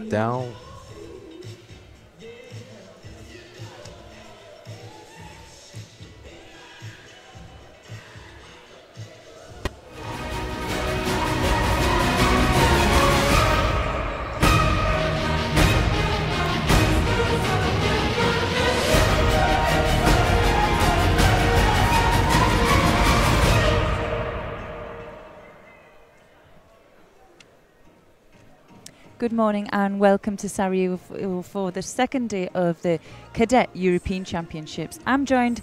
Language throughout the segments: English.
down. Good morning and welcome to Sarajevo for the second day of the Cadet European Championships. I'm joined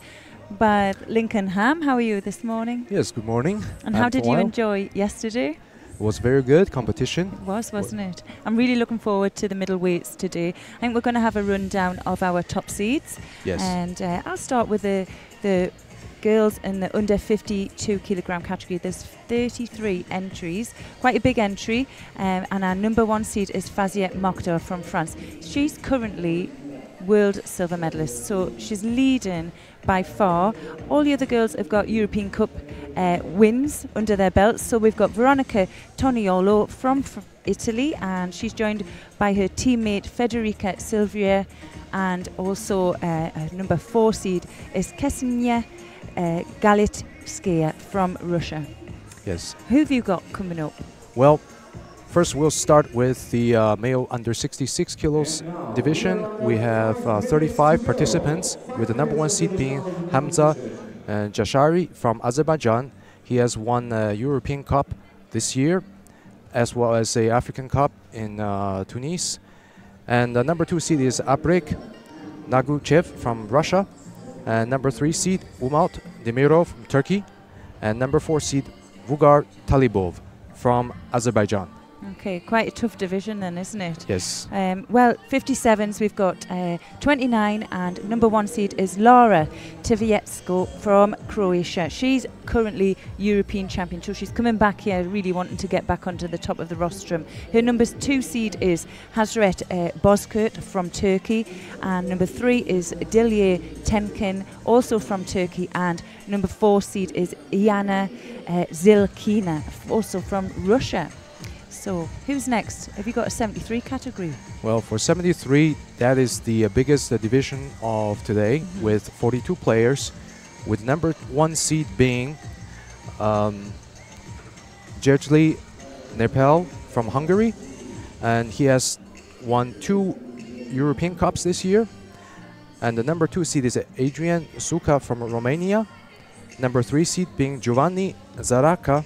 by Lincoln Ham. How are you this morning? Yes, good morning. And how did you enjoy yesterday? It was very good competition. It was, wasn't it? I'm really looking forward to the middleweights today. I think we're going to have a rundown of our top seeds. Yes. And I'll start with the girls in the under 52 kilogram category. There's 33 entries, quite a big entry, and our number one seed is Fazia Mockdar from France. She's currently world silver medalist, so she's leading by far. All the other girls have got European Cup wins under their belts. So we've got Veronica Toniolo from Italy, and she's joined by her teammate Federica Silvia, and also number 4 seed is Ksenia Galitaya from Russia. Yes. Who have you got coming up? Well, first we'll start with the male under 66 kilos division. We have 35 participants, with the number 1 seed being Hamza Jashari from Azerbaijan. He has won a European Cup this year, as well as a African Cup in Tunis. And the number 2 seed is Abrik Naguchev from Russia. And number 3 seed Umut Demirov from Turkey. And number 4 seed Vugar Talibov from Azerbaijan. Okay, quite a tough division then, isn't it? Yes. Well, 57s, we've got 29, and number 1 seed is Laura Tvietsko from Croatia. She's currently European champion, so she's coming back here really wanting to get back onto the top of the rostrum. Her number 2 seed is Hazret Bozkurt from Turkey, and number 3 is Dilye Temkin, also from Turkey, and number 4 seed is Iana Zilkina, also from Russia. So, who's next? Have you got a 73 category? Well, for 73, that is the biggest division of today, with 42 players, with number 1 seed being Gergely Nepal from Hungary, and he has won 2 European Cups this year. And the number 2 seed is Adrian Suka from Romania, number 3 seed being Giovanni Zaraka,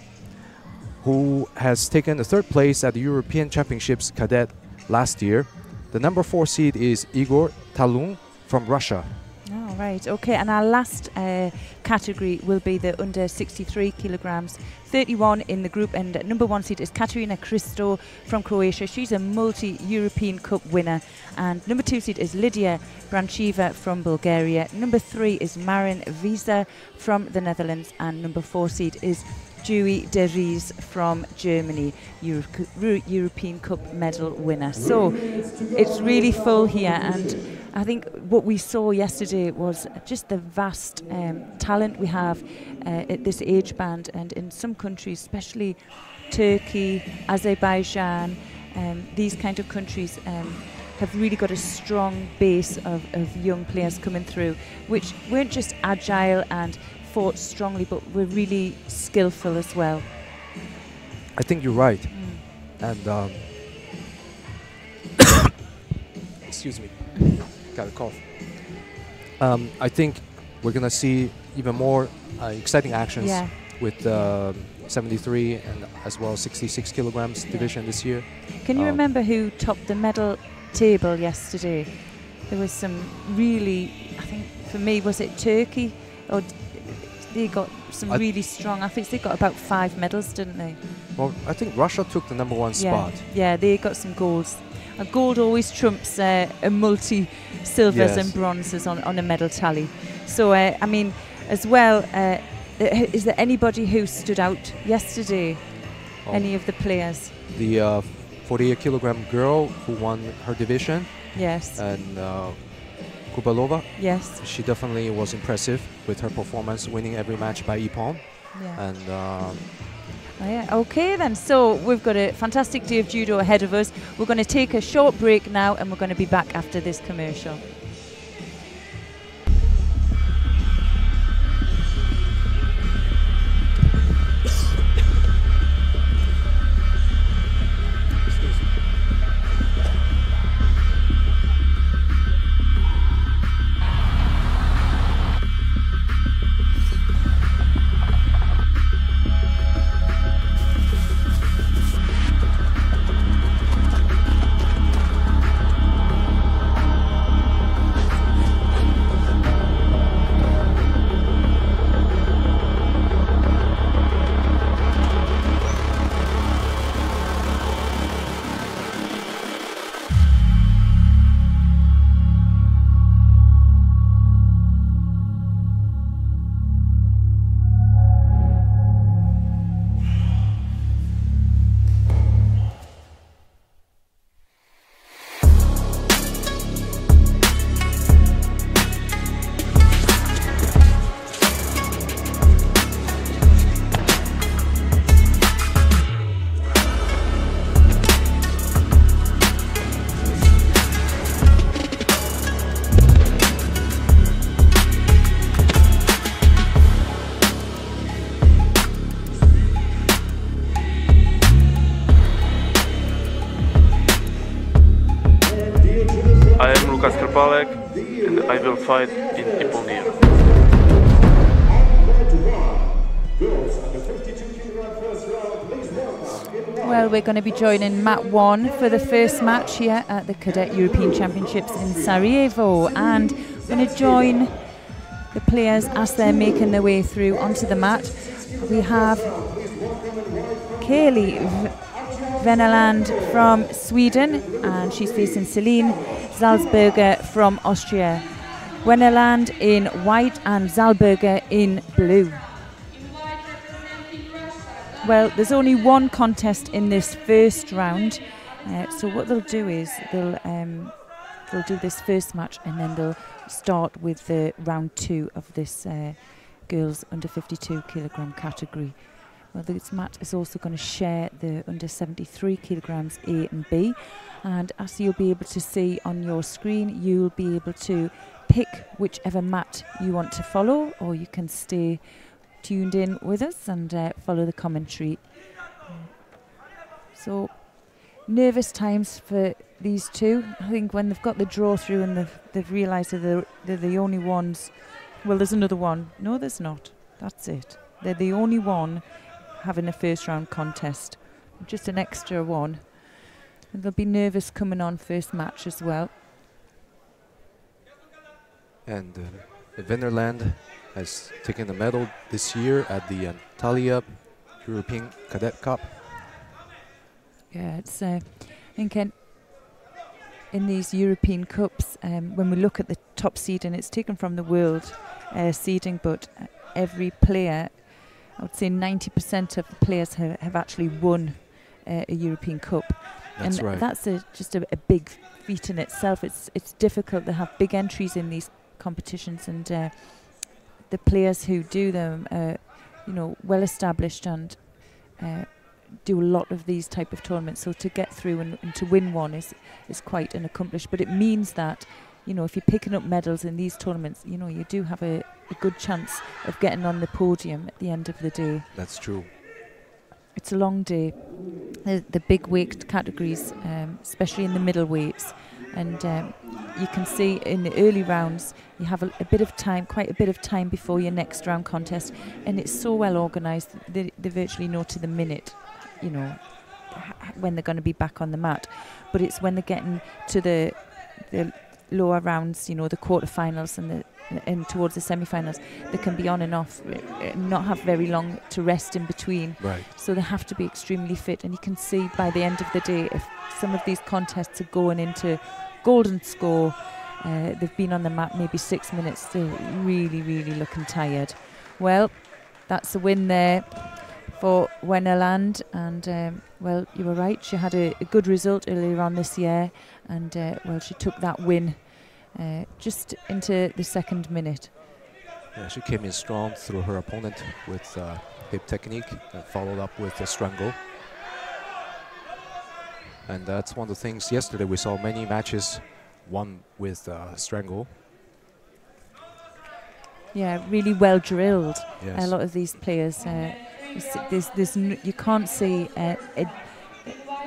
who has taken the 3rd place at the European Championships Cadet last year. The number 4 seed is Igor Talun from Russia. Oh, right. Okay, and our last category will be the under 63 kilograms, 31 in the group, and number 1 seed is Katerina Christo from Croatia. She's a multi-European Cup winner. And number 2 seed is Lydia Brancheva from Bulgaria. Number 3 is Marin Visa from the Netherlands, and number 4 seed is Dewey De Vries from Germany, European Cup medal winner. So it's really full here, and I think what we saw yesterday was just the vast talent we have at this age band, and in some countries, especially Turkey, Azerbaijan, these kind of countries have really got a strong base of young players coming through, which weren't just agile and fought strongly, but were really skillful as well. I think you're right. And excuse me, got a cough. I think we're gonna see even more exciting actions with 73 and as well 66 kilograms division this year. Can you remember who topped the medal table yesterday? There was some really, I think for me, was it Turkey? Or they got some really strong athletes. They got about 5 medals, didn't they? Well, I think Russia took the number 1 spot. Yeah, they got some golds. Gold always trumps a multi-silvers and bronzes on a medal tally. So, I mean, as well, is there anybody who stood out yesterday? Any of the players? The 48-kilogram girl who won her division. Yes. And Kubalova. Yes. She definitely was impressive with her performance, winning every match by Ippon. Yeah. And Oh, yeah. Okay then, so we've got a fantastic day of judo ahead of us. We're going to take a short break now and we're going to be back after this commercial. And I will fight in Ipolnir. Well, we're going to be joining Mat 1 for the first match here at the Cadet European Championships in Sarajevo, and we're going to join the players as they're making their way through onto the mat. We have Kaylee Venderand from Sweden, and she's facing Celine Zalberger from Austria. Venderand in white and Zalberger in blue. Well, there's only one contest in this first round, so what they'll do is they'll do this first match and then they'll start with the round 2 of this girls under 52 kilogram category. Well, this mat is also going to share the under 73 kilograms A and B, and as you'll be able to see on your screen, you'll be able to pick whichever mat you want to follow, or you can stay tuned in with us and follow the commentary. So nervous times for these two. I think when they've got the draw through and they've realised that they're the only ones. Well, there's another one. No, there's not. That's it. They're the only one having a first round contest. Just an extra one. And they'll be nervous coming on first match as well. And Venderand has taken the medal this year at the Talib European Cadet Cup. Yeah, it's I think in these European Cups, when we look at the top seeding, it's taken from the world seeding, but every player, I would say 90% of the players have actually won a European Cup. That's right. That's just a big feat in itself. It's difficult to have big entries in these competitions, and the players who do them are, well established and do a lot of these type of tournaments. So to get through and to win one is quite an accomplishment. But it means that, if you're picking up medals in these tournaments, you do have a good chance of getting on the podium at the end of the day. That's true. It's a long day. The big weight categories, especially in the middle weights, and you can see in the early rounds you have a bit of time, quite a bit of time before your next round contest, and it's so well organised. They virtually know to the minute, when they're going to be back on the mat. But it's when they're getting to the lower rounds, the quarterfinals and towards the semi-finals, they can be on and off, not have very long to rest in between. Right. So they have to be extremely fit, and you can see by the end of the day, if some of these contests are going into golden score, they've been on the mat maybe 6 minutes, they're really, really looking tired. Well, that's a win there for Venderand, and well, you were right, she had a good result earlier on this year, and well, she took that win just into the second minute. Yeah, she came in strong through her opponent with hip technique and followed up with a strangle. And that's one of the things yesterday we saw many matches won with strangle. Yeah, really well drilled. Yes. A lot of these players, you can't see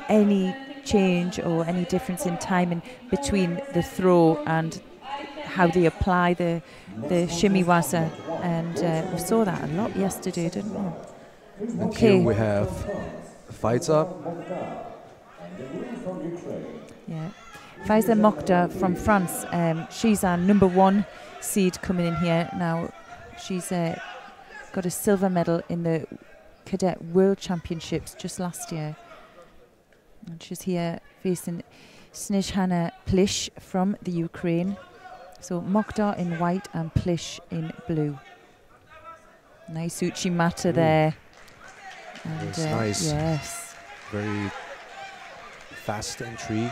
any change or any difference in timing between the throw and how they apply the shimiwaza, and we saw that a lot yesterday, didn't we? And here we have Faiza. Yeah, Faiza Mockdar from France. She's our #1 seed coming in here now. She's got a silver medal in the Cadet World Championships just last year. And she's here facing Snezhana Plish from the Ukraine. So Mockdar in white and Plish in blue. Nice uchimata there. And nice. Yes. Very fast entry.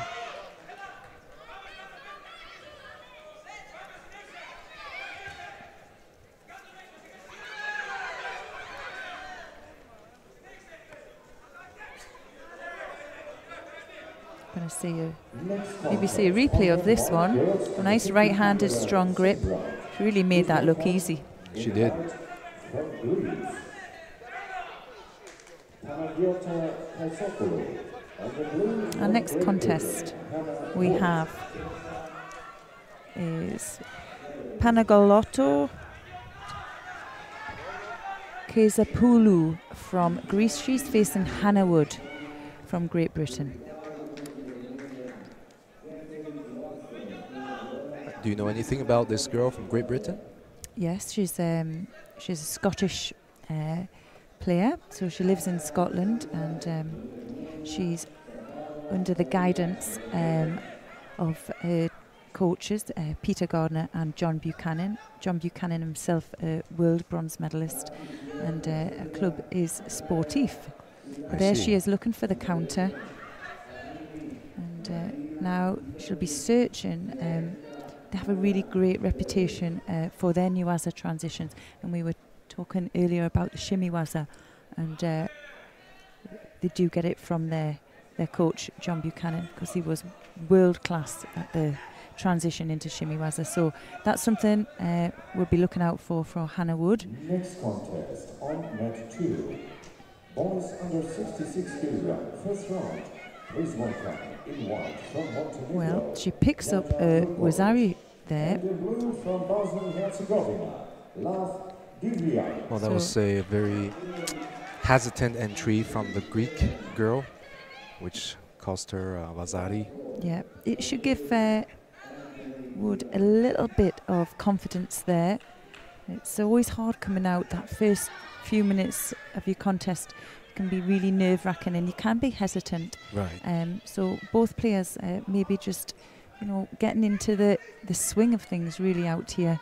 Going to see maybe see a replay of this one. A nice right-handed strong grip. She really made that look easy. She did. Our next contest we have is Panagaloto Kezapoulou from Greece. She's facing Hannah Wood from Great Britain. Do you know anything about this girl from Great Britain? Yes, she's a Scottish player, so she lives in Scotland, and she's under the guidance of coaches Peter Gardner and John Buchanan. John Buchanan himself a world bronze medalist, and her club is Sportif. There she is looking for the counter, and now she'll be searching. They have a really great reputation for their Nuwaza transitions, and we were talking earlier about the shimiwaza, and they do get it from their coach John Buchanan, because he was world class at the transition into shimiwaza. So that's something we'll be looking out for Hannah Wood. Next contest on net 2, boys under 66 kg, first round. Please welcome in white from Montenegro. Well, she picks up Wazari there. Well, that was a very hesitant entry from the Greek girl, which cost her Wazari. Yeah, it should give Wood a little bit of confidence there. It's always hard coming out. That first few minutes of your contest can be really nerve-wracking, and you can be hesitant. Right. So both players maybe just, getting into the swing of things really out here.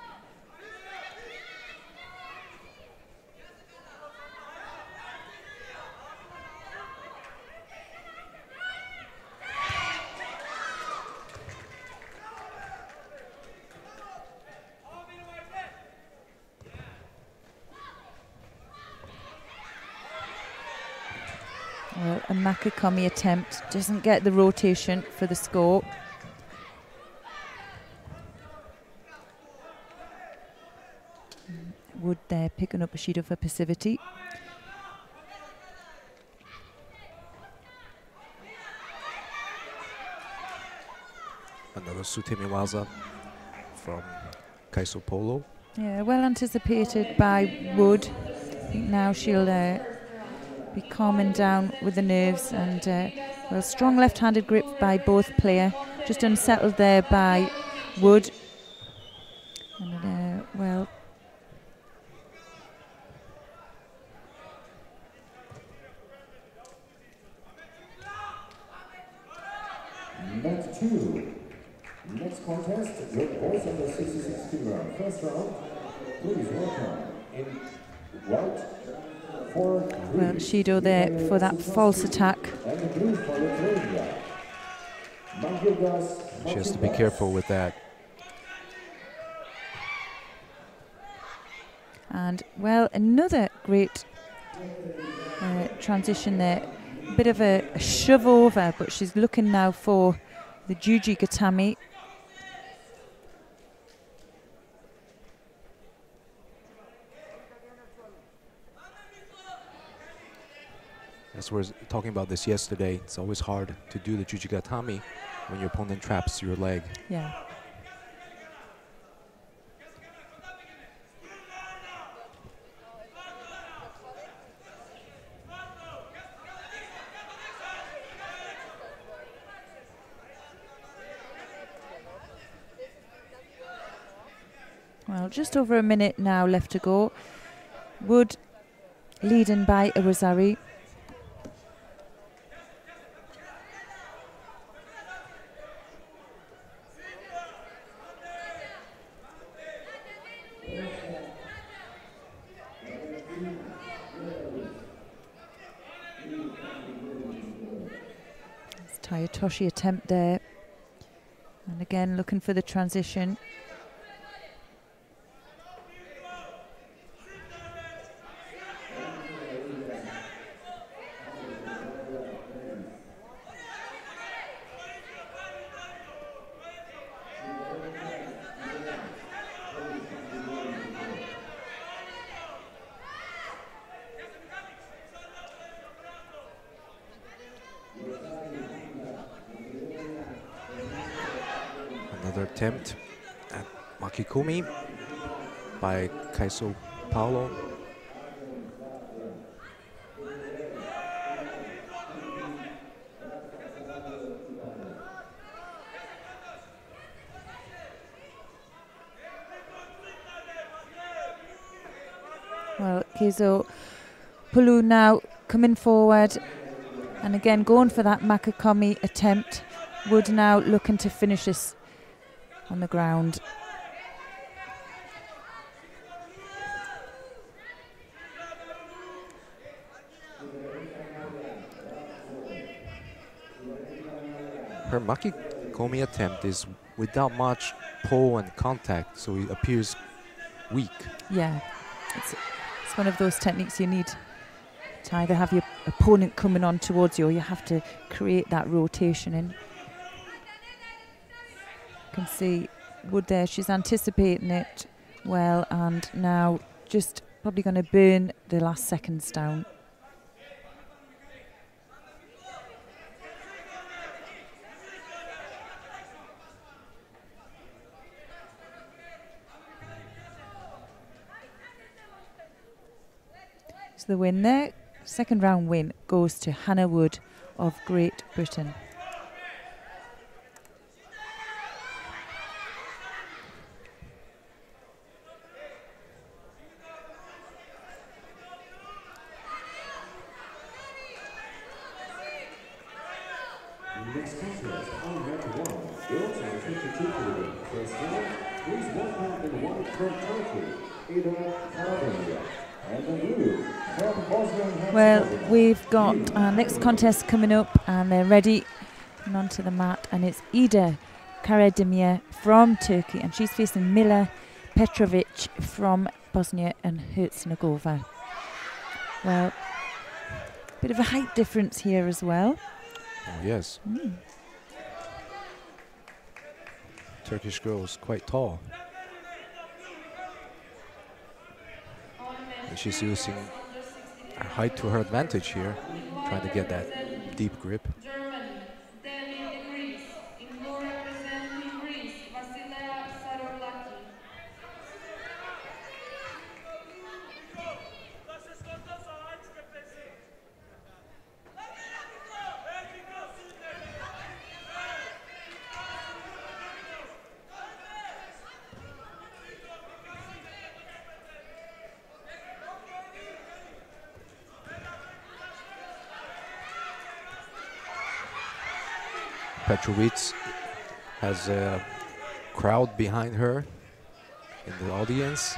Well, a Maki komi attempt doesn't get the rotation for the score. Wood there picking up a Shido for passivity. Another Sutemiwaza from Kaiso Polo. Yeah, well anticipated by Wood. I think now she'll be calming down with the nerves, and well, strong left-handed grip by both player. Just unsettled there by Wood. And well, Net 2. Next contest, your boys under 66 kg. First round, please welcome in white for well, Shido there for that false attack. and the blue for the Karedia. She has to be careful with that. And, well, another great transition there. A bit of a shove over, but she's looking now for the Juji Gatami. As we were talking about this yesterday, it's always hard to do the Juji Gatami when your opponent traps your leg. Yeah. Well, just over a minute now left to go. Wood leading by Awazari. Toshi attempt there, and again looking for the transition. Attempt at Maki komi by Kaiso Paulo. Well, Keizo Pulu now coming forward and again going for that Makakomi attempt. Wood now looking to finish this on the ground. Her Maki komi attempt is without much pull and contact, so it appears weak. Yeah, it's one of those techniques you need to either have your opponent coming on towards you, or you have to create that rotation in. Can see Wood there, she's anticipating it well, and now just probably going to burn the last seconds down. So the win there, second round win, goes to Hannah Wood of Great Britain. Next contest, on mat 1, girls under 52 kg. First round, please welcome in white from Turkey, Ida Karedia, and the blue from Bosnia. Well, we've got our next contest coming up, and they're ready and onto the mat, and it's Ida Karedia from Turkey, and she's facing Mila Petravvic from Bosnia and Herzegovina. Well, bit of a height difference here as well. Oh, yes. Turkish girls quite tall. And she's using her height to her advantage here, trying to get that deep grip. Petravvic has a crowd behind her in the audience.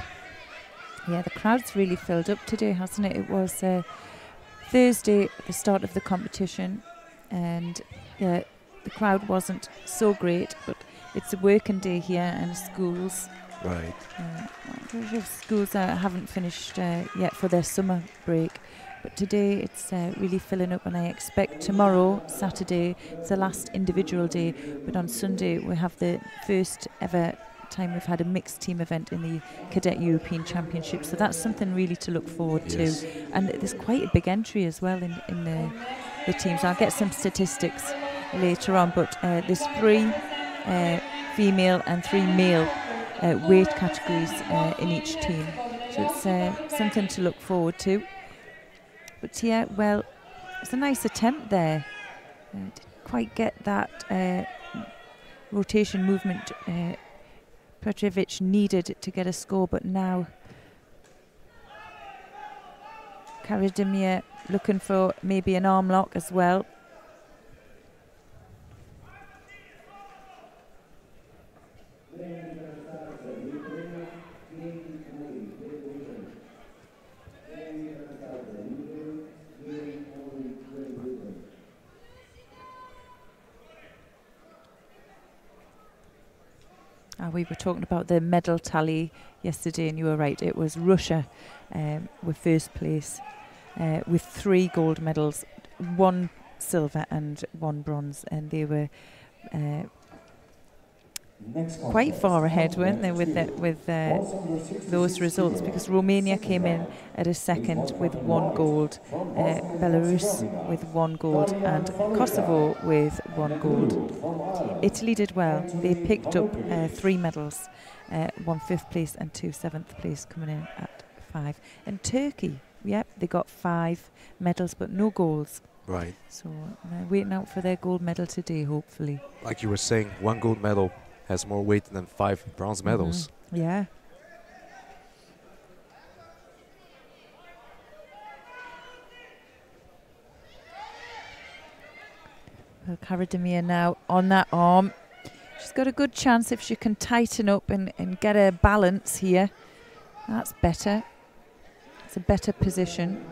Yeah, the crowd's really filled up today, hasn't it? It was Thursday at the start of the competition, and the crowd wasn't so great, but it's a working day here and schools Right. Schools haven't finished yet for their summer break, but today it's really filling up, and I expect tomorrow, Saturday, it's the last individual day, but on Sunday we have the first ever time we've had a mixed team event in the Cadet European Championship, so that's something really to look forward to. And there's quite a big entry as well in the teams. I'll get some statistics later on, but there's 3 female and 3 male weight categories in each team, so it's something to look forward to. But yeah, well, it's a nice attempt there. Didn't quite get that rotation movement Petravvic needed to get a score, but now Karedia looking for maybe an arm lock as well. We were talking about the medal tally yesterday, and you were right, it was Russia with first place with 3 gold medals, 1 silver and 1 bronze, and they were quite far ahead, weren't they, with those results, because Romania came in at a second with 1 gold, Belarus with 1 gold, and Kosovo with 1 gold. Italy did well. They picked up 3 medals, 1 5th place and 2 7th place, coming in at 5. And Turkey, yep, they got 5 medals but no golds. Right. So waiting out for their gold medal today, hopefully. Like you were saying, 1 gold medal has more weight than 5 bronze medals. Yeah. Well, Karedia now on that arm. She's got a good chance if she can tighten up and get her balance here. That's better. It's a better position.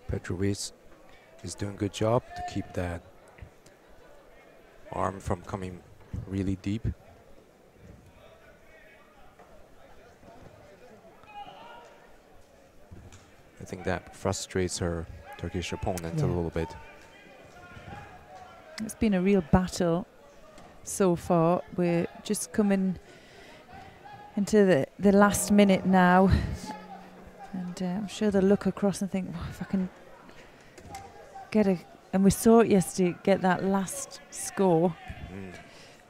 Petravvic is doing a good job to keep that arm from coming really deep. I think that frustrates her Turkish opponent a little bit. It's been a real battle so far. We're just coming into the last minute now. And I'm sure they'll look across and think, well, if I can get and we saw it yesterday, get that last score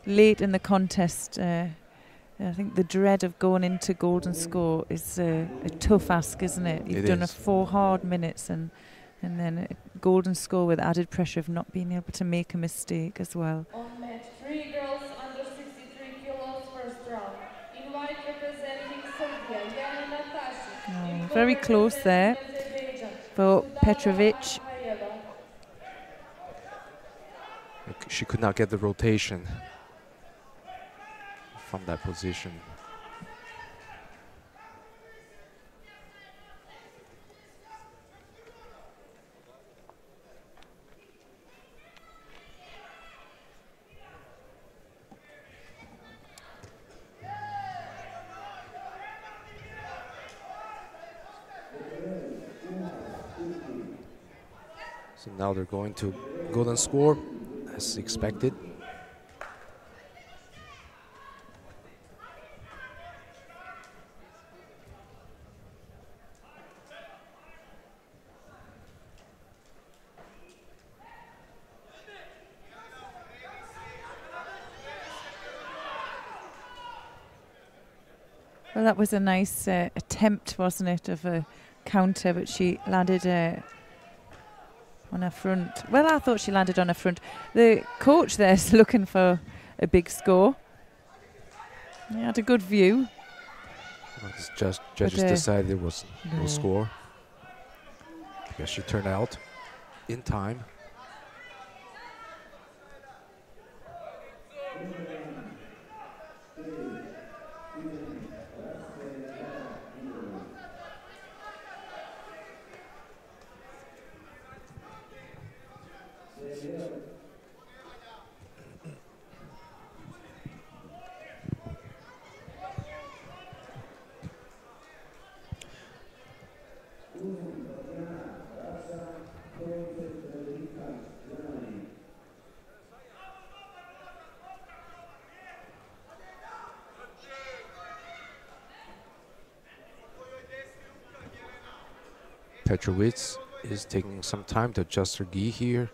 late in the contest. I think the dread of going into golden score is a tough ask, isn't it? You've done 4 hard minutes and then a golden score with added pressure of not being able to make a mistake as well. On match 3 girls under 63 kilos first round. Invite representing Serbia, very close there for Petravvic. She could not get the rotation from that position. So now they're going to golden score as expected. Well, that was a nice attempt, wasn't it, of a counter, but she landed on her front. Well, I thought she landed on her front. The coach there's looking for a big score. He had a good view. Judges decided it was no score. Because she turned out in time. Petravvic is taking some time to adjust her gi here.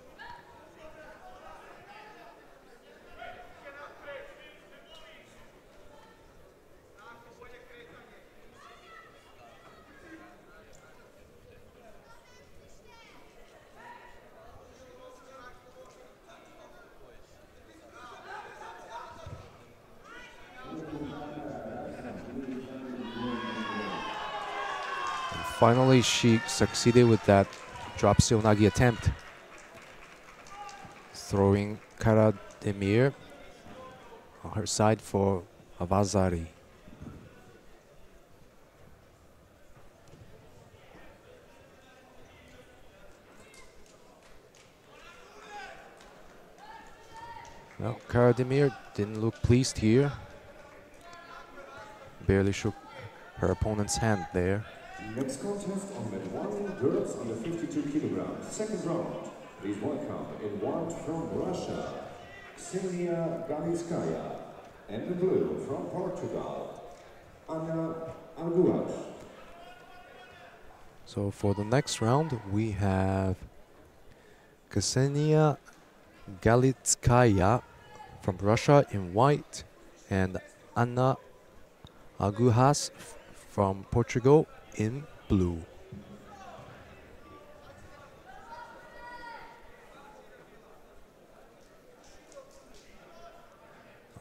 Finally, she succeeded with that drop seonagi attempt, throwing Karademir on her side for Avazari. Well, Karademir didn't look pleased here. Barely shook her opponent's hand there. Next contest on mat 1, girls under 52 kilograms. Second round. Please welcome in white from Russia, Ksenia Galitaya, and in blue from Portugal, Aguas. So for the next round, we have Ksenia Galitskaya from Russia in white and Anna Aguas from Portugal in blue.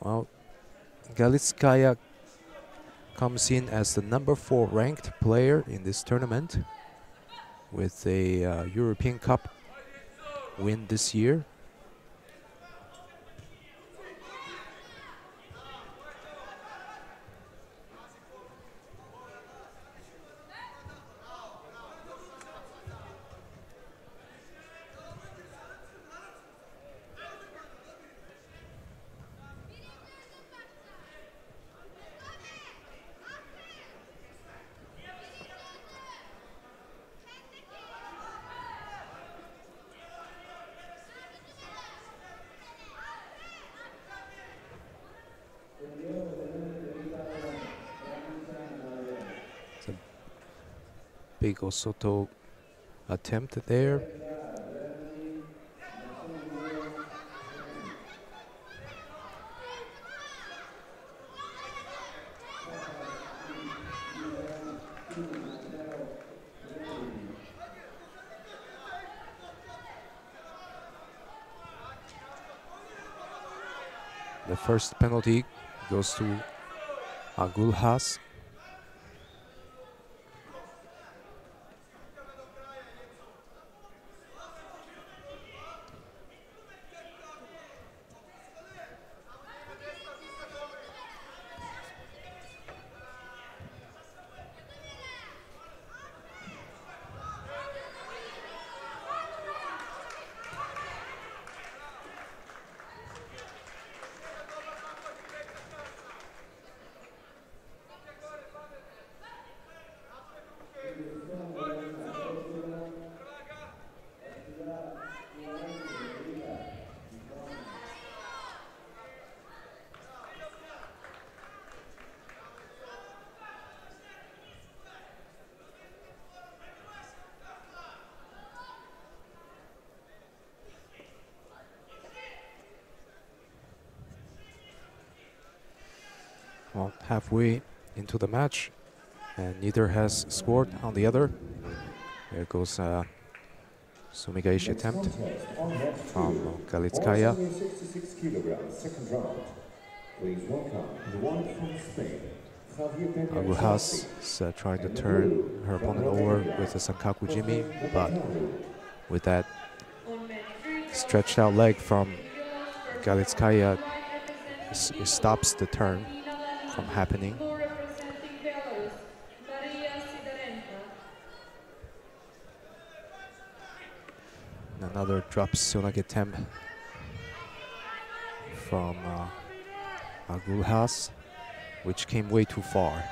Well, Galitskaya comes in as the number 4 ranked player in this tournament with a European Cup win this year. Big Osoto attempt there. The first penalty goes to Agulhas. Well, halfway into the match, and neither has scored on the other. There goes Sumigaishi attempt from Galitskaya. 66 kilograms, second round. Please welcome the one from Spain, Aguas is trying to turn her opponent over with a Sankaku Jimmy, but with that stretched out leg from Galitaya, it stops the turn from happening. Another drop Sonage attempt from Aguas, which came way too far.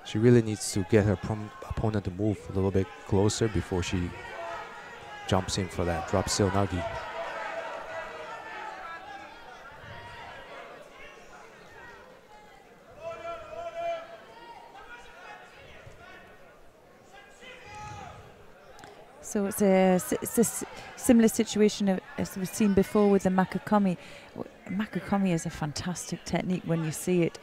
She really needs to get her opponent to move a little bit closer before she jumps in for that drop Sonage. So it's a similar situation as we've seen before with the Maki komi. Maki komi is a fantastic technique when you see it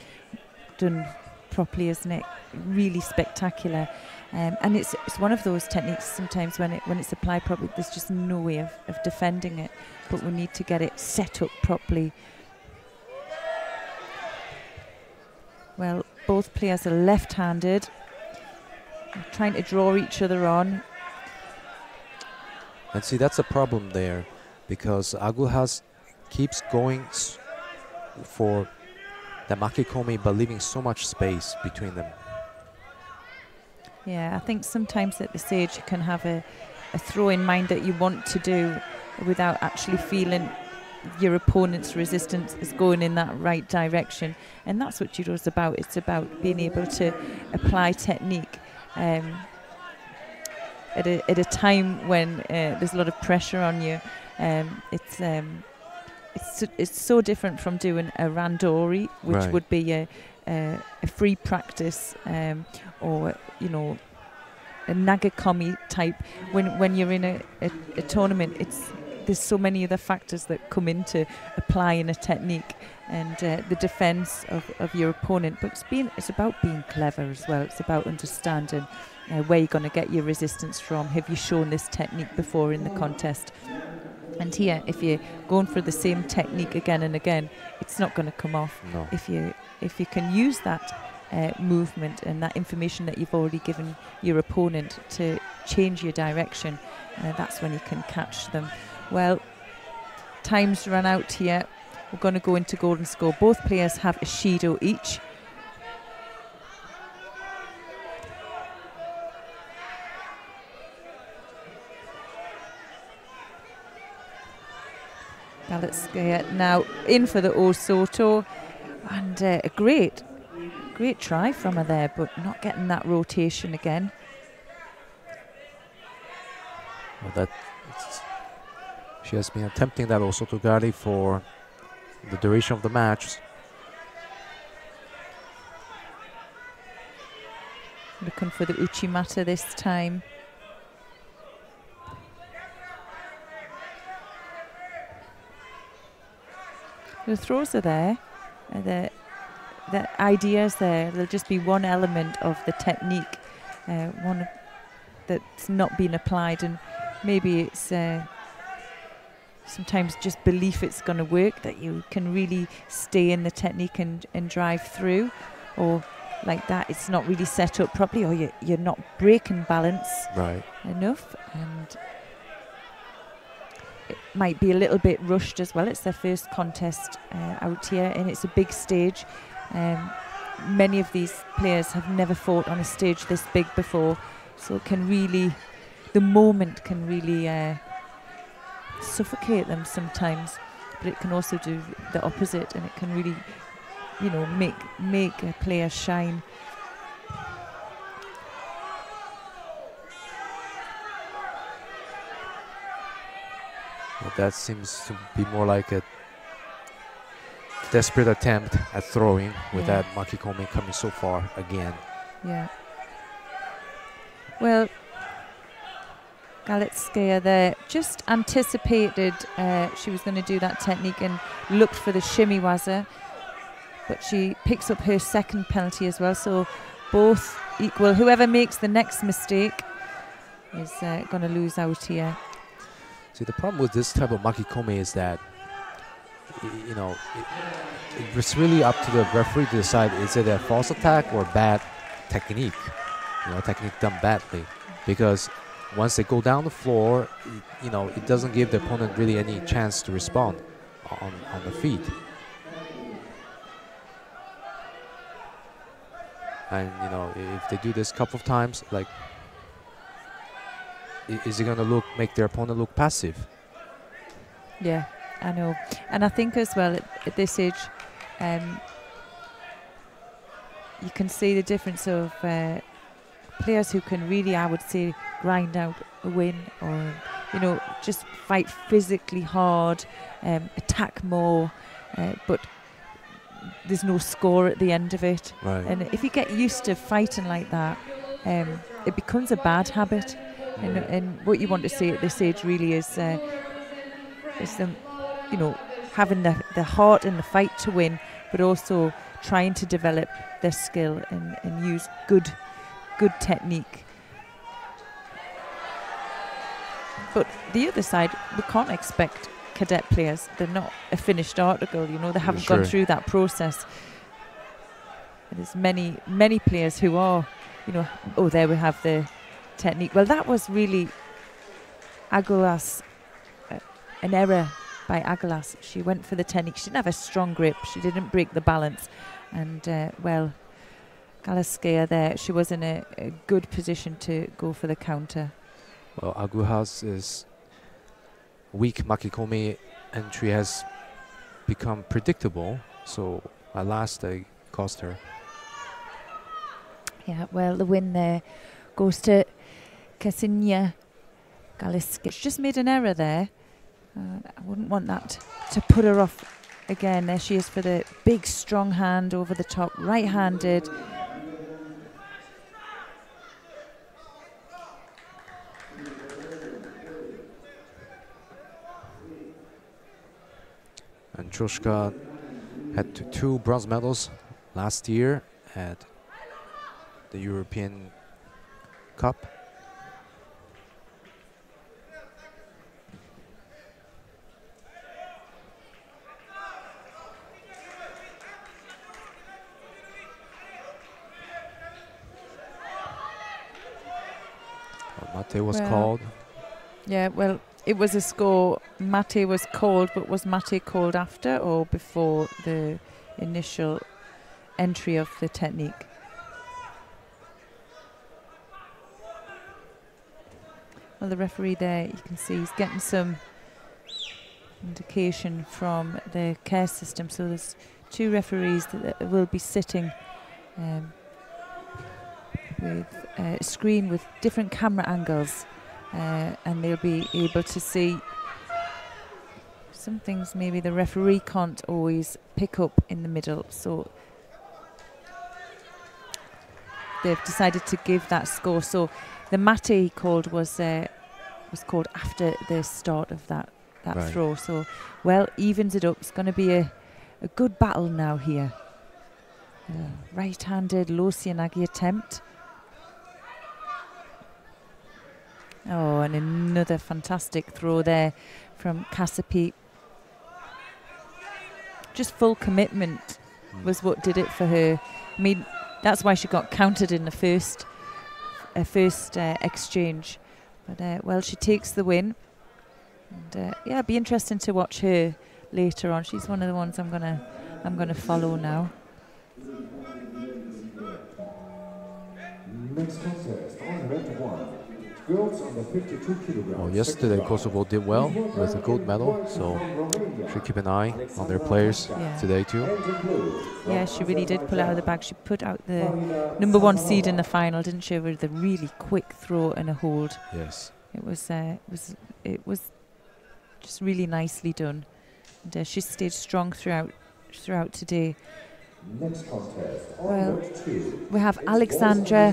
done properly, isn't it? Really spectacular. And it's one of those techniques sometimes when it's applied properly, there's just no way of defending it. But we need to get it set up properly. Well, both players are left-handed, trying to draw each other on. And see, that's a problem there, because Aguas keeps going for the Maki komi, but leaving so much space between them. Yeah, I think sometimes at this age you can have a throw in mind that you want to do without actually feeling your opponent's resistance is going in that right direction. And that's what judo is about. It's about being able to apply technique at a time when there's a lot of pressure on you. It's so different from doing a randori, which right. would be a free practice, or you know, a nagakomi type. When you're in a tournament, there's so many other factors that come into applying a technique and the defense of your opponent. But it's about being clever as well. It's about understanding where you're going to get your resistance from. Have you shown this technique before in the contest? And here, if you're going for the same technique again and again, it's not going to come off. No. If you can use that movement and that information that you've already given your opponent to change your direction, that's when you can catch them. Well, time's run out here. We're going to go into golden score. Both players have a Shido each. Galitaya now in for the Osoto, and a great try from her there, but not getting that rotation again. Well, she has been attempting that Osoto Gali for the duration of the match. Looking for the Uchimata this time. The throws are there, the ideas there. There'll just be one element of the technique, one that's not been applied, and maybe it's sometimes just belief it's going to work, that you can really stay in the technique and drive through, or like that it's not really set up properly, or you're not breaking balance enough, and it might be a little bit rushed as well. It's their first contest out here, and it's a big stage. Many of these players have never fought on a stage this big before, so it can really, the moment can really suffocate them sometimes, but it can also do the opposite, and it can really, you know, make a player shine. Well, that seems to be more like a desperate attempt at throwing with that Maki komi coming so far again. Yeah. Well, Galitaya there just anticipated she was going to do that technique and looked for the shimmy waza, but she picks up her second penalty as well, so both equal. Whoever makes the next mistake is going to lose out here. See, the problem with this type of Maki komi is that you know, it's really up to the referee to decide, is it a false attack or bad technique, you know, technique done badly. Because once they go down the floor, you know, it doesn't give the opponent really any chance to respond on the feet. And, you know, if they do this a couple of times, like, is it going to make their opponent look passive? Yeah, I know. And I think as well at this age, you can see the difference of players who can really, I would say, grind out a win, or, you know, just fight physically hard, attack more, but there's no score at the end of it. Right. And if you get used to fighting like that, it becomes a bad habit. And what you want to see at this age really is them, you know, having the heart in the fight to win, but also trying to develop their skill and use good technique. But the other side, we can't expect cadet players. They're not a finished article, you know, they haven't gone through that process. There's many players who are, you know, oh, there we have the technique. Well, that was really Aguas, an error by Aguas. She went for the technique. She didn't have a strong grip. She didn't break the balance. And, well, Galitaya there, she was in a good position to go for the counter. Well, Aguas is weak. Maki komi entry has become predictable, so at last they cost her. Yeah, well, the win there goes to Kesulu. Galitaya. She just made an error there. I wouldn't want that to put her off again. There she is for the big, strong hand over the top, right-handed. And Troshka had 2 bronze medals last year at the European Cup. Mate was called. Yeah, well, it was a score. Mate was called, but was Mate called after or before the initial entry of the technique? Well, the referee there, you can see he's getting some indication from the care system. So there's 2 referees that will be sitting with a screen with different camera angles, and they'll be able to see some things maybe the referee can't always pick up in the middle. So they've decided to give that score. So the mate he called was called after the start of that Right. throw. So, well, evens it up. It's going to be a good battle now here. Right-handed low Sianagi attempt. Oh, and another fantastic throw there from Kasapi. Just full commitment was what did it for her. I mean, that's why she got counted in the first exchange. But well, she takes the win. And yeah, it'd be interesting to watch her later on. She's one of the ones I'm gonna follow now. Next contest on red 1. Girls under 52 kilograms. Well, yesterday Kosovo did well with a gold medal, so should keep an eye on their players today too. Yeah, she really did pull out of the bag. She put out the #1 seed in the final, didn't she? With a really quick throw and a hold. Yes. It was just really nicely done. And she stayed strong throughout today. Next contest on Well, red 2. we have Alexandra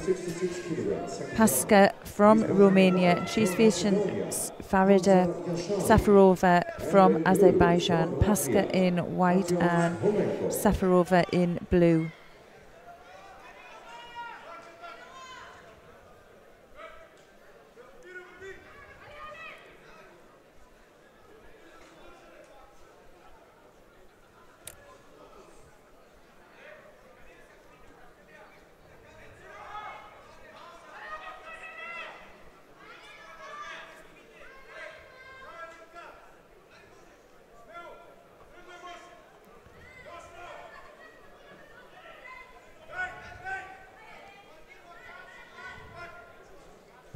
Pasca from Romania, and she's facing Farida Safarova from Azerbaijan. Pasca in white and Safarova in blue.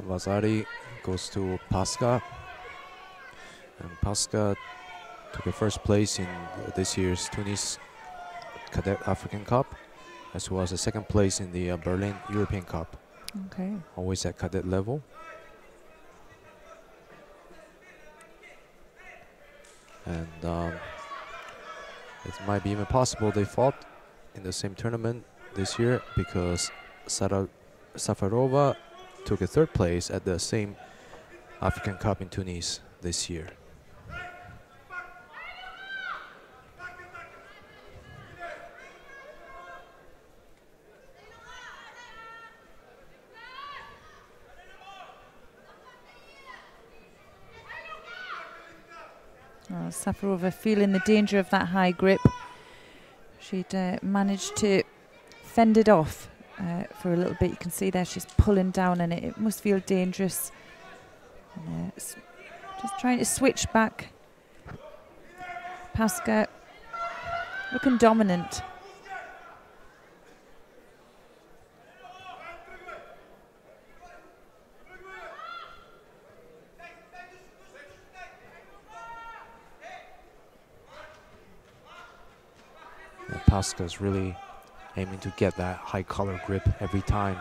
Vasari goes to Pasca. And Pasca took a first place in this year's Tunis Cadet African Cup, as well as a second place in the Berlin European Cup. Okay. Always at cadet level. And it might be even possible they fought in the same tournament this year, because Safarova took a third place at the same African Cup in Tunis this year. Safarova feeling the danger of that high grip. She'd managed to fend it off for a little bit. You can see there she's pulling down, and it must feel dangerous. Just trying to switch back. Pasca looking dominant. Pasca's really aiming to get that high collar grip every time.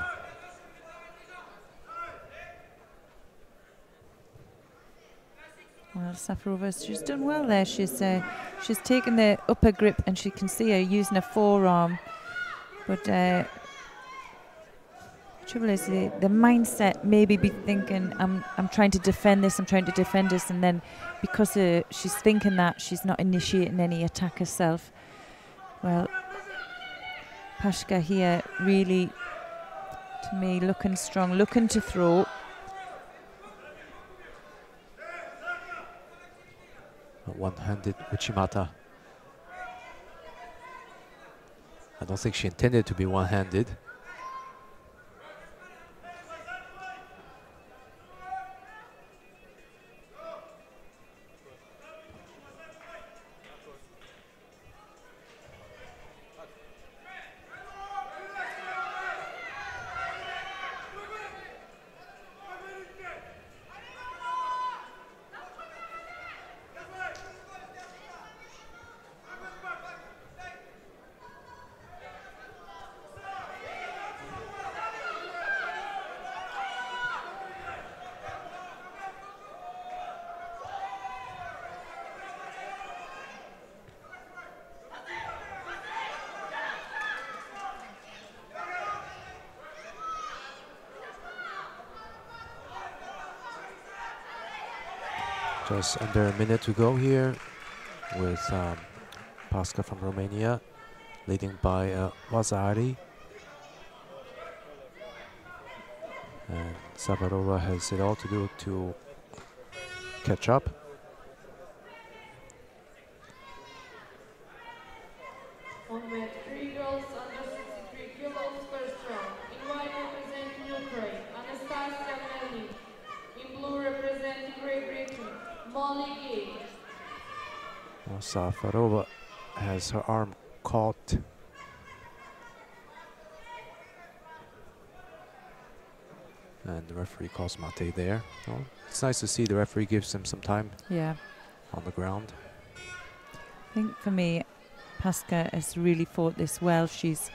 Well, Safarova, she's done well there. She's taken the upper grip, and she can see her using her forearm. But trouble is the mindset, maybe be thinking, I'm trying to defend this, and then because she's thinking that, she's not initiating any attack herself. Well, Pasca here really, to me, looking strong, looking to throw. One-handed Uchimata. I don't think she intended to be one-handed. Just under a minute to go here, with Pasca from Romania leading by Vasari. And Safarova has it all to do to catch up. On mat, 3 girls under 63 kilos first round. In white representing Ukraine, Anastasia Melnik. In blue representing Great Britain, Molly. Well, Safarova has her arm caught. And the referee calls mate there. Well, it's nice to see the referee gives him some time on the ground. I think for me, Pasca has really fought this well. She's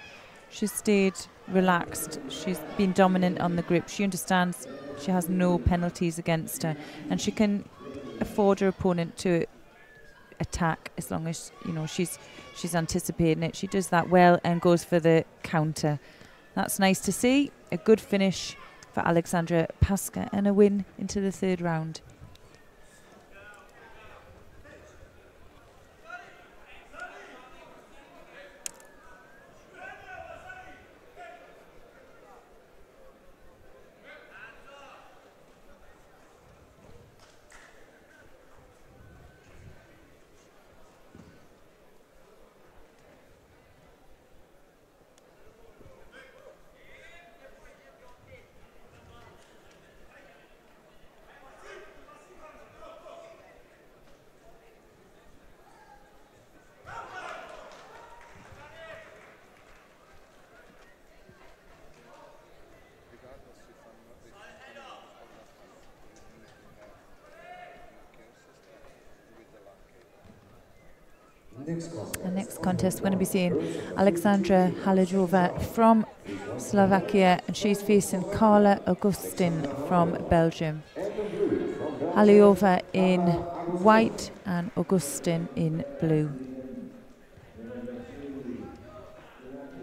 stayed relaxed. She's been dominant on the grip. She understands she has no penalties against her, and she can afford her opponent to attack as long as she's anticipating it. She does that well and goes for the counter. That's nice to see. A good finish for Alexandra Pasca and a win into the third round. Our next contest, we're going to be seeing Alexandra Halajova from Slovakia, and she's facing Carla Augustine from Belgium. Halajova in white and Augustine in blue.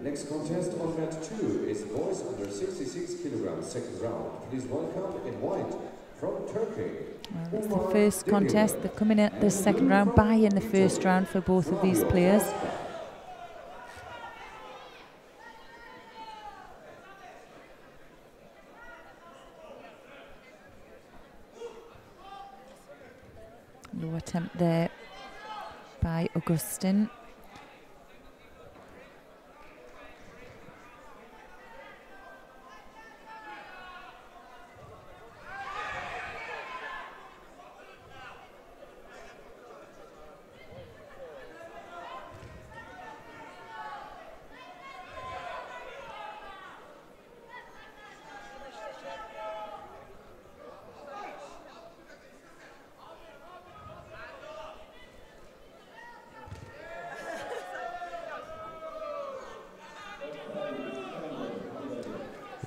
Next contest on mat 2 is boys under 66 kilograms, second round. Please welcome in white from Turkey. Well, it's the first contest. They've come in at the second round, bye in the first round for both of these players. Low attempt there by Augustine.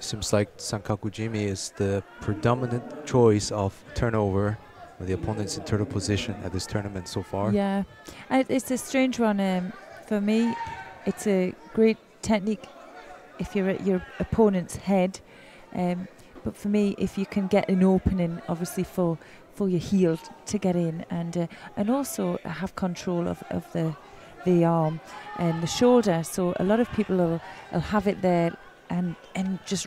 Seems like Sankakujimi is the predominant choice of turnover with the opponent's in turtle position at this tournament so far. Yeah, it's a strange one. For me, it's a great technique if you're at your opponent's head. But for me, if you can get an opening, obviously for your heel to get in, and also have control of the arm and the shoulder. So a lot of people will have it there and just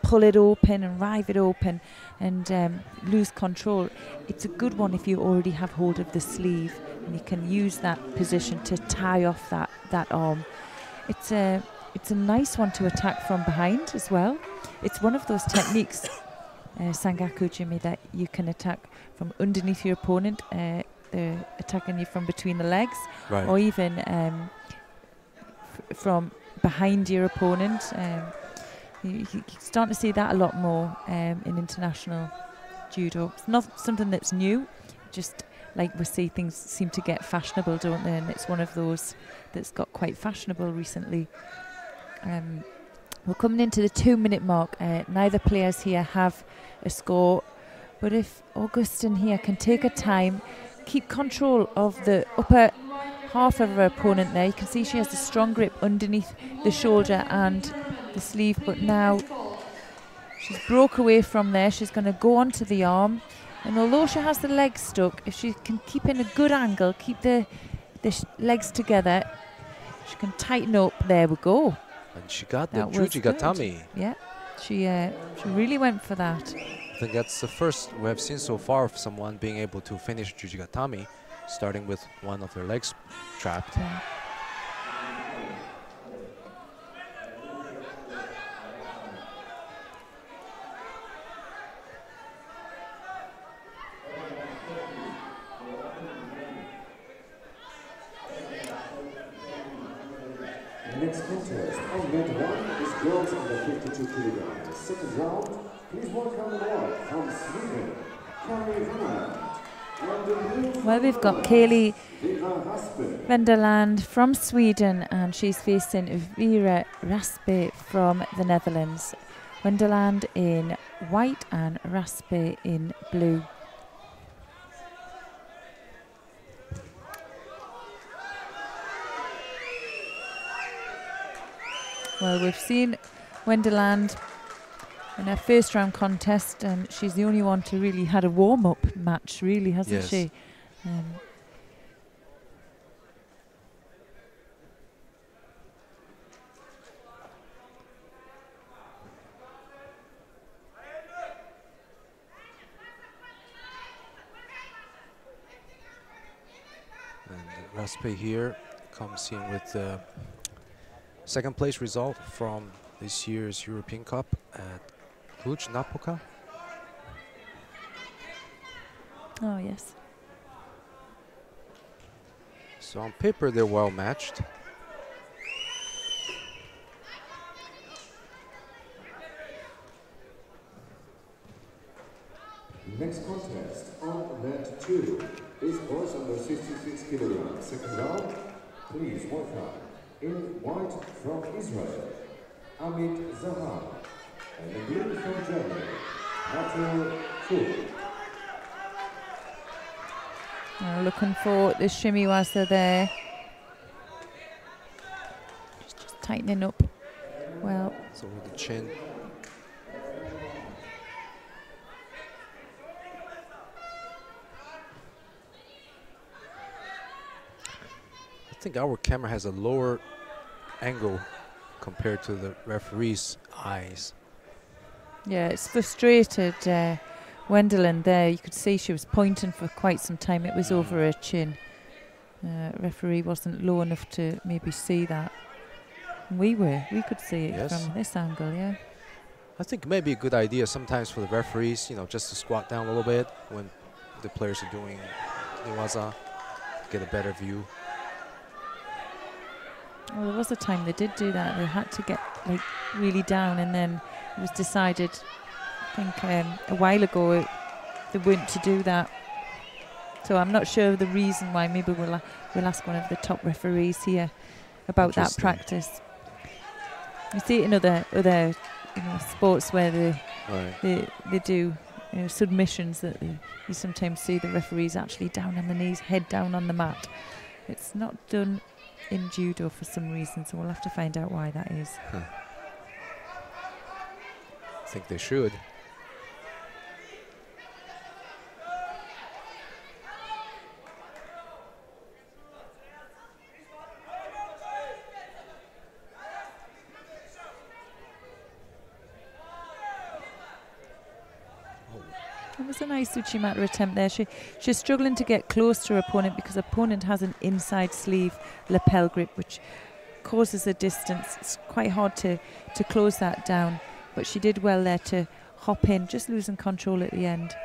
pull it open and rive it open and lose control. It's a good one if you already have hold of the sleeve and you can use that position to tie off that arm. It's a nice one to attack from behind as well. It's one of those techniques, Sankakujimi, that you can attack from underneath your opponent. They're attacking you from between the legs, right, or even from behind your opponent. You're starting to see that a lot more in international judo. It's not something that's new, just like we see things seem to get fashionable, don't they? And it's one of those that's got quite fashionable recently. We're coming into the 2-minute mark. Neither players here have a score, but if Augustine here can take her time, keep control of the upper half of her opponent there. You can see she has a strong grip underneath the shoulder and the sleeve, but now she's broke away from there. She's going to go onto the arm, and although she has the legs stuck, if she can keep in a good angle, keep the legs together, she can tighten up. There we go. And she got the Jujigatami. Yeah, she really went for that. I think that's the first we have seen so far of someone being able to finish Jujigatami, starting with one of their legs trapped. Yeah. Next contest on mat 1 is girls under 52 kilograms. Second round, please welcome the one from Sweden, Karedia. Well, we've got Kaylee Venderand from Sweden, and she's facing Vera Rasp from the Netherlands. Venderand in white and Rasp in blue. Well, we've seen Venderand in her first round contest, and she's the only one to really had a warm-up match, really, hasn't she? And Rasp here comes in with the second place result from this year's European Cup at Cluj-Napoca. Oh, yes. So on paper, they're well matched. Next contest on mat 2 is boys under 66 kilograms. Second round, Please welcome, in white from Israel, Amit Zahar, and in blue from Germany, Matthew. Looking for the shimmy whilst they're there. Just tightening up. Well, So with the chin. I think our camera has a lower angle compared to the referee's eyes. yeah, it's frustrated Wenderland there. You could see she was pointing for quite some time. It was over her chin. Referee wasn't low enough to maybe see that. We could see it from this angle, yeah. I think maybe a good idea sometimes for the referees, you know, just to squat down a little bit when the players are doing niwaza, get a better view. Well, there was a time they did do that. They had to get like really down, and then it was decided, I think a while ago, they weren't to do that. So I'm not sure of the reason why. Maybe we'll ask one of the top referees here about that practice. You see it in other sports where they do submissions that you sometimes see the referees actually down on the knees, head down on the mat. It's not done in judo for some reason, so we'll have to find out why that is. I think they should. It was a nice Uchimata attempt there. She's struggling to get close to her opponent because her opponent has an inside sleeve lapel grip, which causes a distance. It's quite hard to close that down, but she did well there to hop in, just losing control at the end.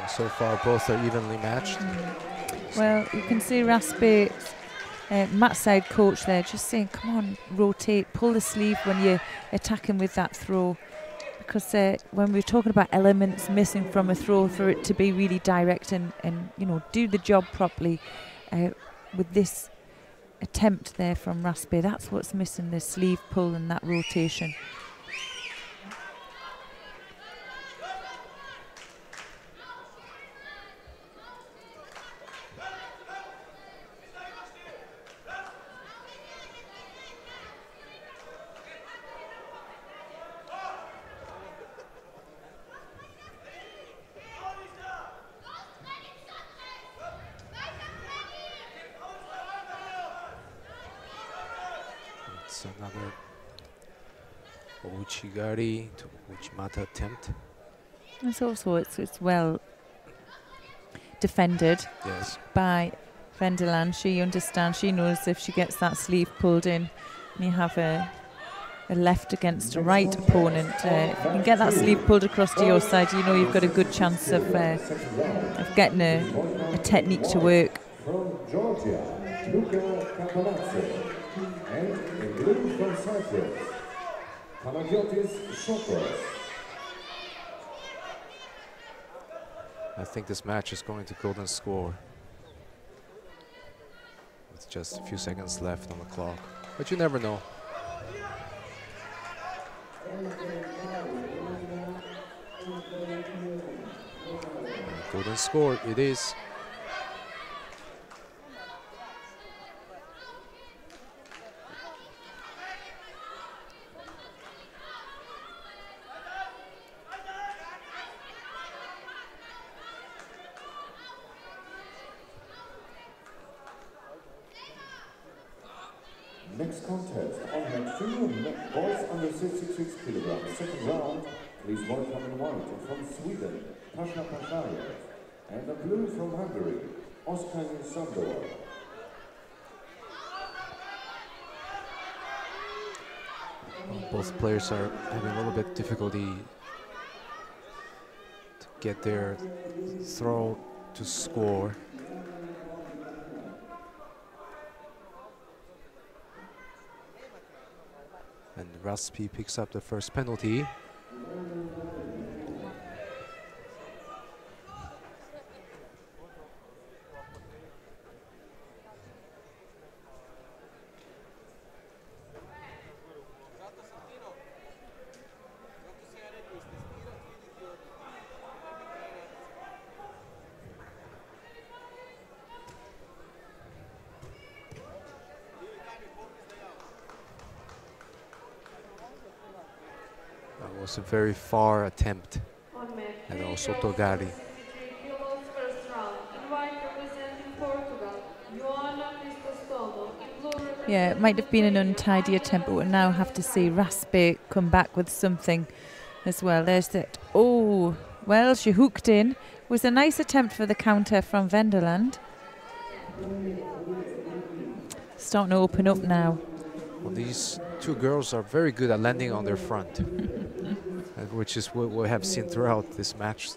So far, both are evenly matched. Well, you can see Rasp, mat side coach there, just saying, come on, rotate, pull the sleeve when you're attacking with that throw. Because when we're talking about elements missing from a throw, for it to be really direct and do the job properly, with this attempt there from Rasp, that's what's missing, the sleeve pull and that rotation. Another Uchigari to Uchimata attempt. It's also it's well defended by Venderand. She understands, she knows if she gets that sleeve pulled in, and you have a left against a right opponent. If you can get that sleeve pulled across to your side, you know you've got a good chance of getting a technique to work. From Georgia, and in blue from Cyprus, Shokos. I think this match is going to golden score with just a few seconds left on the clock, but you never know. And golden score it is. Next contest on next two, boys under 66 kilograms. Second round, please welcome in white from Sweden, Pasca, and the blue from Hungary, Augustine. Both players are having a little bit difficulty to get their throw to score. And Rasp picks up the first penalty. That was a very far attempt. And also Togari. Yeah, it might have been an untidy attempt, but we'll now have to see Rasp come back with something as well. There's that. Oh, well, she hooked in. It was a nice attempt for the counter from Venderand. Starting to open up now. Well, these two girls are very good at landing on their front, which is what we have seen throughout this match.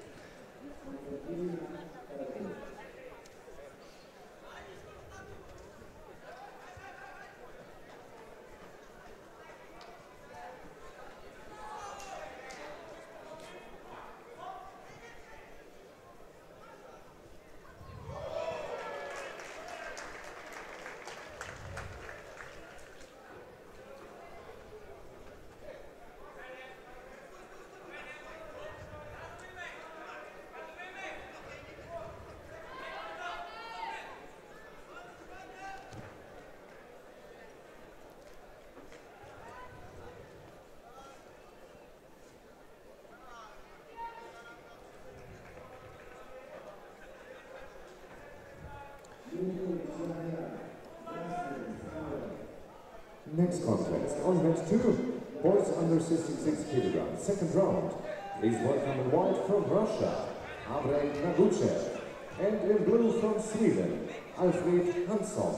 Next contest on match 2, boys under 66 kilograms, second round. Please welcome in white from Russia, Andrei Naguchev, and in blue from Sweden, Alfred Hansson.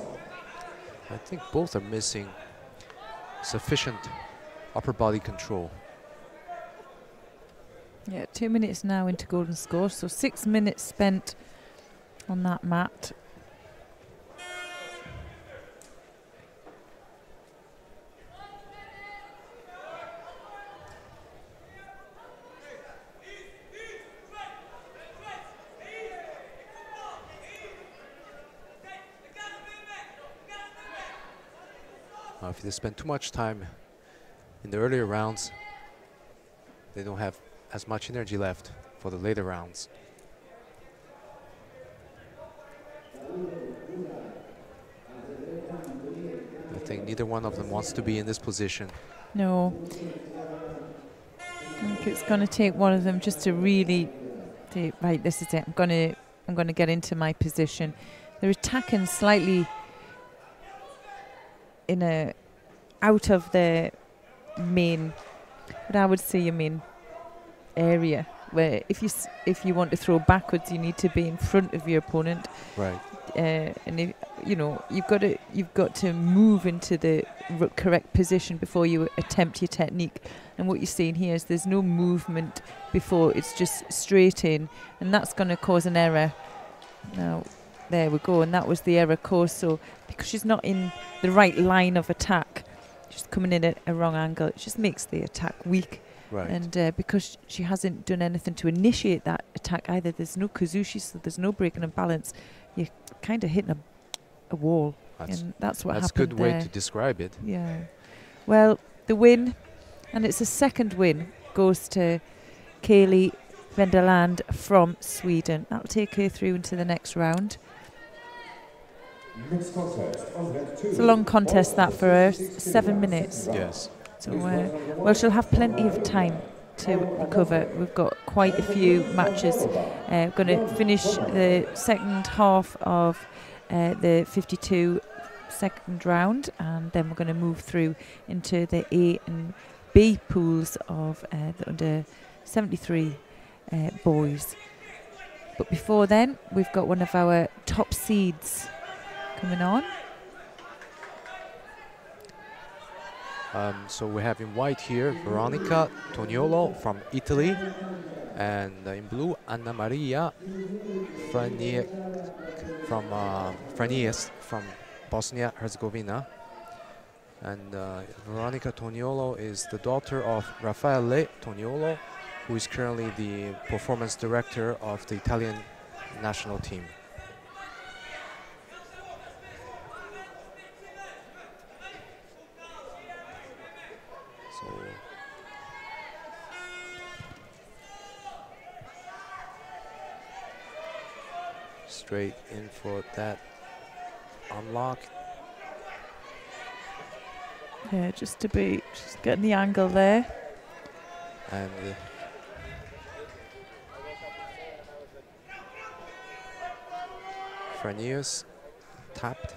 I think both are missing sufficient upper body control. Yeah, 2 minutes now into golden score, so 6 minutes spent on that mat. If they spend too much time in the earlier rounds, they don't have as much energy left for the later rounds. I think neither one of them wants to be in this position. No. I think it's going to take one of them just to really say, right, this is it. I'm going to get into my position. They're attacking slightly in a out of the main, what I would say, your main area, where if you want to throw backwards, you need to be in front of your opponent. Right. And if you know, you've got to move into the correct position before you attempt your technique. And what you're seeing here is there's no movement before; it's just straight in, and that's going to cause an error. Now, there we go, and that was the error caused. So because she's not in the right line of attack, she's coming in at a wrong angle. It just makes the attack weak. Right. And because she hasn't done anything to initiate that attack either, there's no kazushi, so there's no breaking of balance. You're kind of hitting a wall, and that's what happened. That's a good way there. to describe it. Yeah. Well, the win, and it's a second win, goes to Kaylee Venderand from Sweden. That'll take her through into the next round. Next contest on match 2. It's a long contest that for her, 7 minutes. Yes. So, well, she'll have plenty of time to recover. We've got quite a few matches. We're going to finish the second half of the 52 second round, and then we're going to move through into the A and B pools of the under 73 boys. But before then, we've got one of our top seeds coming on. So we have in white here Veronica Toniolo from Italy, and in blue Anna Maria Franies from Bosnia Herzegovina. And Veronica Toniolo is the daughter of Raffaele Toniolo, who is currently the performance director of the Italian national team. So straight in for that unlock. Yeah, just getting the angle there. And Frenius tapped.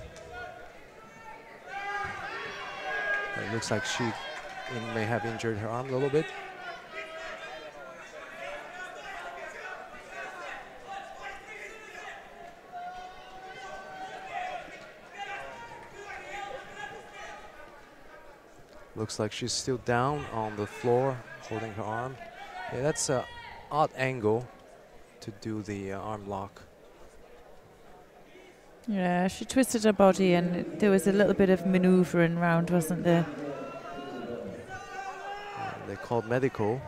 It looks like she may have injured her arm a little bit. Looks like she's still down on the floor, holding her arm. Yeah, that's an odd angle to do the arm lock. Yeah, she twisted her body and there was a little bit of manoeuvring around, wasn't there? They called medical.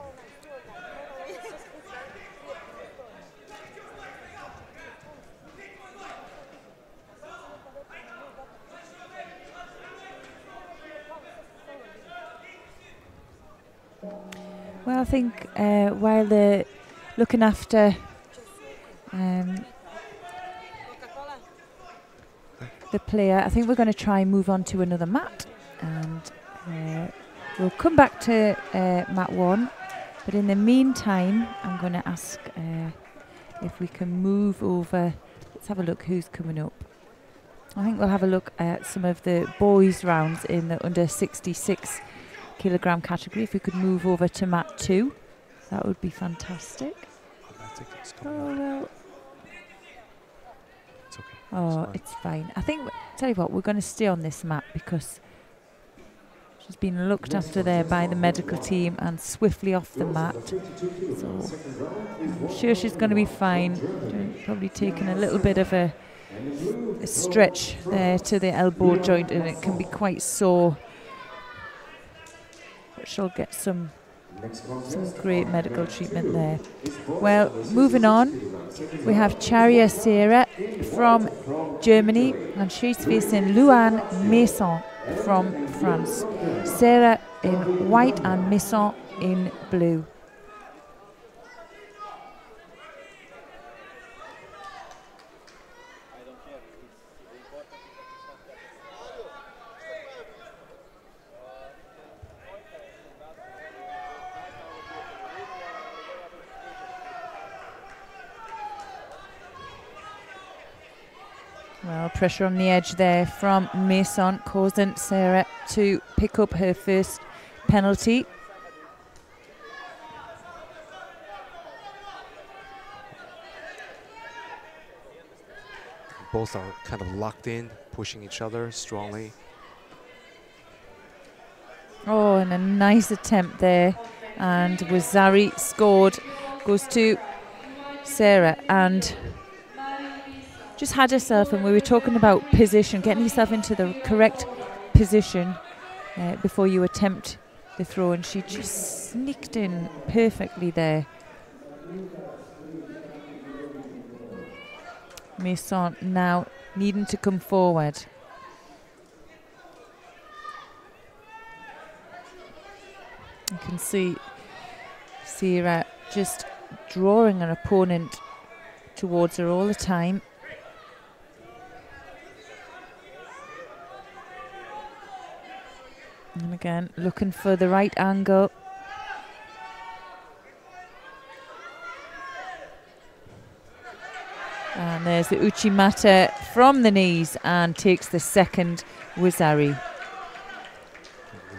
Well, I think while they're looking after the player, I think we're going to try and move on to another mat, and we'll come back to mat 1. But in the meantime, I'm going to ask if we can move over. Let's have a look who's coming up. I think we'll have a look at some of the boys' rounds in the under 66 kilogram category. If we could move over to mat 2, that would be fantastic. Oh, well. It's okay. Oh, it's fine. I think, tell you what, we're going to stay on this mat because she's been looked after there by the medical team and swiftly off the mat. So I'm sure she's going to be fine. Probably taking a little bit of a stretch there to the elbow joint, and it can be quite sore. But she'll get some great medical treatment there. Well, moving on, we have Charia Serra from Germany, and she's facing Luan Maison from France. Serra in white and Maison in blue. Well, pressure on the edge there from Maison, causing Serra to pick up her first penalty. Both are kind of locked in, pushing each other strongly. Oh, and a nice attempt there. And Wazari scored, goes to Serra, and just had herself, and we were talking about position, getting yourself into the correct position before you attempt the throw, and she just sneaked in perfectly there. Maison now needing to come forward. You can see Serra just drawing her opponent towards her all the time. And again, looking for the right angle. And there's the Uchimata from the knees and takes the second Wazari.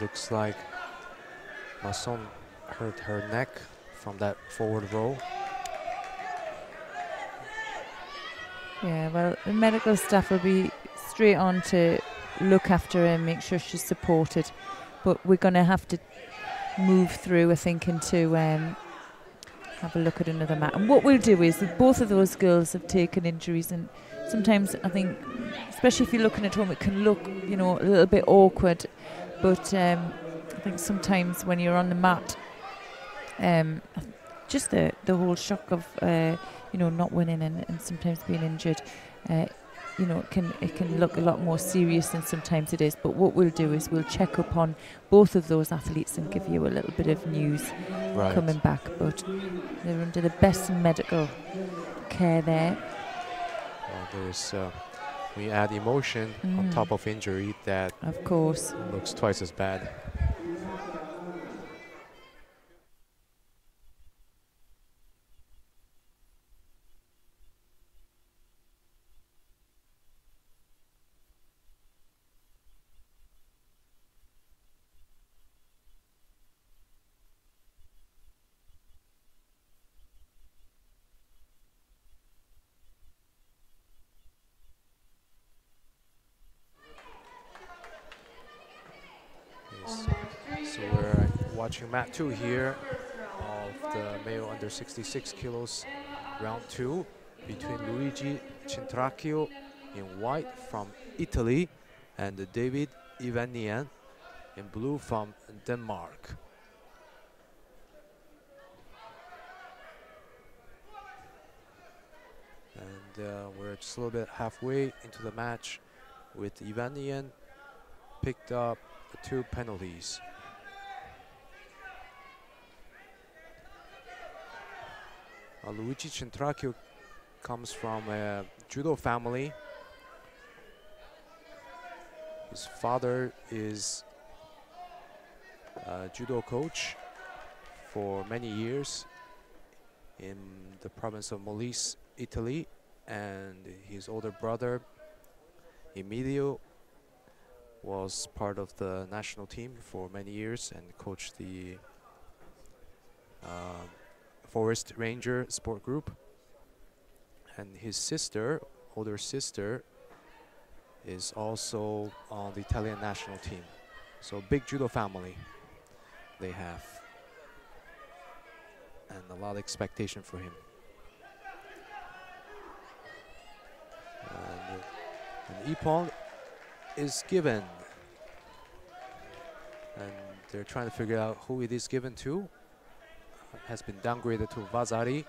Looks like Masson hurt her neck from that forward roll. Yeah, well, the medical staff will be straight on to look after her and make sure she's supported. But we're going to have to move through, I think, into have a look at another mat. And what we'll do is that both of those girls have taken injuries, and sometimes I think, especially if you're looking at home, it can look, you know, a little bit awkward. But I think sometimes when you're on the mat, just the whole shock of you know, not winning and sometimes being injured, you know, it can look a lot more serious than sometimes it is. But what we'll do is we'll check up on both of those athletes and give you a little bit of news coming back. But they're under the best medical care there. Well, there's we add emotion on top of injury, that of course looks twice as bad. So we're watching mat 2 here of the male under 66 kilos round 2 between Luigi Chintraio in white from Italy and David Ivanian in blue from Denmark. And we're just a little bit halfway into the match, with Ivanian picked up 2 penalties. Luigi Chintraio comes from a Judo family. His father is a Judo coach for many years in the province of Molise, Italy, and his older brother Emilio was part of the national team for many years and coached the Forest Ranger sport group. And his sister, older sister, is also on the Italian national team. So big Judo family they have, and a lot of expectation for him. And an ippon is given, and they're trying to figure out who it is given to. Has been downgraded to Vasari,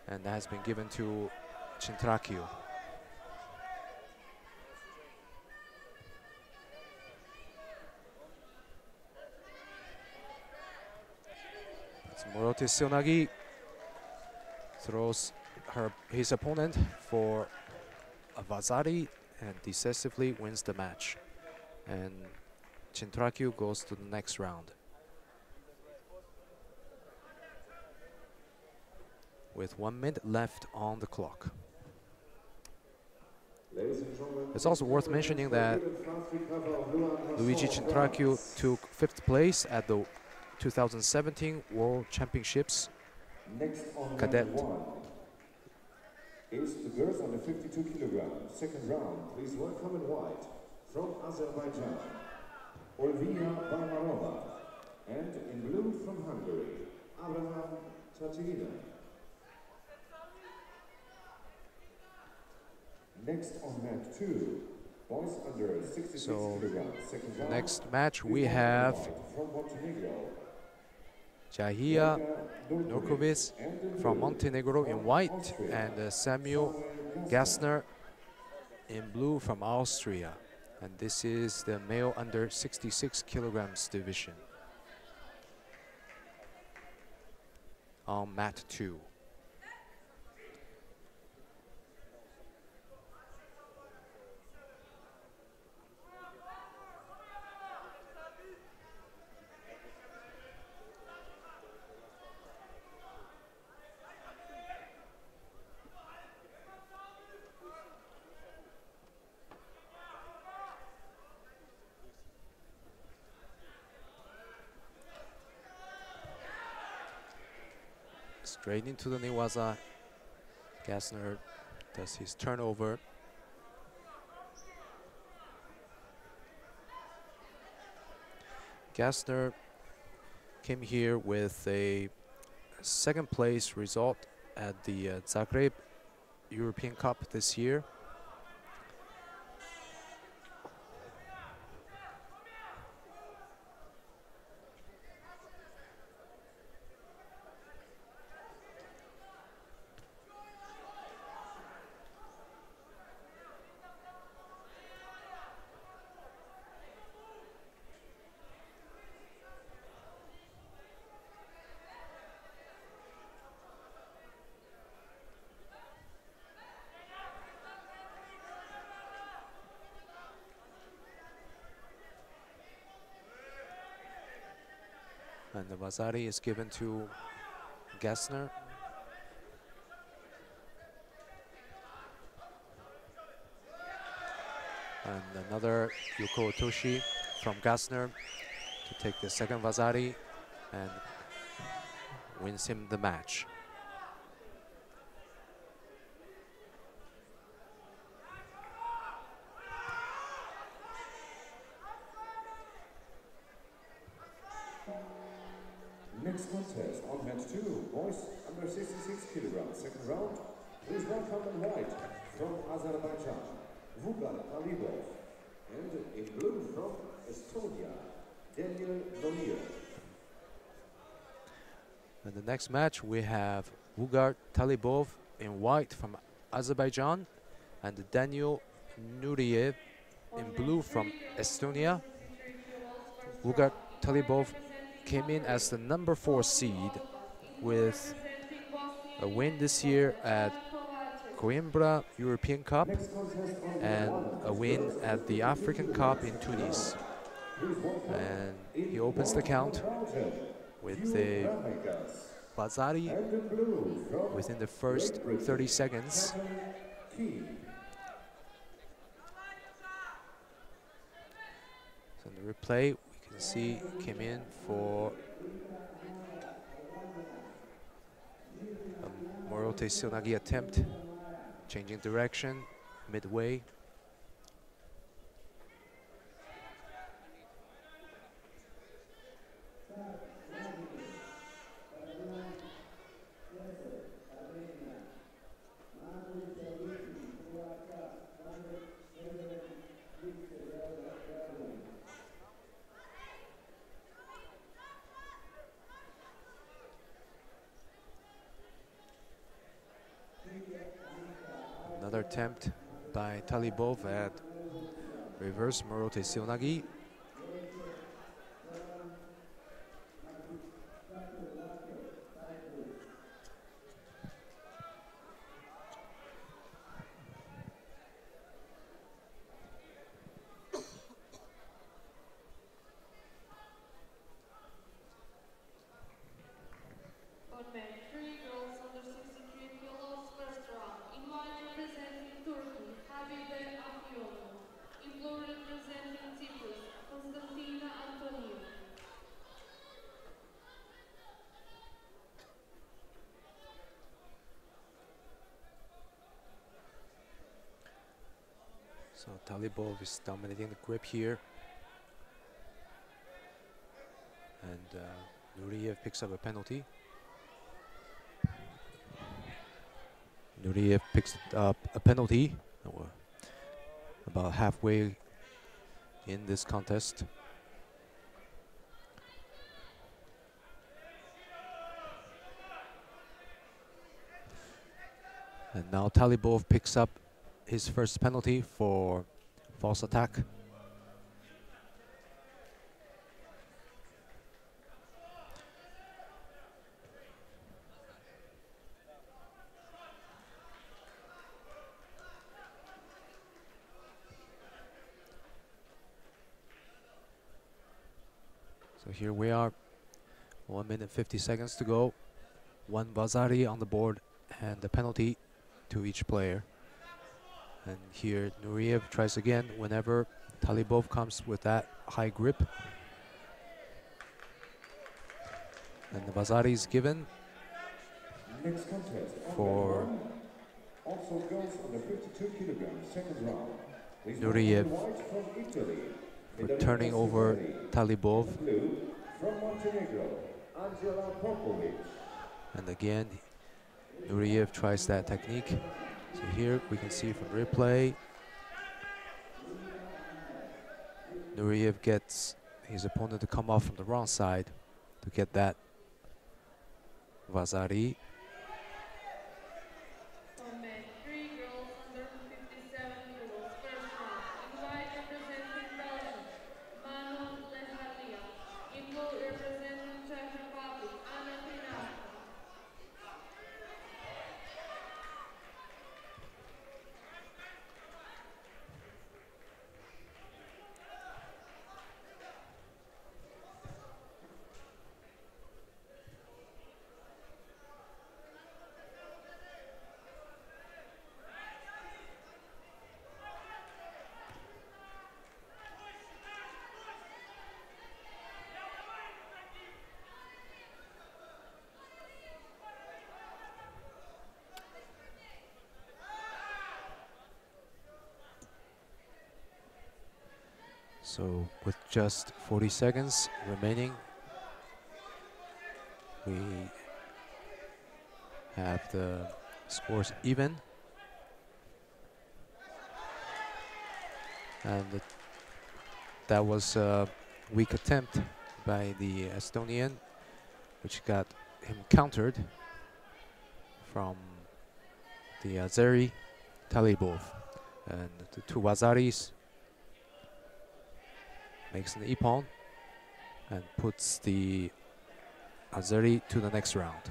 and has been given to Chintraio. Morote Sionagi throws his opponent for a Vasari and decisively wins the match. And Chintraio goes to the next round with 1 minute left on the clock. It's also worth mentioning that Luigi Chintraio took 5th place at the 2017 World Championships Cadet. Is the girls under 52 kilograms. Second round, please welcome in white from Azerbaijan, Olvia Barbarova, and in blue from Hungary, Abraham Tatina. Next on mat 2, boys under 66 kilograms. Second round, next match we have Jahia Nurkovic from Montenegro in white and Samuel Gastner in blue from Austria. And this is the male under 66 kilograms division on mat 2. Straight into the Newaza. Gastner does his turnover. Gastner came here with a second place result at the Zagreb European Cup this year. And the Vasari is given to Gastner. And another Yuko Otoshi from Gastner to take the second Vasari and wins him the match. Next contest on match 2, boys under 66 kilograms, second round. Please welcome in white from Azerbaijan, Talib, and in blue from Estonia, Novis. In the next match, we have Vugar Talibov in white from Azerbaijan and Daniel Nuriev in blue from Estonia. Vugar Talibov came in as the number 4 seed with a win this year at Coimbra European Cup and a win at the African Cup in Tunis. And he opens the count with the Vasari within the first 30 seconds. So in the replay, we can see came in for a Morote Silnagi attempt, changing direction midway. Another attempt by Talibov at reverse Morote Silnagi. So Talibov is dominating the grip here. And Nuriev picks up a penalty. Nuriev picks up a penalty about halfway in this contest. And now Talibov picks up his first penalty for false attack. So here we are, 1 minute 50 seconds to go. 1 Vasari on the board and the penalty to each player. And here Nuriev tries again whenever Talibov comes with that high grip. And the Vasari is given for Nuriev for turning over Talibov. And again, Nureyev tries that technique. So here we can see from replay, Nureyev gets his opponent to come off from the wrong side to get that Vazari. So with just 40 seconds remaining, we have the scores even. And that was a weak attempt by the Estonian, which got him countered from the Azeri Talibov. And the two Vazaris makes an ippon and puts the Azeri to the next round.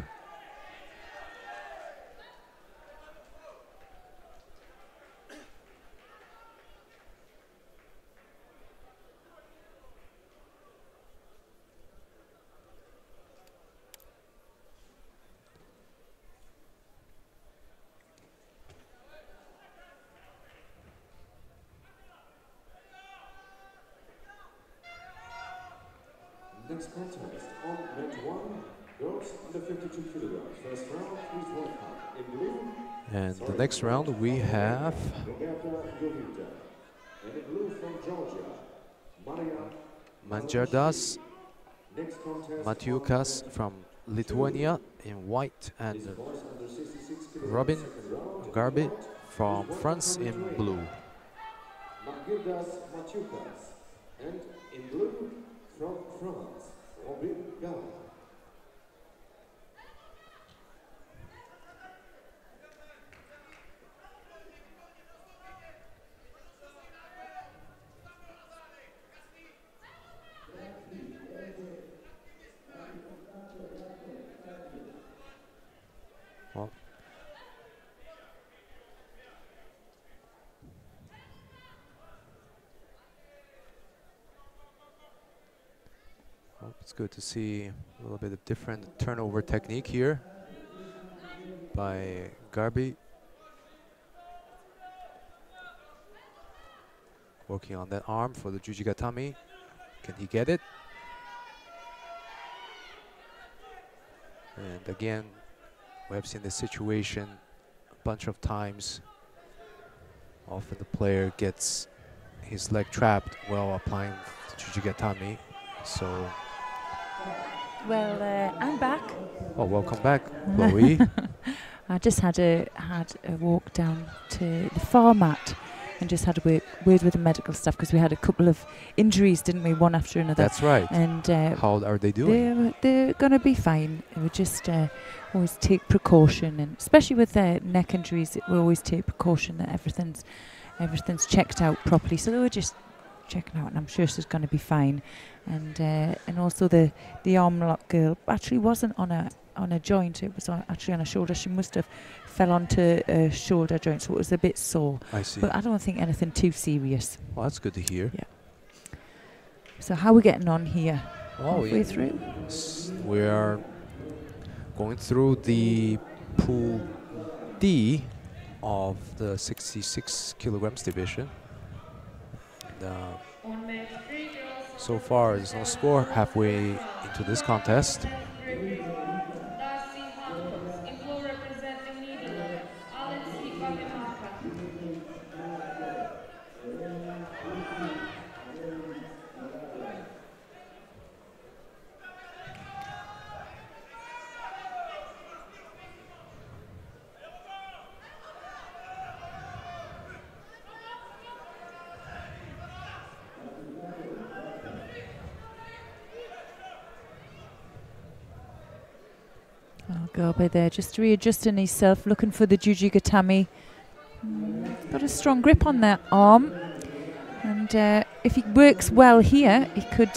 Next contest on mat 1, girls under 52 kilograms. First round, please welcome in blue. And the next round we have and in blue from Georgia, Maria Manjardas Next contest Matiukas from Lithuania in white, and boys under 66 kilograms. Robin Second round, Garbi from France in blue. Magirdas Matiukas, and in blue from France, Robin Garbi. Well, it's good to see a little bit of different turnover technique here by Garbi. Working on that arm for the Jujigatami. Can he get it? And again, we have seen this situation a bunch of times. Often the player gets his leg trapped while applying the Jujigatami. So, well, I'm back. oh, welcome back, Chloe. I just had a walk down to the far mat and just had a word with the medical staff because we had a couple of injuries, didn't we, one after another. That's right. And how are they doing? They're going to be fine. We just always take precaution, and especially with neck injuries, we always take precaution that everything's checked out properly. So they were just checking out, and I'm sure she's going to be fine. And also the arm lock girl actually wasn't on a joint, it was actually on a shoulder. She must have fell onto a shoulder joint, so it was a bit sore. I see. But I don't think anything too serious. Well, that's good to hear. Yeah. So how are we getting on here? Oh, Halfway through? We are going through the pool D of the 66 kilograms division. And, so far, there's no score halfway into this contest. Garbe there, just readjusting himself, looking for the Jujigatami. Got a strong grip on that arm, and if he works well here, he could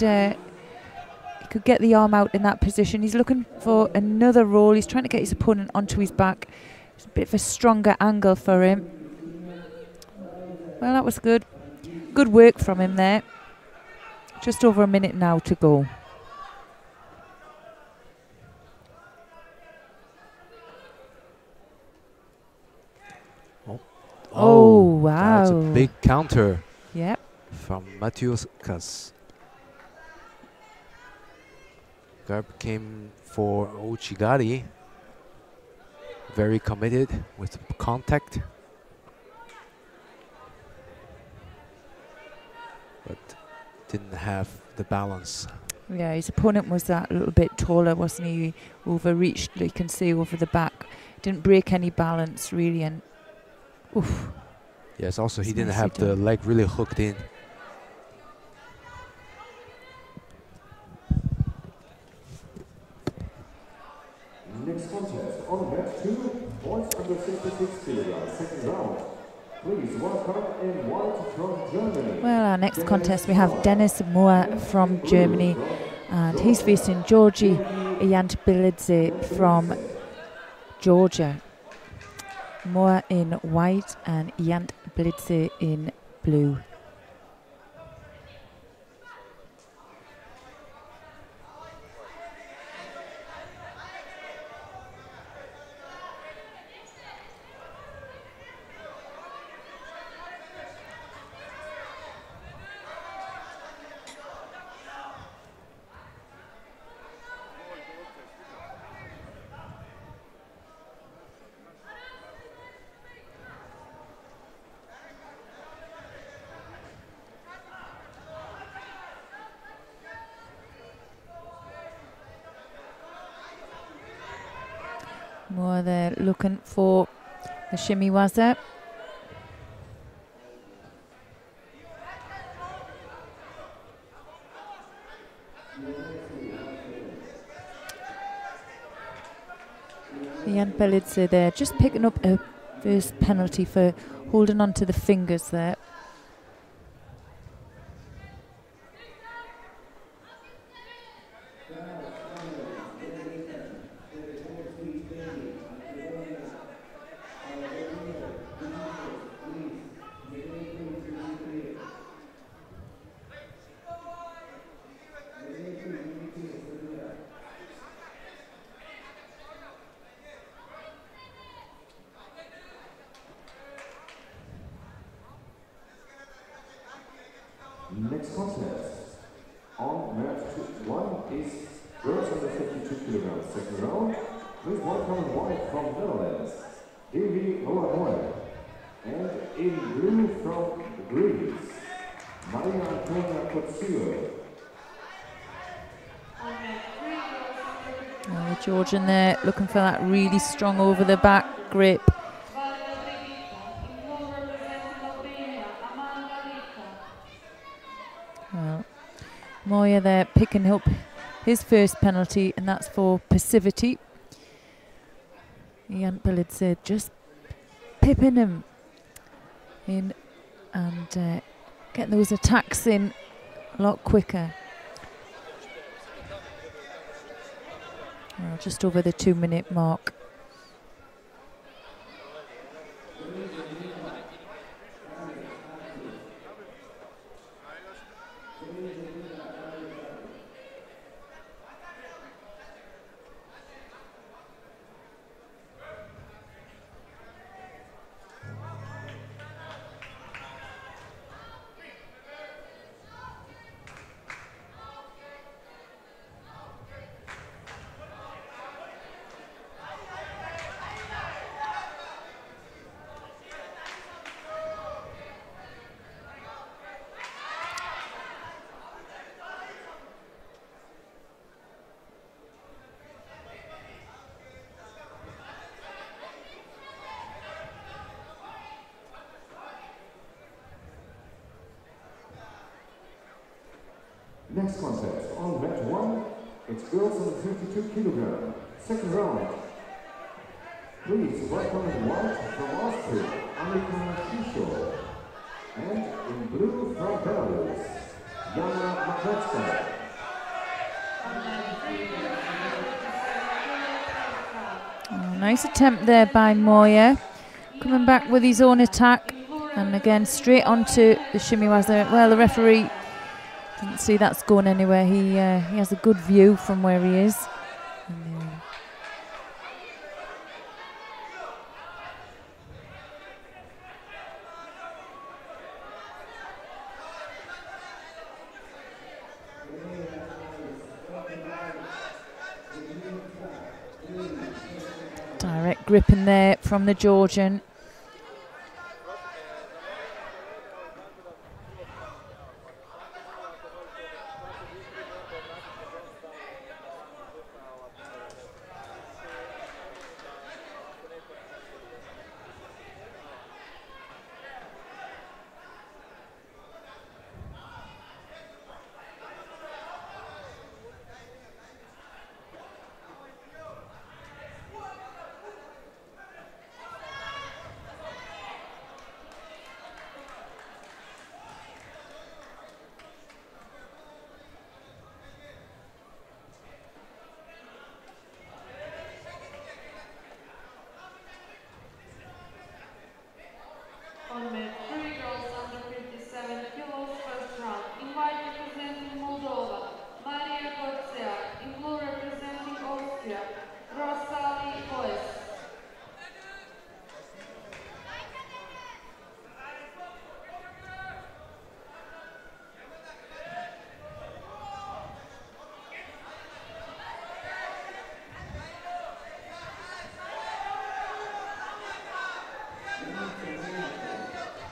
get the arm out in that position. He's looking for another roll. He's trying to get his opponent onto his back. It's a bit of a stronger angle for him. Well, that was good. Good work from him there. Just over a minute now to go. Oh, wow. That's a big counter. Yep. From Matiuskas. Garb came for Uchigari. Very committed with contact. But didn't have the balance. Yeah, his opponent was that little bit taller, wasn't he? Overreached, you can see, over the back. Didn't break any balance, really, and oof. Yes, also he It's didn't nicely have the done. leg really hooked in. Next contest on mat 2, boys under 66 kilograms, second round. Please welcome in white from Germany. Well, our next contest we have Dennis Moore from Germany, and he's facing Georgi Yantbilidze from Georgia. Moore in white and Yantbilidze in blue. More there looking for the shimmy waza. Jan Belitz there just picking up a first penalty for holding on to the fingers there. Next contest on mat 1 is girls under 52 kilograms, second round. Please welcome white from Venderand, Devi Halajova, and in blue from Greece, Maria Antonia Kesulu. The Georgian there looking for that really strong over the back grip. Well, Moya there picking up his first penalty, and that's for passivity. Jan Belitz just pipping him in and getting those attacks in a lot quicker. Well, just over the 2-minute mark. Next contest on mat 1, it's girls under 52 kilograms, second round. Please welcome in white from Austria, Annika. And in blue from Belitz, Mockdar. Oh, nice attempt there by Moya. Coming back with his own attack. And again, straight onto the shimiwaza. Well, the referee didn't see that's going anywhere. He has a good view from where he is. Direct grip in there from the Georgian.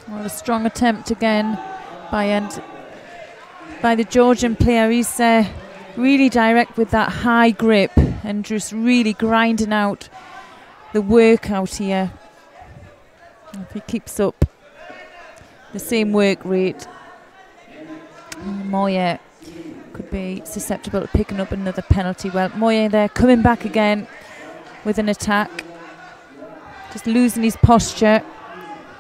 Well, a strong attempt again by the Georgian player. He's really direct with that high grip and just really grinding out the work out here. If he keeps up the same work rate, Moya could be susceptible to picking up another penalty. Well, Moya there coming back again with an attack, just losing his posture.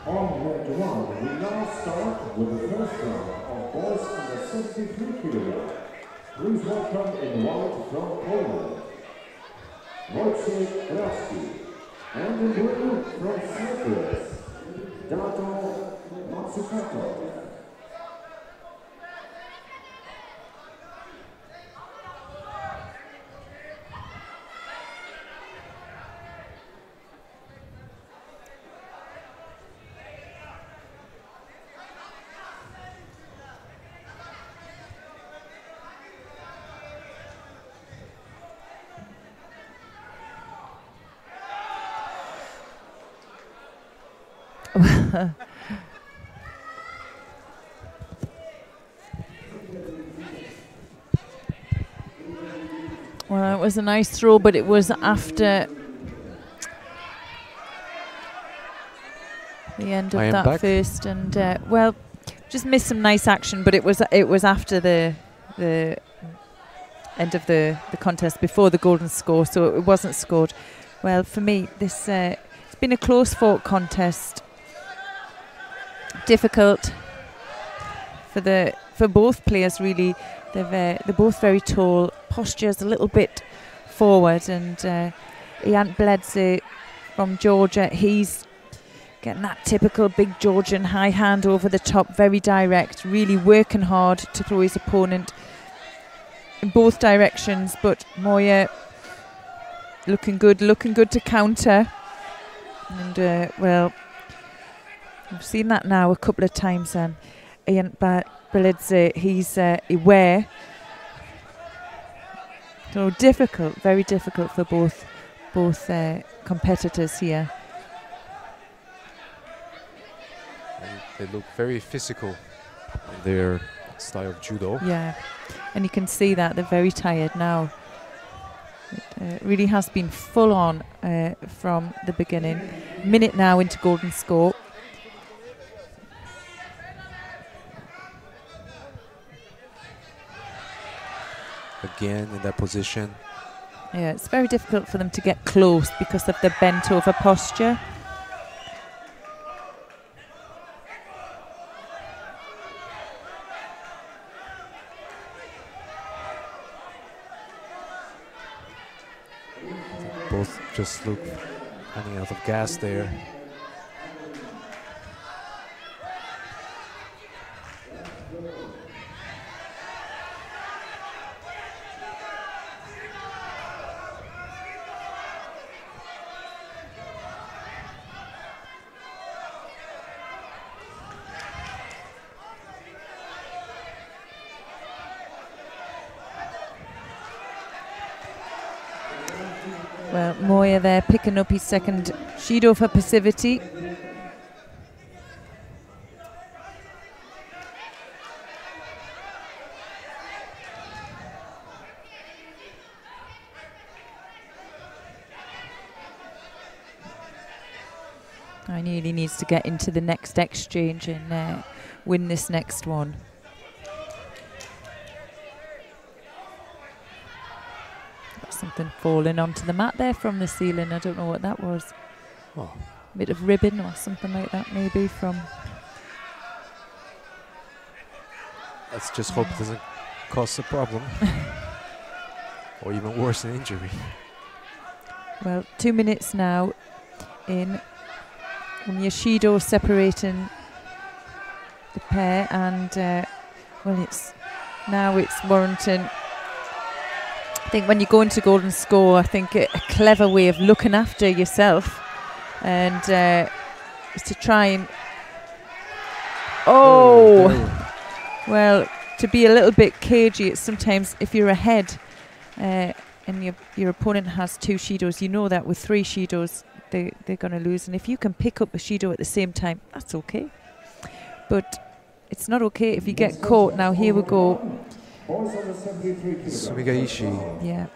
We now start with the first round of boys under 63 kilograms. Please welcome in white from Poland, Rasp, and in blue from Cyprus, Matsukato. Well, it was a nice throw, but it was after the end of that first, and well, just missed some nice action. But it was after the end of the contest, before the golden score, so it wasn't scored. Well, for me, this it's been a close fought contest. Difficult for both players, really. They're both very tall. Posture's a little bit forward, and Ian Belitz from Georgia, he's getting that typical big Georgian high hand over the top, very direct, really working hard to throw his opponent in both directions. But Moya looking good to counter, and well, we've seen that now a couple of times. And Ian Belitz, he's aware. So difficult, very difficult for both competitors here. They look very physical in their style of judo. Yeah, and you can see that they're very tired now. It really has been full on from the beginning. Minute now into golden score. Again in that position. Yeah, it's very difficult for them to get close because of the bent over posture. Both just look running out of gas there. Well, Moya there picking up his second Judo for passivity. I nearly needs to get into the next exchange and win this next one. Something falling onto the mat there from the ceiling. I don't know what that was. Oh. A bit of ribbon or something like that, maybe from. Let's just hope it doesn't cause a problem. Or even worse, an injury. Well, 2 minutes now in. Yoshido separating the pair, and well, it's Warrington. I think when you go into golden score, I think a clever way of looking after yourself and is to try and well, to be a little bit cagey. It's sometimes if you're ahead and your opponent has 2 Shidos, you know that with 3 Shidos they're going to lose, and if you can pick up a Shido at the same time, that's okay, but it's not okay if you get caught. Now here we go. Sumigaishi. Yeah,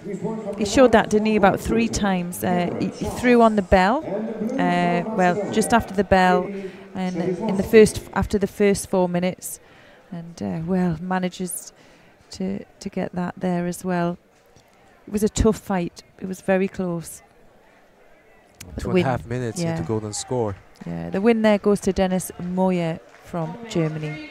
he showed that, didn't he, about 3 times. He threw on the bell, well, just after the bell, and after the first 4 minutes, and well, manages to get that there as well. It was a tough fight. It was very close. 2.5 minutes into golden score. Yeah, the win there goes to Dennis Moya from Germany.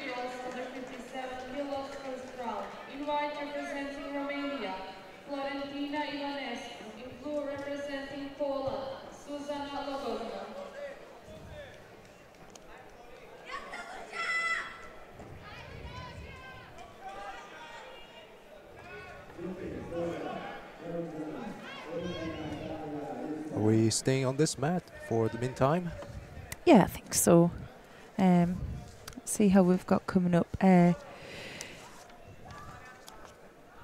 Are we staying on this mat for the meantime? Yeah, I think so. Let's see how we've got coming up.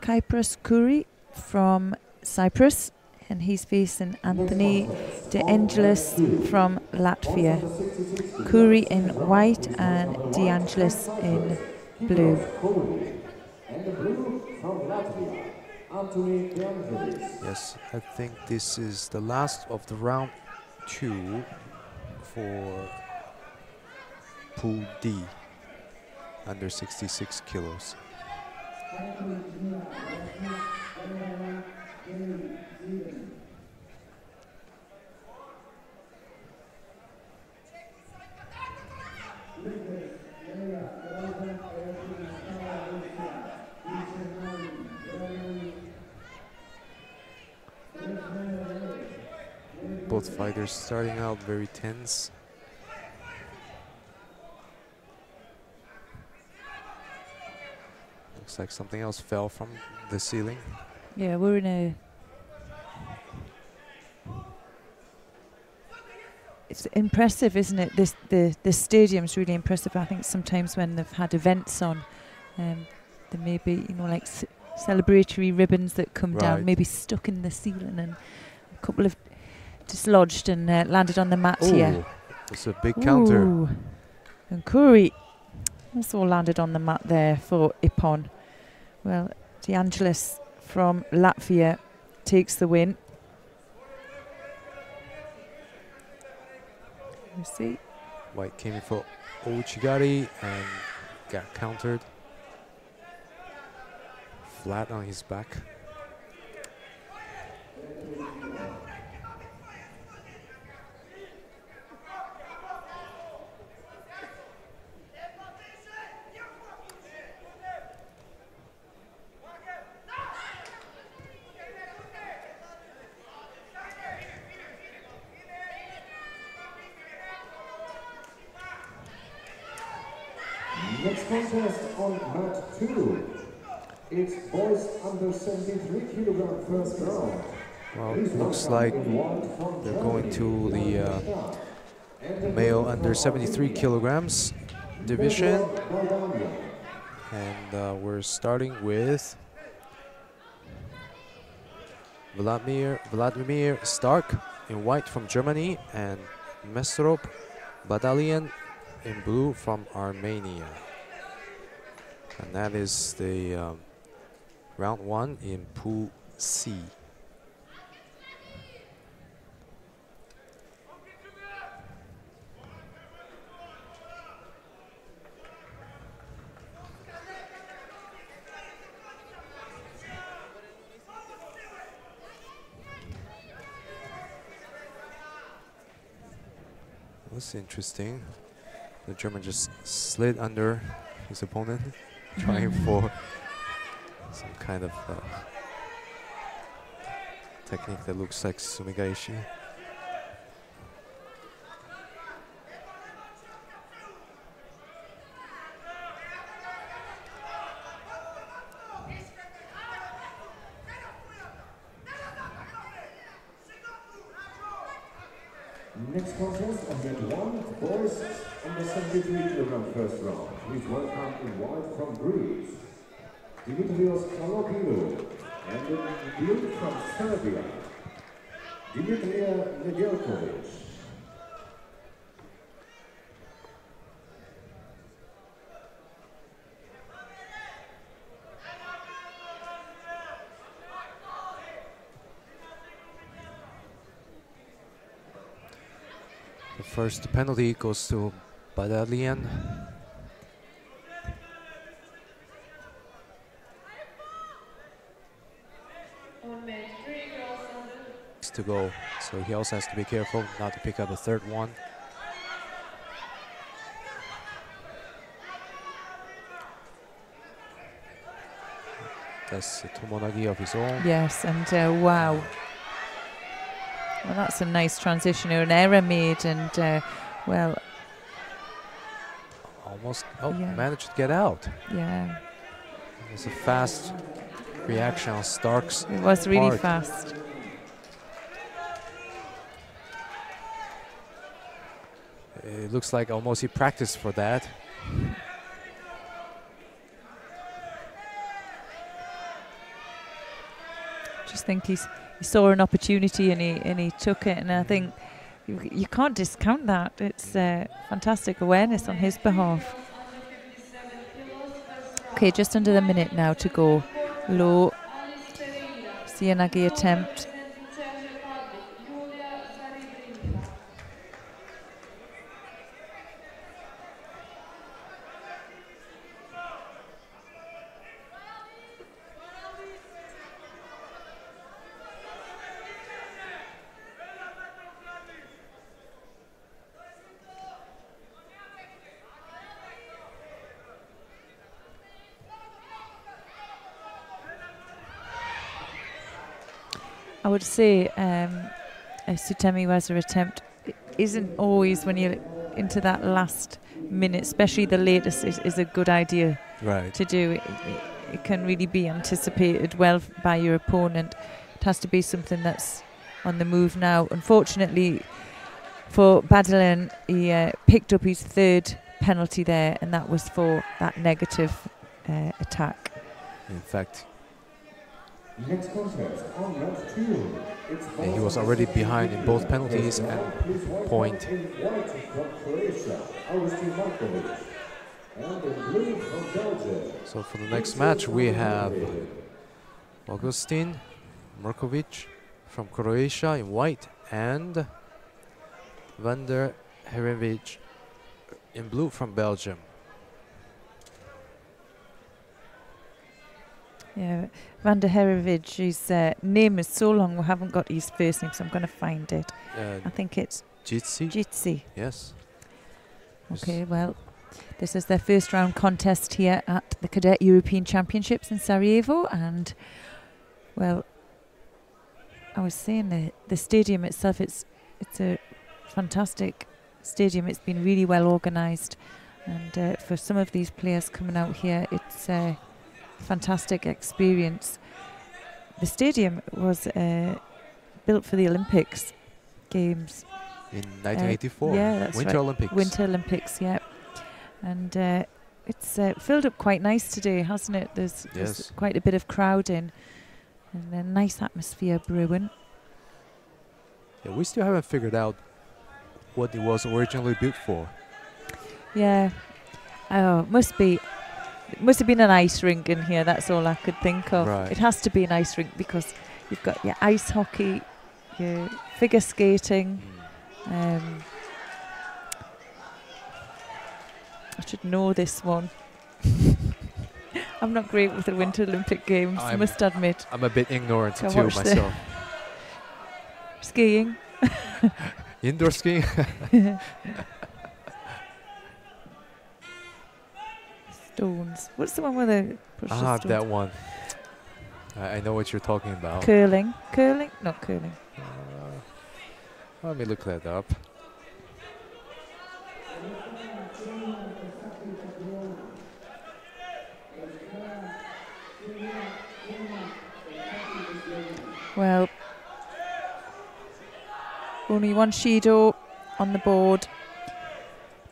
Kypros Kuri from Cyprus, and he's facing Anthony De Angelis from Latvia. Kuri in white and De Angelis in blue. And the blue from Latvia, Anthony De Angelis. Yes, I think this is the last of the round 2 for Pool D, under 66 kilos. Both fighters starting out very tense. Looks like something else fell from the ceiling. Yeah, we're in a... It's impressive, isn't it? The stadium's really impressive. I think sometimes when they've had events on, there may be, you know, like celebratory ribbons that come down, maybe stuck in the ceiling, and a couple of dislodged and landed on the mat here. It's a big counter. And Kuri also landed on the mat there for Ippon. Well, De Angelis from Latvia takes the win. You see, White came in for Ouchigari and got countered. Flat on his back. Next contest on mat 2. It's boys under 73 kilogram first round. Well, it looks like they're going to the male under 73 kilograms division. And we're starting with Vladimir Stark in white from Germany and Mestrop Battalian in blue from Armenia. And that is the round 1 in Pool C. That's interesting. The German just slid under his opponent, trying for some kind of technique that looks like Sumigaishi. Next contest on mat 1, boys under 73 kilogram first round. Please welcome in white from Greece, Dimitrios Kalogiou, and in blue from Serbia, Dimitra Nedeljkovic. The first penalty goes to Battalian. To go, so he also has to be careful not to pick up a third one. That's a tomonagi of his own. Yes, and wow. Well, that's a nice transition or an error made, and well, almost yeah. Managed to get out. Yeah, It was a fast reaction on Stark's it was really part. fast. It looks like almost he practiced for that. Just think he saw an opportunity and he took it, and I think you can't discount that. It's fantastic awareness on his behalf. Okay, just under the minute now to go. Low Sienagi attempt. I would say a Sutemi Waza attempt isn't always, when you're into that last minute, especially the latest, is a good idea to do. It can really be anticipated well by your opponent. It has to be something that's on the move now. Unfortunately for Battalian, he picked up his third penalty there, and that was for that negative attack. In fact, Next contest on mat 2. he was already behind in both penalties and point. So for the next match we have Augustine Mrkovic from Croatia in white and Vanden Hervagen in blue from Belgium. Yeah, Vanden Hervagen, his name is so long, we haven't got his first name, so I'm going to find it. I think it's Jitsi. Yes. Okay, well, this is their first round contest here at the Cadet European Championships in Sarajevo, and, well, I was saying the stadium itself, it's a fantastic stadium. It's been really well organised, And for some of these players coming out here, it's a fantastic experience. The stadium was built for the Olympics Games. In 1984, yeah, that's Winter right. Olympics. Winter Olympics, yeah. And it's filled up quite nice today, hasn't it? There's quite a bit of crowding and a nice atmosphere brewing. Yeah, we still haven't figured out what it was originally built for. Yeah. Oh, it must have been an ice rink in here. That's all I could think of. Right. It has to be an ice rink because you've got your ice hockey, your figure skating. I should know this one. I'm not great with the Winter Olympic Games, I must admit. I'm a bit ignorant too myself. Skiing. Indoor skiing. Stones. What's the one where they push the stones? That one. I know what you're talking about. Curling. Curling? Not curling. Let me look that up. Well, only one Judo on the board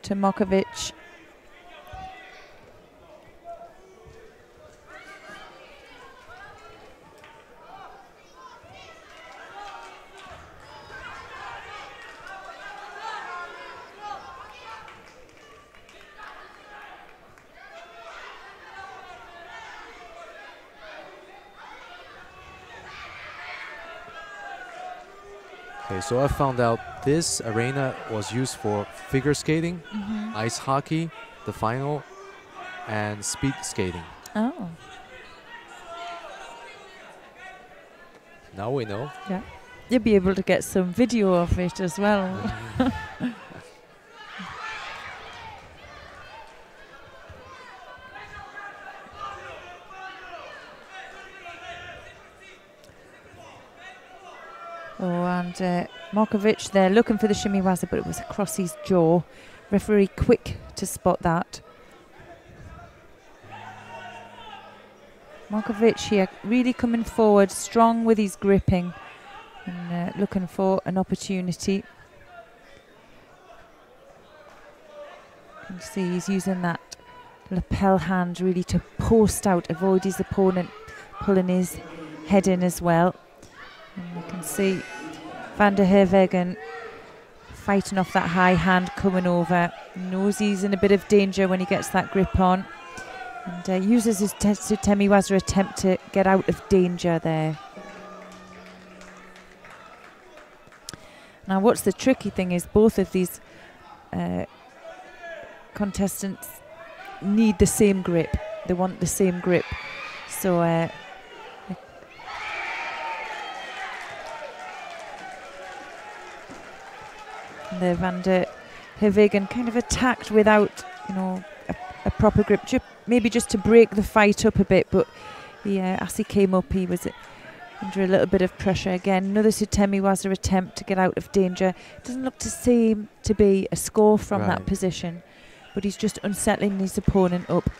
to Mokovic. Okay, so I found out this arena was used for figure skating, ice hockey, the final, and speed skating. Oh. Now we know. Yeah. You'll be able to get some video of it as well. Oh, and Mokovic there looking for the shimiwaza, but it was across his jaw. Referee quick to spot that. Mokovic here really coming forward, strong with his gripping and looking for an opportunity. You can see he's using that lapel hand really to post out, avoid his opponent pulling his head in as well. And you can see Vanden Hervagen fighting off that high hand coming over. Knows he's in a bit of danger when he gets that grip on. And uses his Temiwaza attempt to get out of danger there. Now what's the tricky thing is both of these contestants need the same grip. They want the same grip. So the Vanden Hervagen kind of attacked without, you know, a proper grip, maybe just to break the fight up a bit. But as he came up, he was under a little bit of pressure again. Another Temiwaza attempt to get out of danger. Doesn't look to seem to be a score from that position, but he's just unsettling his opponent up,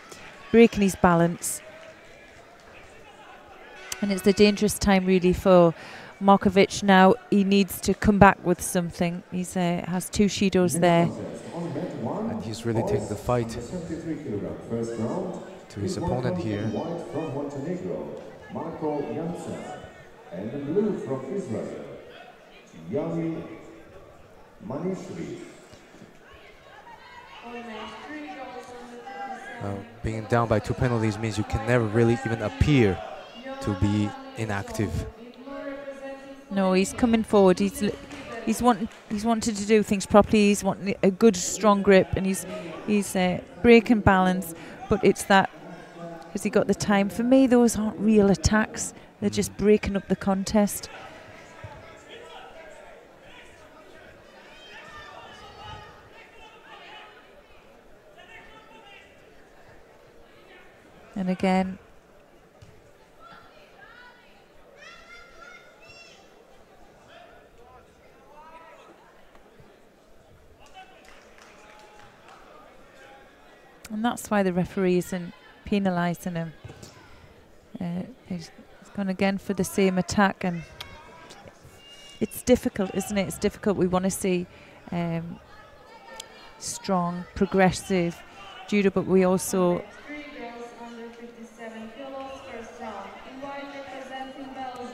breaking his balance. And it's the dangerous time really for Mokovic now. He needs to come back with something. He's has two Judos there. And he's really taking the fight to his opponent here. And the blue from Israel, Yami Manishri. Being down by 2 penalties means you can never really even appear to be inactive. No, he's coming forward. He's wanted to do things properly. He's wanting a good, strong grip, and he's breaking balance. But it's that, has he got the time? For me, those aren't real attacks. They're just breaking up the contest. And again, And that's why the referee isn't penalising him. He's gone again for the same attack, and it's difficult, isn't it? It's difficult. We want to see strong, progressive judo, but we also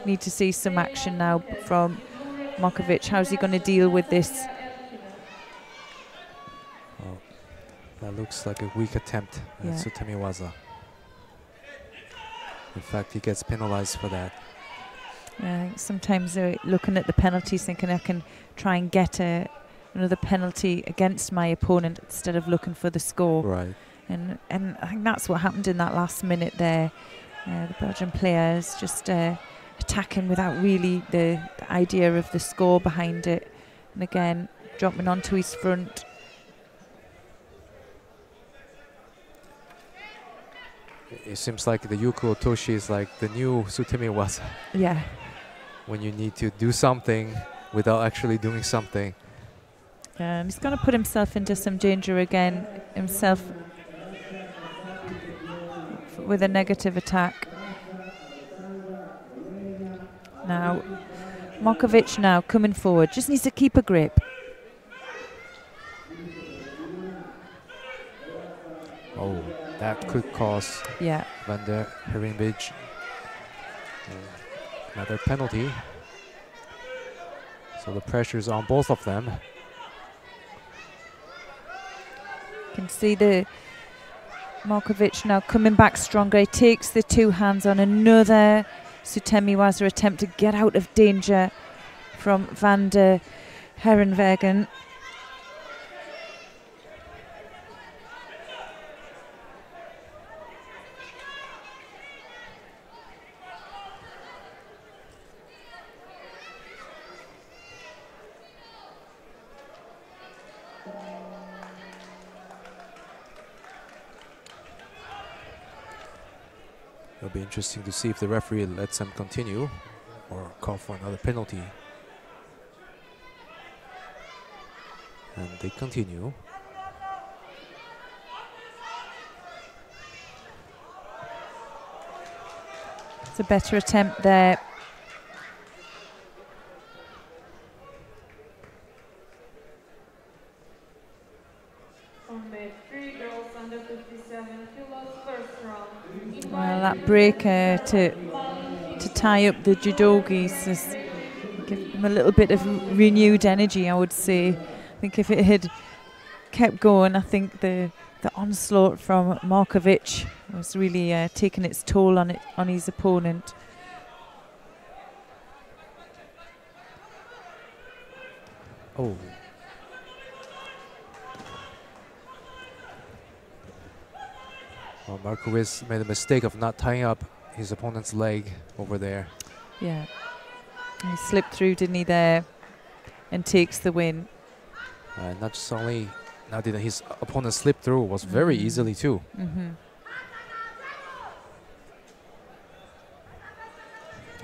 need to see some action now from Movic. How's he going to deal with this? Oh, that looks like a weak attempt at Sutemiwaza. In fact, he gets penalized for that. Yeah, I think sometimes they're looking at the penalties thinking I can try and get another penalty against my opponent instead of looking for the score. Right. And I think that's what happened in that last minute there. The Belgian players just attacking without really the idea of the score behind it. And again, dropping onto his front. It seems like the Yuko Otoshi is like the new Sutemiwaza. Yeah. When you need to do something without actually doing something. He's going to put himself into some danger again, himself with a negative attack. Now, Movic now coming forward, just needs to keep a grip. Oh, that could cause Vanden Hervagen another penalty. So the pressure's on both of them. You can see the Movic now coming back stronger. He takes the two hands on another Sutemiwaza attempt to get out of danger from Vanden Hervagen. It'll be interesting to see if the referee lets them continue or call for another penalty. And they continue. It's a better attempt there. Well, that break to tie up the judogis has given them a little bit of renewed energy, I would say. I think if it had kept going, I think the onslaught from Movic was really taking its toll on his opponent. Oh. Well, Markowitz made a mistake of not tying up his opponent's leg over there. Yeah. He slipped through, didn't he, there, and takes the win. Not just only now did his opponent slip through, was very easily too.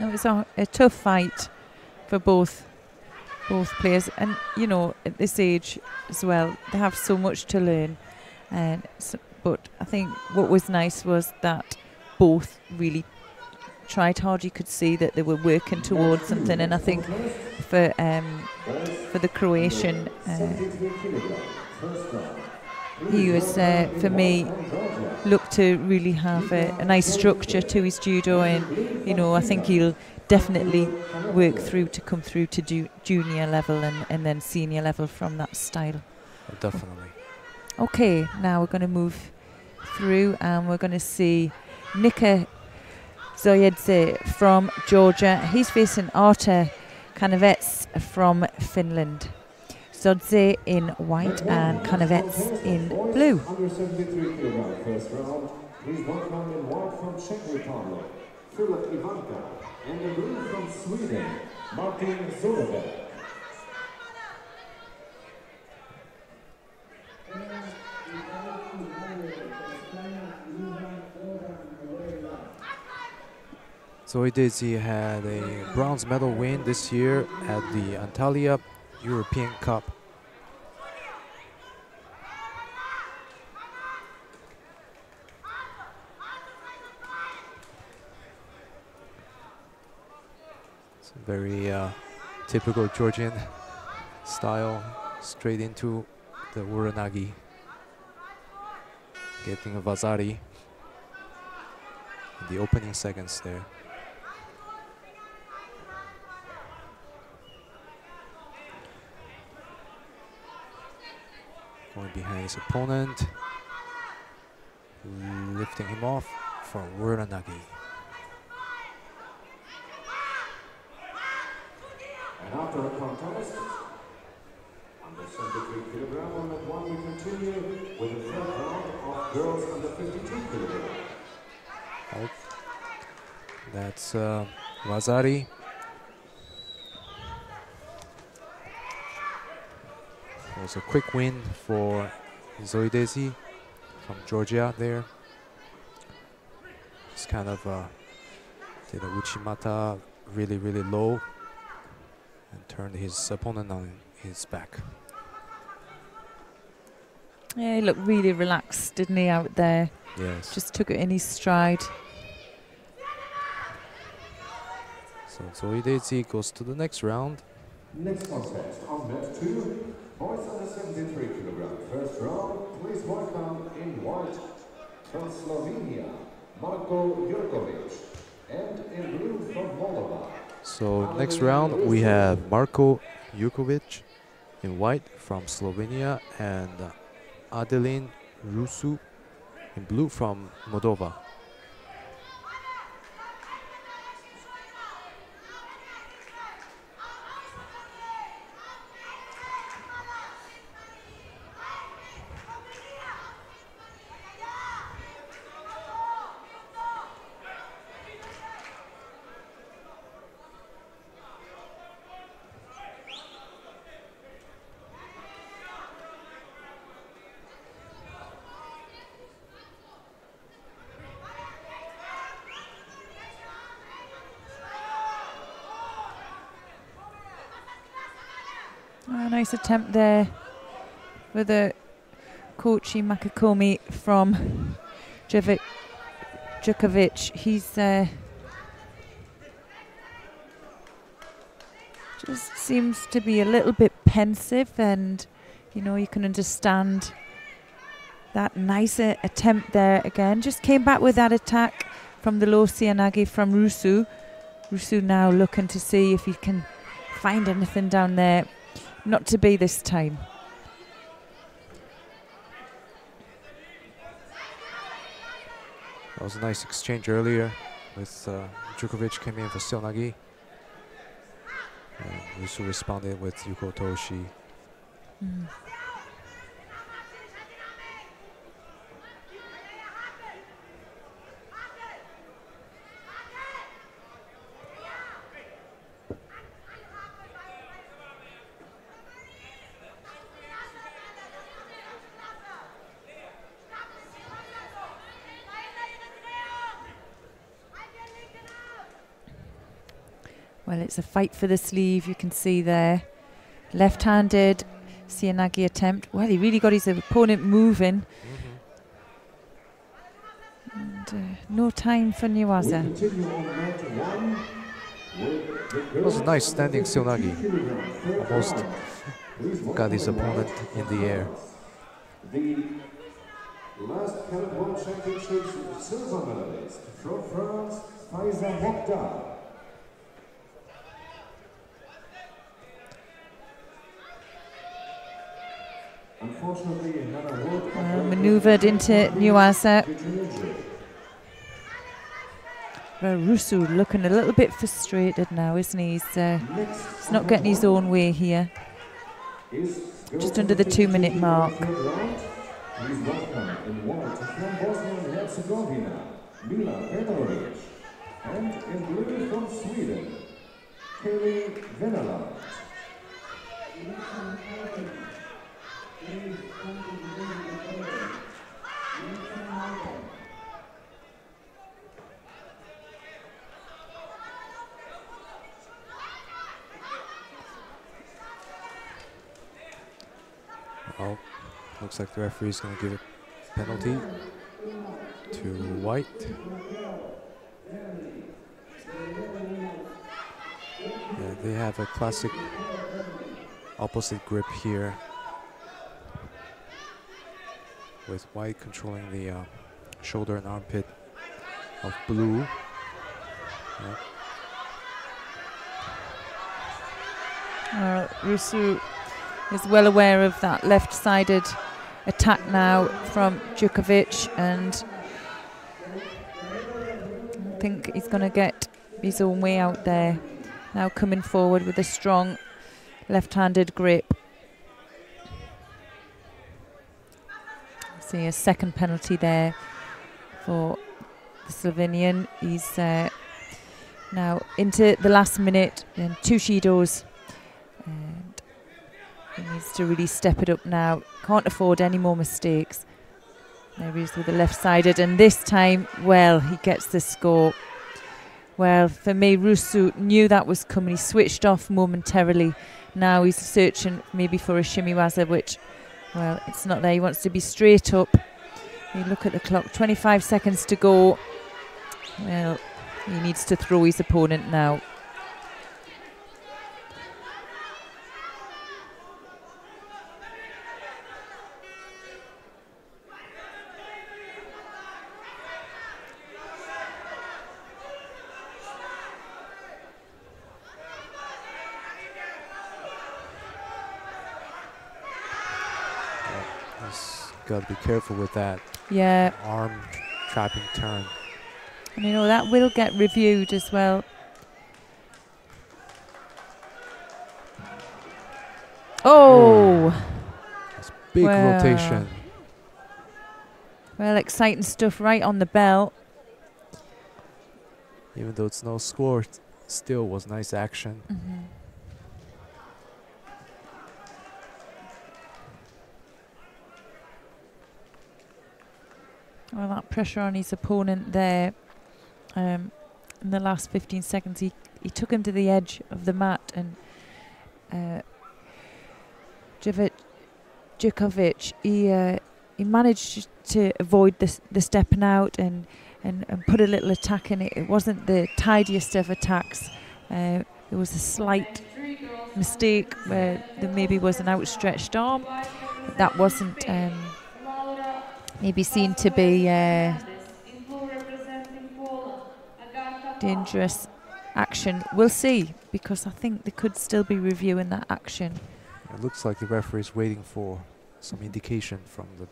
It was a tough fight for both players, and you know, at this age as well, they have so much to learn. And but I think what was nice was that both really tried hard. You could see that they were working towards something, and I think for the Croatian, he was for me looked to really have a nice structure to his judo, and you know, I think he'll definitely work through to come through to junior level and then senior level from that style. Definitely. Okay, now we're going to move through and we're going to see Nika Zoyedze from Georgia. He's facing Arta Kanevets from Finland. Zodze in white and Kanevets in blue. Under 73 kilogram first round. He's one round in white from Czech Republic, Filip Ivanka, and in blue from Sweden, Martin Zalberger. Zoyedze had a bronze medal win this year at the Antalya European Cup. Very typical Georgian style, straight into the Uranagi. Getting a Vazari in the opening seconds there. Going behind his opponent, lifting him off for Uranagi. And after a contest, under 73 kilogram on that one, we continue with the third round of girls under 52 kilogram. Oh, that's Vazari. It was a quick win for Zoidesi from Georgia there. Just kind of did a Uchimata really, really low and turned his opponent on his back. Yeah, he looked really relaxed, didn't he, out there? Yes. Just took it in his stride. So Zoidesi goes to the next round. Next contest on mat 2, boys under 73 kilogram. First round, please welcome in white from Slovenia, Marko Jurkovic, and in blue from Moldova. So next round we have Marko Jurkovic in white from Slovenia and Adelin Rusu in blue from Moldova. A nice attempt there with a Kochi Makakomi from Djokovic. He's just seems to be a little bit pensive, and you know, you can understand that. Nice attempt there again. Just came back with that attack from the low Sianagi from Rusu. Rusu now looking to see if he can find anything down there. Not to be this time. That was a nice exchange earlier with Djokovic came in for Sianagi. And Rusu responded with Yuko Toshi. Well, it's a fight for the sleeve, you can see there. Left-handed Sianagi attempt. Well, he really got his opponent moving. And no time for Niwaza. It was a nice standing Sianagi. Almost got his opponent in the air. The last Cadet World Championships silver medalist from France, Mockdar. Maneuvered into Niwaza. Rusu looking a little bit frustrated now, isn't he? He's not getting his own way here. Just under the 2-minute mark. He's welcome in white from Bosnia and Herzegovina, Mila Petravvic, and in blue from Sweden, Venderand. Oh, looks like the referee is going to give a penalty to white. They have a classic opposite grip here, with white controlling the shoulder and armpit of blue. Rusu is well aware of that left-sided attack now from Djukovic, and I think he's going to get his own way out there. Now coming forward with a strong left-handed grip. See a second penalty there for the Slovenian. He's now into the last minute and 2 Shidos, and he needs to really step it up now. Can't afford any more mistakes. There he is with the left-sided, and this time, well, he gets the score. Well, for me, Rusu knew that was coming. He switched off momentarily. Now he's searching maybe for a shimiwaza, which, well, it's not there. He wants to be straight up. You look at the clock, 25 seconds to go. Well, he needs to throw his opponent now. Got to be careful with that. Yeah. Arm trapping turn. And you know, that will get reviewed as well. Oh! That's big rotation. Well, exciting stuff right on the bell. Even though it's no score, still was nice action. Mm-hmm. Well, that pressure on his opponent there in the last 15 seconds, he took him to the edge of the mat, and Djukovic, he managed to avoid the stepping out and put a little attack in it. It wasn't the tidiest of attacks. There was a slight mistake where there maybe was an outstretched arm. That wasn't maybe seen to be dangerous action. We'll see, because I think they could still be reviewing that action. It looks like the referee is waiting for some indication from the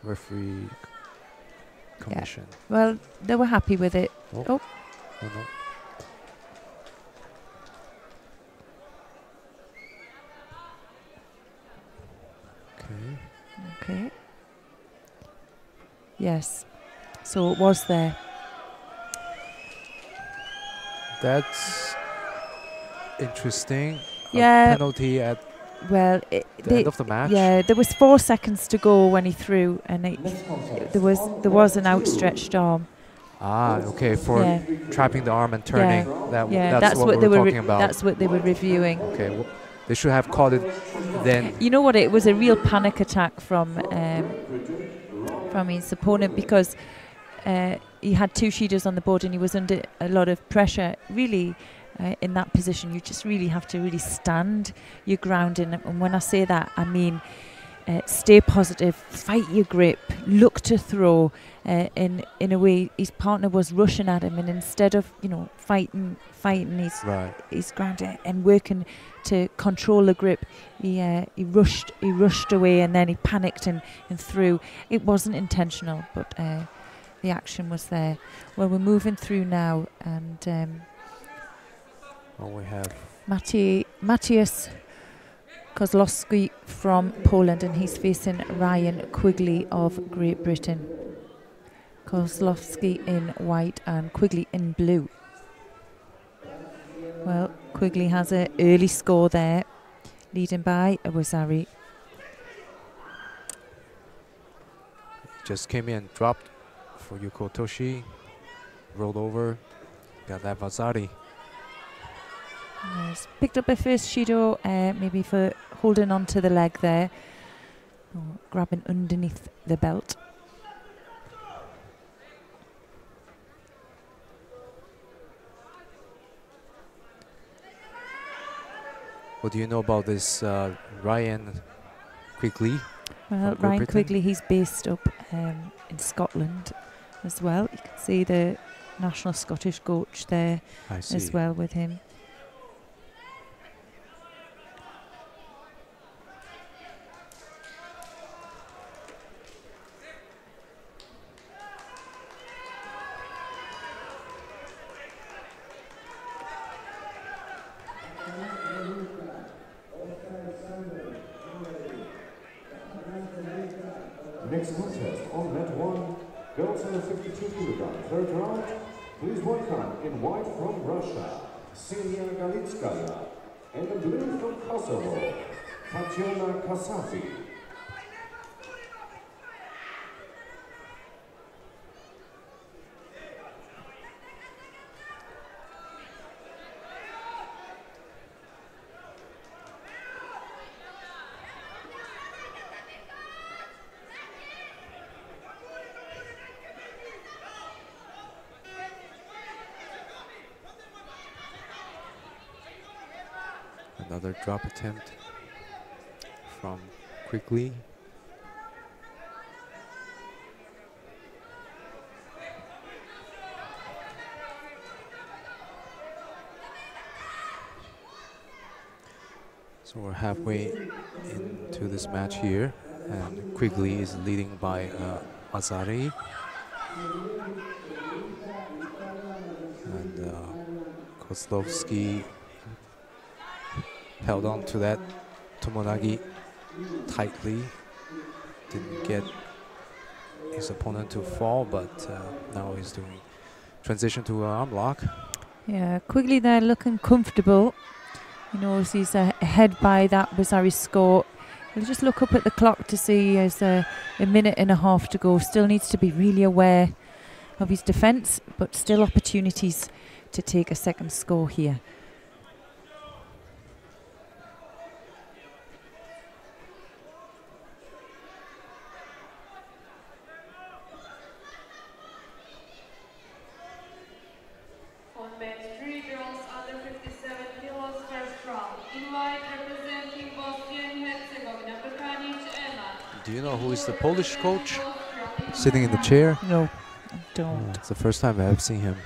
referee commission. Yeah. Well, they were happy with it. Oh. Oh. No, no. Okay. Yes. So it was there. That's interesting. Yeah. A penalty at the end of the match. Yeah, there was 4 seconds to go when he threw, and there was an outstretched arm. Ah, okay, for trapping the arm and turning. Yeah. That's what they were talking about. That's what they were reviewing. Okay, well, they should have caught it then. You know what? It was a real panic attack from his opponent, because he had 2 Shidos on the board and he was under a lot of pressure. Really, in that position, you just really have to really stand your ground. And when I say that, I mean stay positive, fight your grip, look to throw. In a way, his partner was rushing at him, and instead of fighting his ground and working to control the grip, he rushed away, and then he panicked and threw. It wasn't intentional, but the action was there. Well, we're moving through now, and we have Matthias Kozlowski from Poland, and he's facing Ryan Quigley of Great Britain. Kozlowski in white and Quigley in blue. Well, Quigley has an early score there, leading by Awazari. Just came in, dropped for Yuko Toshi, rolled over, got that Vazari. Nice. Picked up a first Shido, maybe for holding on to the leg there, or grabbing underneath the belt. What do you know about this Ryan Quigley? Well, Ryan Quigley, he's based up in Scotland as well. You can see the national Scottish coach there as well with him. Next contest on mat 1, girls under 52 kilograms, third round. Please welcome in white from Russia, Galitaya, and in blue from Kosovo, Tatiana Kasafi. Another drop attempt from Quigley. So we're halfway into this match here, and Quigley is leading by Azari. And Kozlovsky held on to that Tomonagi tightly. Didn't get his opponent to fall, but now he's doing transition to arm lock. Yeah, Quigley there looking comfortable. He knows he's ahead by that Bazari score. He'll just look up at the clock to see there's a minute and a half to go. Still needs to be really aware of his defence, but still opportunities to take a second score here. Do you know who is the Polish coach sitting in the chair? No, I don't. It's the first time I've seen him.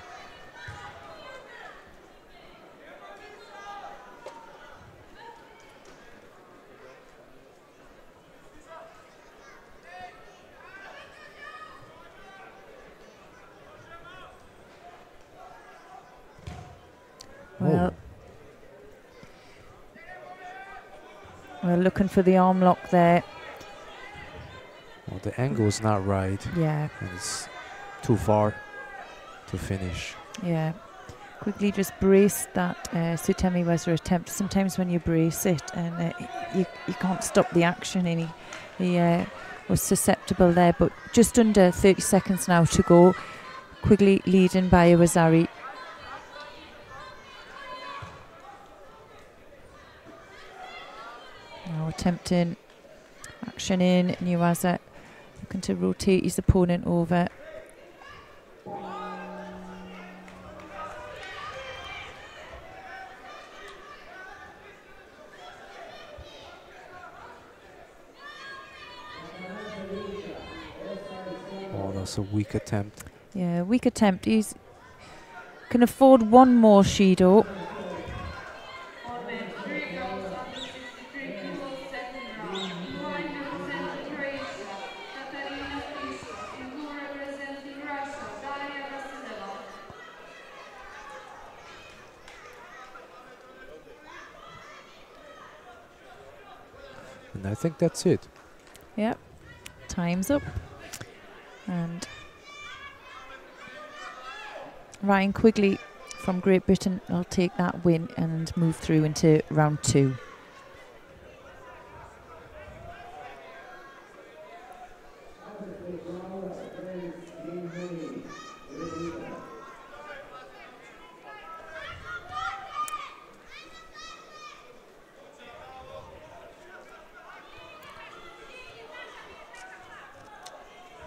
Well, we're looking for the arm lock there. Well, the angle is not right. Yeah. And it's too far to finish. Yeah. Quickly just brace that Sutemi Weser attempt. Sometimes when you brace it and you can't stop the action, and he was susceptible there. But just under 30 seconds now to go. Quigley leading by Iwazari. Now attempting action in. Niwaza looking to rotate his opponent over. Oh, that's a weak attempt. Yeah, weak attempt. He's can afford one more Shido. And I think that's it. Yep, time's up. And Ryan Quigley from Great Britain will take that win and move through into round 2.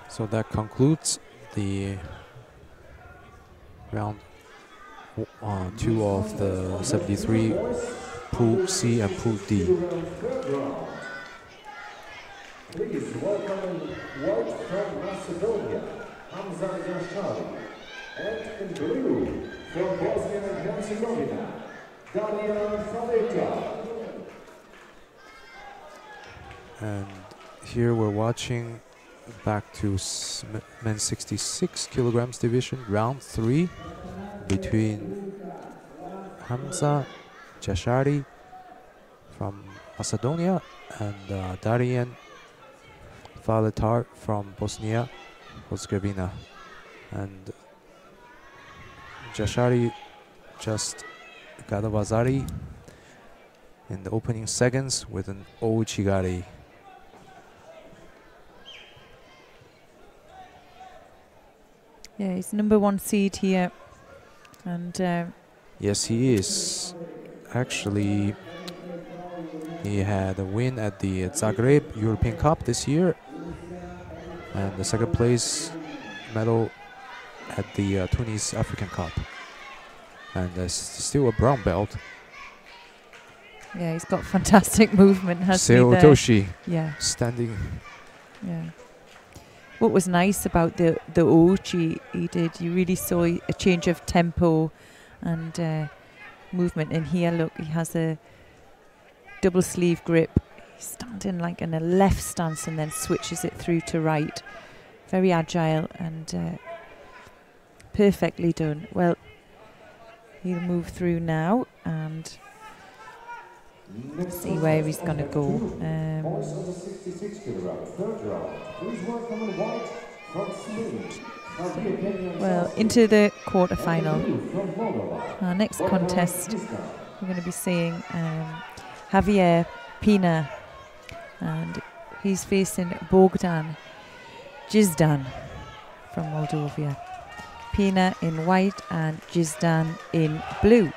So that concludes the round 2 of the 73 Pool C and Pool D. Please welcome white from Macedonia, Hamza Yashari, and in blue from Bosnia and Herzegovina, Talib. And here we're watching back to men's 66 kilograms division, round 3, between Hamza Jashari from Macedonia and Darian Valetar from Bosnia Herzegovina. And Jashari just got a Vazari in the opening seconds with an Ouchigari. Yeah, he's #1 seed here, and yes, he is. Actually, he had a win at the Zagreb European Cup this year, and the second place medal at the Tunis African Cup, and still a brown belt. yeah, he's got fantastic movement, hasn't he? Otoshi, Yeah, standing. yeah. What was nice about the Ouchi he did, you really saw a change of tempo and movement. And here, look, he has a double sleeve grip. He's standing like in a left stance and then switches it through to right. Very agile and perfectly done. Well, he'll move through now and see where he's going to go. Well, into the quarter-final. Our next contest, we're going to be seeing Javier Pina, and he's facing Bogdan Jizdan from Moldova. Pina in white and Jizdan in blue.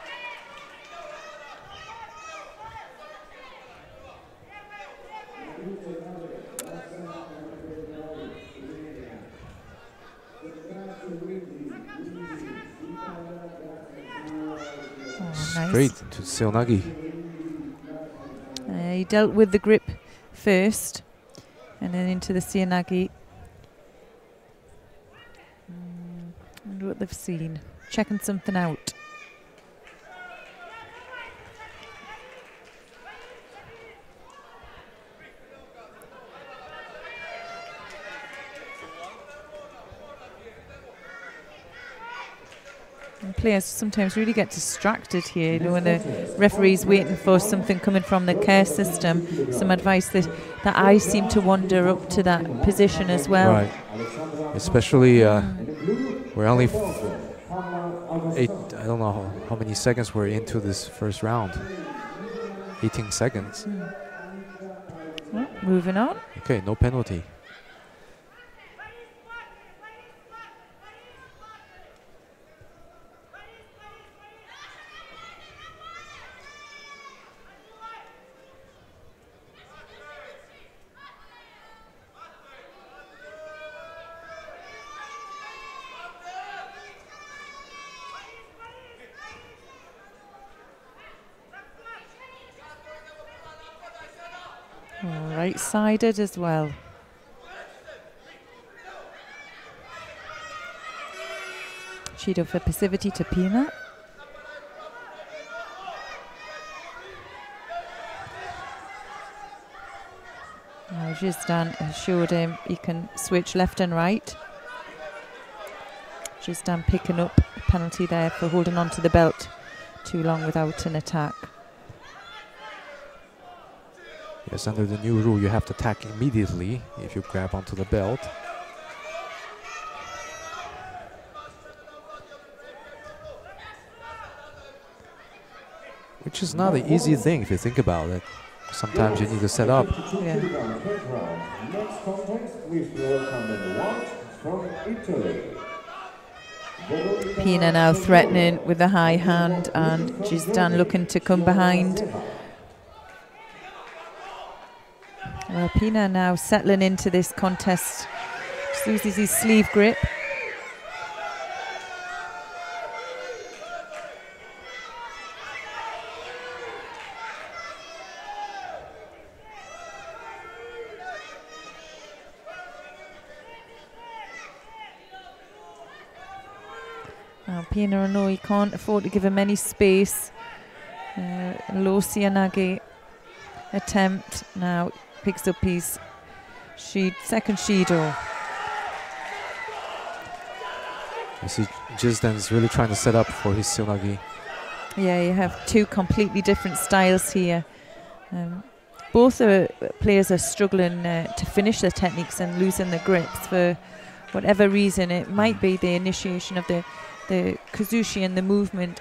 Straight to Seonagi. He dealt with the grip first and then into the Seonagi. Wonder what they've seen. Checking something out. And players sometimes really get distracted here, you know, when the referee's waiting for something coming from the care system. Some advice that the eyes seem to wander up to that position as well. Right. Especially, we're only I don't know how many seconds we're into this first round. 18 seconds. Well, moving on. Okay, no penalty. Right-sided as well. Judo for passivity to Pina. Now Jizdan has showed him he can switch left and right. Jizdan picking up a penalty there for holding on to the belt too long without an attack. Yes, under the new rule, you have to attack immediately if you grab onto the belt. Which is not an easy thing if you think about it. Sometimes you need to set up. Yeah. Next contest, please welcome in white from Italy. Pina now threatening with the high hand and Jizdan looking to come behind. Well, Pina now settling into this contest. Just loses his sleeve grip. Pina, no, he can't afford to give him any space. Low Sianagi attempt. Now picks up his second Shido. I see Jizdan is really trying to set up for his Sianagi. Yeah, you have two completely different styles here. Both players are struggling to finish their techniques and losing their grips for whatever reason. It might be the initiation of the kazushi and the movement.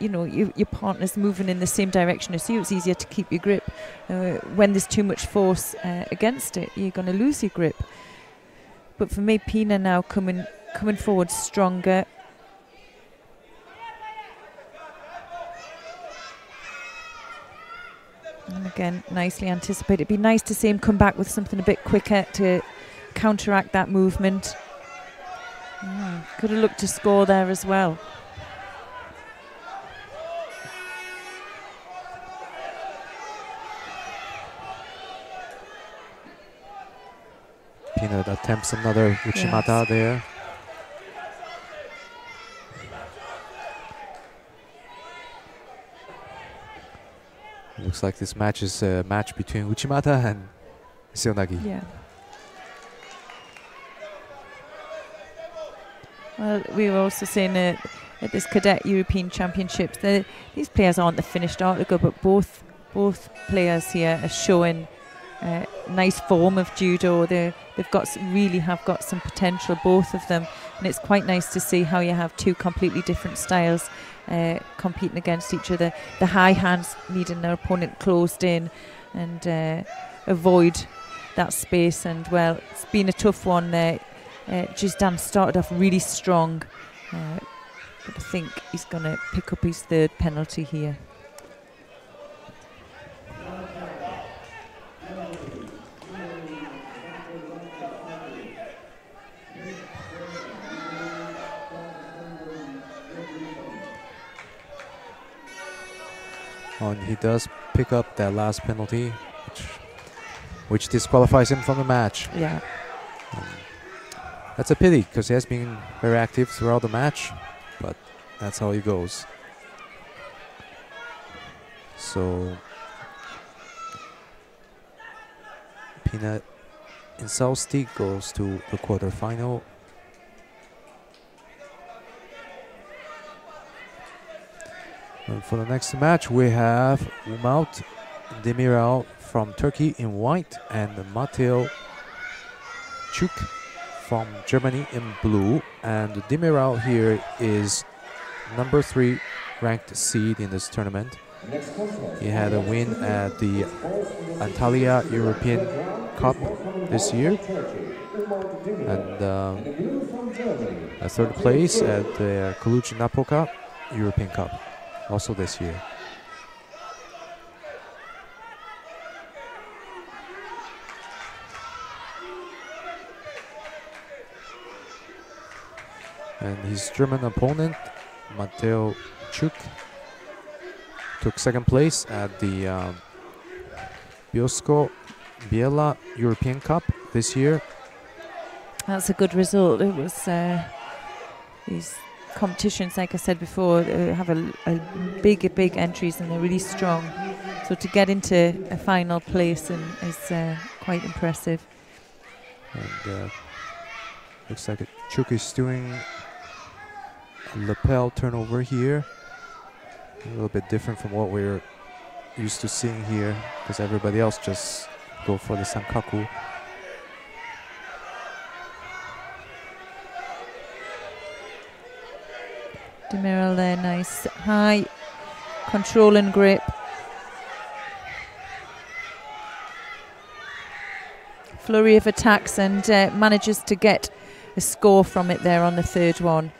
You know, your partner's moving in the same direction as you. It's easier to keep your grip. When there's too much force against it, you're going to lose your grip. But for me, Pina now coming forward stronger. And again, nicely anticipated. It'd be nice to see him come back with something a bit quicker to counteract that movement. Could have looked to score there as well. Pina attempts another Uchimata there. Looks like this match is a match between Uchimata and Seonagi. Yeah. Well, we were also saying at this Cadet European Championships, these players aren't the finished article, but both players here are showing nice form of judo. They've really got some potential, both of them, and it's quite nice to see how you have two completely different styles competing against each other. The high hands needing their opponent closed in and avoid that space. And well, it's been a tough one there. Jizdan started off really strong, but I think he's going to pick up his third penalty here. And he does pick up that last penalty, which disqualifies him from the match. Yeah. That's a pity, because he has been very active throughout the match, but that's how he goes. So Pina Insausti goes to the quarterfinal. And for the next match, we have Umut Demiral from Turkey in white and Matteo Chuk from Germany in blue. And Demiral here is number 3 ranked seed in this tournament. He had a win at the Antalya European Cup this year, and a third place at the Cluj-Napoca European Cup also this year. And his German opponent, Matteo Chuk, took second place at the Biosko Biela European Cup this year. That's a good result. It was these competitions, like I said before, have a big entries and they're really strong. So to get into a final place is quite impressive. And looks like Chuk is doing a lapel turnover here. A little bit different from what we're used to seeing here, because everybody else just go for the sankaku. Demiral there, nice high control and grip. Flurry of attacks and manages to get a score from it there on the third one.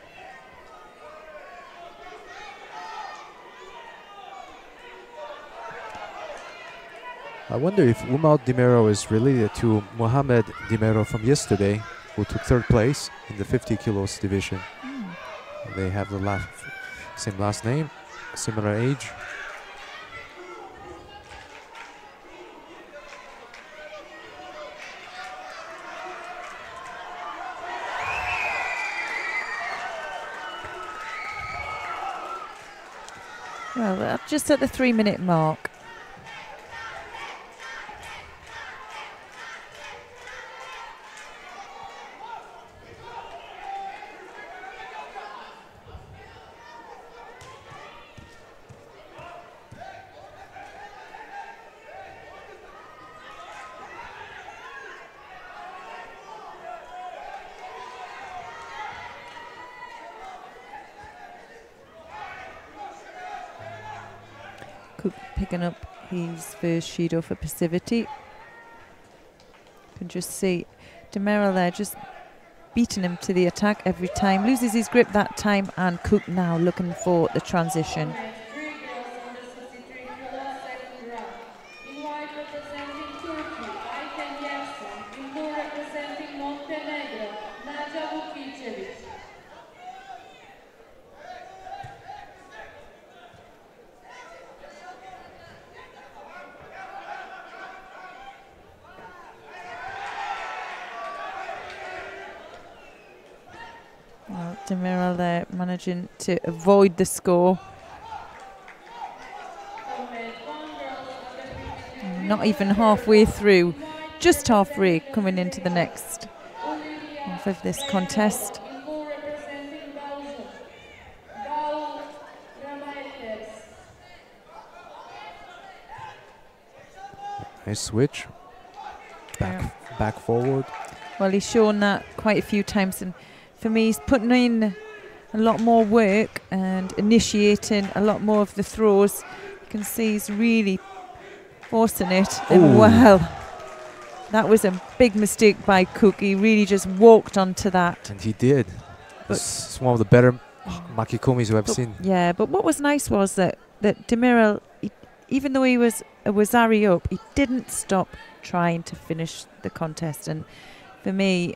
I wonder if Umut Demiral is related to Mohamed Demiral from yesterday, who took third place in the 50 kilos division. They have the same last name, similar age. Well, just at the 3-minute mark. Cook picking up his first Judo for passivity. You can just see Demeril there just beating him to the attack every time. Loses his grip that time, and Cook now looking for the transition. Well, Demeril there managing to avoid the score. Not even halfway through, just halfway coming into the next half of this contest. Nice switch. Back forward. Well, he's shown that quite a few times, and for me, he's putting in a lot more work and initiating a lot more of the throws. You can see he's really forcing it. And well, that was a big mistake by Cook. He really just walked onto that. And he did. It's one of the better Maki komis I've seen. Yeah, but what was nice was that Demeril, even though he was a Wazari up, he didn't stop trying to finish the contest. And for me,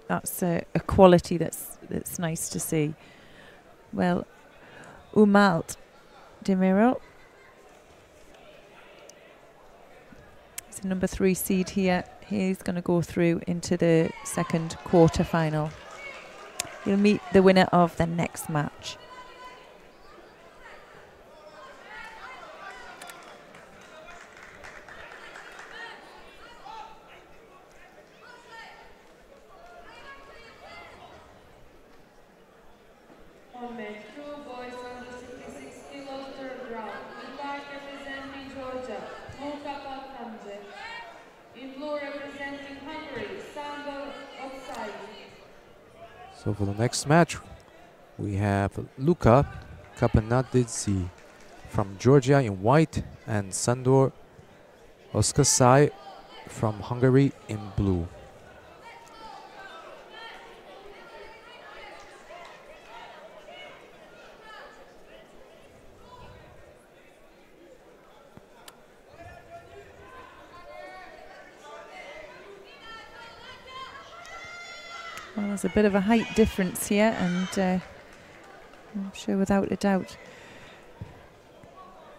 that's a quality that's nice to see. Well, Umalt Demeril, he's a number 3 seed here. He's going to go through into the second quarter-final. He'll meet the winner of the next match. So for the next match, we have Luka Kapanadze from Georgia in white and Sandor Oskasai from Hungary in blue. Well, there's a bit of a height difference here, and I'm sure without a doubt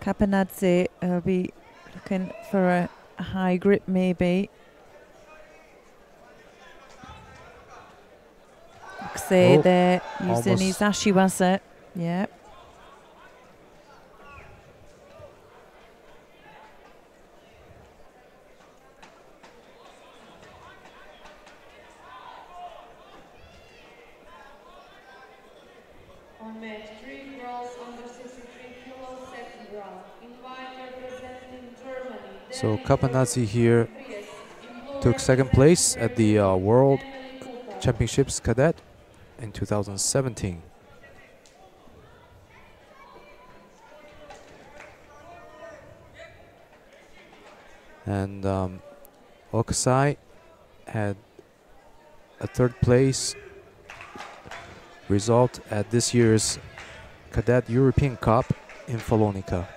Kapanadze will be looking for a high grip maybe. Oksay there using his ashiwaza. Yeah. So Kapanadze here took second place at the World Championships Cadet in 2017. And Oksai had a third place result at this year's Cadet European Cup in Follonica.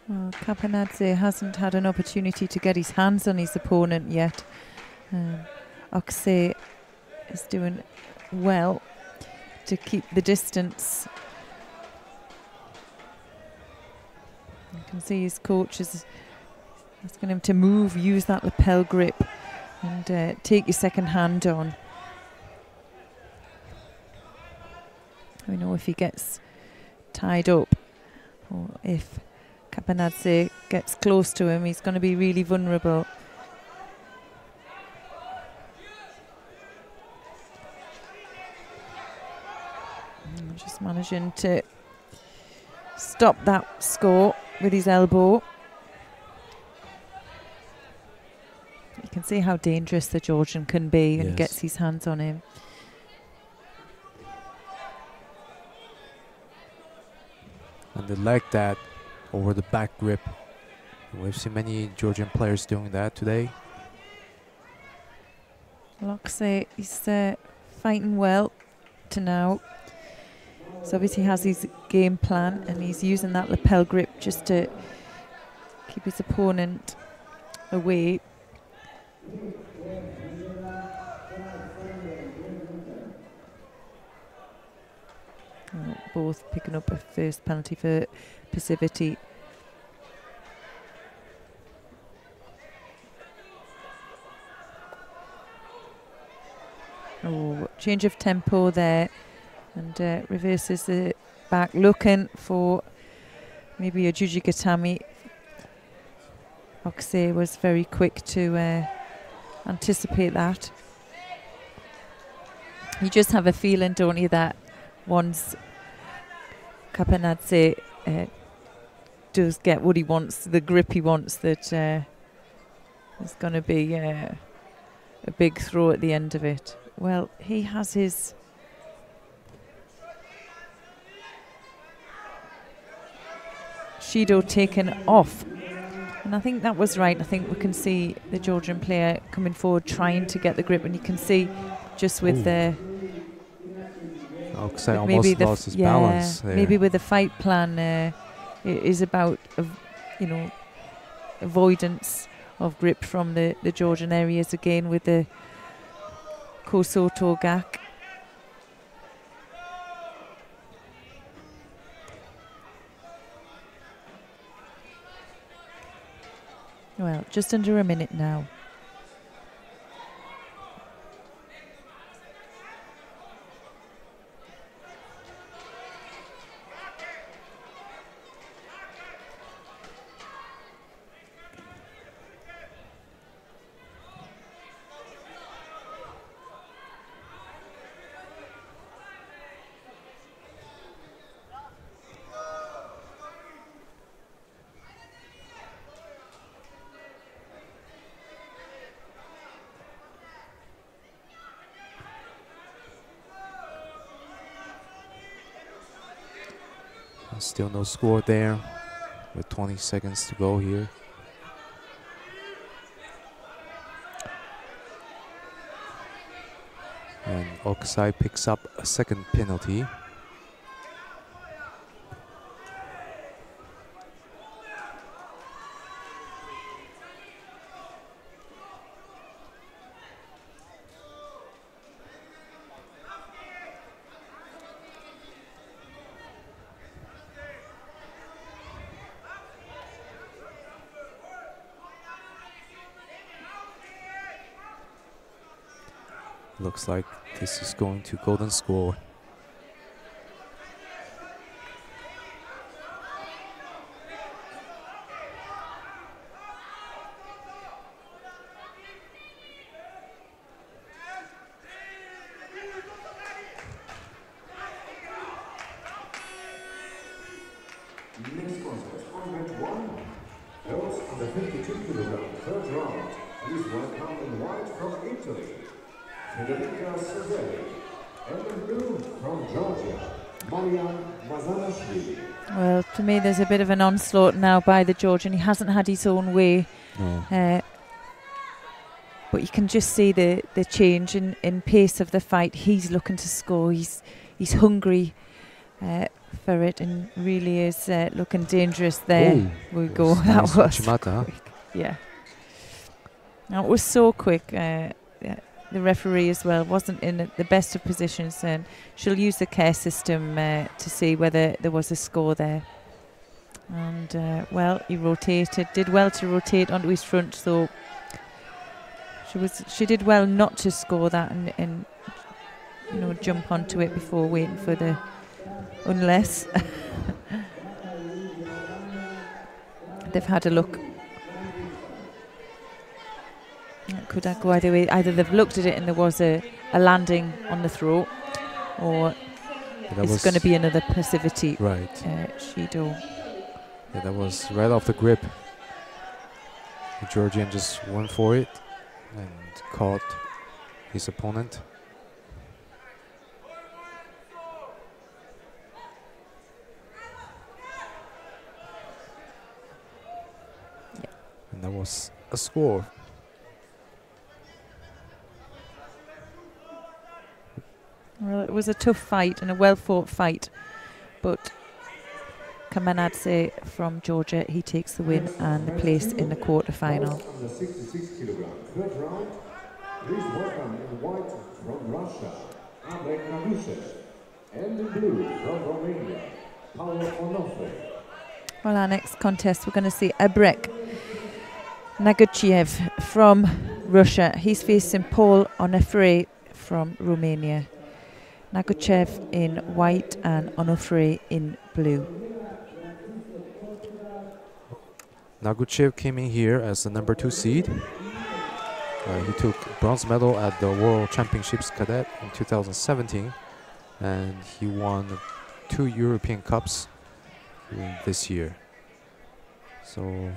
Well, Kapanadze hasn't had an opportunity to get his hands on his opponent yet. Oksay is doing well to keep the distance. You can see his coach is asking him to move, use that lapel grip and take your second hand on. know if he gets tied up or if Kapanadze gets close to him, he's going to be really vulnerable. Just managing to stop that score with his elbow. You can see how dangerous the Georgian can be when he gets his hands on him. And they like that over the back grip. We've seen many Georgian players doing that today. Kloski is fighting well to now. So obviously he has his game plan and he's using that lapel grip just to keep his opponent away. Both picking up a first penalty for passivity. Oh, change of tempo there, and reverses the back, looking for maybe a Jujigatami. Oksay was very quick to anticipate that. You just have a feeling, don't you, that once Kapanadze does get what he wants, the grip he wants, that there's going to be a big throw at the end of it. Well, he has his Shido taken off. And I think that was right. I think we can see the Georgian player coming forward trying to get the grip, and you can see just with the Oksay almost lost his balance there. Maybe with the fight plan, it is about you know, avoidance of grip from the Georgian areas again with the Kosoto Gak. Well, just under a minute now. Still no score there with 20 seconds to go here. And Oksay picks up a second penalty. Looks like this is going to golden score. Next contest, on match 1, girls under 52 kg, third round. Please welcome in white from Italy, and in blue from Georgia, Well, to me, there's a bit of an onslaught now by the Georgian. He hasn't had his own way. No. But you can just see the change in pace of the fight. He's looking to score. He's hungry for it, and really is looking dangerous there. Ooh, we go. Nice That was Uchimata. quick. Yeah. Now, it was so quick. The referee as well wasn't in the best of positions, and she'll use the care system to see whether there was a score there. And well, he rotated, did well to rotate onto his front, so she did well not to score that and you know, jump onto it before waiting for the unless they've had a look. It could go either way. Either they've looked at it and there was a landing on the throw, or it's going to be another passivity. Right. Judo. Yeah, that was right off the grip. The Georgian just went for it and caught his opponent. Yeah. And that was a score. Well, it was a tough fight and a well-fought fight, but Kamenadze from Georgia, he takes the win and the place in the quarter-final. The 66 kilogram third round, please welcome in white from Russia, and in blue from Romania, Onofre. Well, our next contest, we're going to see Abrek Nagutiev from Russia. He's facing Paul Onofre from Romania. Nagutiev in white and Onofre in blue. Nagutiev came in here as the number 2 seed. He took bronze medal at the World Championships Cadet in 2017, and he won 2 European Cups this year. So,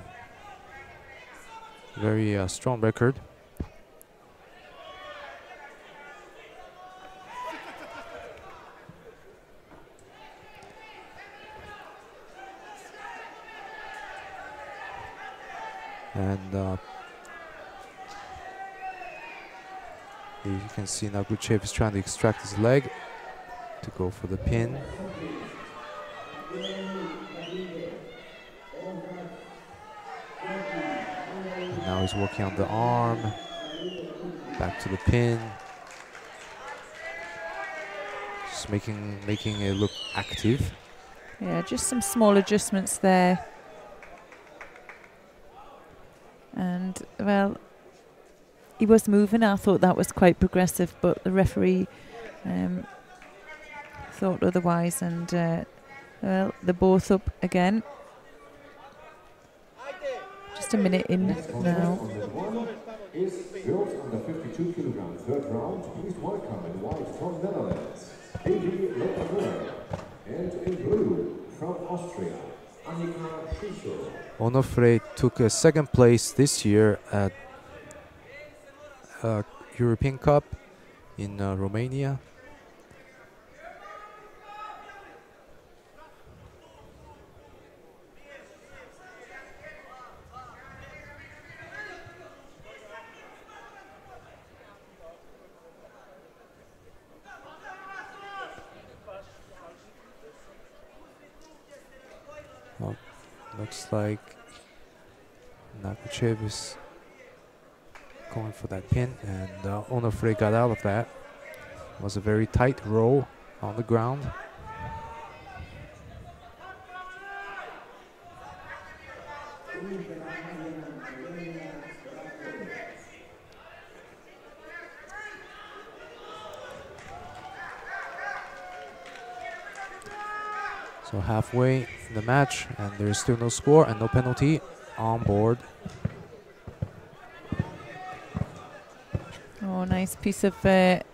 very strong record. And you can see Nagutiev is trying to extract his leg to go for the pin. And now he's working on the arm, back to the pin. Just making it look active. Yeah, just some small adjustments there. And, well, he was moving. I thought that was quite progressive, but the referee thought otherwise. And, well, they're both up again. Just a minute in now. Is girls under 52 kilogram third round. Please welcome in white from Netherlands, and in blue from Austria, Onofre took a second place this year at European Cup in Romania. Well, looks like Nagutiev is going for that pin, and Onofre got out of that. It was a very tight roll on the ground. So halfway in the match, and there is still no score and no penalty on board. Oh, nice piece of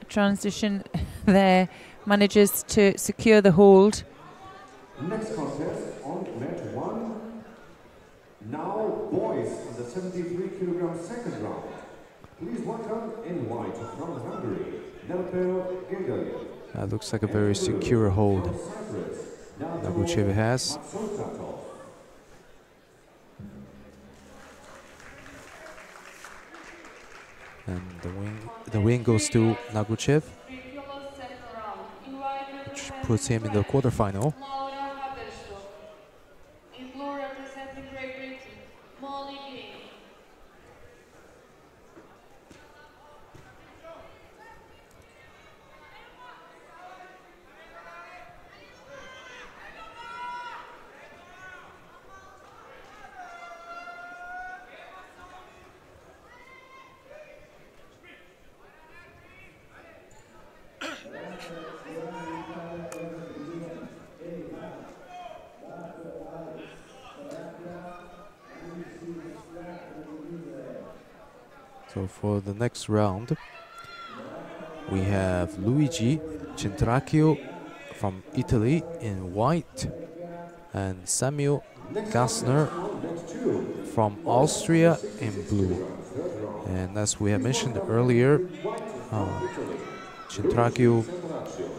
transition there. Manages to secure the hold. Next contest on mat 1. Now boys in the 73 kilogram second round. Please welcome in white from Hungary, Quigley. That looks like a very secure hold Nagutiev has. And the win goes to Nagutiev, which puts him in the quarterfinal. So for the next round, we have Luigi Chintraio from Italy in white and Samuel Gastner from Austria in blue. And as we have mentioned earlier, Chintraio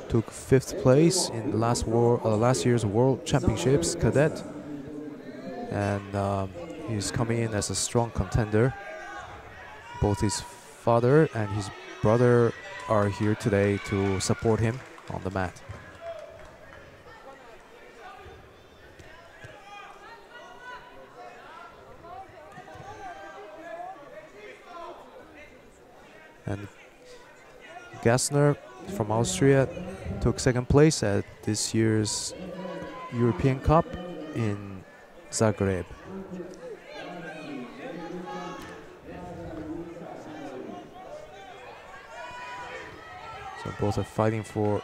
took 5th place in last year's World Championships Cadet, and he's coming in as a strong contender. Both his father and his brother are here today to support him on the mat. And Gastner from Austria took 2nd place at this year's European Cup in Zagreb. So both are fighting for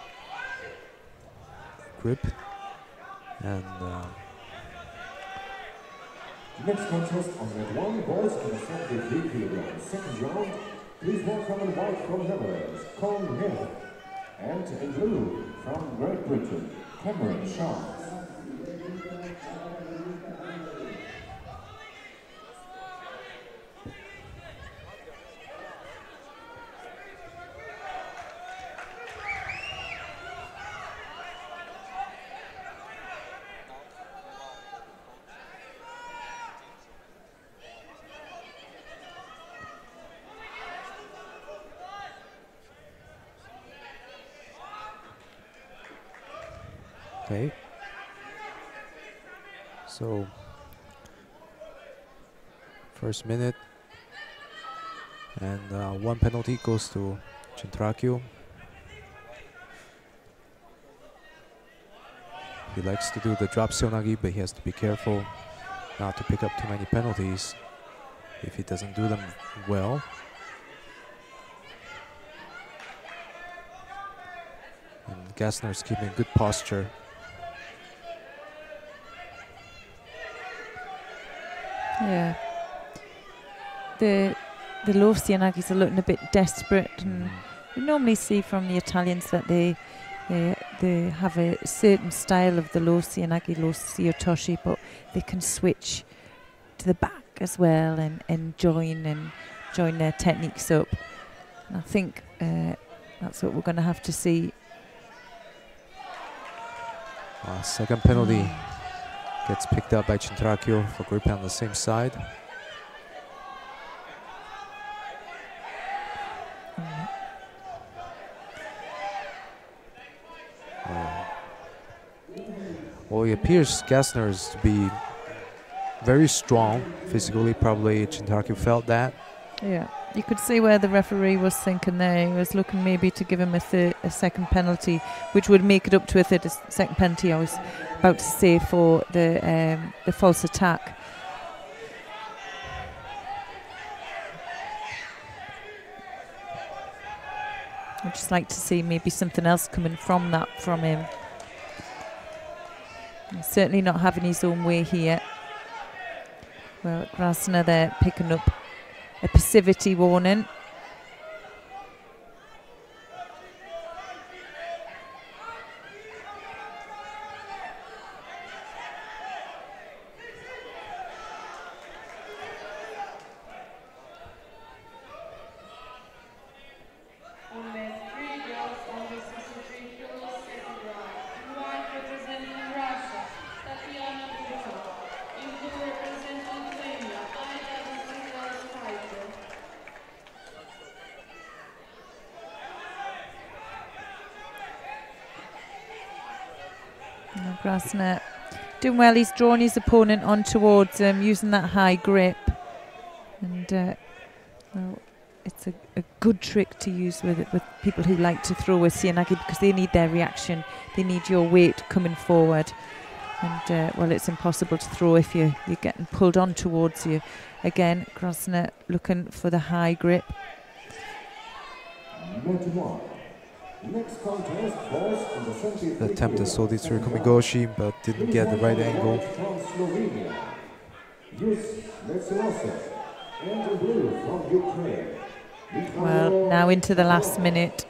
grip. And next contest on mat 1, boys under 73 kilograms. Second round, please welcome in white from Netherlands, Korm Heg, and in blue from Great Britain, Cameron Sharp. Okay. So, first minute, and 1 penalty goes to Chintraio. He likes to do the drop seonagi, but he has to be careful not to pick up too many penalties if he doesn't do them well. And Gastner's keeping good posture. Yeah. The low seonagis are looking a bit desperate, and you normally see from the Italians that they have a certain style of the low seonagi, low seotoshi, but they can switch to the back as well and join their techniques up. And I think that's what we're going to have to see. Second penalty gets picked up by Chintraio for grip on the same side. Well, it appears Gastner is to be very strong physically. Probably Chintraio felt that. Yeah, you could see where the referee was thinking there. He was looking maybe to give him a second penalty, which would make it up to a second penalty. I was about to say for the false attack. I'd just like to see maybe something else coming from him. He's certainly not having his own way here. Well, Gastner there picking up a passivity warning. Gastner doing well. He's drawn his opponent on towards him, using that high grip, and well, it's a good trick to use with people who like to throw a seonagi, because they need their reaction. They need your weight coming forward, and well, it's impossible to throw if you're getting pulled on towards you. Again, Gastner looking for the high grip. Next contest, boys in the 73 Attempted Sodi through Komigoshi, but didn't get the right angle. And in blue from Ukraine. Well, now into the last minute.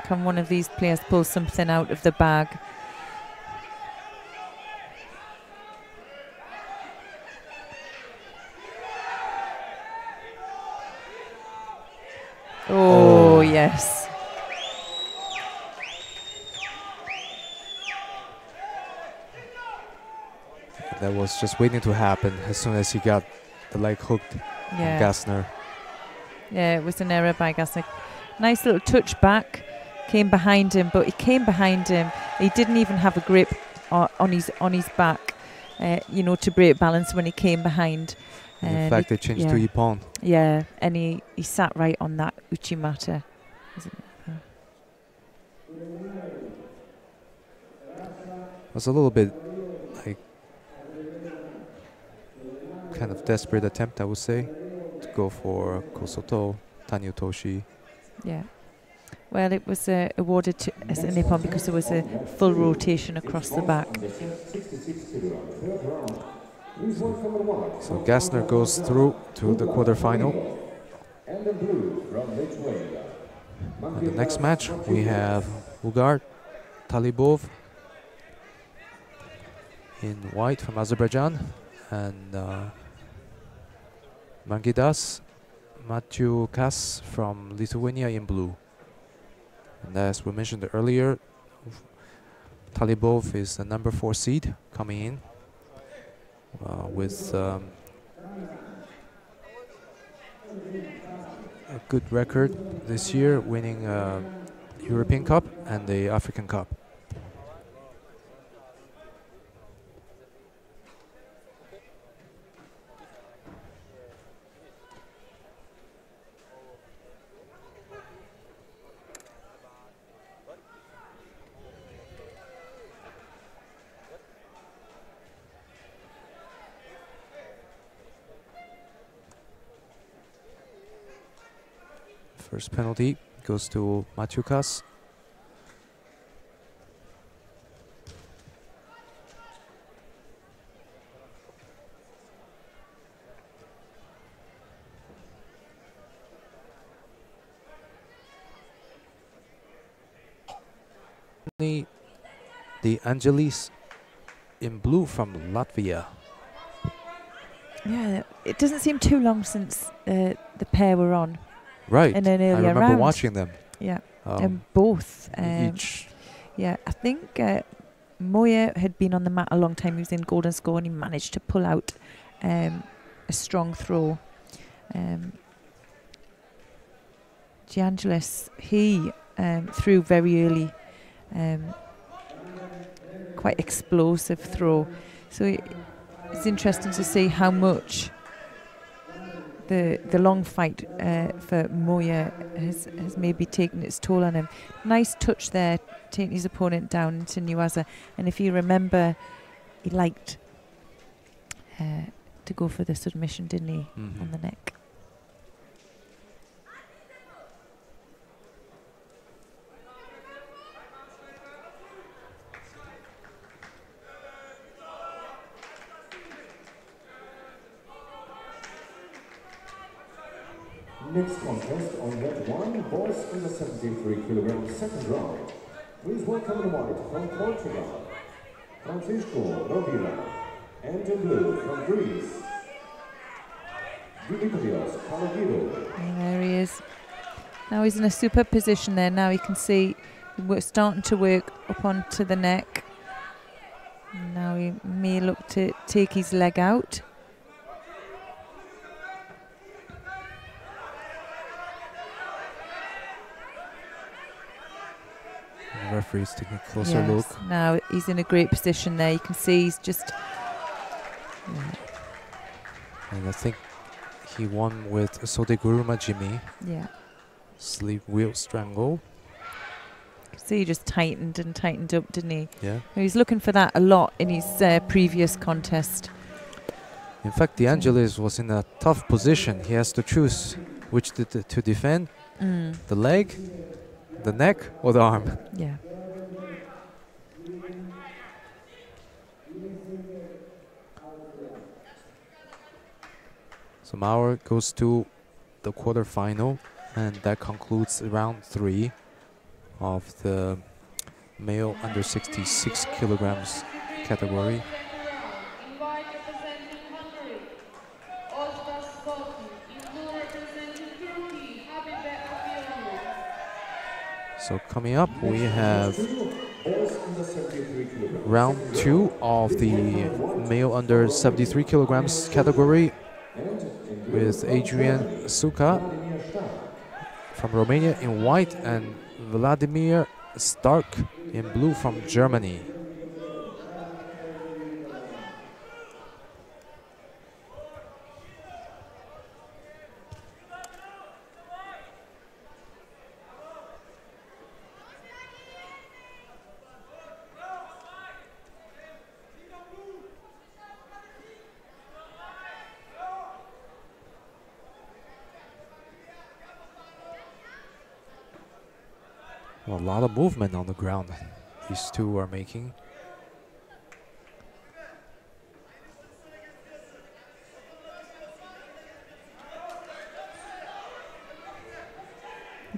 Can one of these players pull something out of the bag? Oh, yes. That was just waiting to happen as soon as he got the leg hooked on Gastner. Yeah, it was an error by Gastner. Nice little touch back. Came behind him, but he came behind him. He didn't even have a grip on his back, you know, to break balance when he came behind. In fact, they changed to Ippon. Yeah, and he sat right on that Uchimata. It was a little bit like kind of desperate attempt, I would say, to go for Kosoto, Tanyu Toshi. Yeah. Well, it was awarded to as an Ippon because there was a full rotation across the back. So Gastner goes through to the quarterfinal. In the next match, we have Ugar Talibov in white from Azerbaijan and Mangidas Matthew Kas from Lithuania in blue. And as we mentioned earlier, Talibov is the number 4 seed coming in with a good record this year, winning European Cup and the African Cup. First penalty goes to Matukas. The Angelis in blue from Latvia. Yeah, it doesn't seem too long since the pair were on. Right, in an earlier I remember round. watching them. Yeah, and both. Each. Yeah, I think Moya had been on the mat a long time. He was in golden score and he managed to pull out a strong throw. Giangelis, he threw very early, quite explosive throw. So it's interesting to see how much the long fight for Moya has maybe taken its toll on him. Nice touch there, taking his opponent down into Nuaza. And if you remember, he liked to go for the submission, didn't he, on the neck. Next contest on that one, boys in the 73 kilogram second round. Please welcome the white from Portugal, Francisco Rovira, and in blue from Greece, Dimitrios Kalagiro. And there he is. Now he's in a super position there. Now you can see we're starting to work up onto the neck. Now he may look to take his leg out. The referee's taking a closer look. Now he's in a great position there. You can see he's just... And I think he won with Sodeguruma Jimmy. Yeah. Sleeve wheel strangle. See, he just tightened and tightened up, didn't he? Yeah. He's looking for that a lot in his previous contest. In fact, De Angelis was in a tough position. He has to choose which to defend. The leg, the neck, or the arm. Yeah. So Maurer goes to the quarterfinal, and that concludes round 3 of the male under 66 kilograms category. So coming up, we have round 2 of the male under 73 kilograms category with Adrian Suka from Romania in white and Vladimir Stark in blue from Germany. A lot of movement on the ground these two are making.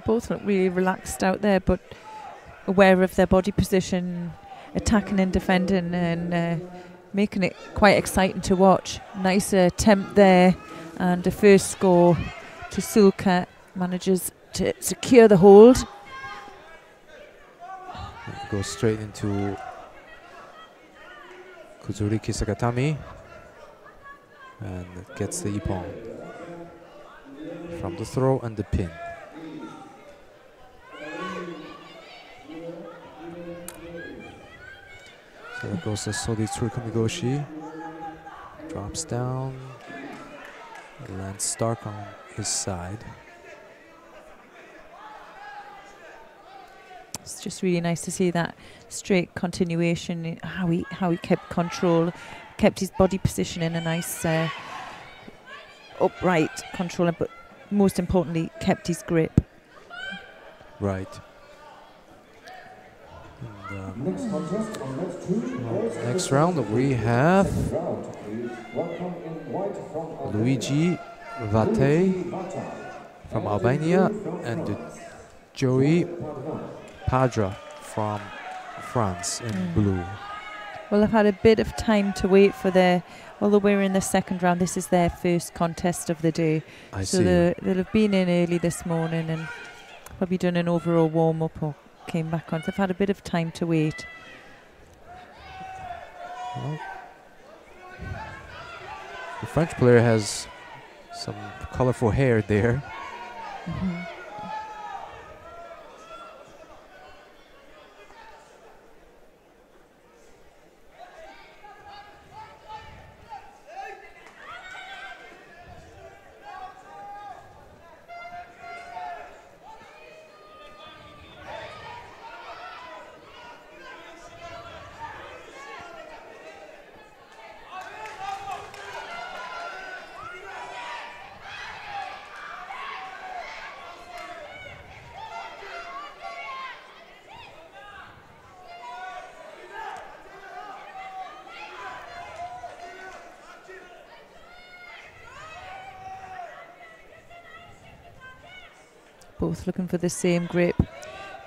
Both look really relaxed out there, but aware of their body position, attacking and defending, and making it quite exciting to watch. Nice attempt there, and the first score to Sulka manages to secure the hold. Goes straight into Kuzuriki Sagatami and gets the ippon from the throw and the pin. So there goes the Sodi Tsurukumigoshi. Drops down, lands Stark on his side. It's just really nice to see that straight continuation, how he kept control, kept his body position in a nice upright control, but most importantly kept his grip. Right. And, next round we have Luigi Vate from Albania and Joey Padra from France in blue. Well, I've had a bit of time to wait for although we're in the second round, this is their first contest of the day. I so see. They'll have been in early this morning and probably done an overall warm-up or came back on. So I've had a bit of time to wait. Well, the French player has some colorful hair there. Mm-hmm. Both looking for the same grip.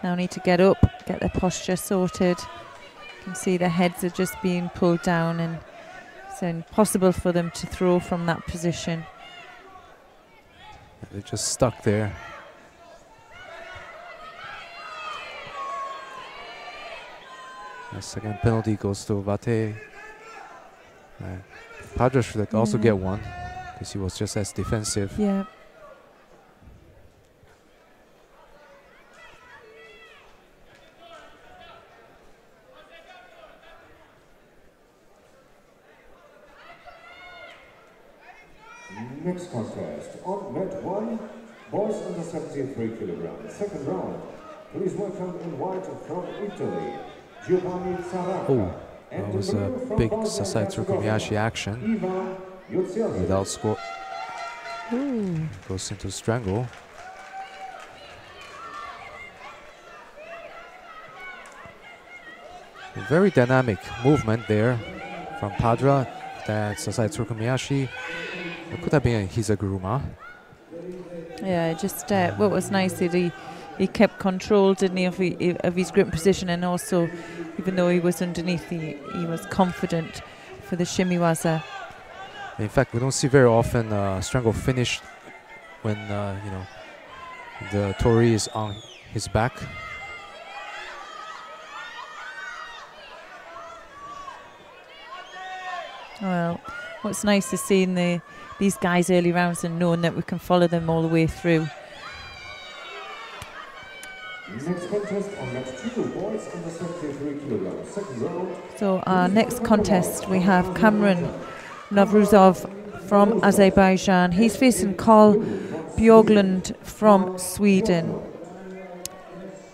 Now need to get up, get their posture sorted. You can see their heads are just being pulled down and it's impossible for them to throw from that position. They're just stuck there. The second penalty goes to Vate. Padra should also get one because he was just as defensive. Yeah. Next contest on mat 1, boys under 73 kilograms. Second round. Please welcome in white from Italy, Giovanni Zaraka. Oh, that was a big Sasai Tsurukumiyashi action. Without score. Ooh. Goes into strangle. A very dynamic movement there from Padra. That Sasai Tsurukumiyashi. It could have been a Hizaguruma. Yeah, just what was nice that he kept control, didn't he, of his grip position, and also, even though he was underneath, he was confident for the shimiwaza. In fact, we don't see very often strangle finish when you know, the Tori is on his back. Well, what's nice is seeing these guys early rounds and knowing that we can follow them all the way through. Next contest on match 2, boys under 73 kilograms. Second round. So our next contest, we have Cameron Novruzov from Azerbaijan. He's facing Carl Björklund from Sweden.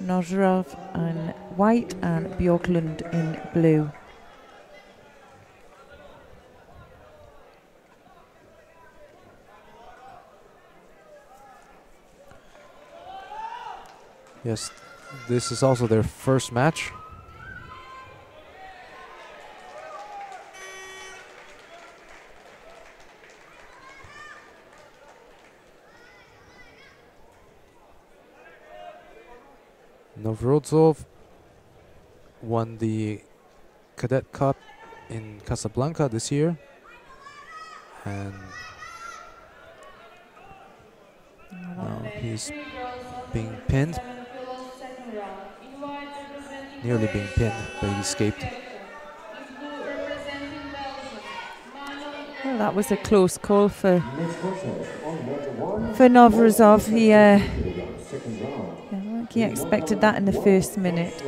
Novruzov in white and Björklund in blue. Yes, this is also their first match. Novruzov won the Cadet Cup in Casablanca this year, and now he's being pinned. Nearly being pinned, but he escaped. Well, that was a close call for Novruzov. He, I think he expected that in the first minute.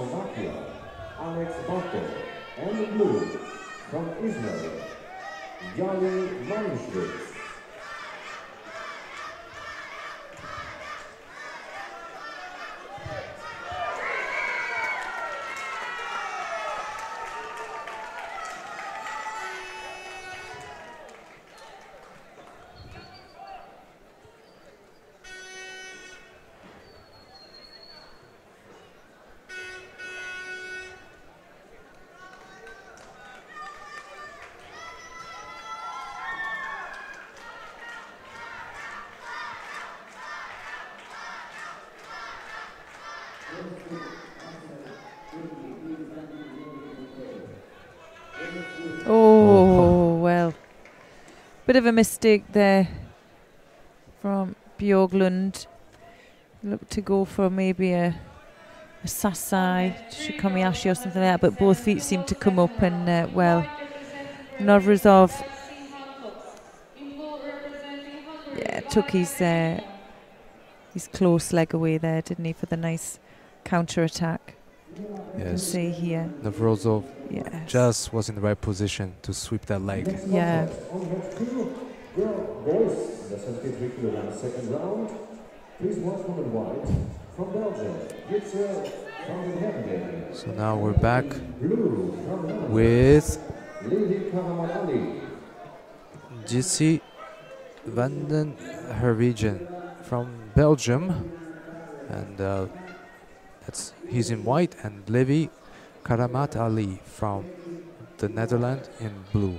And the blue from Israel, Yali Manishvili. Oh, well. Bit of a mistake there from Björklund. Looked to go for maybe a Sasai, Shikomiyashi or something like that, but both feet seemed to come up, and well, Novruzov took his close leg away there, didn't he, for the nice counter-attack. Yes, see here. Novruzov just was in the right position to sweep that leg. Yeah. Second round. Please watch from the white from Belgium. It's Vanden Hervagen. So now we're back with Jitsi Vanden Hervagen from Belgium, and he's in white, and Levi Karamat Ali from the Netherlands in blue.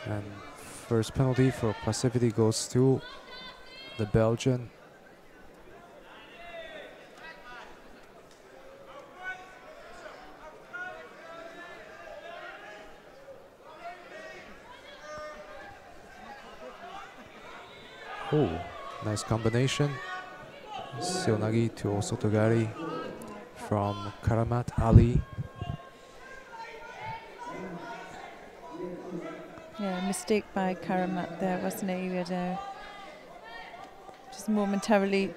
And first penalty for passivity goes to the Belgian. Oh, nice combination. Seonagi to Osotogari from Karamat Ali. Yeah, mistake by Karamat there, wasn't it? He had just momentarily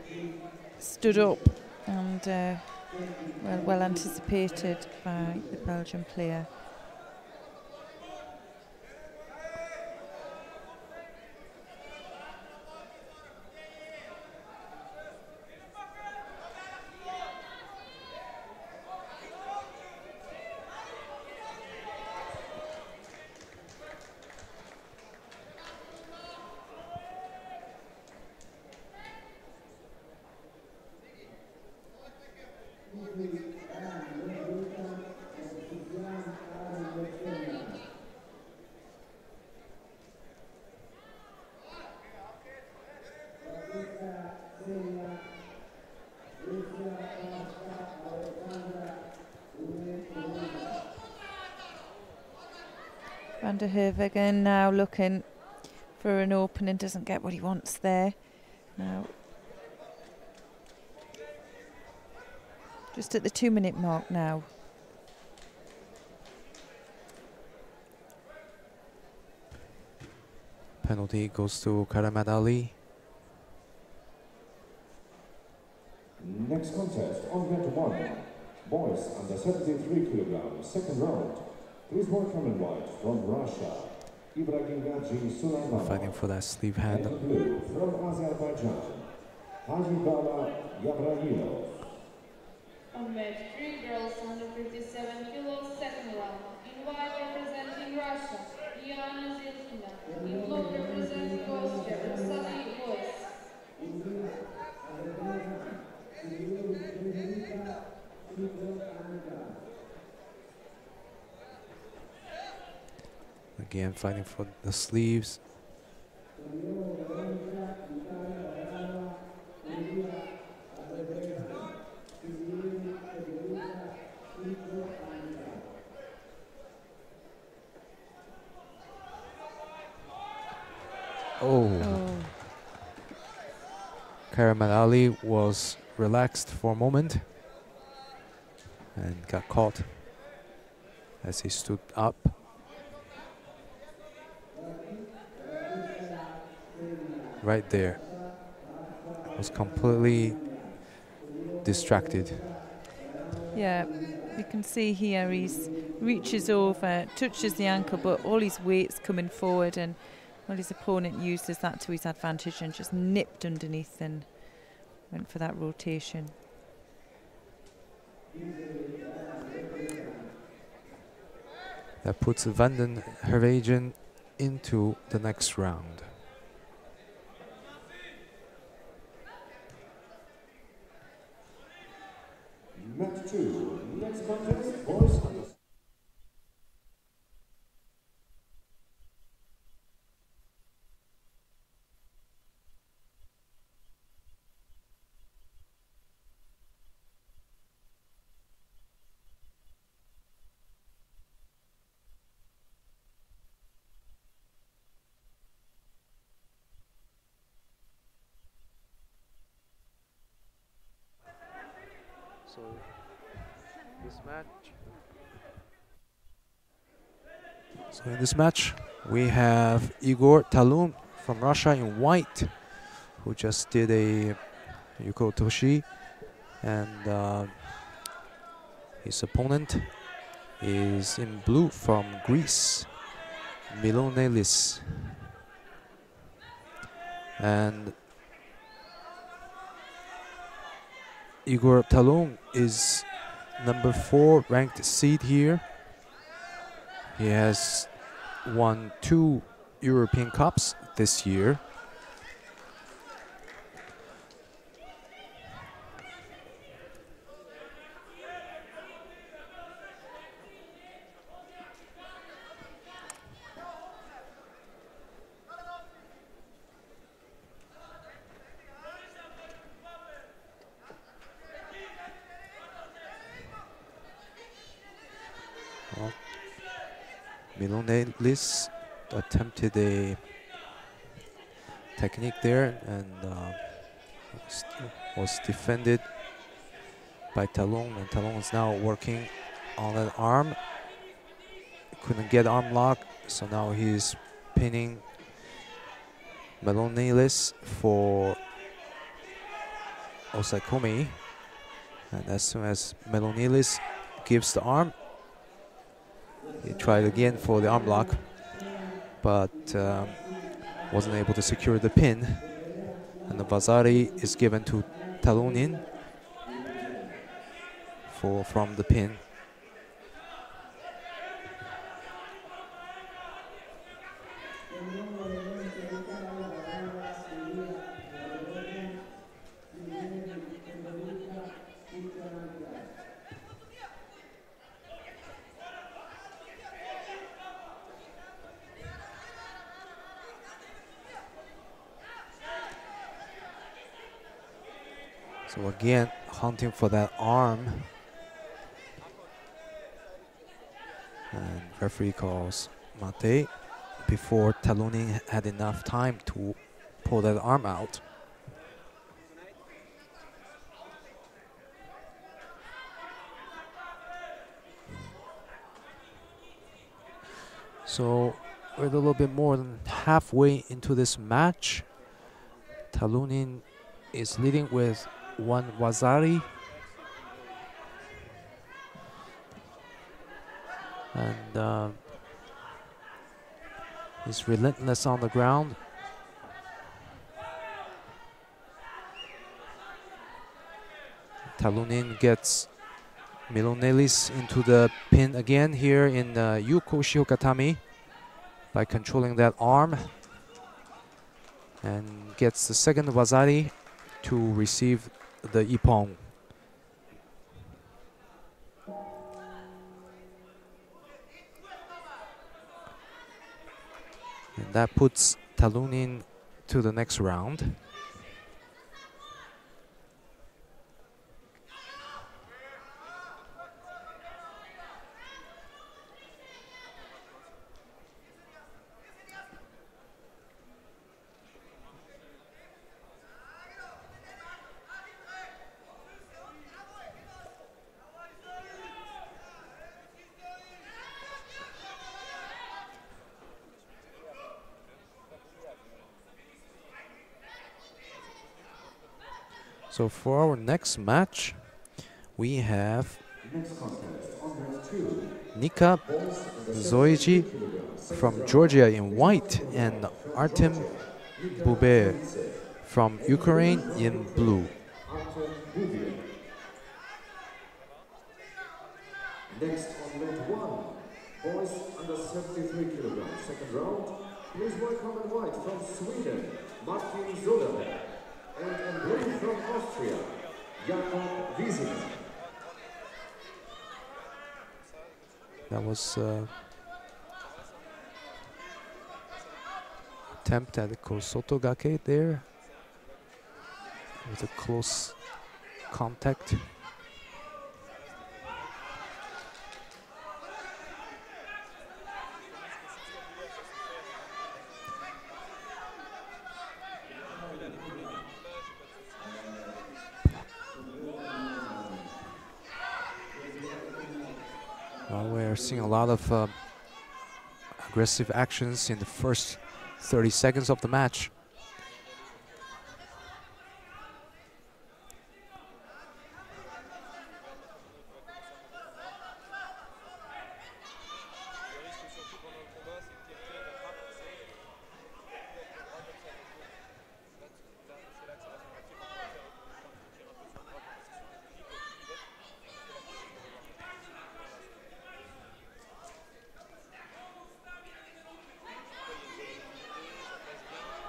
stood up, and well anticipated by the Belgian player. Vanden Hervagen now looking for an opening, doesn't get what he wants there. Now, just at the 2-minute mark now. Penalty goes to Karamat Ali. Next contest, on net 1. Boys under 73 kilograms, second round. Please welcome in white from Russia, Ibrahim Gaji Sulaimanov. Fighting for that sleeve hand. And blue from Azerbaijan, Hajibala Yabrahimov. On match 3 girls under 57 kilos, second round. In white representing Russia, Iana Zilkina. In blue representing Austria, Rosalie Voice. Again, fighting for the sleeves. Oh. Karamat Ali was relaxed for a moment and got caught as he stood up. Right there. Was completely distracted. Yeah, you can see here he's reaches over, touches the ankle, but all his weight's coming forward, and well, his opponent uses that to his advantage and just nipped underneath and went for that rotation. That puts Vanden Hervagen into the next round. Match 2. Next contest, boys under. So in this match, we have Igor Talib from Russia in white, who just did a Yuko Toshi, and his opponent is in blue from Greece, Milonelis. And Igor Talib is number 4 ranked seed here. He has won 2 European Cups this year. Milonelis attempted a technique there and was defended by Talon, and Talon is now working on an arm. Couldn't get arm lock, so now he's pinning Milonelis for komi. And as soon as Milonelis gives the arm, he tried again for the arm lock, but wasn't able to secure the pin. And the Vazari is given to Talunin from the pin. So again, hunting for that arm. And referee calls mate before Talunin had enough time to pull that arm out. So we're a little bit more than halfway into this match. Talunin is leading with 1 Wazari. And he's relentless on the ground. Talunin gets Milonelis into the pin again here in Yuko Shiokatami by controlling that arm. And gets the second Wazari to receive the Ippon. And that puts Talunin to the next round. So for our next match, we have Nika Zoiji from Georgia in white and Artem Bube from Ukraine in blue. Next on mat 1, boys under 73 kilograms. Second round, please welcome in white from Sweden, Maki Zalberger. And in blue from Austria, Jakob Wiesing. That was attempt at the Kosotogake there with a close contact. We're seeing a lot of aggressive actions in the first 30 seconds of the match.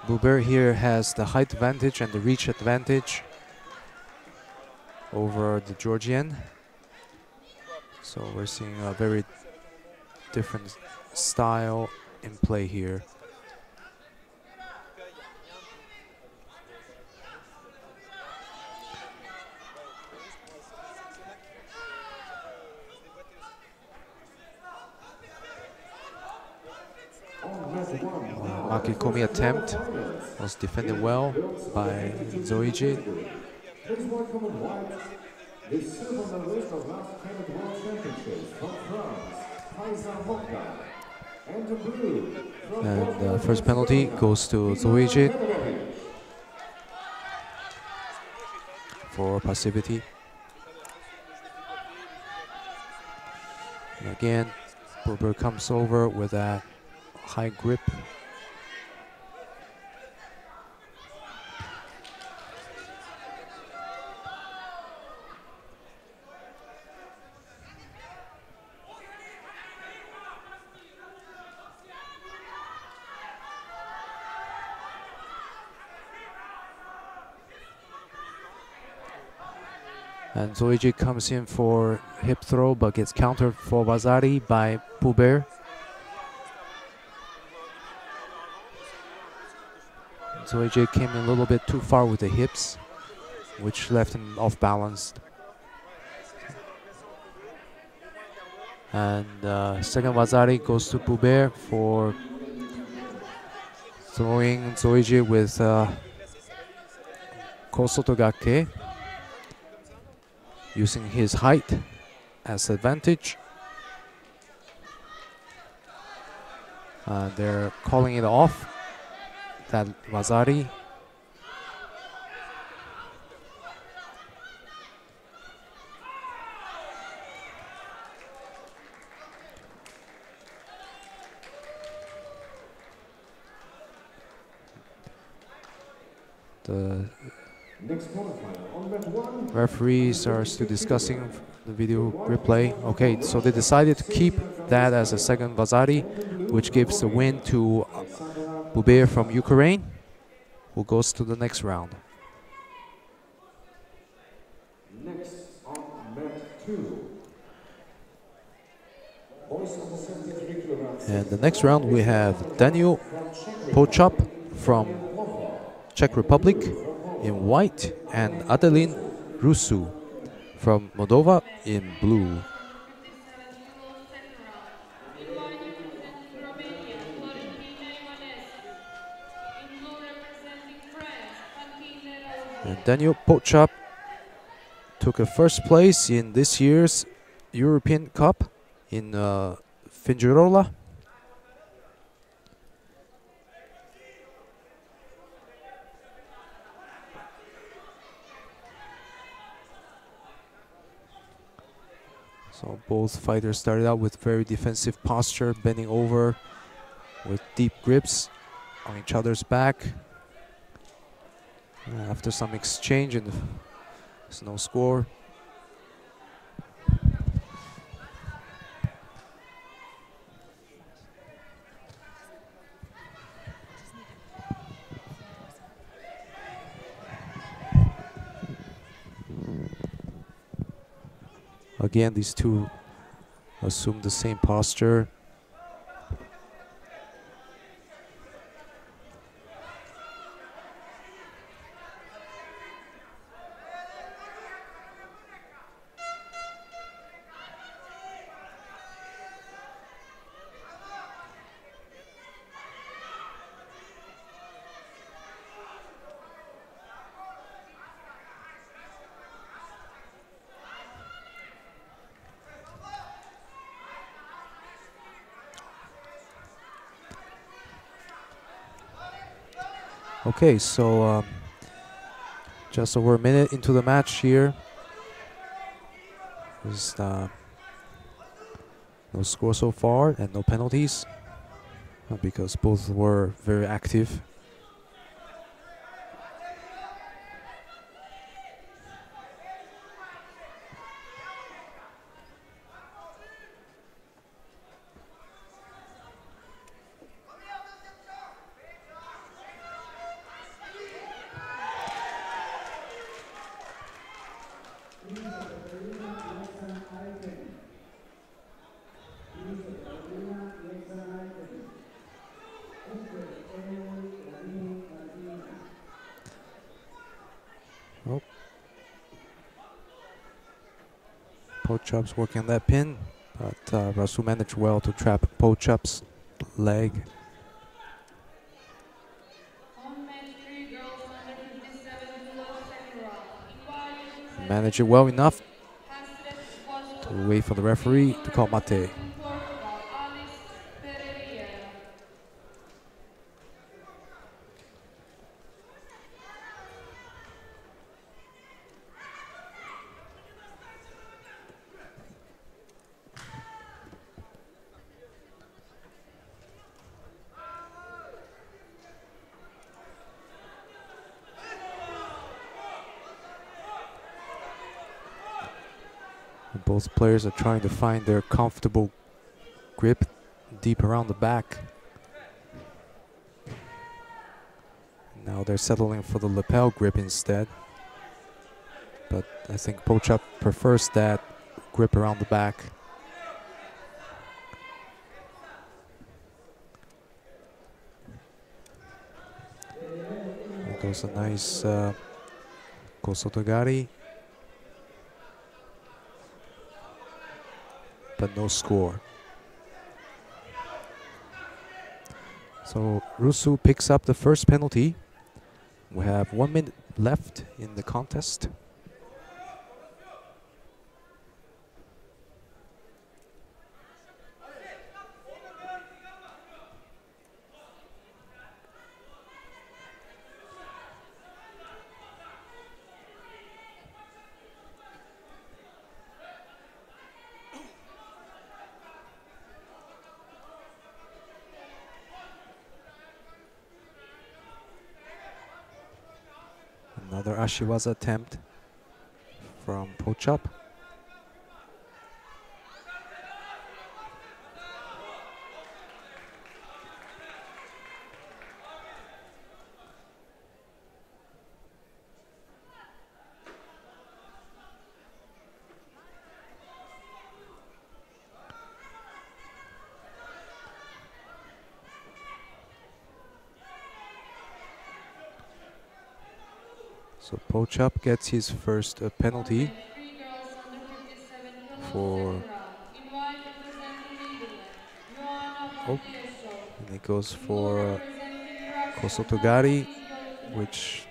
Buber here has the height advantage and the reach advantage over the Georgian. So we're seeing a very different style in play here. Maki komi attempt was defended well by Zoiji. Please welcome in white, the silver medalist of last Cadet World Championships from France, Mockdar. And in blue, And the first penalty goes to Zoiji for passivity. And again, Buber comes over with that high grip. And Zoiji comes in for hip throw but gets countered for Wazari by Buber. Zoiji came in a little bit too far with the hips. which left him off balance. And second Vazari goes to Boubert for throwing Zoiji with Kosotogake, using his height as advantage. They're calling it off, that Vazari. The referees are still discussing the video replay. Okay, so they decided to keep that as a second Vazari, which gives the win to Boubert from Ukraine, who goes to the next round. Next on mat 2. And the next round we have Daniel Pochop from Czech Republic in white and Adeline Rusu from Moldova in blue. And Daniel Pochop took a first place in this year's European Cup in Fingirola. So both fighters started out with very defensive posture, bending over with deep grips on each other's back. After some exchange, and there's no score. Again, these two assume the same posture. Okay, so just over a minute into the match here. There's no score so far and no penalties because both were very active. Pochop's working on that pin, but Rasu managed well to trap Pochop's leg. Managed it well enough to wait for the referee to call mate. Both players are trying to find their comfortable grip deep around the back. Now they're settling for the lapel grip instead. But I think Pochop prefers that grip around the back. There goes a nice Kosotogari. But no score. So Rusu picks up the first penalty. We have 1 minute left in the contest. Another Ashiwaza attempt from Pochap. So Pochap gets his first penalty for. Oh, and it goes for Kosotogari, which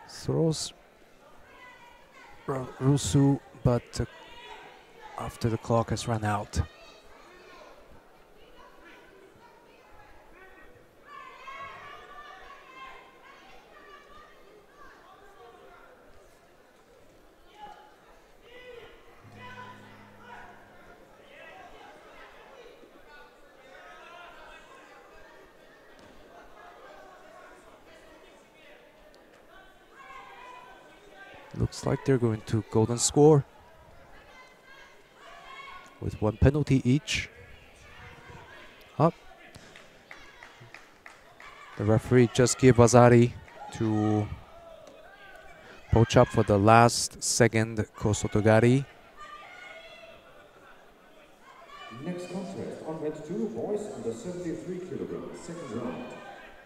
throws Rusu, but after the clock has run out. Looks like they're going to golden score with 1 penalty each. Up. The referee just gave Vazari to Pochap for the last second Kosotogari. Next contest, on bench 2, boys under 73 kilograms, second round.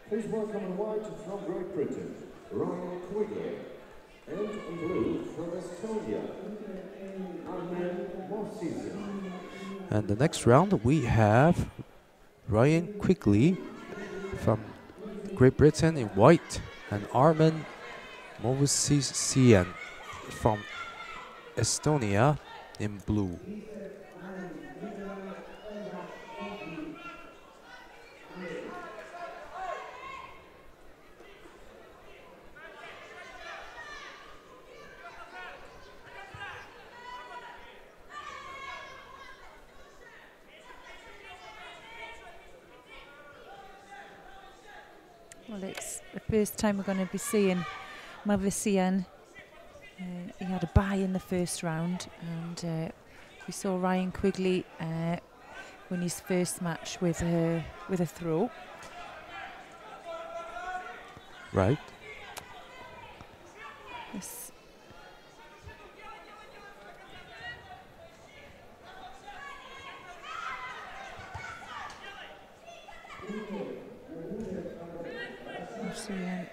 Please welcome in white from Great Britain, Ryan Quigley. And in blue from Estonia, and the next round we have Ryan Quigley from Great Britain in white and Armen Movician from Estonia in blue. Well, it's the first time we're going to be seeing Movician. He had a bye in the first round, and we saw Ryan Quigley win his first match with a throw. Right. Yes.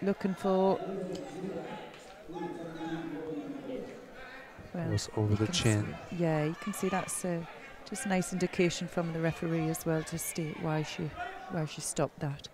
Looking for. Well, was over the chin. Yeah, you can see that's just a nice indication from the referee as well to state why she stopped that.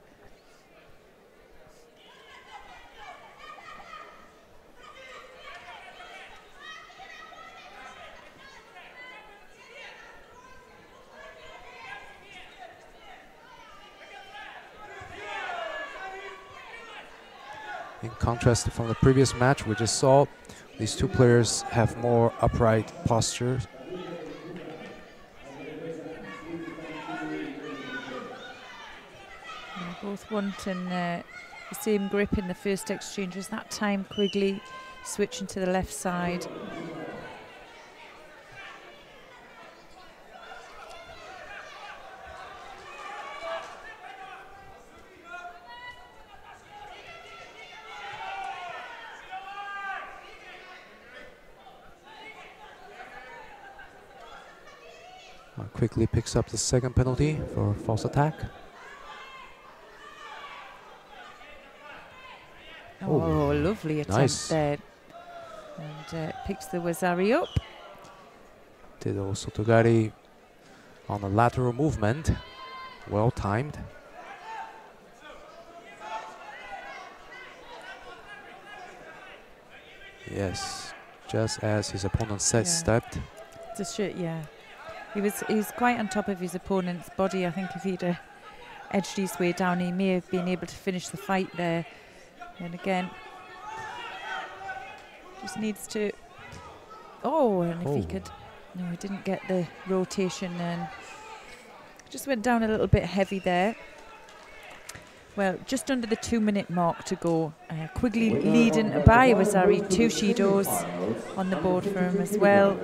In contrast from the previous match we just saw, these two players have more upright posture. They're both wanting the same grip in the first exchange as that time. Quigley switching to the left side. Quickly picks up the second penalty for false attack. Oh, lovely attempt nice. there. And picks the Wazari up. Did Sotogari on a lateral movement. Well timed. Yes, just as his opponent stepped. Yeah. He was quite on top of his opponent's body. I think if he'd edged his way down, he may have been able to finish the fight there. And again, just needs to. Oh, and if he could. No, he didn't get the rotation and just went down a little bit heavy there. Well, just under the 2-minute mark to go. Quigley leading by Wazari, 2 Shidos on the board for him as well.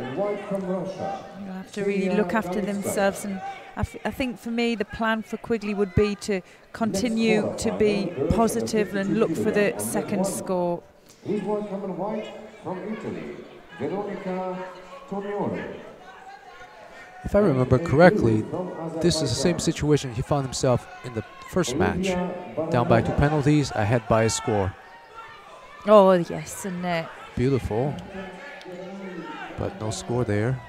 You'll have to really look after themselves, and I think for me the plan for Quigley would be to continue to be positive and look for the second score. If I remember correctly, this is the same situation he found himself in the first match. Down by 2 penalties, ahead by a score. Oh, yes, and beautiful. But no score there.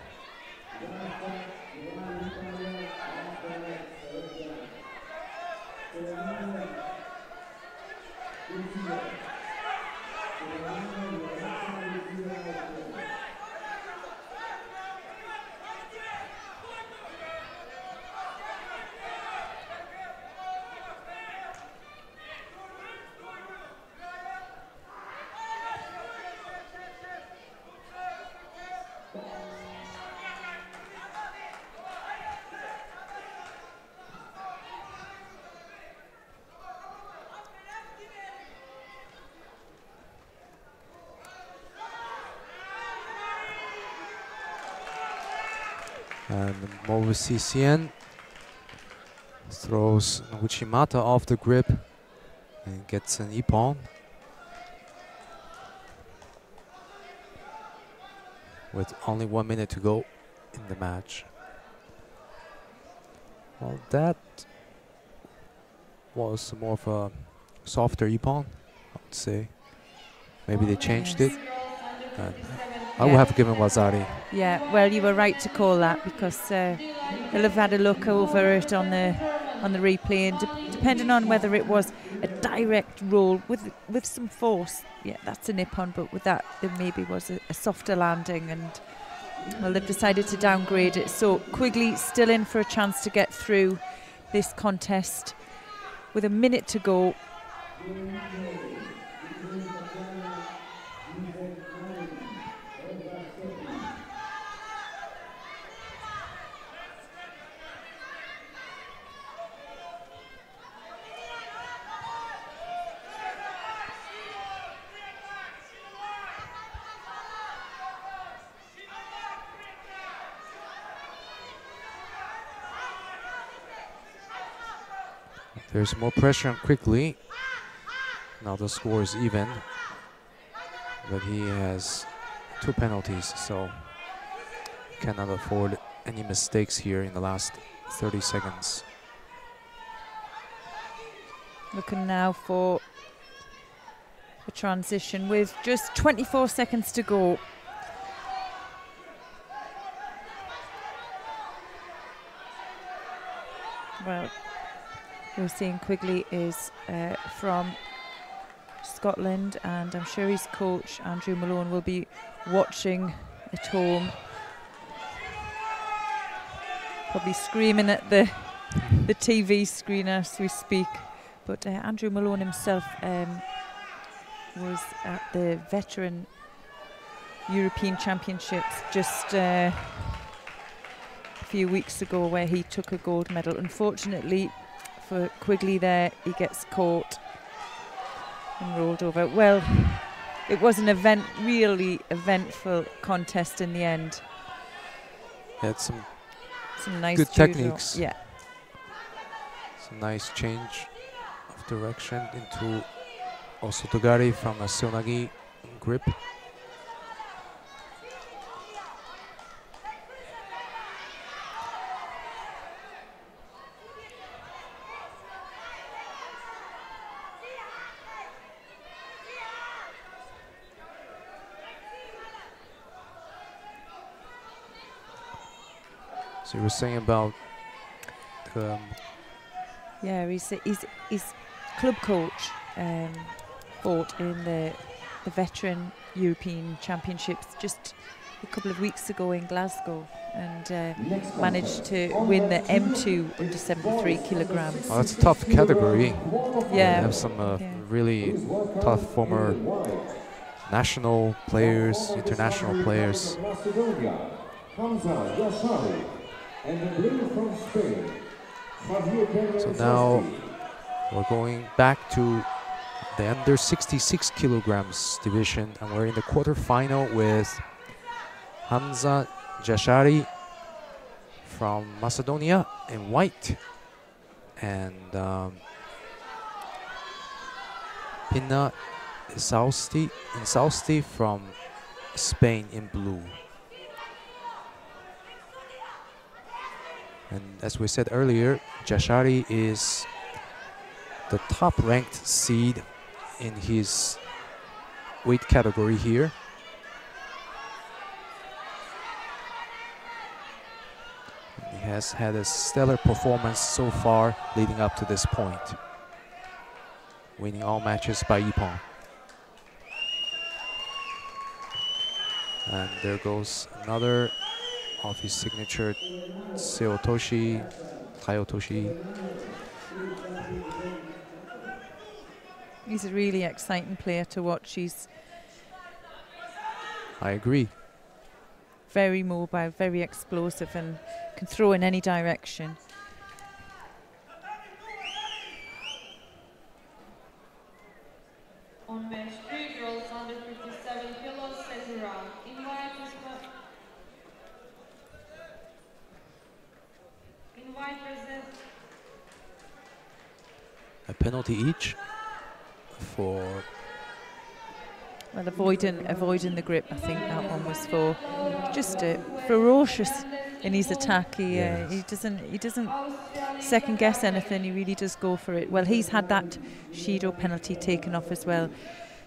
And Movic throws Noguchimata off the grip and gets an ippon. With only 1 minute to go in the match. Well, that was more of a softer ippon, I would say. Maybe they changed it. I would have given Wazari. Yeah, well, you were right to call that, because they'll have had a look over it on the replay, and depending on whether it was a direct roll with some force, yeah, that's a nippon, but with that there maybe was a softer landing, and well, they've decided to downgrade it. So Quigley still in for a chance to get through this contest with a minute to go. There's more pressure on Quigley. Now the score is even, but he has 2 penalties, so cannot afford any mistakes here in the last 30 seconds. Looking now for a transition with just 24 seconds to go. Well, we're seeing Quigley is from Scotland, and I'm sure his coach Andrew Malone will be watching at home, probably screaming at the TV screen as we speak. But Andrew Malone himself was at the Veteran European Championships just a few weeks ago, where he took a gold medal. Unfortunately for Quigley there, he gets caught and rolled over. Well, it was an really eventful contest in the end. Had some nice good judo techniques. Yeah. Some nice change of direction into Osotogari from a Seonagi grip. So you were saying about yeah, he's club coach. Fought in the veteran European Championships just a couple of weeks ago in Glasgow, and managed to win the M2 under 73 kilograms. Oh, that's a tough category. Yeah, They have some really tough former national players, international players. So now we're going back to the under 66 kilograms division, and we're in the quarterfinal with Hamza Jashari from Macedonia in white, and Pina Insausti from Spain in blue. And as we said earlier, Jashari is the top-ranked seed in his weight category here. And he has had a stellar performance so far leading up to this point, winning all matches by ippon. And there goes another of his signature Seotoshi, Taiotoshi. He's a really exciting player to watch. He's I agree. very mobile, very explosive, and can throw in any direction. On match 3, girls under 57 kilos, second round. Invite present. A penalty each for... Well, avoiding the grip, I think that one was for. Just ferocious in his attack. He doesn't second guess anything. He really does go for it. Well, he's had that Judo penalty taken off as well.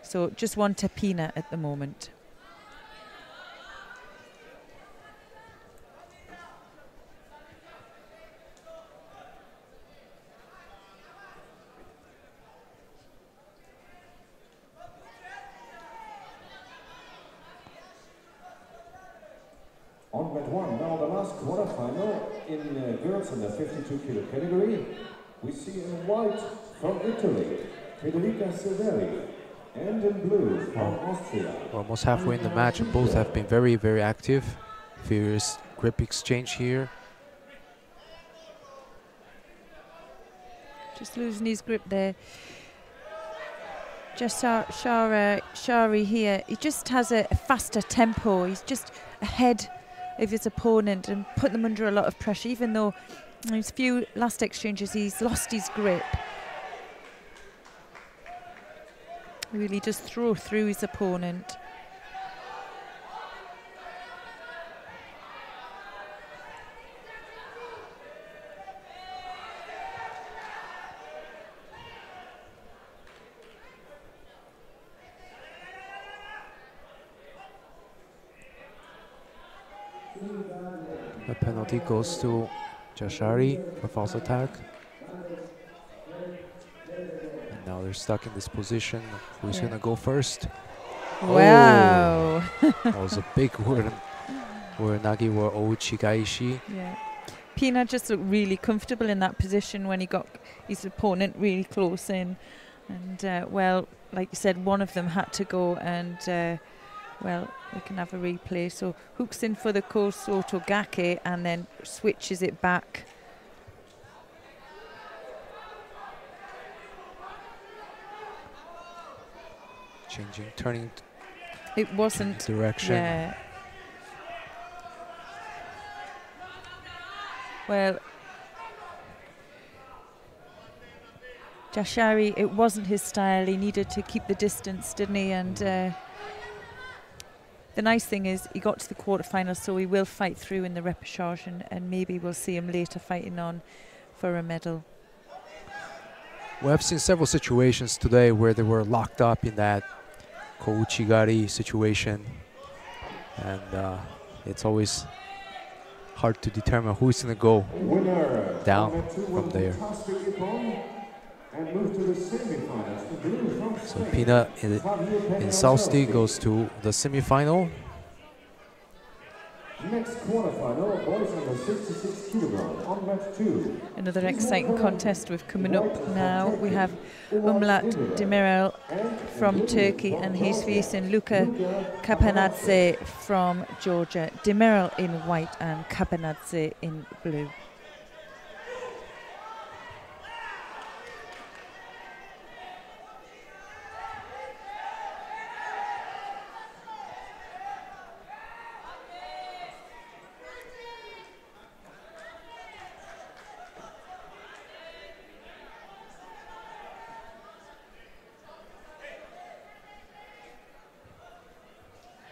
So just one to Pina at the moment. On mat 1, now the last quarterfinal in girls in the 52 kilo category. We see in white from Italy, Federica Silveri, and in blue from Austria. We're almost halfway in the match, and both have been very, very active. Furious grip exchange here. Just losing his grip there. Just Shari here, he just has a faster tempo. He's just ahead of his opponent and put them under a lot of pressure, even though in his few last exchanges he's lost his grip. Really just throw through his opponent. The penalty goes to Jashari for false attack. And now they're stuck in this position. Who's going to go first? Wow. Oh, that was a big word. Nagi were Ochigaishi. Yeah. Pina just looked really comfortable in that position when he got his opponent really close in. And, well, like you said, one of them had to go, and well, we can have a replay. So hooks in for the Kosoto Gake and then switches it back. Turning. It wasn't direction. Yeah. Well, Jashari, it wasn't his style. He needed to keep the distance, didn't he? And the nice thing is he got to the quarterfinals, so he will fight through in the repechage, and maybe we'll see him later fighting on for a medal. Well, I've seen several situations today where they were locked up in that Kouchigari situation, and it's always hard to determine who's going to go down from there. So Pina in South goes to the semi-final. Next quarterfinal, boys under 66 kilograms, on match 2. Another exciting contest with coming up now. We have Umlat Demirel from Turkey, and he's facing Luka Kapanadze from Georgia. Demirel in white and Kapanadze in blue.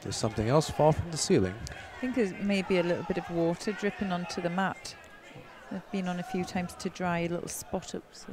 Does something else fall from the ceiling? I think there's maybe a little bit of water dripping onto the mat. I've been on a few times to dry a little spot up. So.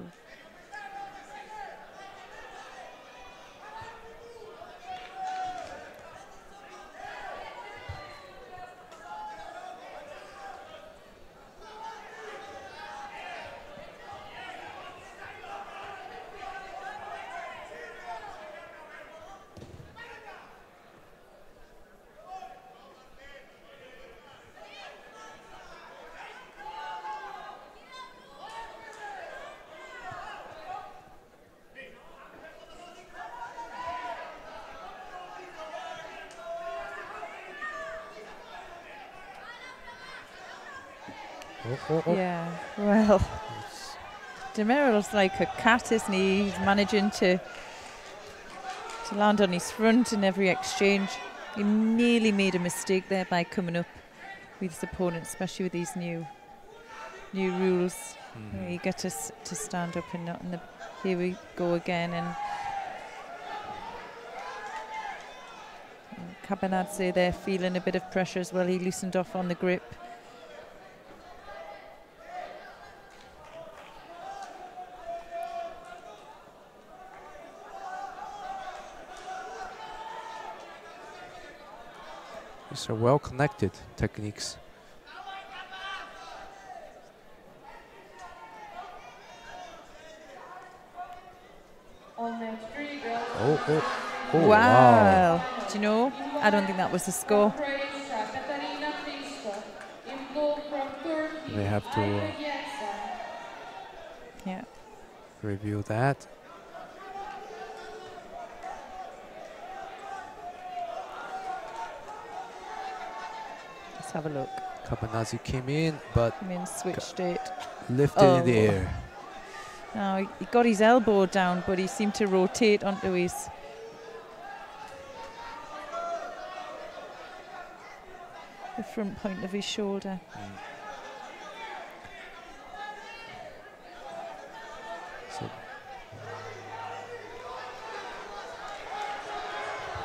Yeah, well, Demirel's like a cat, isn't he? He's managing to land on his front in every exchange. He nearly made a mistake there by coming up with his opponent, especially with these new rules. You get to stand up and not in the. Here we go again, and Kapanadze there feeling a bit of pressure as well. He loosened off on the grip. These are well-connected techniques. Wow. Wow. Do you know, I don't think that was the score. They have to review that. Let's have a look. Kapanadze came in, but Switched it. lifted in the air. Now he got his elbow down, but he seemed to rotate onto his. The front point of his shoulder.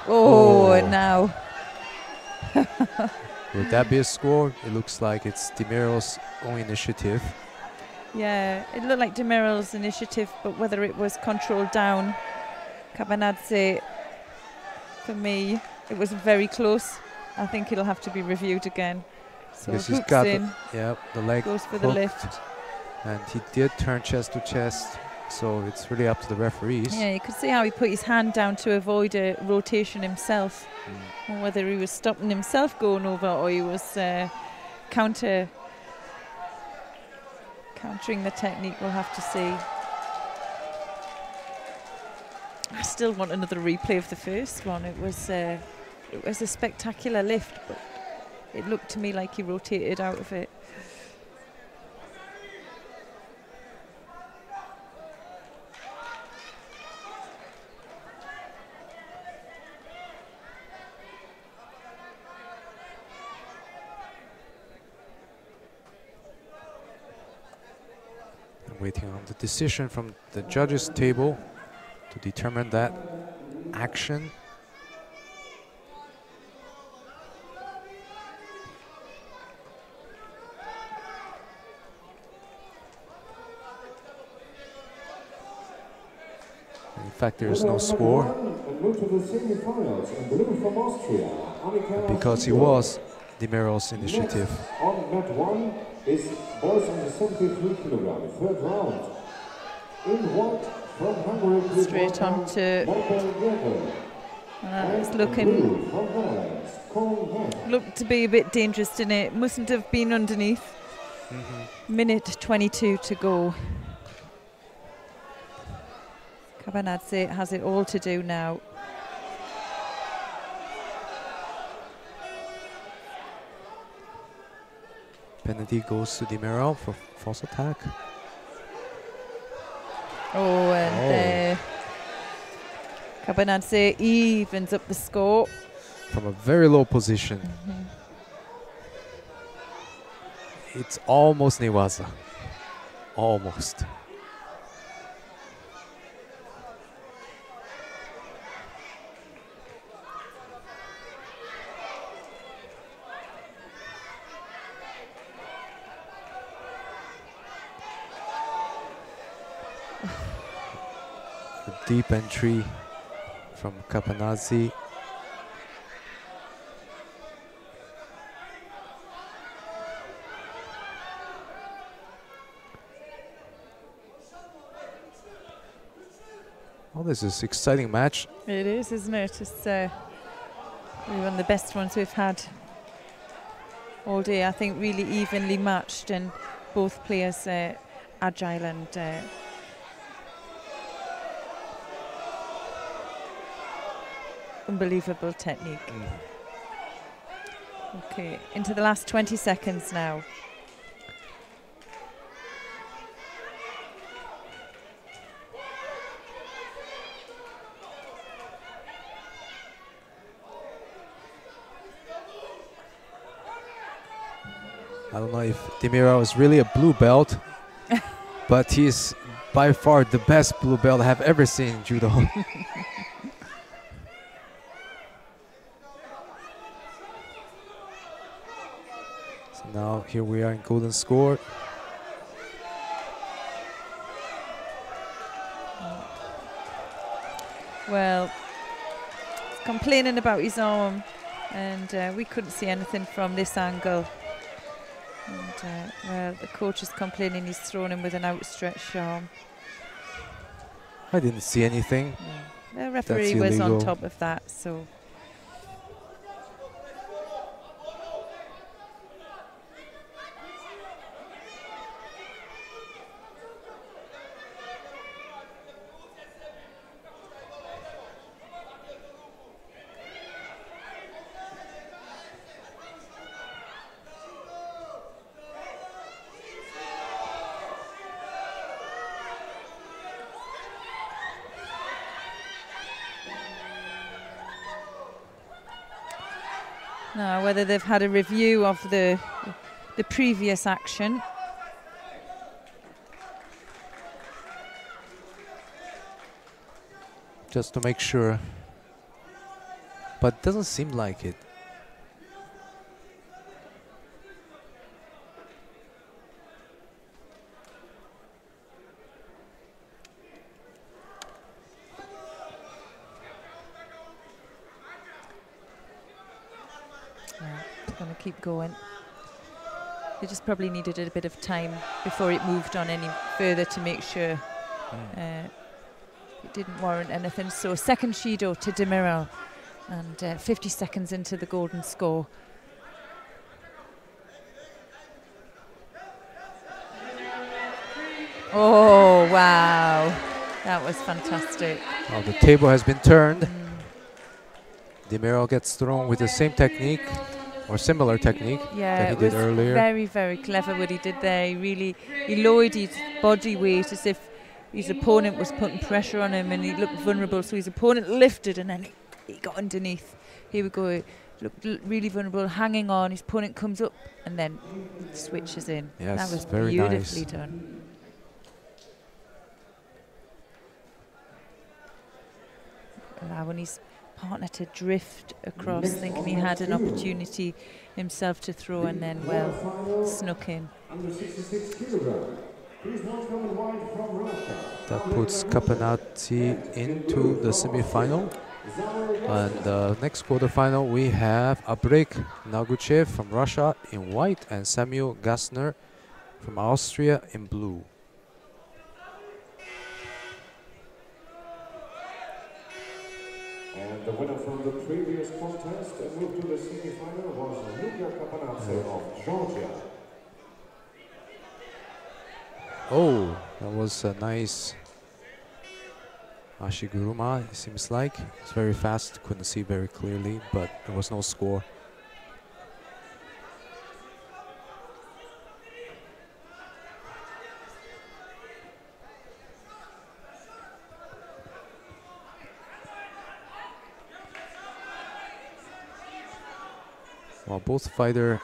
And now. Would that be a score? It looks like it's Demirel's own initiative. Yeah, it looked like Demirel's initiative, but whether it was controlled down, Kapanadze, for me, it was very close. I think it'll have to be reviewed again. So Because hooks he's got in, the leg goes for the hooked, lift. and he did turn chest to chest, so it's really up to the referees. Yeah, you could see how he put his hand down to avoid a rotation himself. And whether he was stopping himself going over or he was countering the technique, we'll have to see. I still want another replay of the first one. It was a spectacular lift, but it looked to me like he rotated out of it. Waiting on the decision from the judges' table to determine that action. In fact, there is no score. Because he was Demiro's initiative. Next on mat 1 is boys under 73 kilograms, third round. In white from Hungary. Straight on to. It's looking. Looked to be a bit dangerous, didn't it? Mustn't have been underneath. Minute 22 to go. Cabanadze has it all to do now. Penalty goes to Demiro for false attack. Oh, and Cabanadze evens up the score. From a very low position. It's almost Newaza. Almost. A deep entry from Cabanadze. Oh, this is an exciting match. It is, isn't it? It's one of the best ones we've had all day. I think really evenly matched, and both players agile and unbelievable technique. Okay, into the last 20 seconds now. I don't know if Demiro is really a blue belt, but he's by far the best blue belt I have ever seen in judo. So now here we are in golden score. Well, he's complaining about his arm, and we couldn't see anything from this angle. And well, the coach is complaining he's thrown him with an outstretched arm. I didn't see anything. No. The referee was on top of that, so. Now, whether they've had a review of the previous action. Just to make sure. But it doesn't seem like it. Going to keep going. They just probably needed a bit of time before it moved on any further to make sure it didn't warrant anything. So second Shido to Demiro, and 50 seconds into the golden score. Oh, wow. That was fantastic. Well, the table has been turned. Demiro gets thrown with the same technique or similar technique that he did earlier. Very, very clever what he did there. He lowered his body weight as if his opponent was putting pressure on him, and he looked vulnerable. So his opponent lifted, and then he got underneath. Here we go. He looked really vulnerable, hanging on. His opponent comes up and then switches in. Yes, that was very beautifully nice. done. Allowing his partner to drift across, thinking he had an opportunity himself to throw, and then, well, snuck in. That puts Cabanadze into the semi-final. And the next quarterfinal, we have Abrik Naguchev from Russia in white and Samuel Gastner from Austria in blue. And the winner from the previous contest and moved to the semi-final was Luka Kapanadze of Georgia. Oh, that was a nice Ashiguruma, it seems like. It's very fast, couldn't see very clearly, but there was no score. While both fighters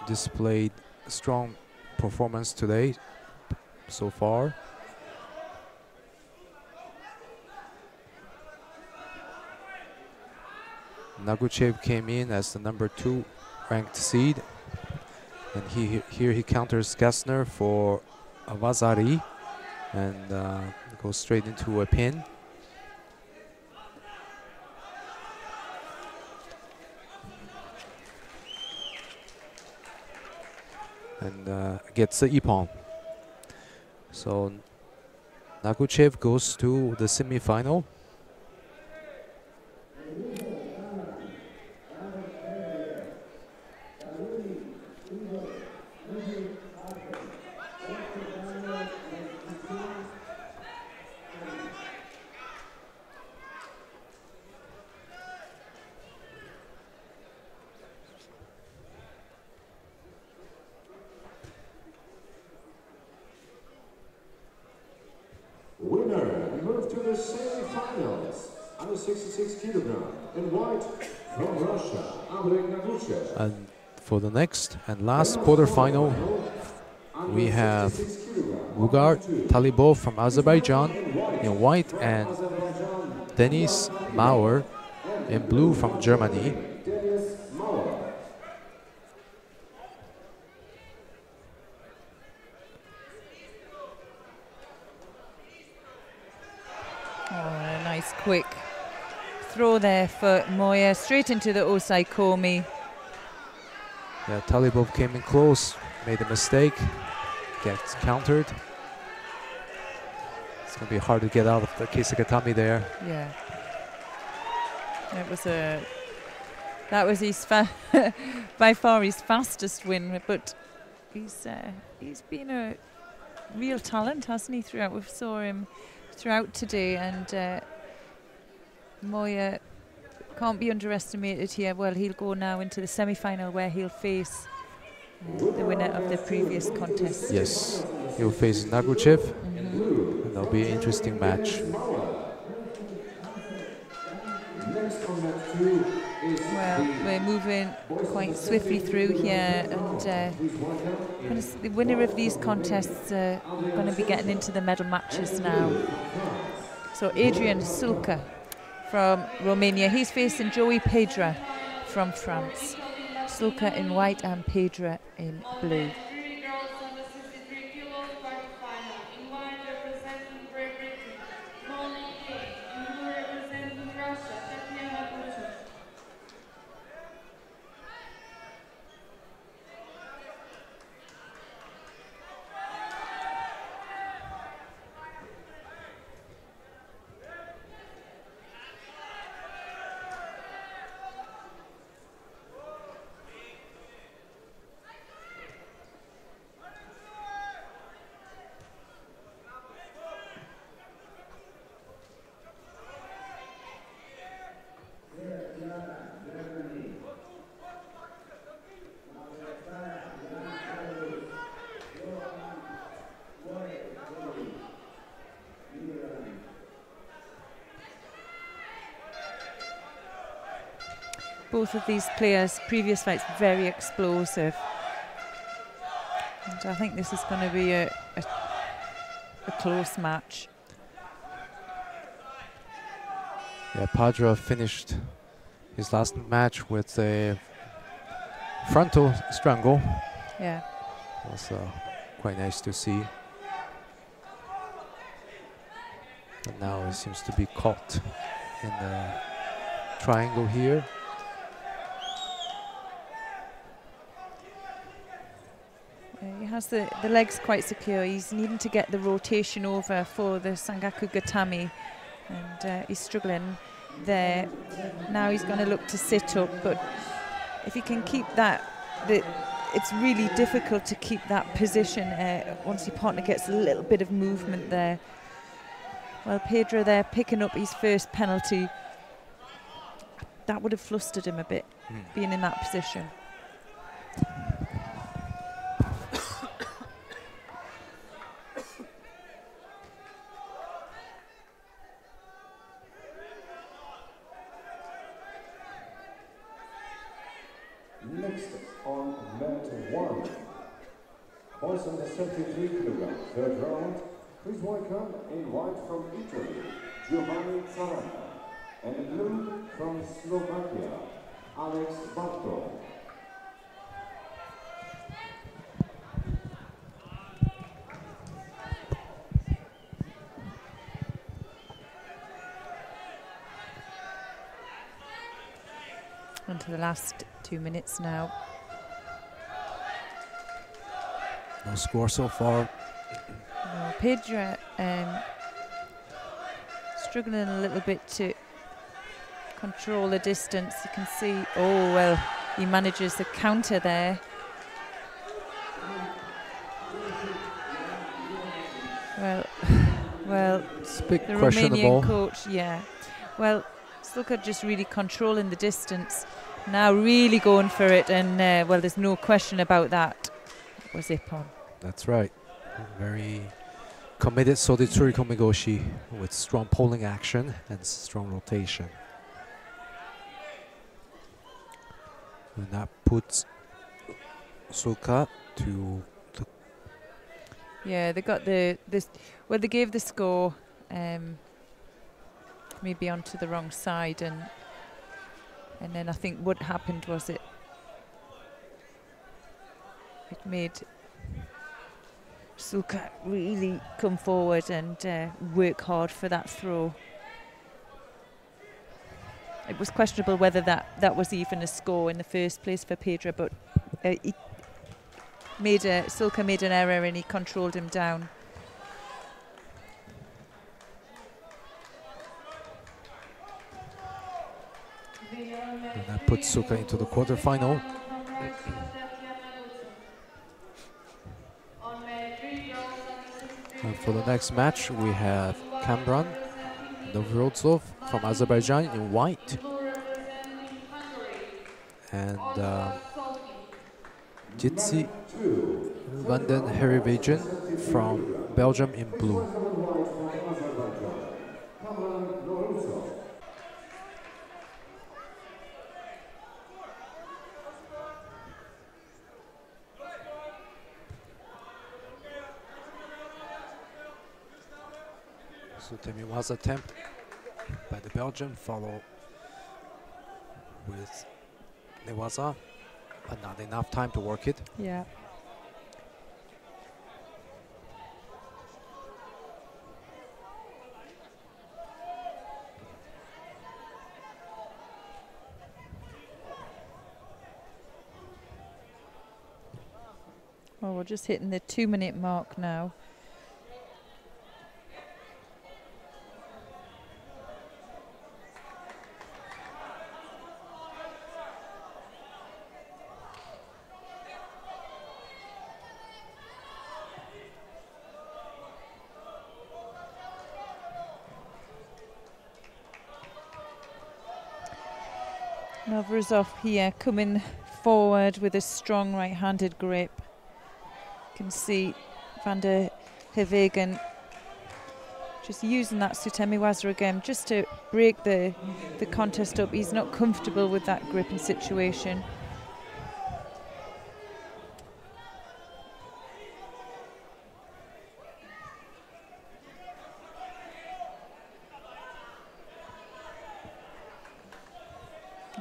displayed strong performance today so far. Naguchev came in as the #2 ranked seed, and here he counters Gastner for a Vazari and goes straight into a pin. And gets the ippon. So Naguchev goes to the semi-final. Winner moved to the semi-finals under 66 kilogram in white from Russia, Abrik Naguchev. And for the next and last quarterfinal, we have Ugar Talibov from Azerbaijan in white and Denis Mauer in blue from Germany. Quick throw there for Moya, straight into the Osai komi. Yeah, Talibov came in close, made a mistake, gets countered. It's going to be hard to get out of the Kisagatami there. Yeah. That was his by far his fastest win, but he's been a real talent, hasn't he, throughout? We saw him throughout today, and Moya can't be underestimated here. Well, he'll go now into the semi-final where he'll face the winner of the previous contest. Yes, he'll face Naguchev, and that'll be an interesting match. Well, we're moving quite swiftly through here, and the winner of these contests are going to be getting into the medal matches now. So Adrian Sulka from Romania, he's facing Joey Pedra from France. Sulka in white and Pedra in blue. Both of these players, previous fights, very explosive. And I think this is going to be a close match. Yeah, Padra finished his last match with a frontal strangle. Yeah. It was quite nice to see. And now he seems to be caught. in the triangle here. He has the legs quite secure. He's needing to get the rotation over for the Sangaku Gatami, and he's struggling there. Now he's going to look to sit up, but if he can keep that, it's really difficult to keep that position once your partner gets a little bit of movement there. Well, Pedro there picking up his first penalty. That would have flustered him a bit, being in that position. Next on mat 1, boys under 73 kilograms, third round. Please welcome in white from Italy, Giovanni Zarata, and in blue from Slovakia, Alex Barto. On to the last 2 minutes now. No score so far. No, Pedro struggling a little bit to control the distance. You can see, oh well, he manages the counter there. Well, It's a bit the questionable. Romanian coach, yeah. Well, Sulka just really controlling the distance. Now really going for it, and well, there's no question about that. That was Ippon. That's right. Very committed Soditsuri Komigoshi with strong pulling action and strong rotation. And that puts Sulka to the... Yeah, they got well, they gave the score maybe onto the wrong side, and then I think what happened was it made Sulka really come forward and work hard for that throw. It was questionable whether that was even a score in the first place for Pedro, but Sulka made an error and he controlled him down. And that puts Sulka into the quarterfinal. And for the next match, we have Kamran Novrodzov from Azerbaijan in white, and Jitsi Vanden Hervagen from Belgium in blue. So Temiwa's attempt by the Belgian follow with Newaza, but not enough time to work it. Yeah. Well, we're just hitting the 2-minute mark now. Novrodzov here coming forward with a strong right-handed grip. You can see Vanden Hervagen just using that Sutemiwaza again just to break the contest up. He's not comfortable with that gripping situation.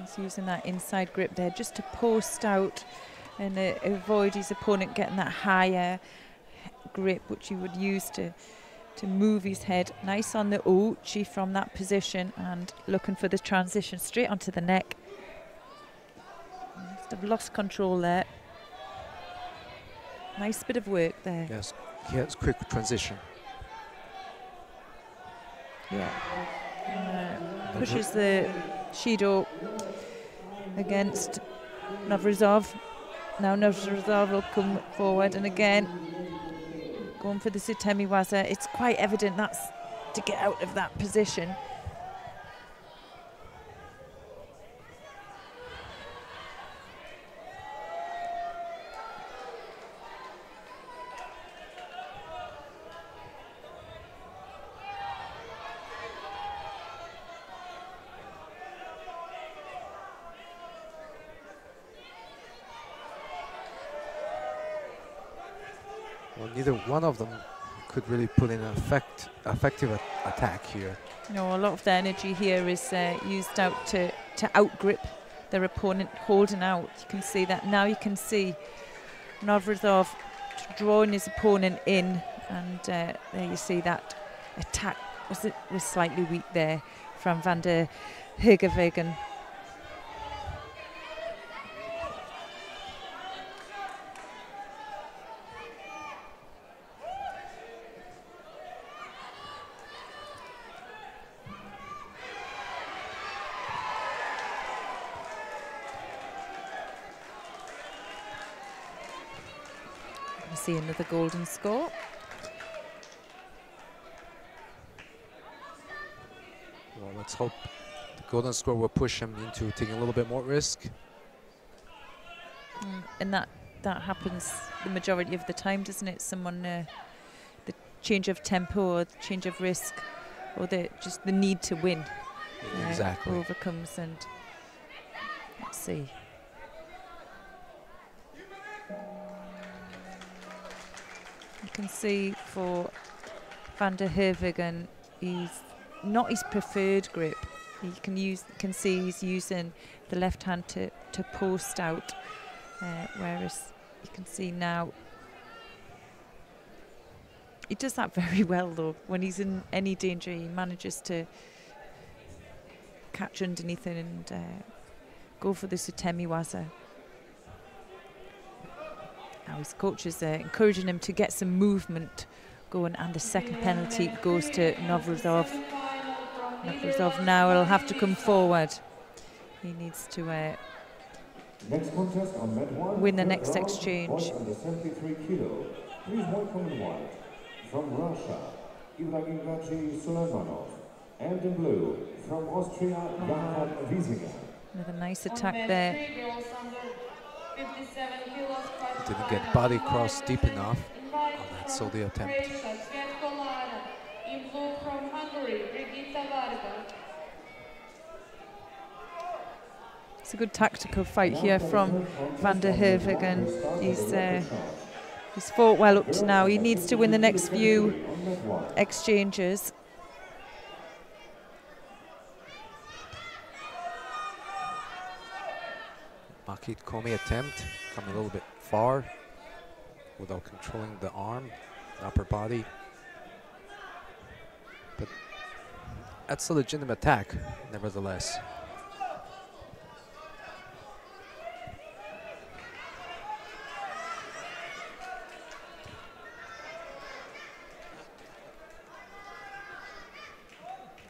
He's using that inside grip there just to post out and avoid his opponent getting that higher grip, which he would use to to move his head. Nice on the uchi from that position and looking for the transition straight onto the neck. Must have lost control there. Nice bit of work there. Yes, he has quick transition. Yeah. Pushes the Judo against Navrazov. Now Navrazov will come forward and again going for the Sutemi Waza. It's quite evident that's to get out of that position. Well, neither one of them could really put in an effective attack here. No, a lot of the energy here is used out to outgrip their opponent, holding out. You can see that now. You can see Navrazov drawing his opponent in, and there you see that attack was slightly weak there from Vanden Hervagen. See another golden score. Well, let's hope the golden score will push him into taking a little bit more risk. And that happens the majority of the time, doesn't it? Someone, the change of tempo or the change of risk or just the need to win Exactly. overcomes. And let's see. You can see for Vanden Hervagen, he's not his preferred grip. He can see he's using the left hand to post out, whereas you can see now he does that very well though. When he's in any danger, he manages to catch underneath it and go for the Sutemi Waza. Now his coach is encouraging him to get some movement going, and the second penalty goes to Navrazov. Navrazov now will have to come forward. He needs to win the next exchange. Please welcome in white from Russia, Ibrahim Suleimanov, and in blue from Austria, Vanden Hervagen. Another nice attack there. Didn't get body cross deep enough on that solo attempt. It's a good tactical fight here from Vanden Hervagen. He's fought well up to now. He needs to win the next few exchanges. Maki komi attempt, coming a little bit far without controlling the arm, the upper body. But that's a legitimate attack, nevertheless.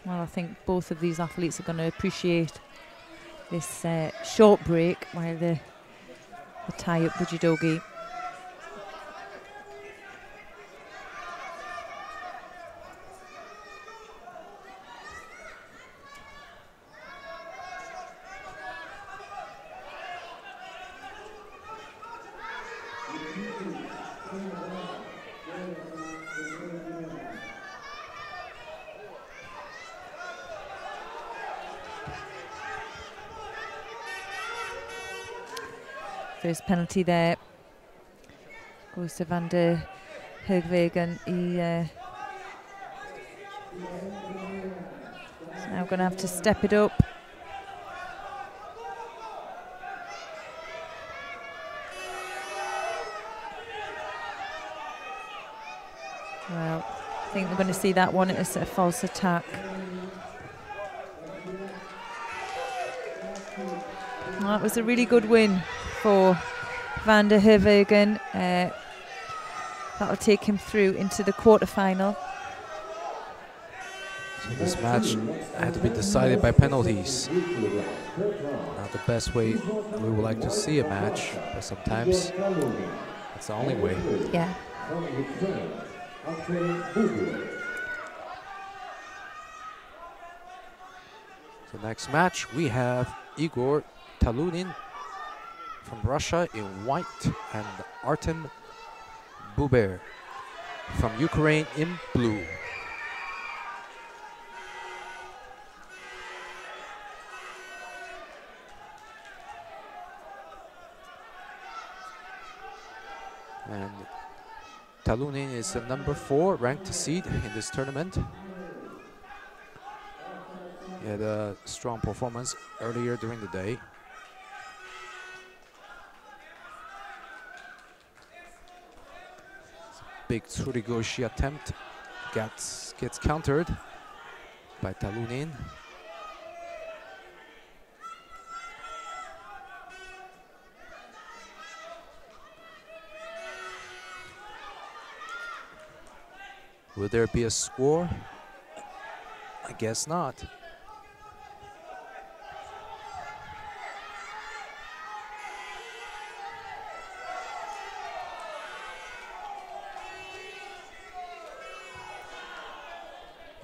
Well, I think both of these athletes are going to appreciate this short break while they tie up the judogi. First penalty there goes to Vanden Hervagen. He's now going to have to step it up. Well, I think we're going to see that one as a false attack. Well, that was a really good win for Vanden Hervagen. That'll take him through into the quarterfinal. So this match had to be decided by penalties. Not the best way we would like to see a match, but sometimes it's the only way. Yeah. So next match we have Igor Talunin from Russia in white and Artem Buber from Ukraine in blue. And Talunin is the number 4 ranked seed in this tournament. He had a strong performance earlier during the day. Big Tsurigoshi attempt gets countered by Talunin. Will there be a score? I guess not.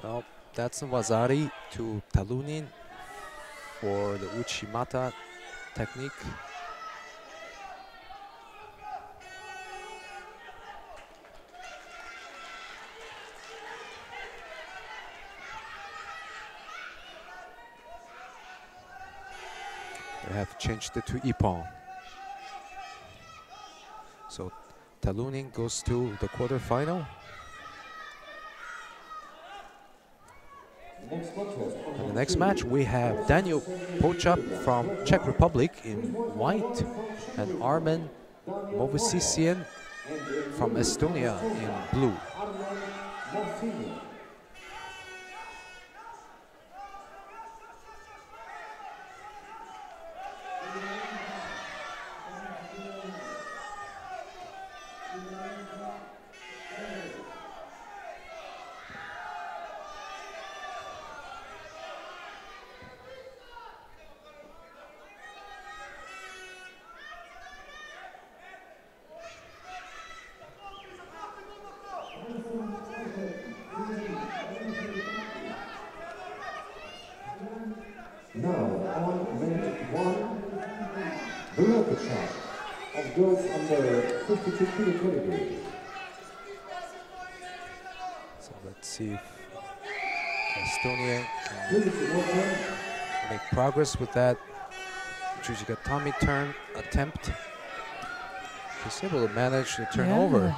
Well, that's a Wazari to Talunin for the Uchimata technique. They have changed it to Ippon. So Talunin goes to the quarterfinal. And the next match we have Daniel Pochap from Czech Republic in white and Armen Movician from Estonia in blue. So let's see if Estonia can make progress with that Jujigatami turn attempt. He's able to manage the turn over.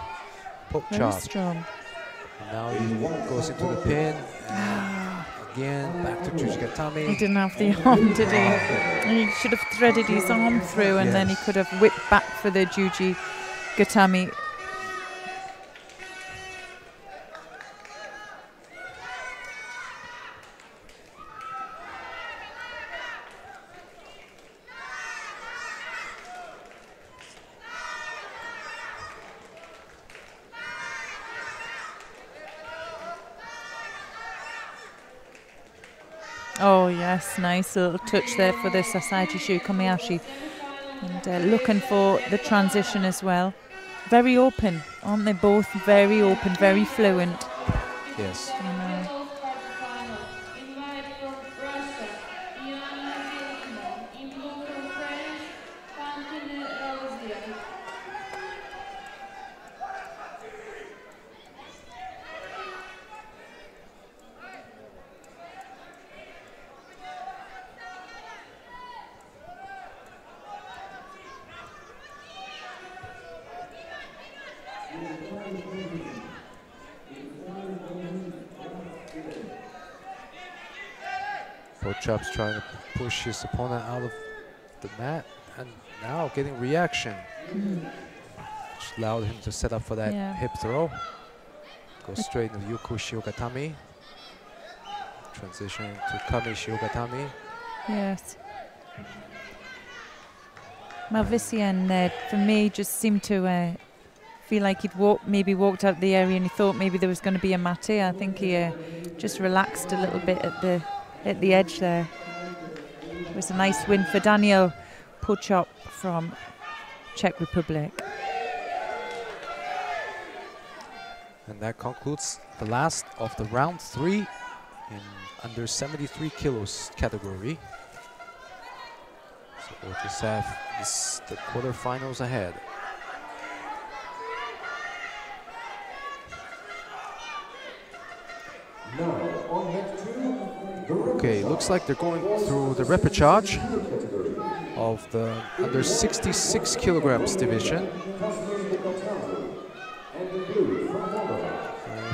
Poke chop. Strong. And now he goes into the pin. And again, back to Jujigatami. He didn't have the arm, did he? And he should have threaded his arm through, and then he could have whipped back for the Jujigatami. Oh yes, nice little touch there for the Sasaiji Shu Komiyashi. And looking for the transition as well. Very open, aren't they both? Very open, very fluent. Yes. Pochap's trying to push his opponent out of the mat, and now getting reaction. Which allowed him to set up for that hip throw. Go straight into Yuko Shiogatami. Transition to Kami Shiogatami. Yes. Malvisian, for me, just seemed to feel like he'd maybe walked out the area and he thought maybe there was going to be a mate. I think he just relaxed a little bit at the edge there. It was a nice win for Daniel Pochop from Czech Republic. And that concludes the last of the round 3 in under 73 kilos category. So we'll just have the quarterfinals ahead. Okay, looks like they're going through the repechage of the under 66 kilograms division.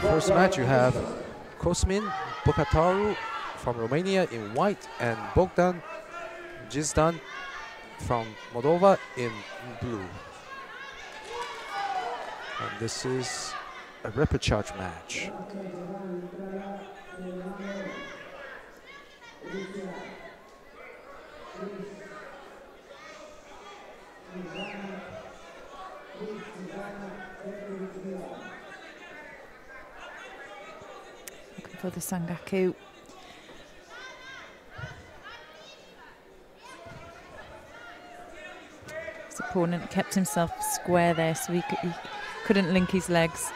First match, you have Cosmin Bocataru from Romania in white and Bogdan Gizdan from Moldova in blue. And this is a repechage match. Looking for the Sangaku. His opponent kept himself square there, so he couldn't link his legs.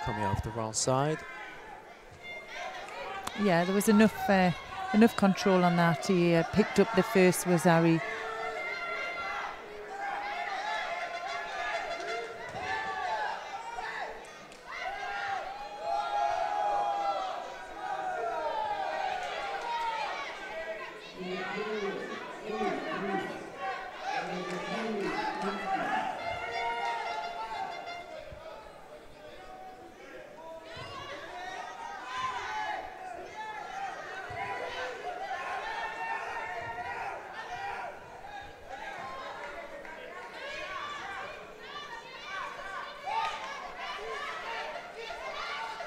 Coming off the wrong side. Yeah, there was enough control on that. He picked up the first Wazari.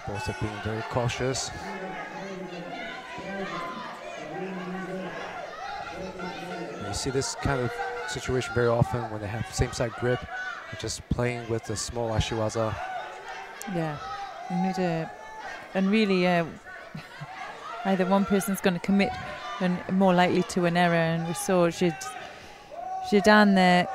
Both are being very cautious. You see this kind of situation very often when they have same side grip, just playing with the small ashiwaza. Yeah, you need and really either one person's going to commit and more likely to an error, and we saw Zidane there.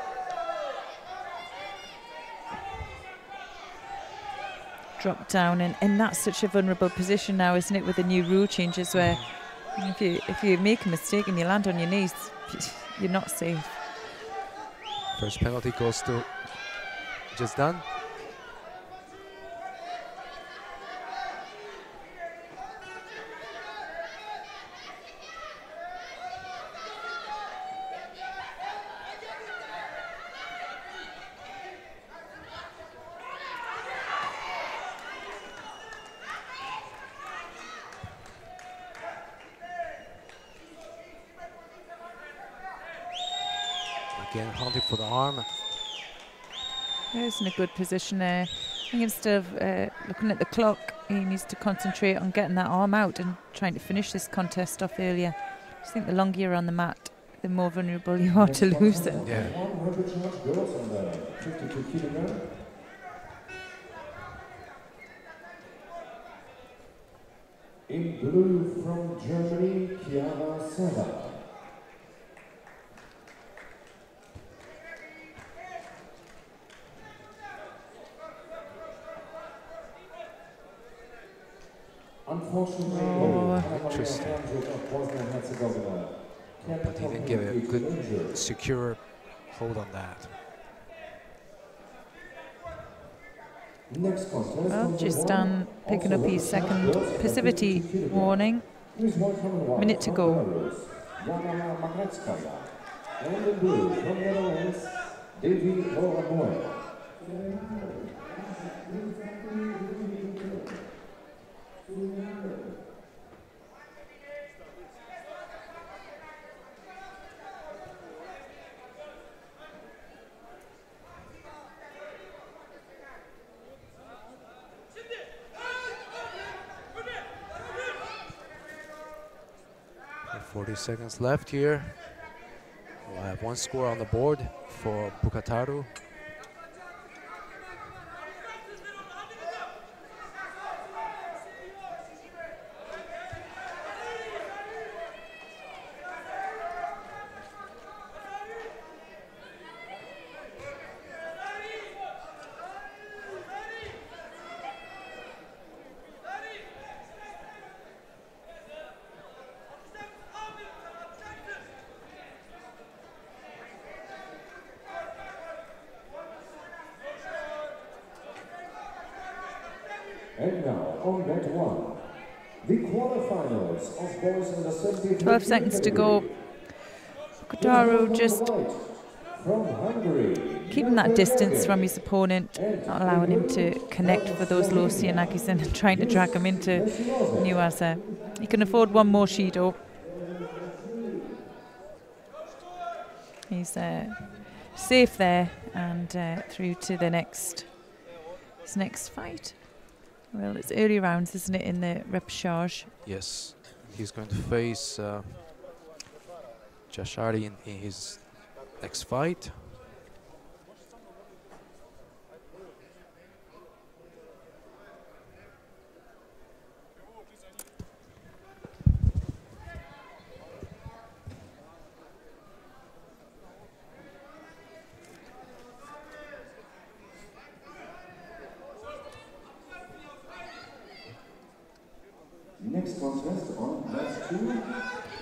Drop down, and that's such a vulnerable position now, isn't it, with the new rule changes where if you make a mistake and you land on your knees, you're not safe. First penalty goes to Gizdan. Again, hunting for the arm. He's in a good position there. I think instead of looking at the clock, he needs to concentrate on getting that arm out and trying to finish this contest off earlier. I think the longer you're on the mat, the more vulnerable you are to lose it. Yeah. In blue from Germany, Kiara Seda. Oh, interesting. But he didn't give a good, secure hold on that. Next contest. Well, just done picking up his second passivity warning. Minute to go. And in blue from Netherlands, Davy Loramoy. 40 seconds left here. We'll have one score on the board for Bukataru. And now, on that one, the quarterfinals of boys in the 73 12 seconds to go. Bukataru just from Hungary, keeping that distance from his opponent, not allowing him to connect for those low Sienakis and trying to drag him into Nuasa. He can afford one more Shido. He's safe there and through to the his next fight. Well, it's early rounds, isn't it, in the repechage? Yes, he's going to face Jashari in his next fight. next contest on class 2,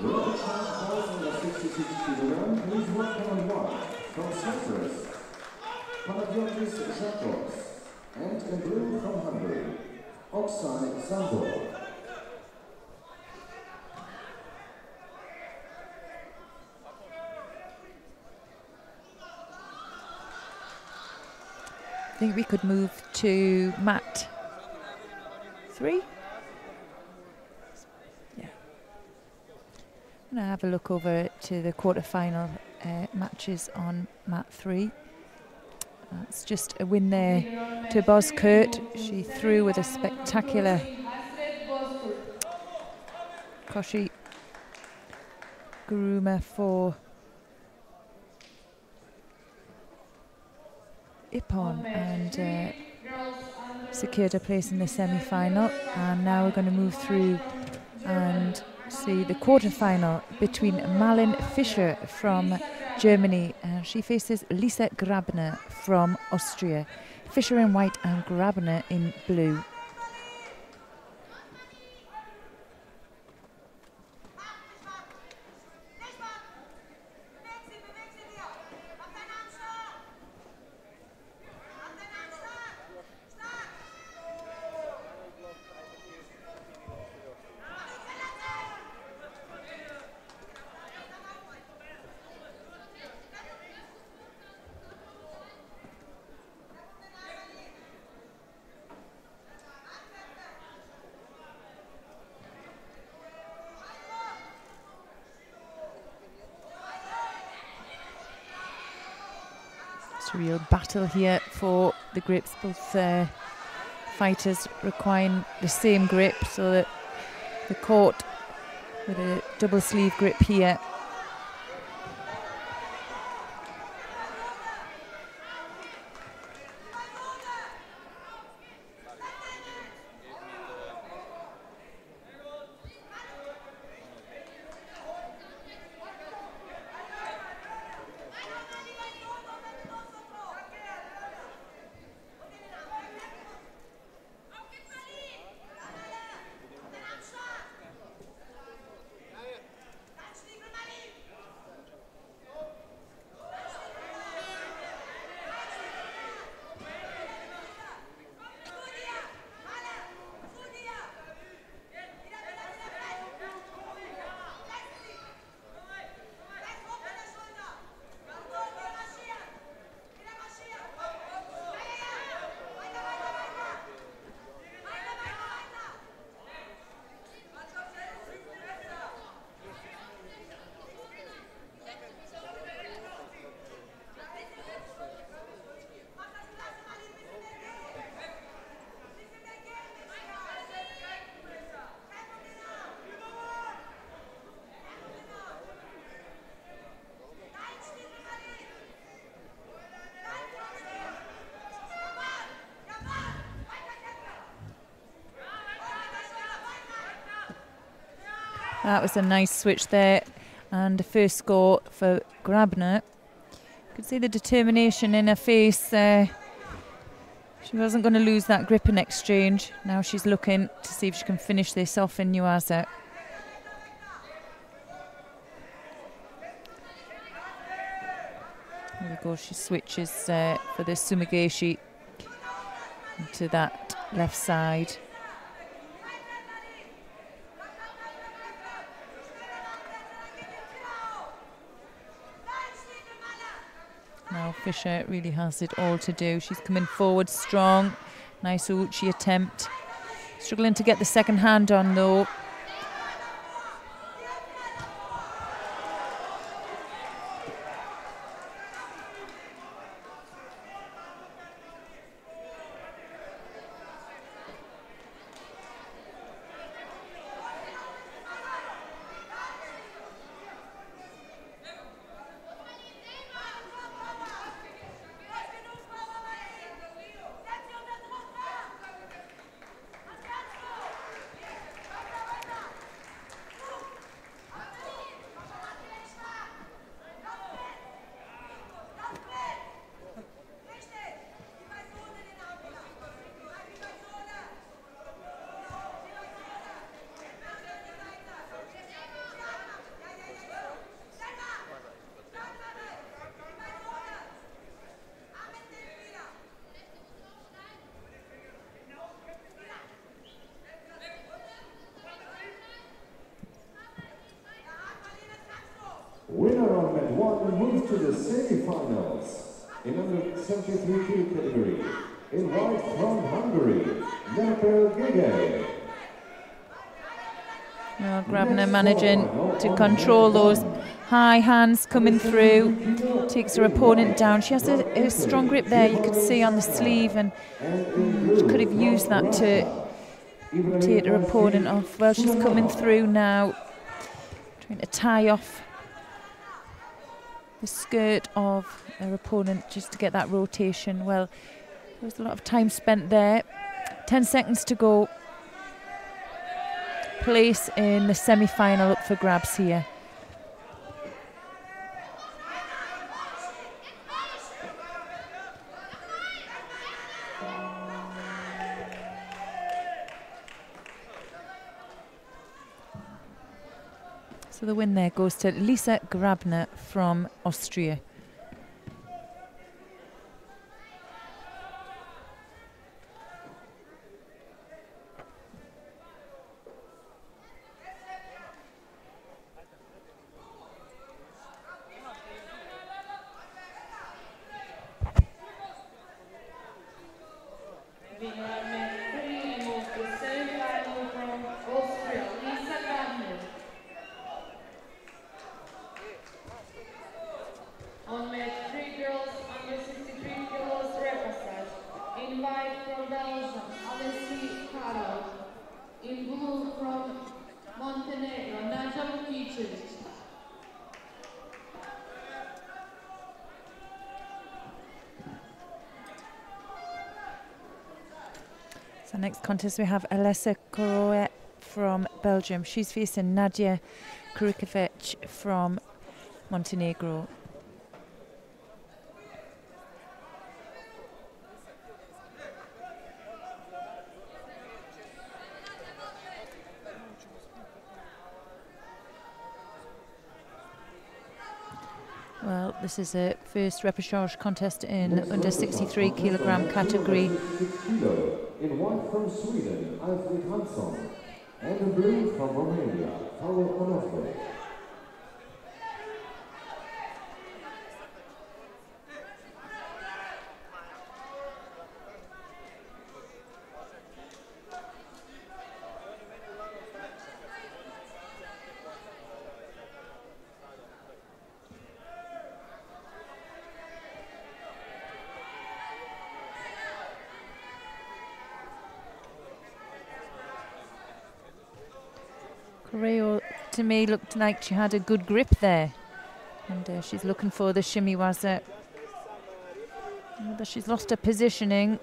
World Champions in the 66 kg, please welcome one from Cyprus, Panagiotis Zalberger, and in blue from Hungary, Oksana Zandor. I think we could move to mat 3. Yeah. I'm going to have a look over to the quarter-final matches on mat 3. That's just a win there to Boz Kurt. She threw with a spectacular Koshi Guruma for Ippon and secured a place in the semi-final, and now we're going to move through and see the quarter-final between Malin Fischer from Germany, and she faces Lisa Grabner from Austria. Fischer in white and Grabner in blue. It's a real battle here for the grips. Both fighters requiring the same grip, so that the court with a double sleeve grip here. That was a nice switch there, and the first score for Grabner. You could see the determination in her face. She wasn't going to lose that grip in exchange. Now she's looking to see if she can finish this off in Nuasa. There we go, she switches for the Sumigashi to that left side. Now Fisher really has it all to do. She's coming forward strong. Nice Uchi attempt. Struggling to get the second hand on though. Winner of Med 1 moves to the semi-finals in under 73 kg category. In white from Hungary, Petravvic. Well, Grabner managing to control those high hands coming through, takes her opponent down. She has a strong grip there, you could see on the sleeve, and she could have used that to take her opponent off. Well, she's coming through now, trying to tie off the skirt of her opponent just to get that rotation. Well, there was a lot of time spent there. 10 seconds to go. Place in the semi-final up for grabs here. So the win there goes to Lisa Grabner from Austria. So next contest we have Alessa Koroe from Belgium. She's facing Nadia Kurikovic from Montenegro. Well, this is a first repechage contest in under 63 kilogram category. In white from Sweden, Alfred Hansson, and in blue from Romania, Paolo Onofre. Correo, to me, looked like she had a good grip there. And she's looking for the shimiwaza. But she's lost her positioning.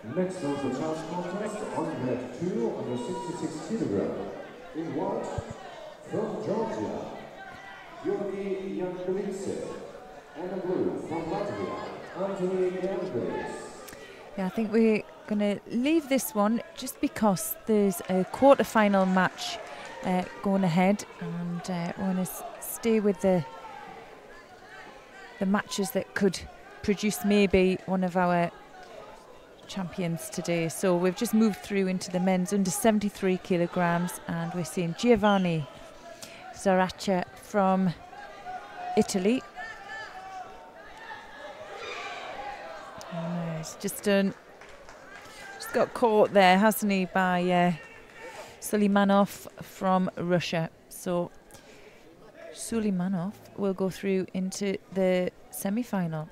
Next on the chance contest, on mat 2 under 66 kilograms. In white, from Georgia, Belitz, and in blue, from Latvia, Yeah, I think we're going to leave this one just because there's a quarter-final match going ahead, and we're going to stay with the matches that could produce maybe one of our champions today. So we've just moved through into the men's under 73 kilograms, and we're seeing Giovanni Zaraccia from Italy. Oh, he's just got caught there, hasn't he, by Suleimanov from Russia. So Suleimanov will go through into the semi-final.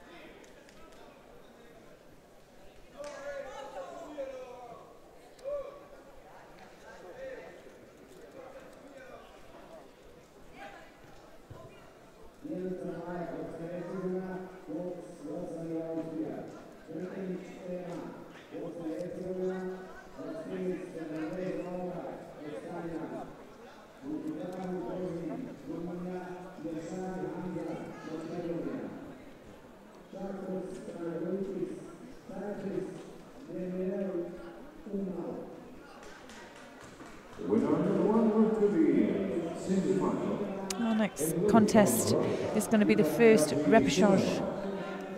Our next contest is going to be the first repechage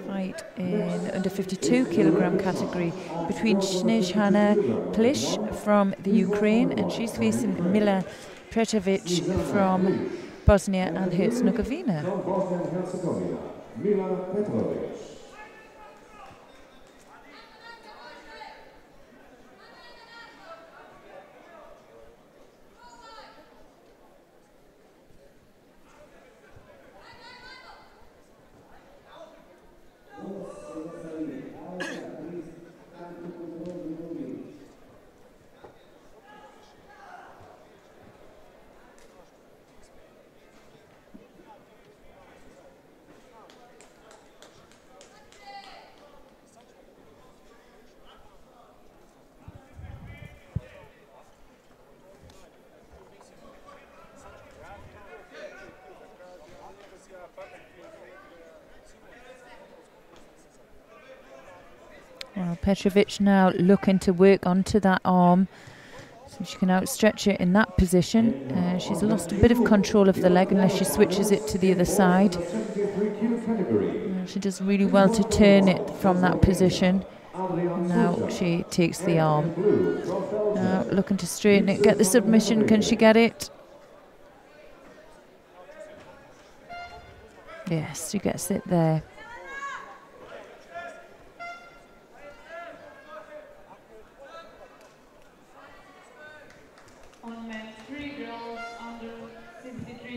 fight in the under 52 kilogram category between Snezhana Plish from the Ukraine, and she's facing Mila Petravvic from Bosnia and Herzegovina. Well, Petravvic now looking to work onto that arm so she can outstretch it in that position. She's lost a bit of control of the leg unless she switches it to the other side. She does really well to turn it from that position. Now she takes the arm. Now looking to straighten it, get the submission. Can she get it? Yes, she gets it there.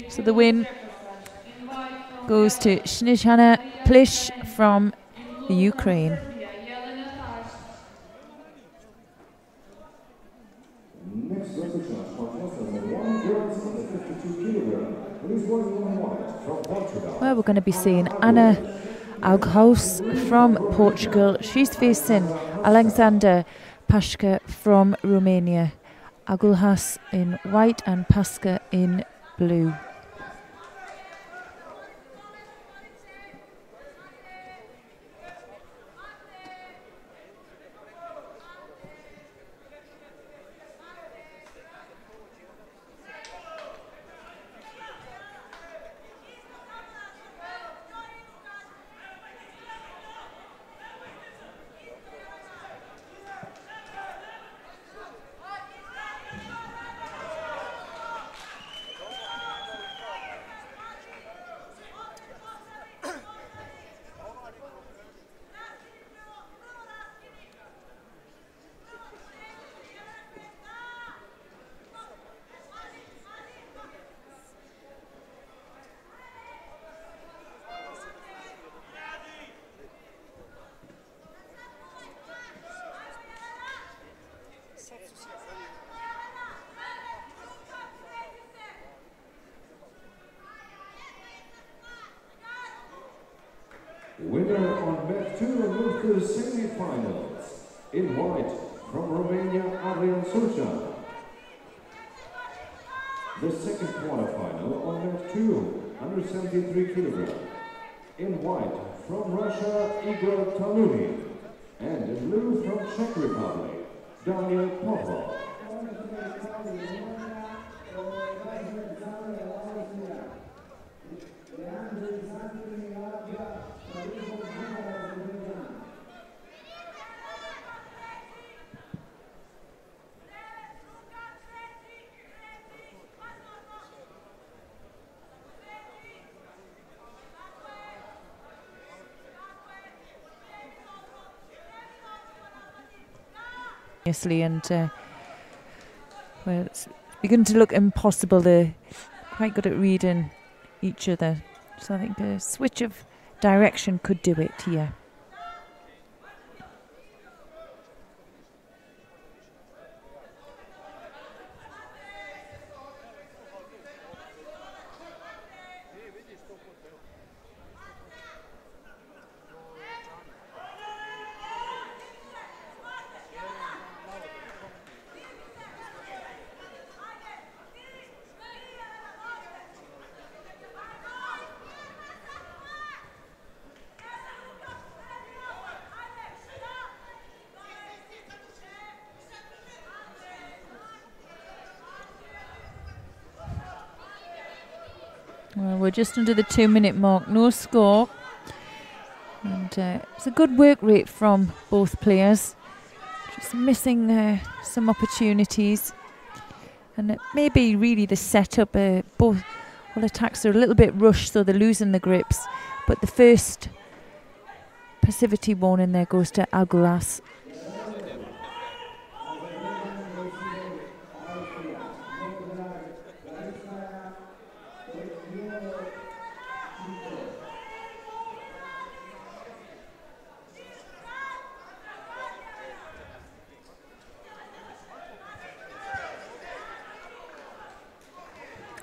So the win goes to Snezhana Plish from the Ukraine. Well, we're going to be seeing Anna Aguas from Portugal. She's facing Alexander Pasca from Romania. Aguas in white and Pasca in blue. Winner on mat 2 and move to the semi-finals. In white, from Romania, Adrian Surja. The second quarterfinal on mat 2, under 73 kilograms. In white, from Russia, Igor Talib. And in blue, from Czech Republic, Daniel Popov. And well, it's beginning to look impossible. They're quite good at reading each other, so I think a switch of direction could do it here. Well, we're just under the 2-minute mark, no score. And it's a good work rate from both players. Just missing some opportunities. And it may be really the setup. Both attacks are a little bit rushed, so they're losing the grips. But the first passivity warning there goes to Aguas.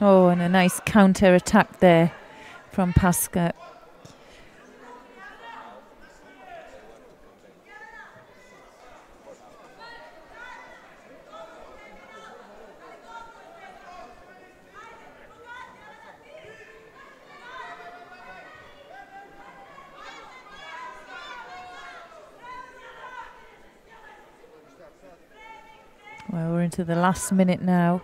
Oh, and a nice counter attack there from Pasca. Well, we're into the last minute now.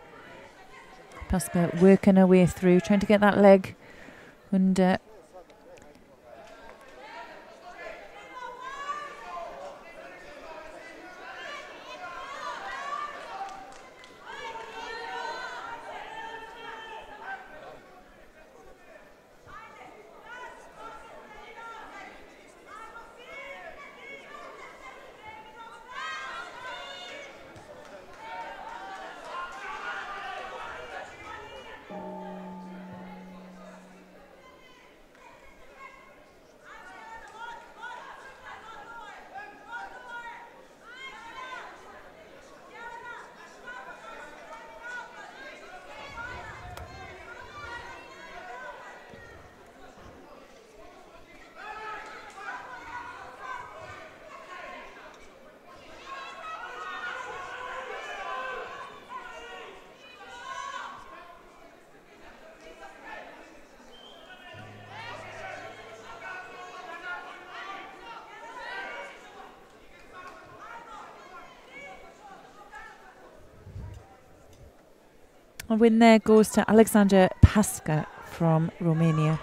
Pasca working her way through, trying to get that leg, and a win there goes to Alexander Pasca from Romania.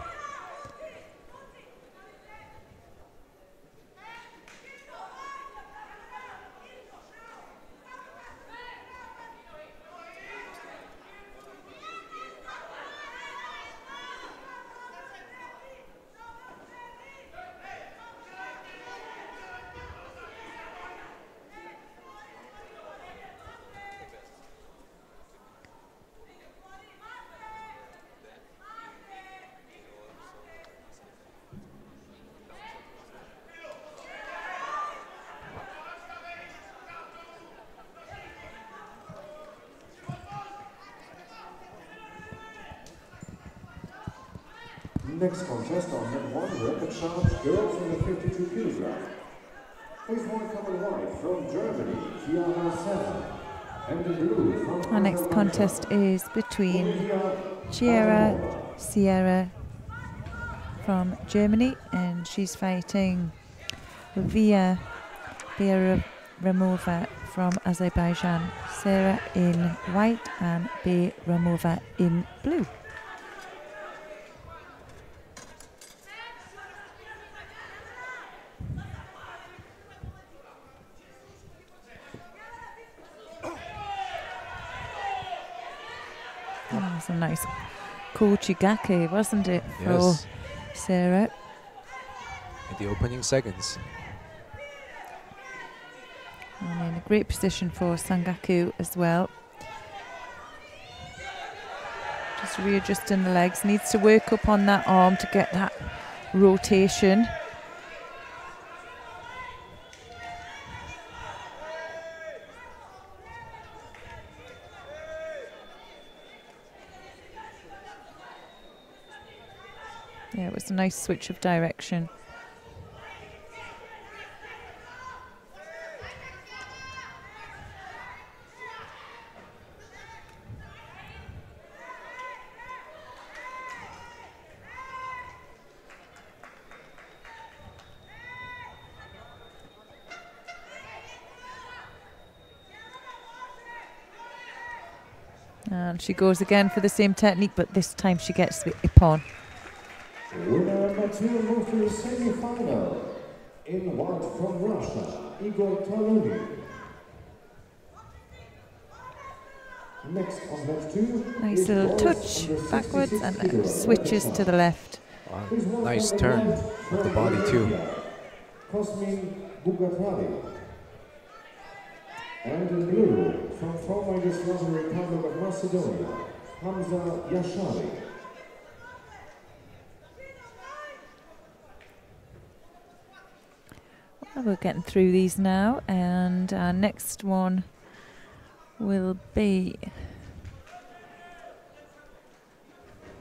Next contest on mat 1, rapid charge, girls under 52 kilograms. From Germany, Tiana 7. And the blue from Our next contest is between Sierra from Germany, and she's fighting Via Ramova from Azerbaijan. Sarah in white and Ramova in blue. That was a nice Kochigake, wasn't it, for Sarah? In the opening seconds. And in a great position for Sangaku as well. Just readjusting the legs. Needs to work up on that arm to get that rotation. Yeah, it was a nice switch of direction. And she goes again for the same technique, but this time she gets the ippon. Winner number 2 moves to the semi-final. In white from Russia, Igor Talib. Next on left 2. Nice little touch backwards and switches to the left. Nice turn of the body too. Cosmin Bugatari. And in blue, from former Yugoslav Republic of Macedonia, Hamza Yashari. Well, we're getting through these now, and our next one will be...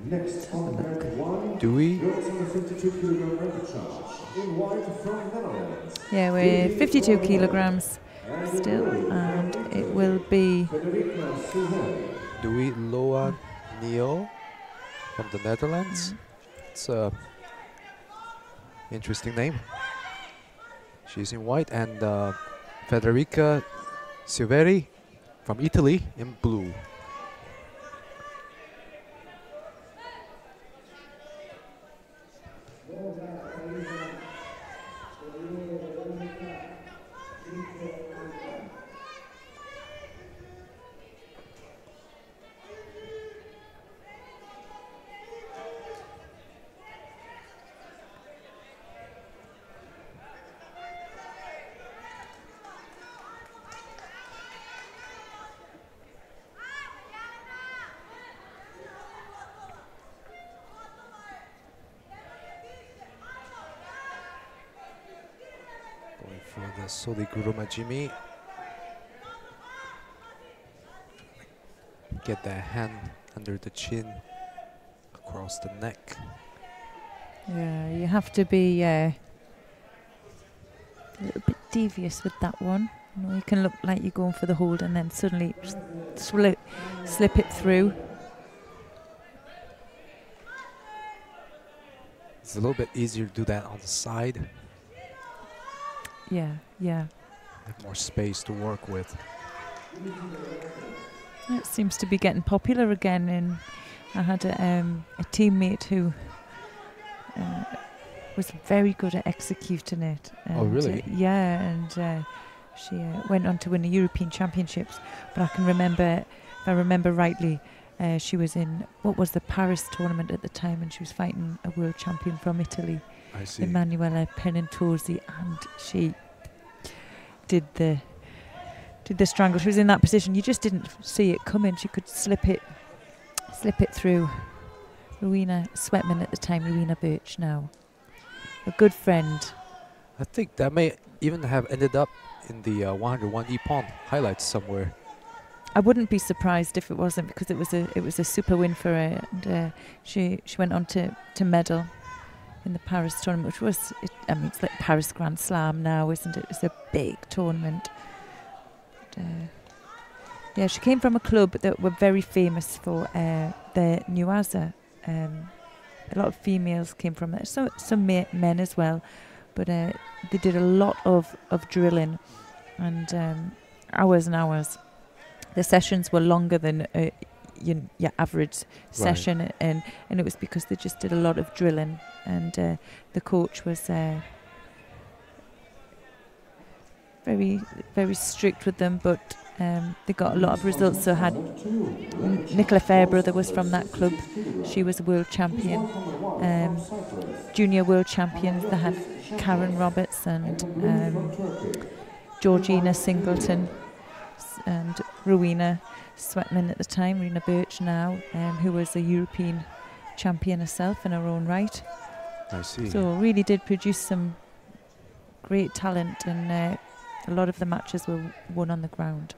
Next on track 1, Dewey. 52 kilogram record charge. In white from Venderand. Yeah, we're 52 kilograms still, and it will be Dewey Loa Neo from the Netherlands. It's a interesting name. She's in white, and Federica Silveri from Italy in blue. For the Soliguru Majimi. Get that hand under the chin, across the neck. Yeah, you have to be a little bit devious with that one. You know, you can look like you're going for the hold and then suddenly slip it through. It's a little bit easier to do that on the side. Yeah, yeah. Have more space to work with. It seems to be getting popular again. And I had a teammate who was very good at executing it. And, oh, really? Yeah, and she went on to win the European Championships. But I can remember, if I remember rightly, she was in, what was the Paris tournament at the time, and she was fighting a world champion from Italy. I see. Emanuela Penentosi, and she did the strangle. She was in that position. You just didn't see it coming. She could slip it through. Rowena Sweatman at the time, Rowena Birch now. A good friend. I think that may even have ended up in the 101 Ippon highlights somewhere. I wouldn't be surprised if it wasn't, because it was a super win for her, and she went on to medal in the Paris tournament, which was, I mean, it's like Paris Grand Slam now, isn't it? It's a big tournament. Yeah, she came from a club that were very famous for their nuaza. A lot of females came from it, some men as well, but they did a lot of drilling and hours and hours. The sessions were longer than your average session, and it was because they just did a lot of drilling, and the coach was very, very strict with them, but they got a lot of results. So had Nicola Fairbrother was from that club. She was a world champion. Junior world champions, they had Karen Roberts and Georgina Singleton and Rowena Sweatman at the time, Rena Birch now, who was a European champion herself in her own right. I see. So really did produce some great talent, and a lot of the matches were won on the ground.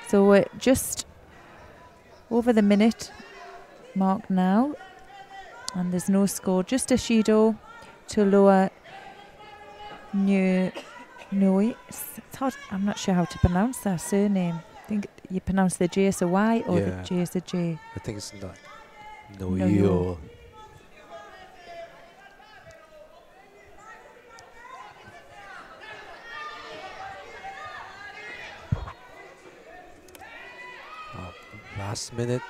So we're just over the minute mark now, and there's no score, just a Shido to lower Novis. It's hard, I'm not sure how to pronounce that surname. I think you pronounce the J as a Y or the J as a J. I think it's not. No. Last minute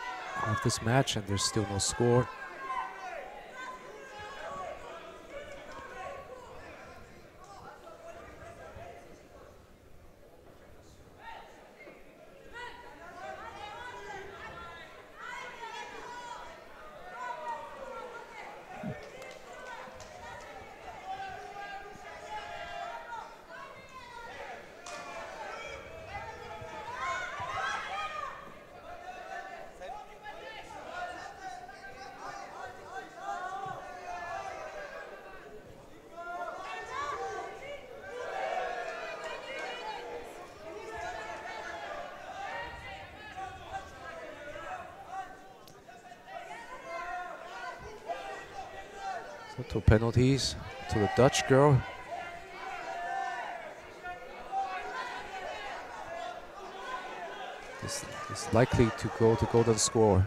of this match, and there's still no score. So 2 penalties to the Dutch girl. This is likely to go to golden score.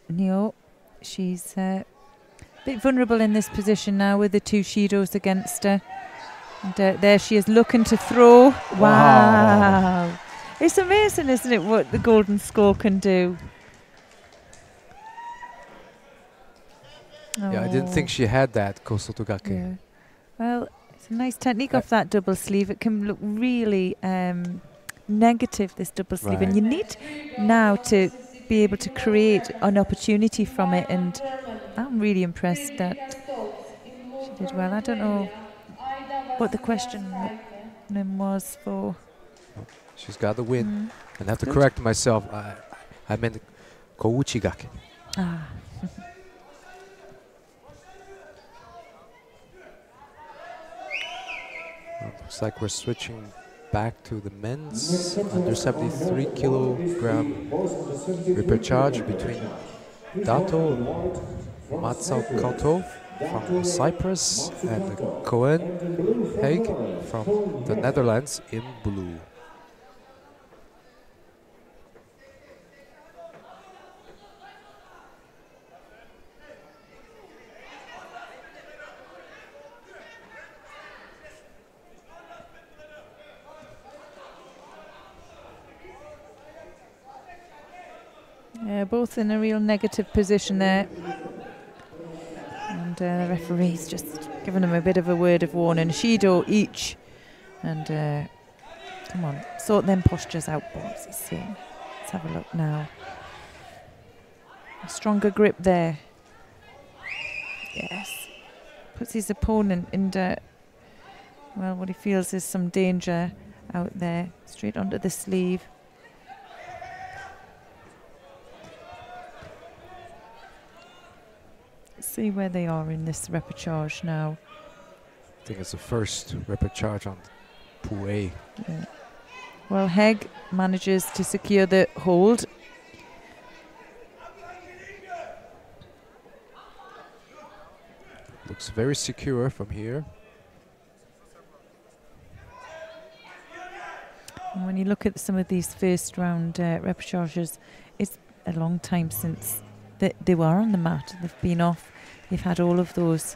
Neo, she's a bit vulnerable in this position now with the 2 Shidos against her. And there she is looking to throw. Wow. It's amazing, isn't it, what the golden score can do? Yeah, I didn't think she had that, Kosotogake. Yeah. Well, it's a nice technique off that double sleeve. It can look really negative, this double sleeve. And you need now to be able to create an opportunity from it, and I'm really impressed that she did well. I don't know what the question was for. She's got the win. And I have to correct myself. I meant Kouchigake. Ah. Looks like we're switching back to the men's under 73 kilogram repair charge between Dato Matsakotov from Cyprus and Korm Heg from the Netherlands in blue. Yeah, both in a real negative position there. And the referee's just giving them a bit of a word of warning. Shido each. And come on, sort them postures out, boys, he's saying. Let's have a look now. A stronger grip there. Yes. Puts his opponent into, well, what he feels is some danger out there. Straight onto the sleeve. see where they are in this repechage now. I think it's the first repechage on Pool A. Yeah. Well, Heg manages to secure the hold. Looks very secure from here. And when you look at some of these first round repechages, it's a long time since they were on the mat. They've been off. They've had all of those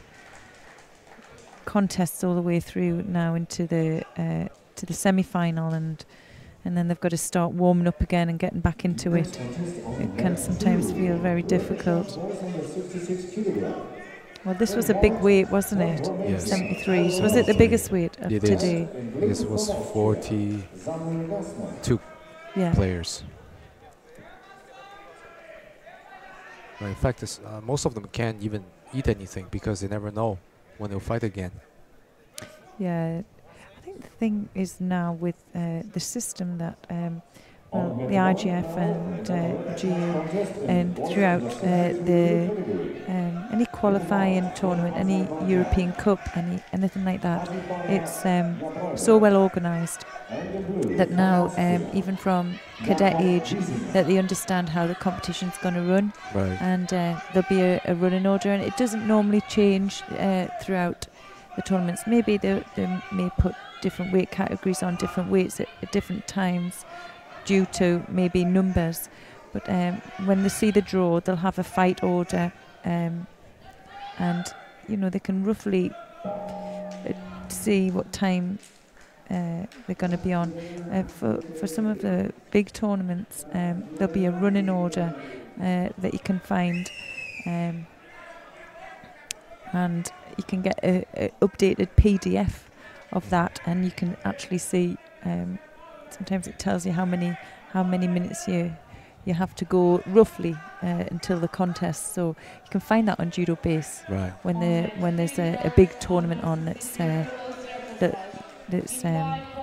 contests all the way through now into the semi-final, and then they've got to start warming up again and getting back into it. It can sometimes feel very difficult. Well, this was a big weight, wasn't it? Yes. 73s. Was it the biggest weight of today? I think it was 42 players. Well, in fact, most of them can't even eat anything because they never know when they'll fight again. Yeah, I think the thing is now with the system that the IGF and GU and throughout any qualifying tournament, any European Cup, anything like that, it's so well organised that now even from cadet age that they understand how the competition's going to run, right. And there'll be a running order, and it doesn't normally change throughout the tournaments. Maybe they may put different weight categories on different weights at different times due to maybe numbers, but when they see the draw, they'll have a fight order, and you know, they can roughly see what time they're going to be on. For some of the big tournaments, there'll be a running order that you can find, and you can get a updated PDF of that, and you can actually see. Sometimes it tells you how many minutes you have to go roughly until the contest. So you can find that on Judo Base, right, when there's a big tournament on that's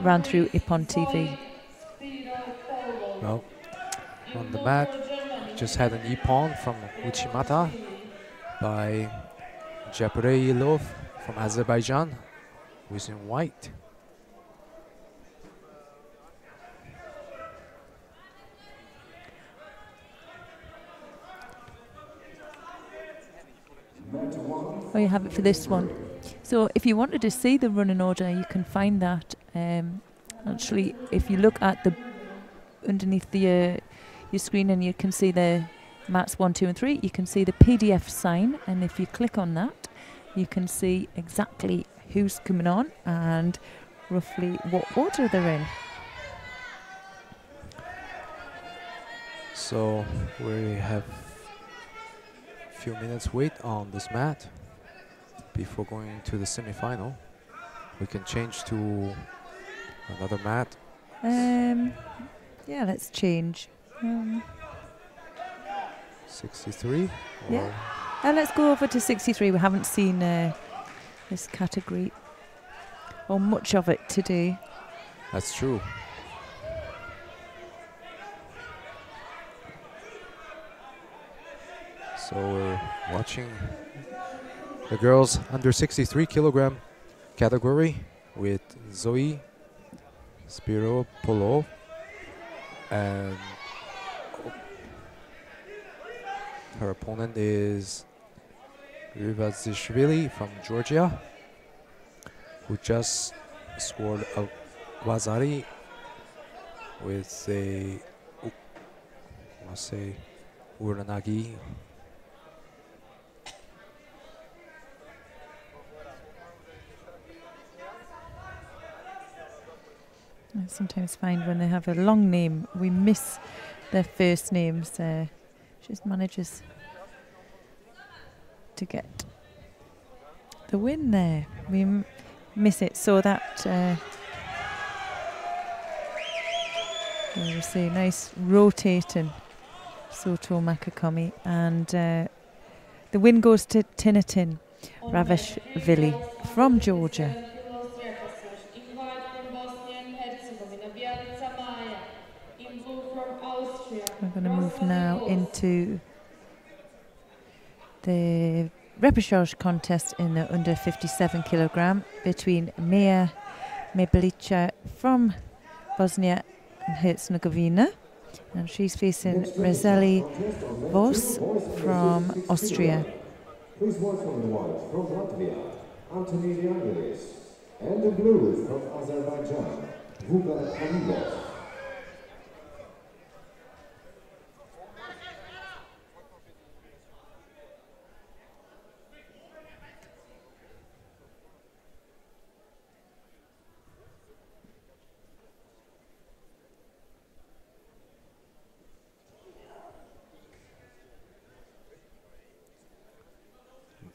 ran through Ippon TV. Well, on the mat, just had an Ippon from Uchimata by Japreilov from Azerbaijan, who's in white. Oh, you have it for this one. So if you wanted to see the running order, you can find that. Actually, if you look at underneath your screen, and you can see the mats 1, 2 and 3, you can see the PDF sign, and if you click on that, you can see exactly who's coming on and roughly what order they're in. So we have a few minutes wait on this mat before going to the semi-final. We can change to another mat. Yeah, let's change. 63? Yeah. Let's go over to 63. We haven't seen this category or much of it today. That's true. So we're watching the girls under 63 kilogram category with Zoe Spiropolov and her opponent is Rivazishvili from Georgia, who just scored a Wazari with a Uranagi. I sometimes find when they have a long name, we miss their first names. Just manages to get the win there. We miss it, so that we see nice rotating Soto Makakomi, and the win goes to Tinatin Raveshvili from Georgia. We're going to move now into the repechage contest in the under 57 kilogram between Mia Mebelica from Bosnia and Herzegovina, and she's facing Rezeli Vos from Austria. Please welcome the white from Latvia, Anthony Angelis, and the blue from Azerbaijan, Vuga Talib.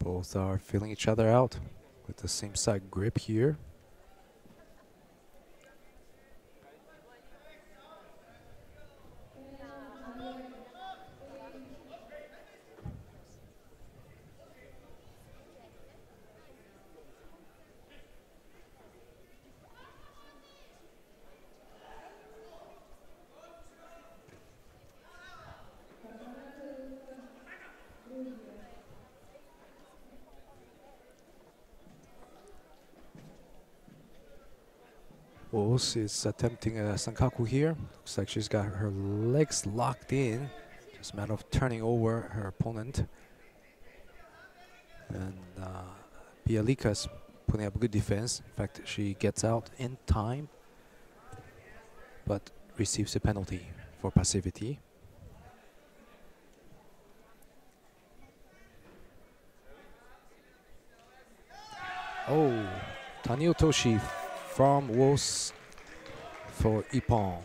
Both are feeling each other out with the same side grip here. Vos is attempting a sankaku here. Looks like she's got her legs locked in. Just a matter of turning over her opponent. And Bialika's putting up good defense. In fact, she gets out in time, but receives a penalty for passivity. Oh, Tanio Toshi from Vos for Ippon.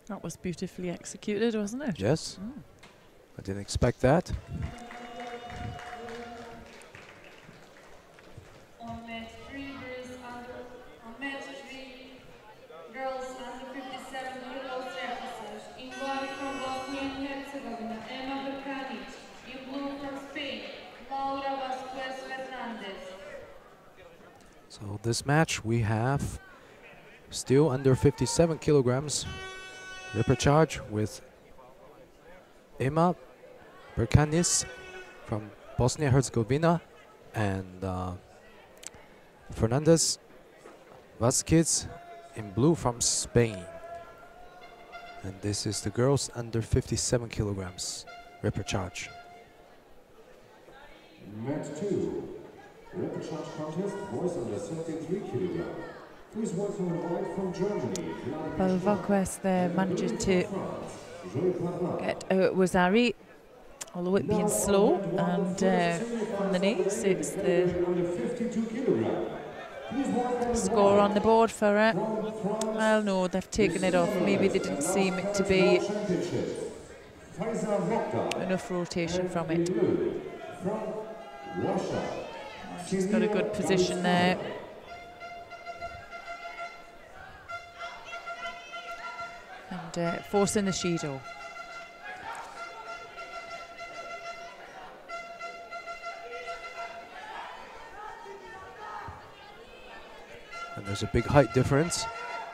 That was beautifully executed, wasn't it? Yes. I didn't expect that. On match 3, on match 3, girls under 57 kilos repechage. In white from Bosnia and Herzegovina, Emma Petravvic. In blue from Spain, Laura Vasquez Fernandez. So this match we have still under 57 kilograms. Repechage with Emma Berkanis from Bosnia-Herzegovina and Fernandez Vasquez in blue from Spain. And this is the girls under 57 kilograms repechage. Match 2. Repechage contest, boys under 73 kilograms. Please welcome the white from Germany. Well, Vasquez there managed to get Wazari, although it being slow, and from the knees, it's the score on the board for her. Well, no, they've taken it off. Maybe they didn't seem it to be enough rotation from it. She's got a good position there. And forcing the Judo. And there's a big height difference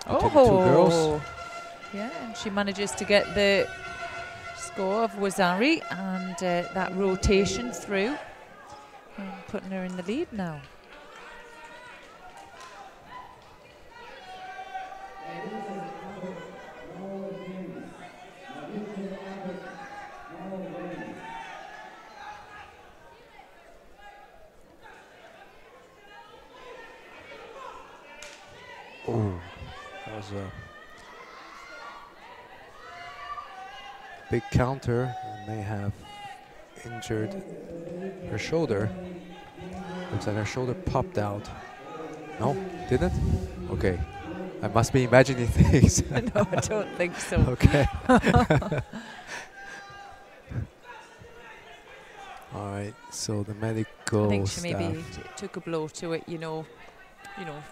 between the two girls. Yeah, and she manages to get the score of Wazari and that rotation through, and putting her in the lead now. Oh, that was a big counter and may have injured her shoulder. Looks like her shoulder popped out. No, didn't? Okay. I must be imagining things. No, I don't think so. Okay. All right, so the medical I think she staff. maybe took a blow to it, you know,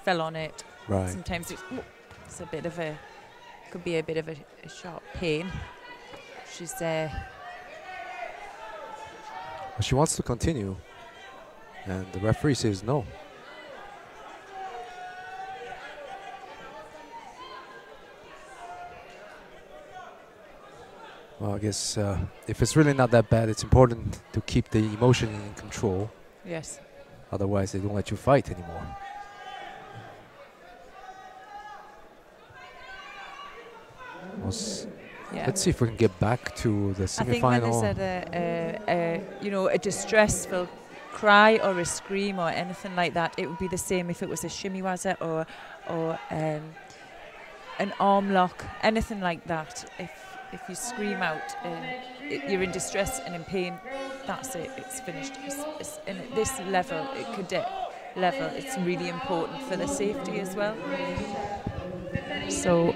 fell on it. Right. Sometimes it's a bit of a, could be a bit of a sharp pain. She's Well, she wants to continue, and the referee says no. Well, I guess if it's really not that bad, it's important to keep the emotion in control. Yes. Otherwise, they don't let you fight anymore. Yeah. Let's see if we can get back to the I think semi-final. when they said you know, a distressful cry or a scream or anything like that, it would be the same if it was a shimiwaza or an arm lock, anything like that. If you scream out, you're in distress and in pain, that's it, it's finished. It's in at this level, at cadet level, it's really important for the safety as well. So,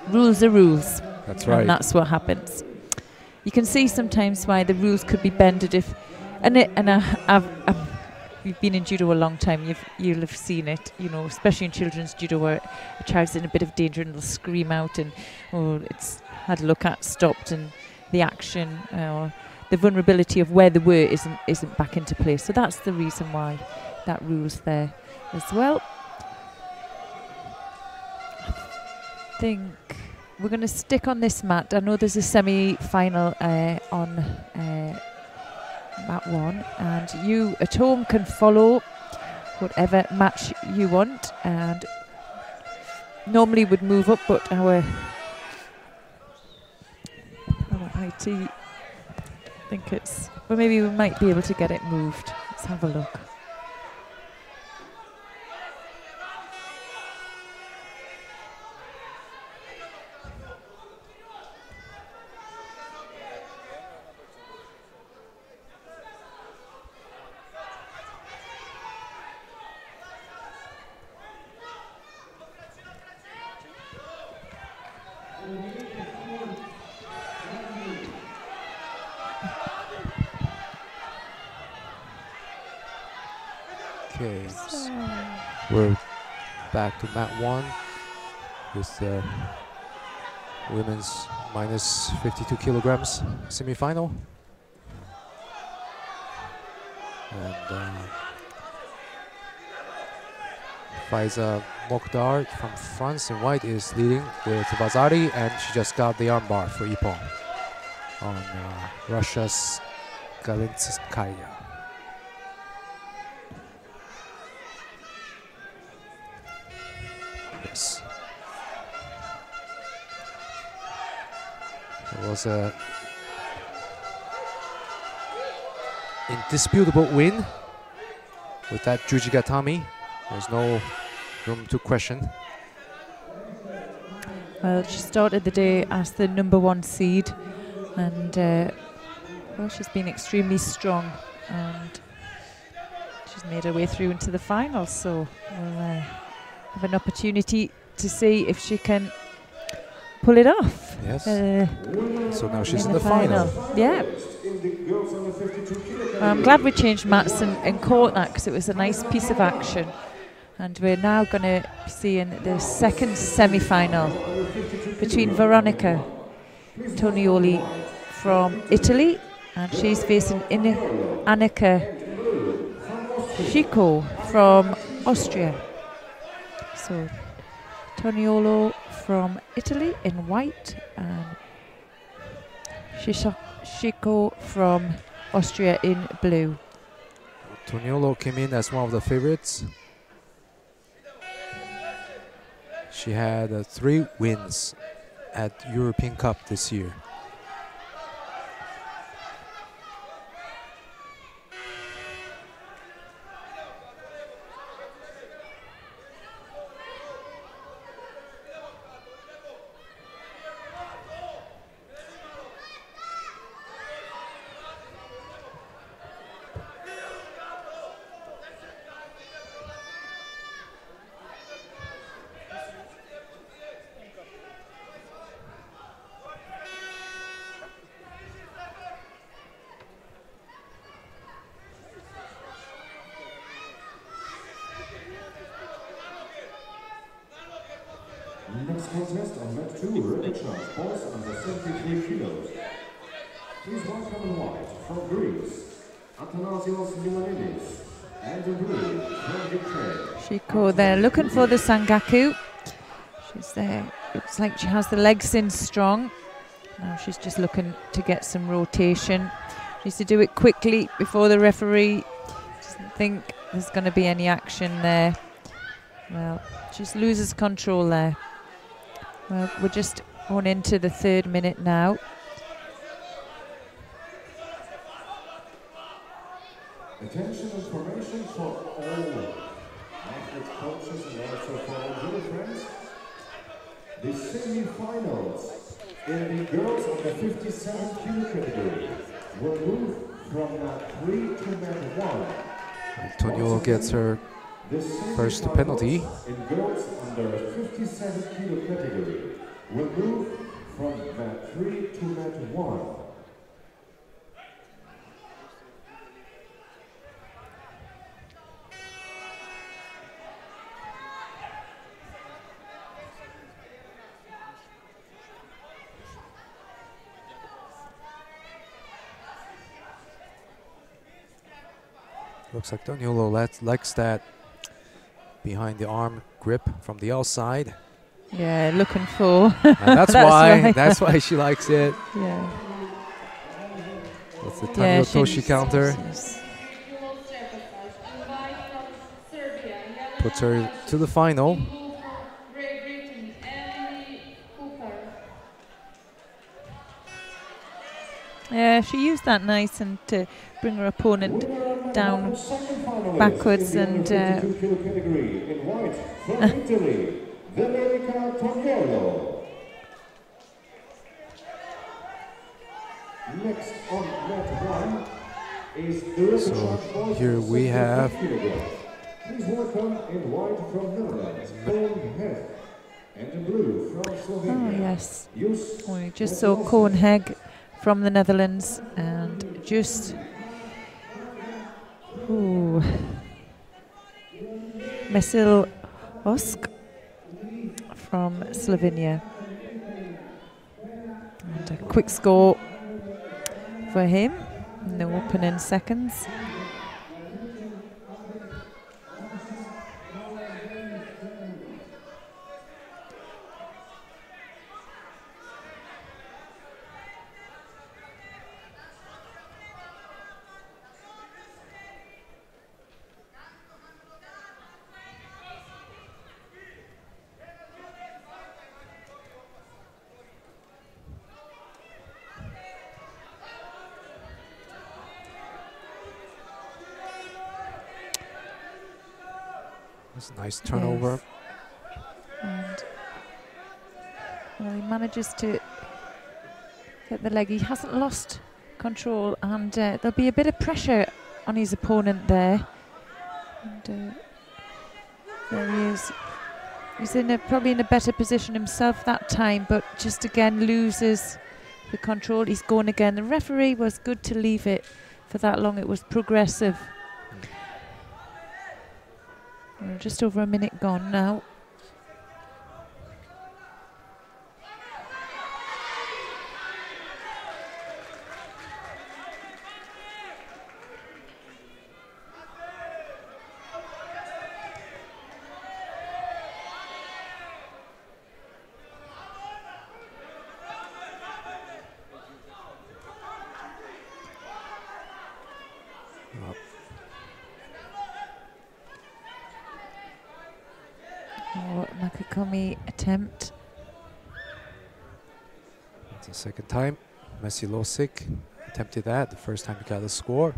rules are rules. That's right. And that's what happens. You can see sometimes why the rules could be bended if, you've been in judo a long time. You'll have seen it, you know, especially in children's judo where a child's in a bit of danger and they'll scream out and it's had a look at, stopped, and the action or the vulnerability of where they were isn't back into place. So that's the reason why that rule's there as well. I think we're going to stick on this mat. I know there's a semi-final on mat 1, and you at home can follow whatever match you want, and normally would move up, but our IT think it's, well, maybe we might be able to get it moved. Let's have a look. Okay, we're back to mat 1 with the women's minus 52 kilograms semi-final. And Faiza Mockdar from France in white is leading with Vazari, and she just got the armbar for Ippon on Russia's Galitaya. Yes. It was a indisputable win with that Jujigatami. There's no room to question. Well, she started the day as the #1 seed, and well, she's been extremely strong, and she's made her way through into the finals. So we'll have an opportunity to see if she can pull it off. Yes. So now she's in the final. Yeah. I'm glad we changed mats and caught that, because it was a nice piece of action. And we're now going to be seeing the second semi-final between Veronica Toniolo from Italy, and she's facing Annika Chico from Austria. So Toniolo from Italy in white, and Chico from Austria in blue. Toniolo came in as one of the favorites. She had 3 wins at European Cup this year. Next contest on mat 2, Rubik Charge, boys under 73 kilos. Please welcome in white from Greece, Athanasios Milanidis, and in blue, Petravvic. Chico there looking for the Sangaku. She's there. Looks like she has the legs in strong. Now she's just looking to get some rotation. She needs to do it quickly before the referee doesn't think there's going to be any action there. Well, just loses control there. Well, we're just on into the 3rd minute now. Attention information for all athletes, coaches, and also for all judo friends. The semi-finals in the girls of the 57 kilo category will move from mat 3 to mat 1. Toniolo gets her first penalty. In girls under 57 kilo category will move from mat 3 to mat 1. Looks like Toniolo likes that behind the arm grip from the outside. Yeah, looking for. And that's why she likes it. Yeah. That's the Toniolo Toshi counter. Puts her to the final. Yeah, she used that nice and to bring her opponent down backwards and category in white from Italy, Toniolo. Next on mat 1 is the So here we have please welcome in white from Netherlands, Korm Heg, and in blue from Slovenia. oh yes, we just saw Korm Heg from the Netherlands and just Mesil Osk from Slovenia. And a quick score for him in the opening seconds. That's a nice turnover. Yes. And well, he manages to get the leg. He hasn't lost control, and there'll be a bit of pressure on his opponent there. And there he is. He's probably in a better position himself that time, but just again loses the control. He's going again. The referee was good to leave it for that long. It was progressive. We're just over a minute gone now. Komi attempt. That's the second time. Mesilosik attempted that. The first time he got a score.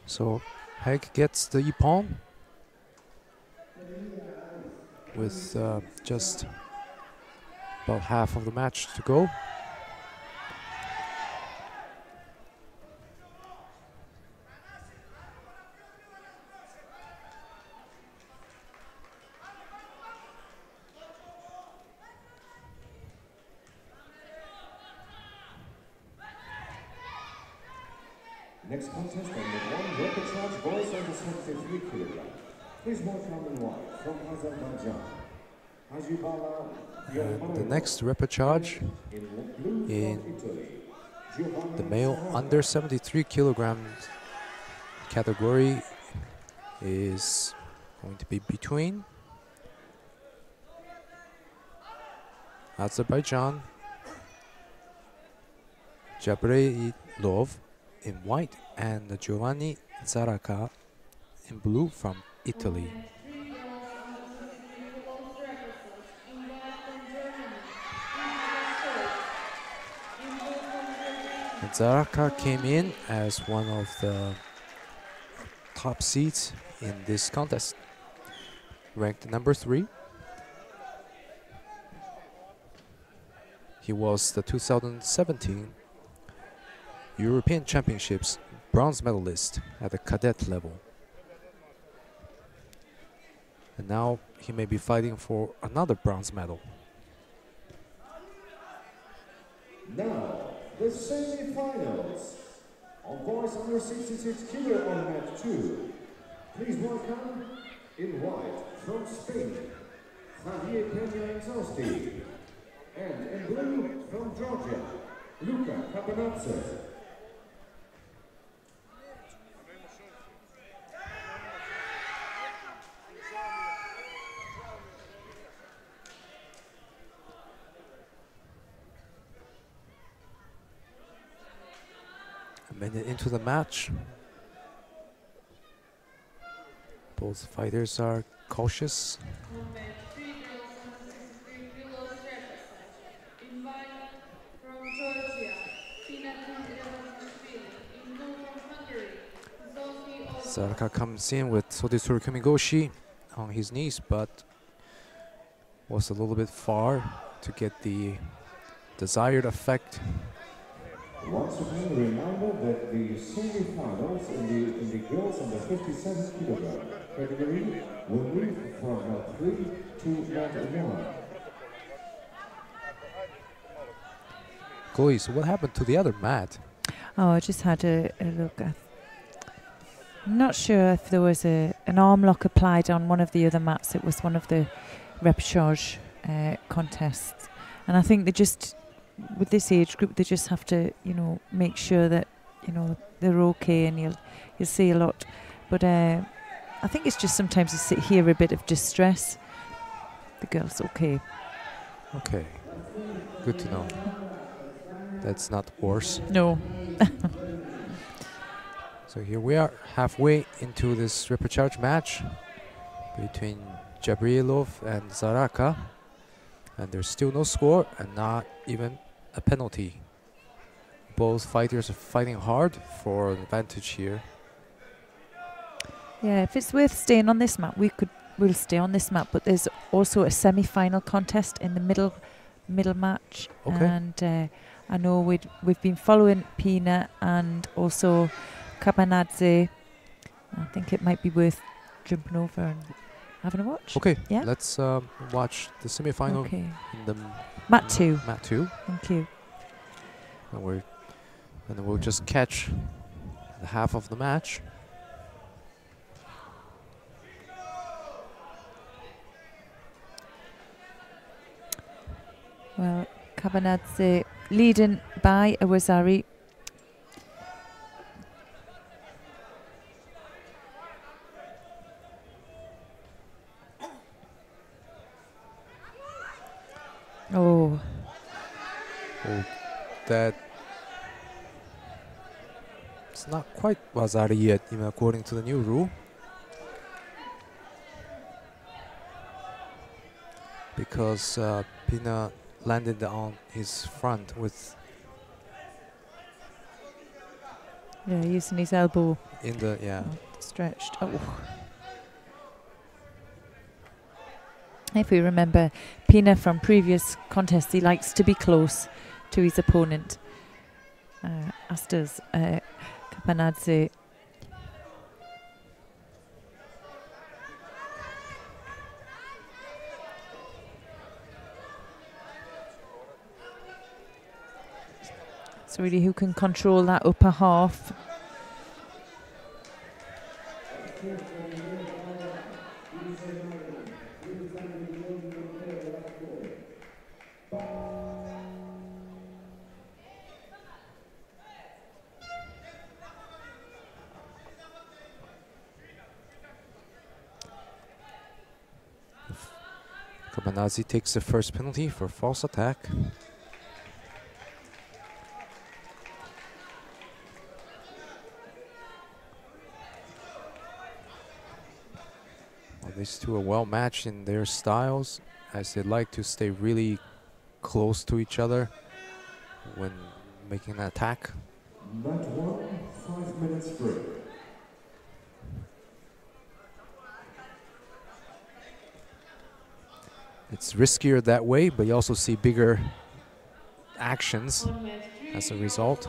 So Heg gets the ippon with just about half of the match to go. Next contest on the one record charge boys under 73 kilograms. Please welcome in white from Azerbaijan. And the next repechage in the male under 73 kilograms category is going to be between Azerbaijan, Jabrailov in white, and Giovanni Zaraka in blue from Italy. And Zaraka came in as one of the top seeds in this contest, ranked number 3. He was the 2017 European Championships bronze medalist at the cadet level. And now he may be fighting for another bronze medal. Now, the semi-finals of boys under 66 kilo on match 2. Please welcome in white from Spain, Javier Peña Exhausti. And in blue from Georgia, Luca Capanazzo. A minute into the match. Both fighters are cautious. Zaraka comes in with Soditsuru Kumigoshi on his knees, but was a little bit far to get the desired effect. Once again, a reminder that the semi-finals in the girls under 57 kilogram category will move from round 3 to round 1. Chloe, so what happened to the other mat? Oh, I just had a look. I'm not sure if there was an arm lock applied on one of the other mats. It was one of the repechage contests. And I think they just, with this age group, they just have to, you know, make sure that, you know, they're okay, and you'll see a lot. But I think it's just sometimes you hear a bit of distress. The girl's okay. Okay, good to know. That's not worse. No. So here we are, halfway into this repechage match between Jabrailov and Zaraka. And there's still no score and not even a penalty. Both fighters are fighting hard for an advantage here. Yeah, if it's worth staying on this mat, we'll stay on this mat. But there's also a semi-final contest in the middle match. Okay. And I know we've been following Pina and also Cabanadze. I think it might be worth jumping over and having a watch. Okay, yeah. Let's watch the semi-final Okay. in the mat 2. Mat 2. Thank you. And then we'll just catch the half of the match. Well, Cabanadze leading by Awazari. Oh, that it's not quite Wazari yet, even according to the new rule. Because Pina landed on his front with using his elbow in the stretched. Oh. If we remember Pina from previous contests, he likes to be close to his opponent. As does Cabanadze. It's really who can control that upper half. Kamanazi takes the first penalty for false attack. Well, these two are well matched in their styles, as they like to stay really close to each other when making an attack. Mat 1, 5 minutes break. It's riskier that way, but you also see bigger actions as a result.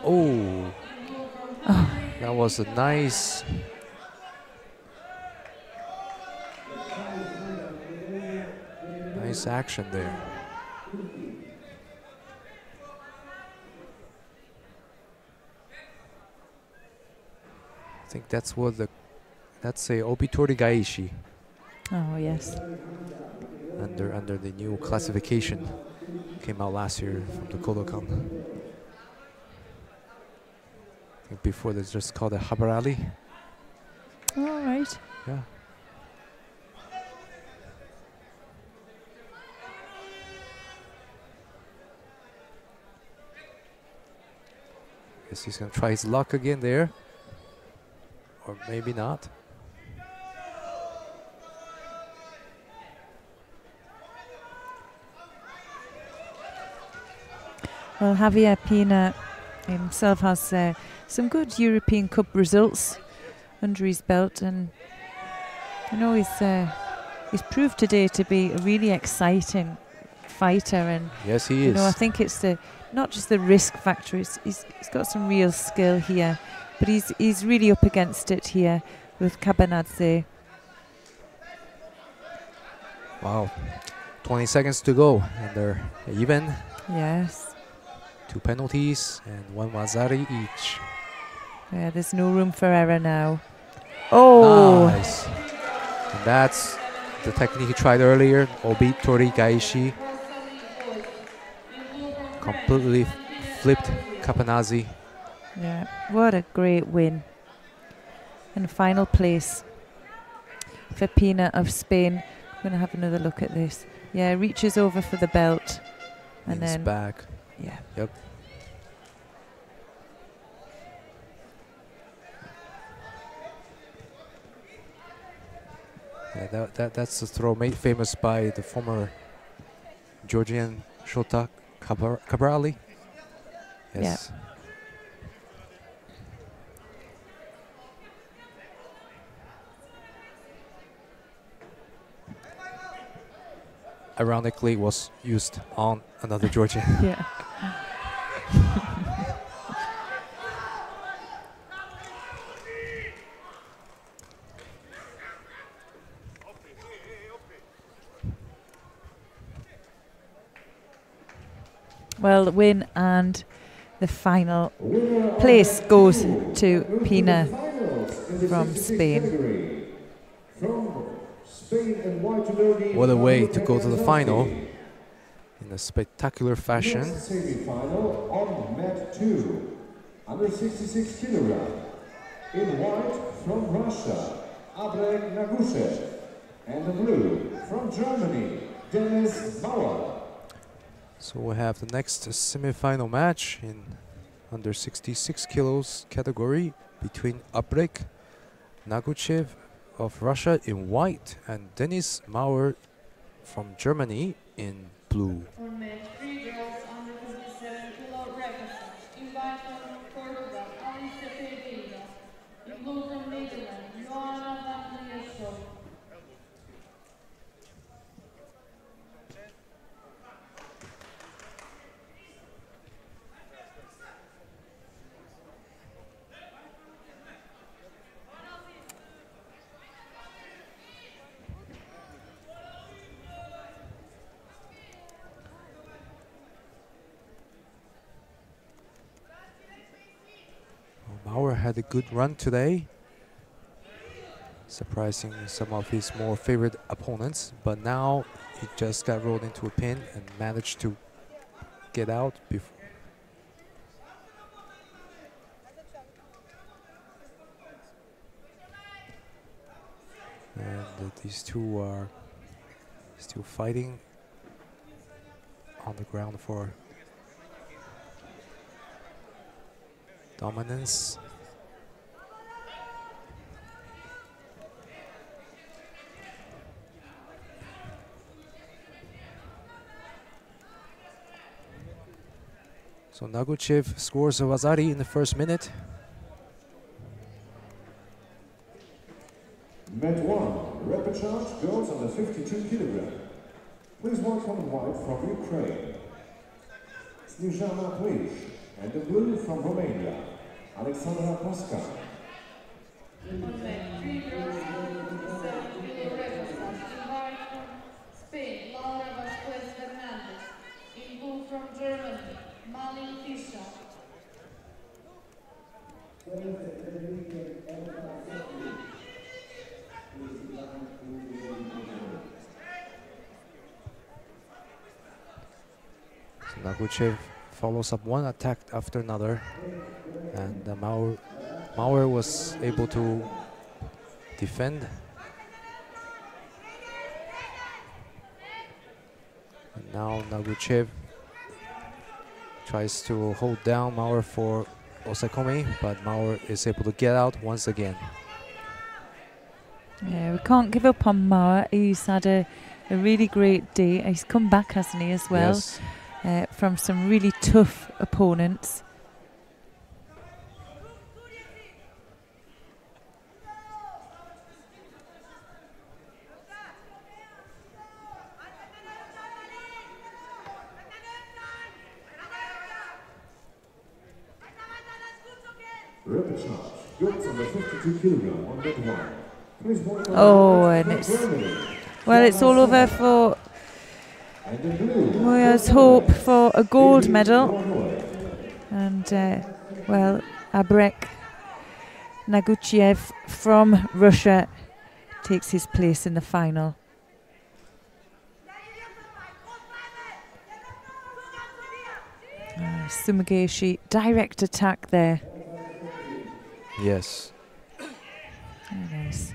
Oh, that was a nice action there. I think that's what that's a Obitori Gaishi. Oh, yes. Under the new classification, came out last year from the Kodokan. I think before this just called a Habarali. All right. Yeah. Guess he's gonna try his luck again there, or maybe not. Well, Javier Pina himself has some good European Cup results under his belt, and you know he's proved today to be a really exciting fighter. And yes, he is. You know, I think it's not just the risk factor. He's got some real skill here, but he's really up against it here with Cabanadze. Wow, 20 seconds to go, and they're even. Yes. 2 penalties and 1 Wazari each. Yeah, there's no room for error now. Oh! Nice. And that's the technique he tried earlier, Obitori Gaishi. Completely flipped Kapanazi. Yeah, what a great win. And final place for Pina of Spain. I'm going to have another look at this. Yeah, reaches over for the belt. And Leans then back. Yeah. Yep. Yeah, that's the throw made famous by the former Georgian Shota Cabrali. Yes. Yeah. Ironically, was used on another Georgian. Yeah. Well, the win and the final place goes to Pina from Spain. What a way to go to the final in a spectacular fashion. Semi-final on mat 2, under 66 kilogram. In white from Russia, Abrek Nagushev, and the blue from Germany, Dennis Bauer. So we have the next semi-final match in under 66 kilos category between Abrek Naguchev of Russia in white and Dennis Mauer from Germany in blue. For match 3 girls under 57 kilo represent. In white from Portugal, Alicia Pereira. In blue from Netherlands, Johanna Vander. Mauer had a good run today, surprising some of his more favorite opponents, but now he just got rolled into a pin and managed to get out before. And these two are still fighting on the ground for dominance. So Naguchev scores a Vazari in the first minute. Met 1, repechage girls under 52 kilogram. Please welcome in white from Ukraine, Snezhana Plish, and the blue from Romania, Alexandra Pasca. On mat 3 girls under 57 kilo repechage in white from Spain, Laura Vasquez Fernandez. In blue from Germany, Malin Fischer. So Naguchev follows up one attack after another, and Maurer was able to defend. And now Naguchev tries to hold down Maurer for Osakomi, but Maurer is able to get out once again. Yeah, we can't give up on Maurer. He's had a really great day. He's come back, hasn't he, as well, Yes. from some really tough opponents. Repechage girls under 52 kilogram on that 1. Please welcome Oh, in and white it's, from Germany, well, it's all over for and the blue Moya's hope for a gold medal. Norway. And, well, Abrek Naguchev from Russia takes his place in the final. Sumigeshi, direct attack there. Yes. Very nice.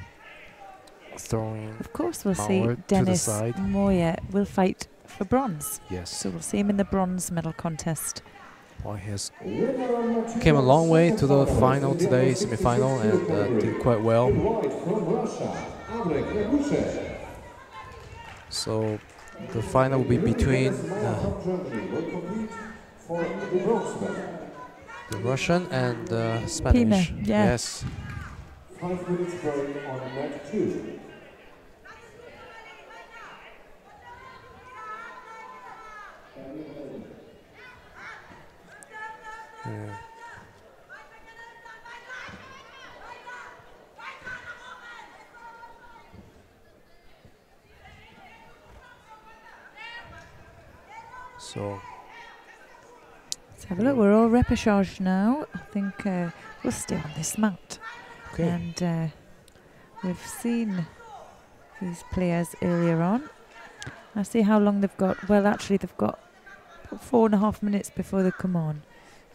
Throwing. Of course, we'll Maurer see to the Dennis side. Moya will fight for bronze. Yes. So we'll see him in the bronze medal contest. Well, he has came a long way to the final today, semi-final, and did quite well. White from Russia, Abrek Naguchev. So the final will be between From Germany will compete for the bronze medal. the Russian and Spanish. Pima, yeah. Yes. 5 minutes break on mat 2. Yeah. So Let's have a look. We're all repechage now. I think we'll stay on this mat. okay. And we've seen these players earlier on. I see how long they've got. Well, actually, they've got about 4.5 minutes before they come on.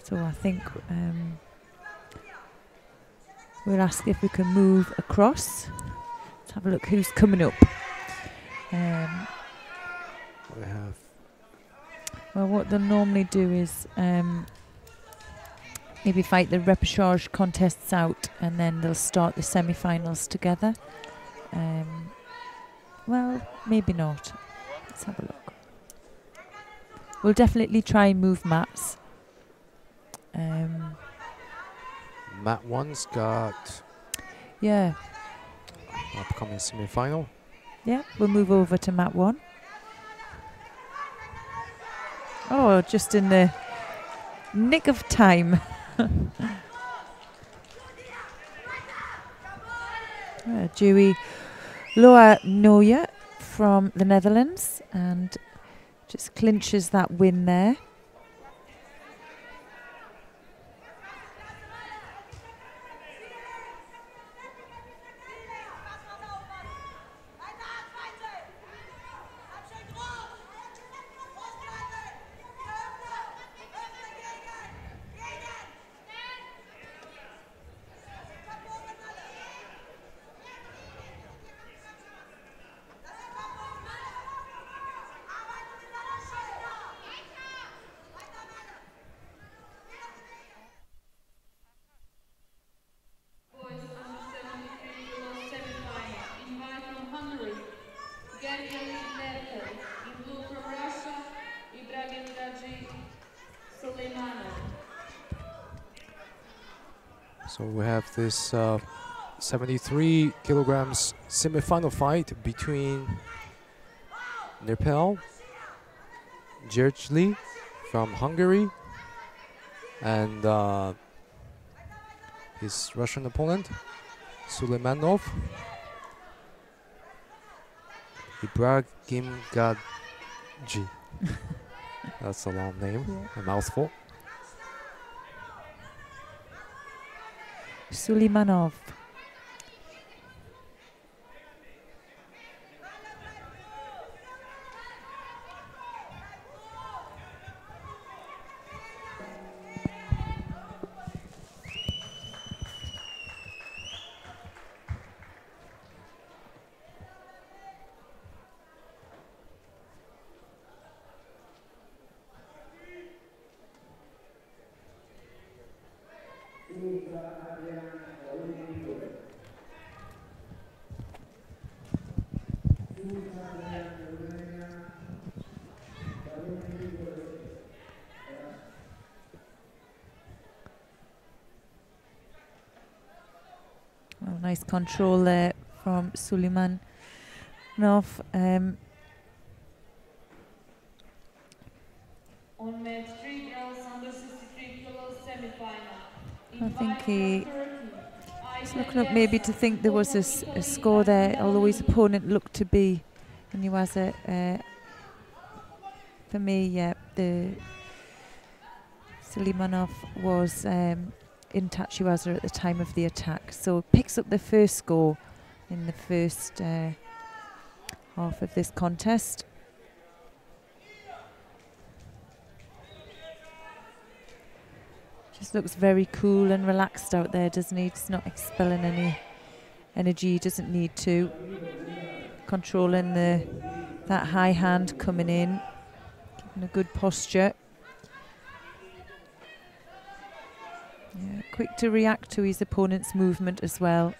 So I think we'll ask if we can move across. Let's have a look who's coming up. We have Well, what they'll normally do is maybe fight the repechage contests out, and then they'll start the semi-finals together. Well, maybe not. Let's have a look. We'll definitely try and move mats. Mat 1's got Yeah, upcoming semi-final. yeah, we'll move over to mat 1. Oh, just in the nick of time. Dewey Loa Noya from the Netherlands, and just clinches that win there. So we have this 73 kilograms semi-final fight between Nepal, Gergely from Hungary, and his Russian opponent, Suleimanov, Ibrahim Gadji. That's a long name, a mouthful. Suleimanov. Oh, nice control there from Suleimanov. On match 3 girls under 63 kilos semi-final. I think he's looking up maybe to think there was a score there, although his opponent looked to be, and he was for me, yeah, the Suleimanov was in Tachiwaza at the time of the attack, so picks up the first score in the first half of this contest. Just looks very cool and relaxed out there, doesn't he? He's not expelling any energy, he doesn't need to. Controlling that high hand coming in, keeping a good posture. Yeah, quick to react to his opponent's movement as well.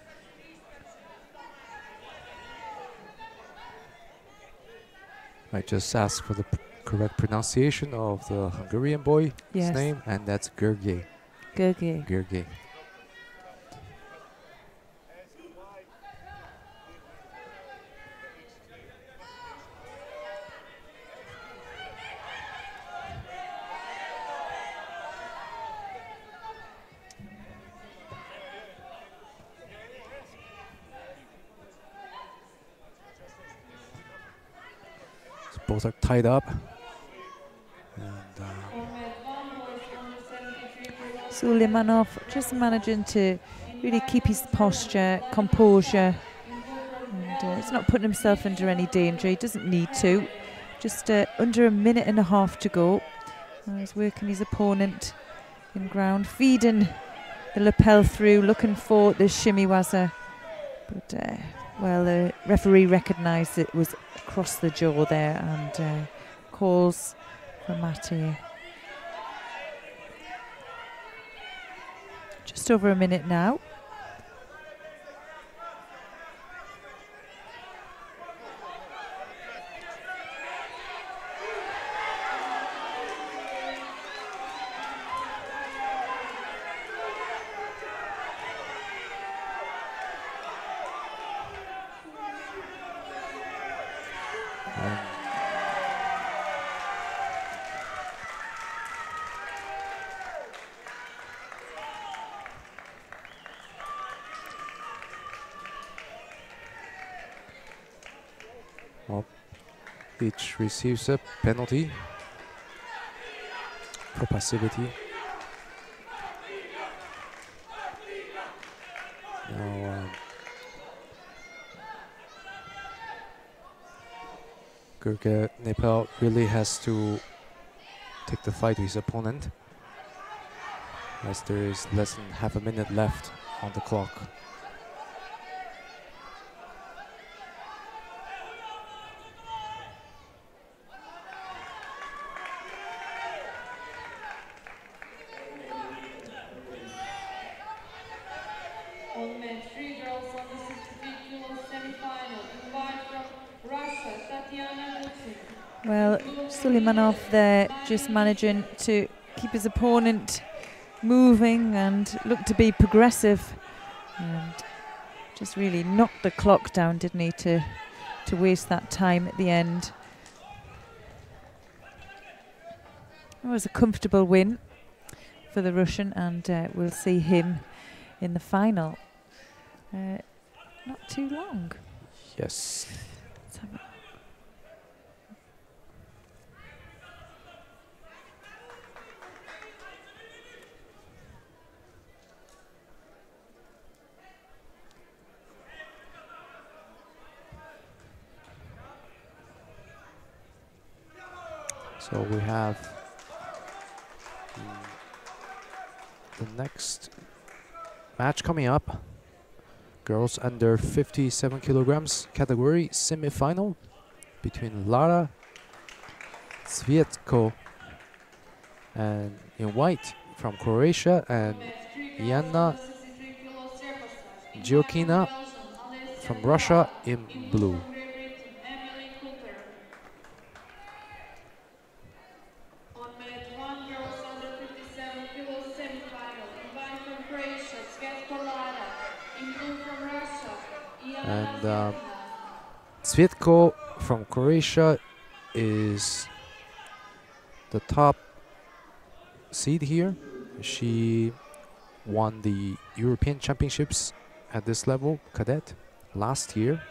I just asked for the correct pronunciation of the Hungarian boy's name, and that's Gergely. Gergely. Gergely. Both are tied up. And Suleimanov just managing to really keep his posture, composure, and he's not putting himself under any danger. He doesn't need to. Just under a minute and a half to go. He's working his opponent in ground, feeding the lapel through, looking for the shimiwaza. But well, the referee recognised it was across the jaw there and calls for Mati. Just over a minute now. Each receives a penalty for passivity. Now Nepal really has to take the fight to his opponent, as there is less than half a minute left on the clock. Well, Suleimanov there just managing to keep his opponent moving and looked to be progressive, and just really knocked the clock down, didn't he, to waste that time at the end. It was a comfortable win for the Russian, and we'll see him in the final not too long. Yes. Let's have a So we have the next match coming up. Girls under 57 kilograms category semi-final between Lara Cvijetko and in white from Croatia and Yana Giokina from Russia in blue. And Cvijetko from Croatia is the top seed here. She won the European Championships at this level, Cadet, last year.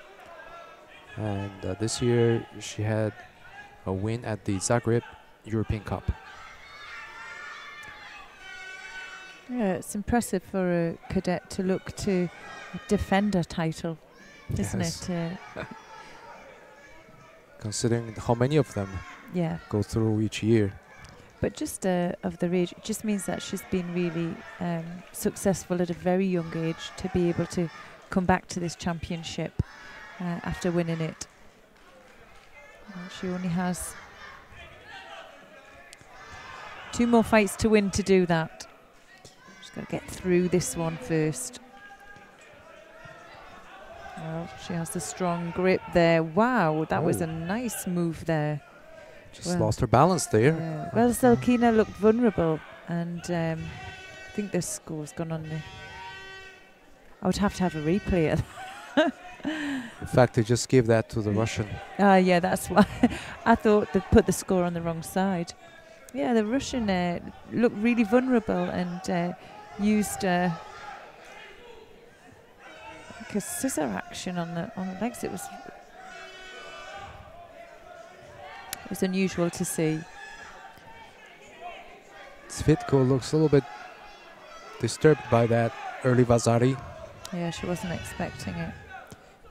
And this year she had a win at the Zagreb European Cup. Yeah, it's impressive for a cadet to look to defend a title, isn't it? Considering how many of them go through each year. But just of the age, it just means that she's been really successful at a very young age to be able to come back to this championship after winning it. She only has 2 more fights to win to do that. She's got to get through this one first. Well, she has the strong grip there. Wow, that was a nice move there. Just lost her balance there. Yeah. Well, Zelkina looked vulnerable, and I think the score's gone on there. I would have to have a replay of that. In fact, they just gave that to the Russian. Yeah, that's why. I thought they put the score on the wrong side. Yeah, the Russian looked really vulnerable and used like a scissor action on the legs. It was unusual to see. Cvijetko looks a little bit disturbed by that early Vazari. Yeah, she wasn't expecting it.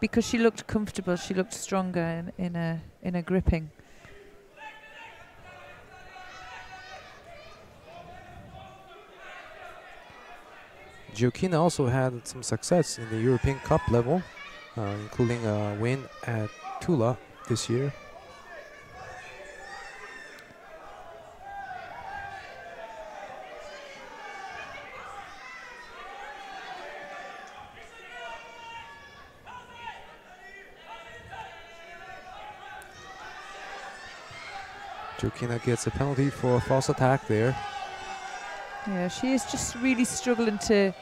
Because she looked comfortable, she looked stronger in a gripping. Giokina also had some success in the European Cup level, including a win at Tula this year. Giokina gets a penalty for a false attack there. Yeah, she is just really struggling to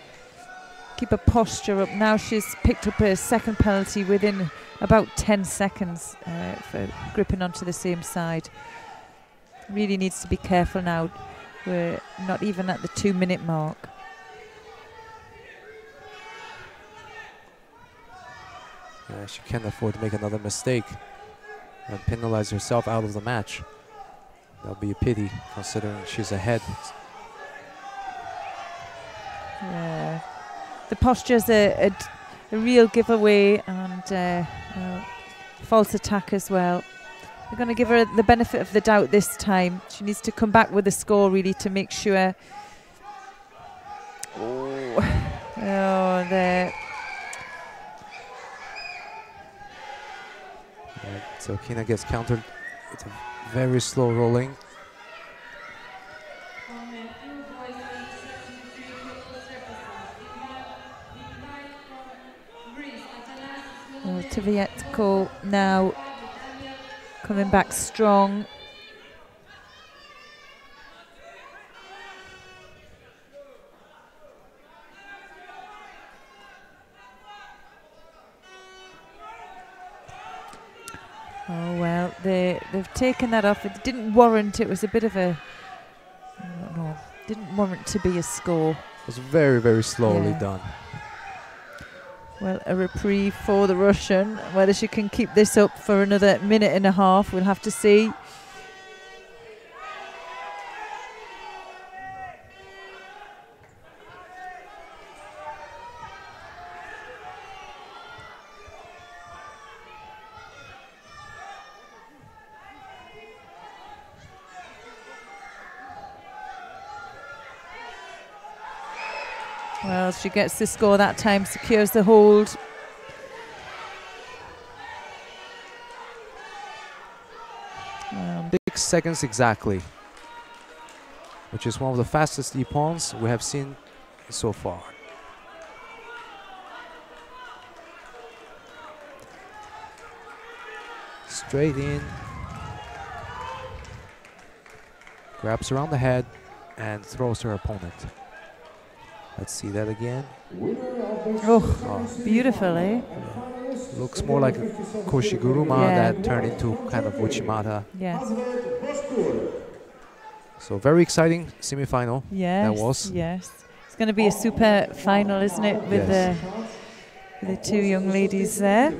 keep her posture up. Now she's picked up a second penalty within about 10 seconds for gripping onto the same side. Really needs to be careful now. We're not even at the 2-minute mark. Yeah, she can't afford to make another mistake and penalize herself out of the match. That'll be a pity, considering she's ahead. Yeah, the posture's a real giveaway, and false attack as well. We're going to give her the benefit of the doubt this time. She needs to come back with a score really to make sure. Oh, there. Yeah, so Kina gets countered. It's a very slow rolling. Cvijetko now coming back strong. Oh well, they've taken that off. It didn't warrant. It was a bit of a, I don't know, didn't warrant to be a score. It was very, very slowly done. Well, a reprieve for the Russian. Whether she can keep this up for another minute and a half, we'll have to see. Well, she gets the score that time, secures the hold. Six seconds exactly, which is one of the fastest ippons we have seen so far. Straight in, grabs around the head and throws her opponent. Let's see that again. Oh, beautiful, eh? Looks more like a koshiguruma that turned into kind of uchimata. Yes. So very exciting semi-final. Yes. That was. Yes. It's going to be a super final, isn't it, with the two young ladies there.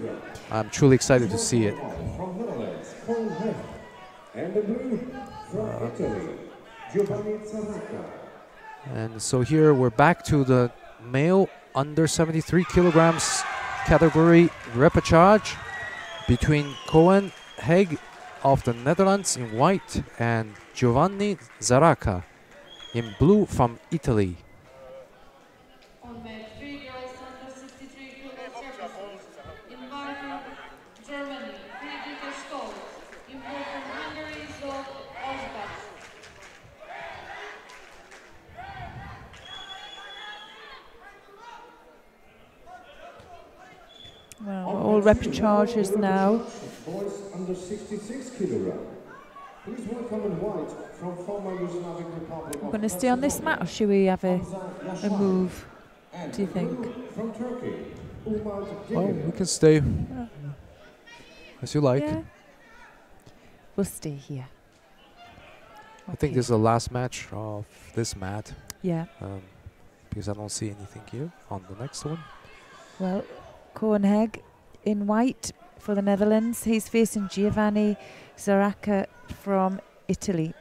I'm truly excited to see it. And so here we're back to the male under 73 kilograms category repechage between Korm Heg of the Netherlands in white and Giovanni Zaracca in blue from Italy. On mat 3 girls under 63 kilos surfaces. In Vander, Germany, Quigley Stoll. In blue from Hungary, Augustine. Well, all repechages now. Boys under 66 kilograms. Please welcome in white from former Yugoslavian Republic. I'm going to stay on this mat, or should we have a move? Do you think? From Turkey. Well, we can stay as you like. Yeah. We'll stay here. I think this is the last match of this mat. Yeah. Because I don't see anything here on the next one. Well, Korm Heg in white for the Netherlands. He's facing Giovanni Zaracca from Italy.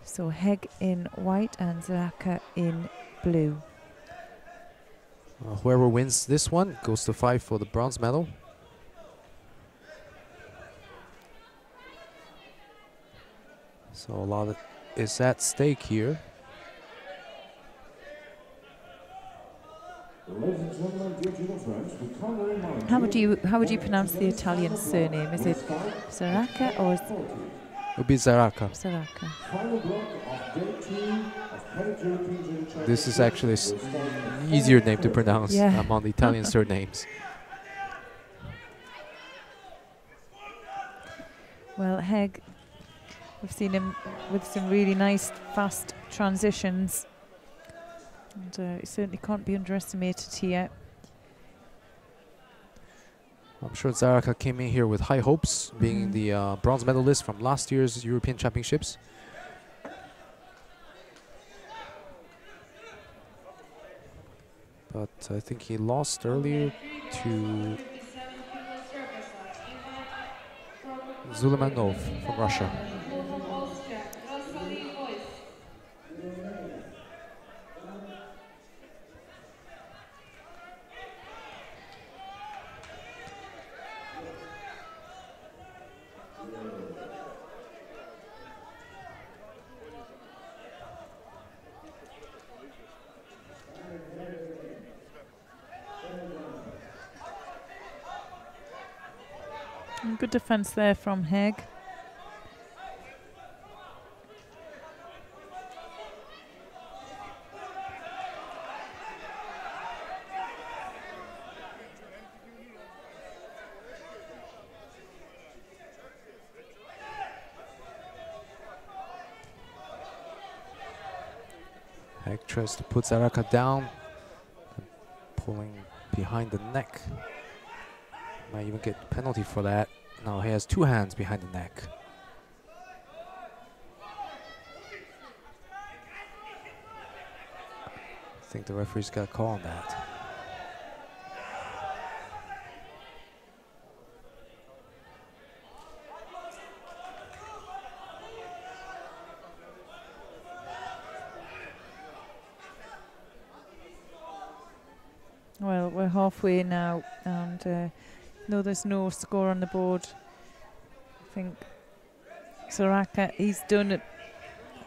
So Heg in white and Zaracca in blue. Whoever wins this one goes to fight for the bronze medal. So a lot is at stake here. How would you pronounce the Italian surname? Is it Zaracca or It would be Zaracca. Zaracca? This is actually an easier name to pronounce among the Italian surnames. Well, Heg, we've seen him with some really nice fast transitions. And he certainly can't be underestimated here. I'm sure Zaracca came in here with high hopes, being the bronze medalist from last year's European Championships. But I think he lost earlier to Zulemanov from Russia. Good defense there from Heg. Heg tries to put Zaracca down, pulling behind the neck. Might even get a penalty for that. No, he has 2 hands behind the neck. I think the referee's got a call on that. Well, we're halfway now, and no, there's no score on the board. I think Soraka, he's done it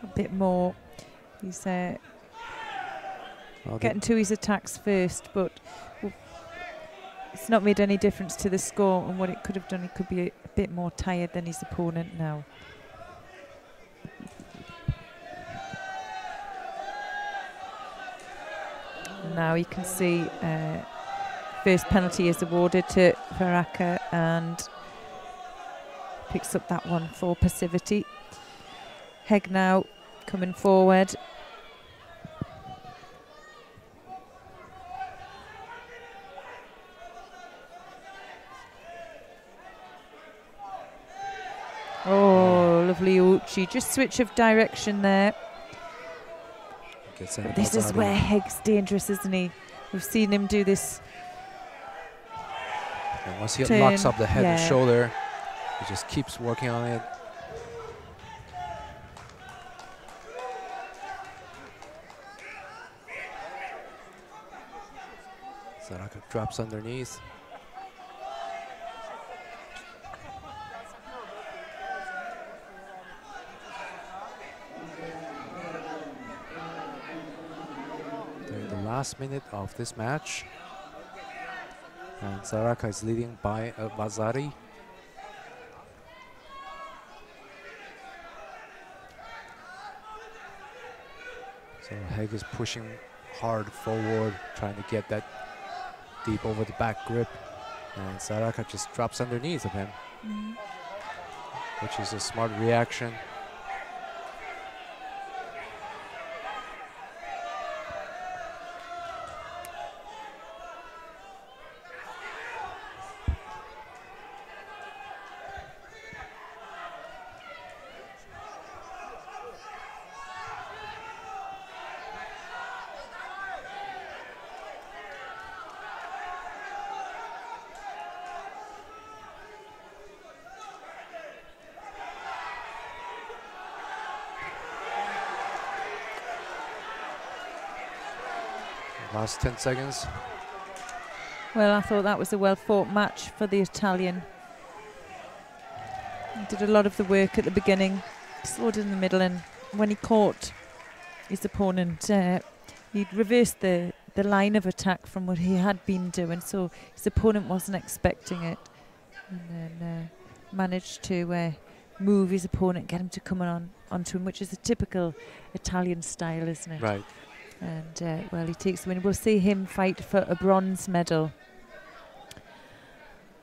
a bit more. He's getting to his attacks first, but it's not made any difference to the score and what it could have done. He could be a bit more tired than his opponent now. Now you can see first penalty is awarded to Varaka and picks up that one for passivity. Heg now coming forward. Oh, lovely Uchi. Just switch of direction there. This is where Heg's dangerous, isn't he? We've seen him do this. And once he locks up the head and shoulder, he just keeps working on it. Saraka drops underneath. Last minute of this match, and Saraka is leading by Vazari. So Heg is pushing hard forward, trying to get that deep over the back grip, and Saraka just drops underneath of him, which is a smart reaction. Last 10 seconds. Well, I thought that was a well-fought match for the Italian. He did a lot of the work at the beginning, slowed in the middle, and when he caught his opponent, he'd reversed the line of attack from what he had been doing, so his opponent wasn't expecting it, and then managed to move his opponent, get him to come onto him, which is a typical Italian style, isn't it? Right. And well, he takes the win. We'll see him fight for a bronze medal,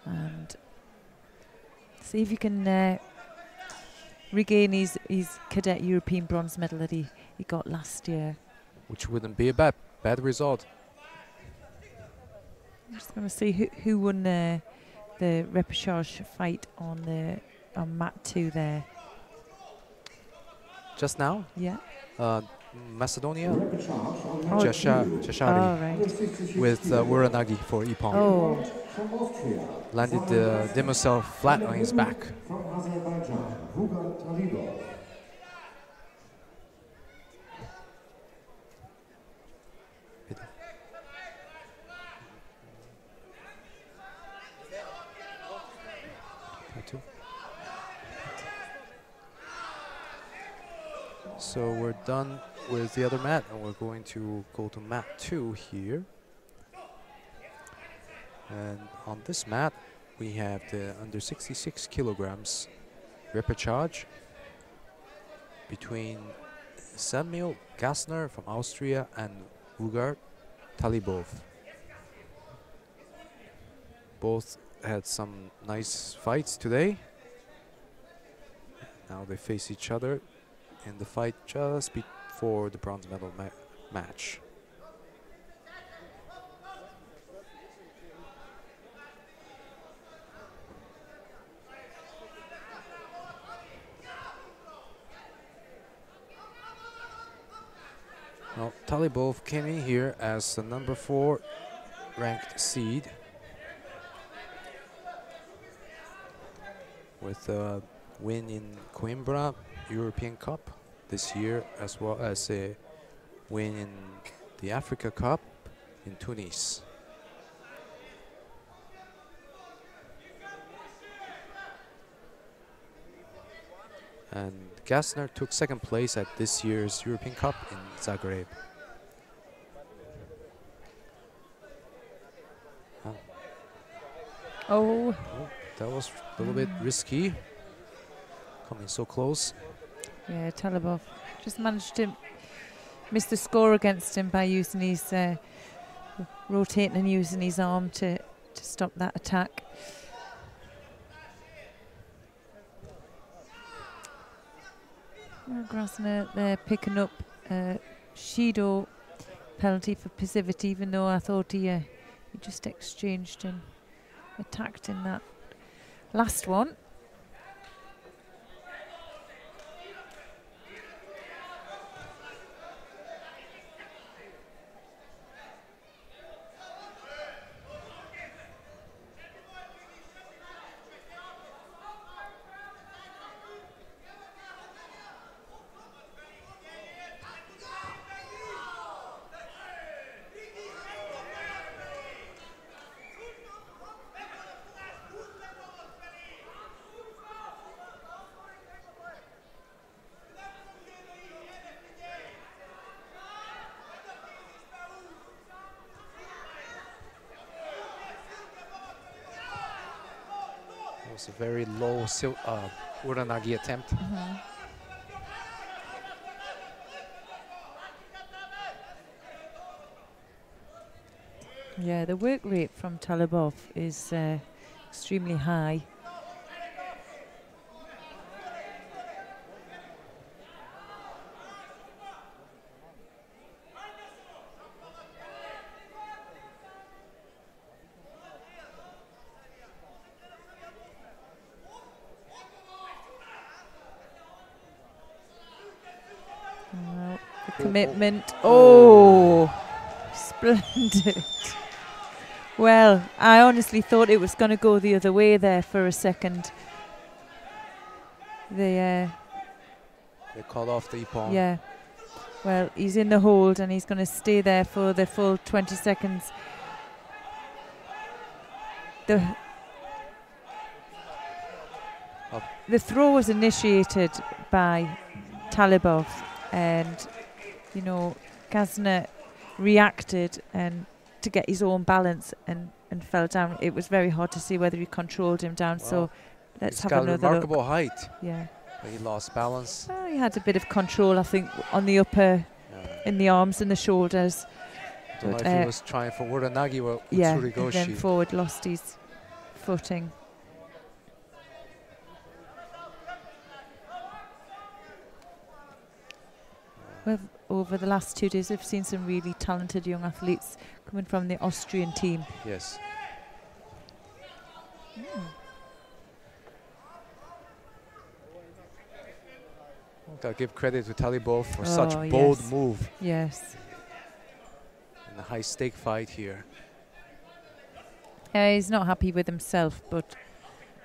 and see if he can regain his cadet European bronze medal that he got last year. Which wouldn't be a bad result. I'm just going to see who won the repechage fight on mat 2 there. Just now? Yeah. Macedonia, Jashari, right. with Uranagi for Ippon. Oh. Landed the Demoiselle flat on his back. So we're done with the other mat, and we're going to go to mat 2 here. And on this mat, we have the under 66 kilograms repechage between Samuel Gastner from Austria and Vugar Talibov. Both had some nice fights today. Now they face each other in the fight just before the bronze medal match. Well, Talibov came in here as the number 4 ranked seed with a win in Coimbra European Cup this year, as well as a win in the Africa Cup in Tunis. And Gastner took 2nd place at this year's European Cup in Zagreb. Oh, That was a little bit risky, coming so close. yeah, Talibov just managed to miss the score against him by using his rotating and using his arm to stop that attack. Gastner there picking up Judo penalty for passivity, even though I thought he just exchanged and attacked in that last one. It was a very low uranagi attempt. Yeah, the work rate from Talibov is extremely high. Well, the commitment. Oh, splendid. Well, I honestly thought it was going to go the other way there for a second. They called off the ippon. Yeah. Well, he's in the hold and he's going to stay there for the full 20 seconds. The throw was initiated by Talibov, and you know, Gastner reacted and to get his own balance and fell down. It was very hard to see whether he controlled him down. Well, so let's have another look. He's got remarkable height. Yeah. But he lost balance. Well, he had a bit of control, I think, on the upper, in the arms and the shoulders. I don't know if he was trying for uranagi or Utsurigoshi. Yeah, and then forward lost his footing. Well, over the last 2 days, we've seen some really talented young athletes coming from the Austrian team. Yes. I'll give credit to Talibov for such bold move. Yes. In a high stake fight here. He's not happy with himself, but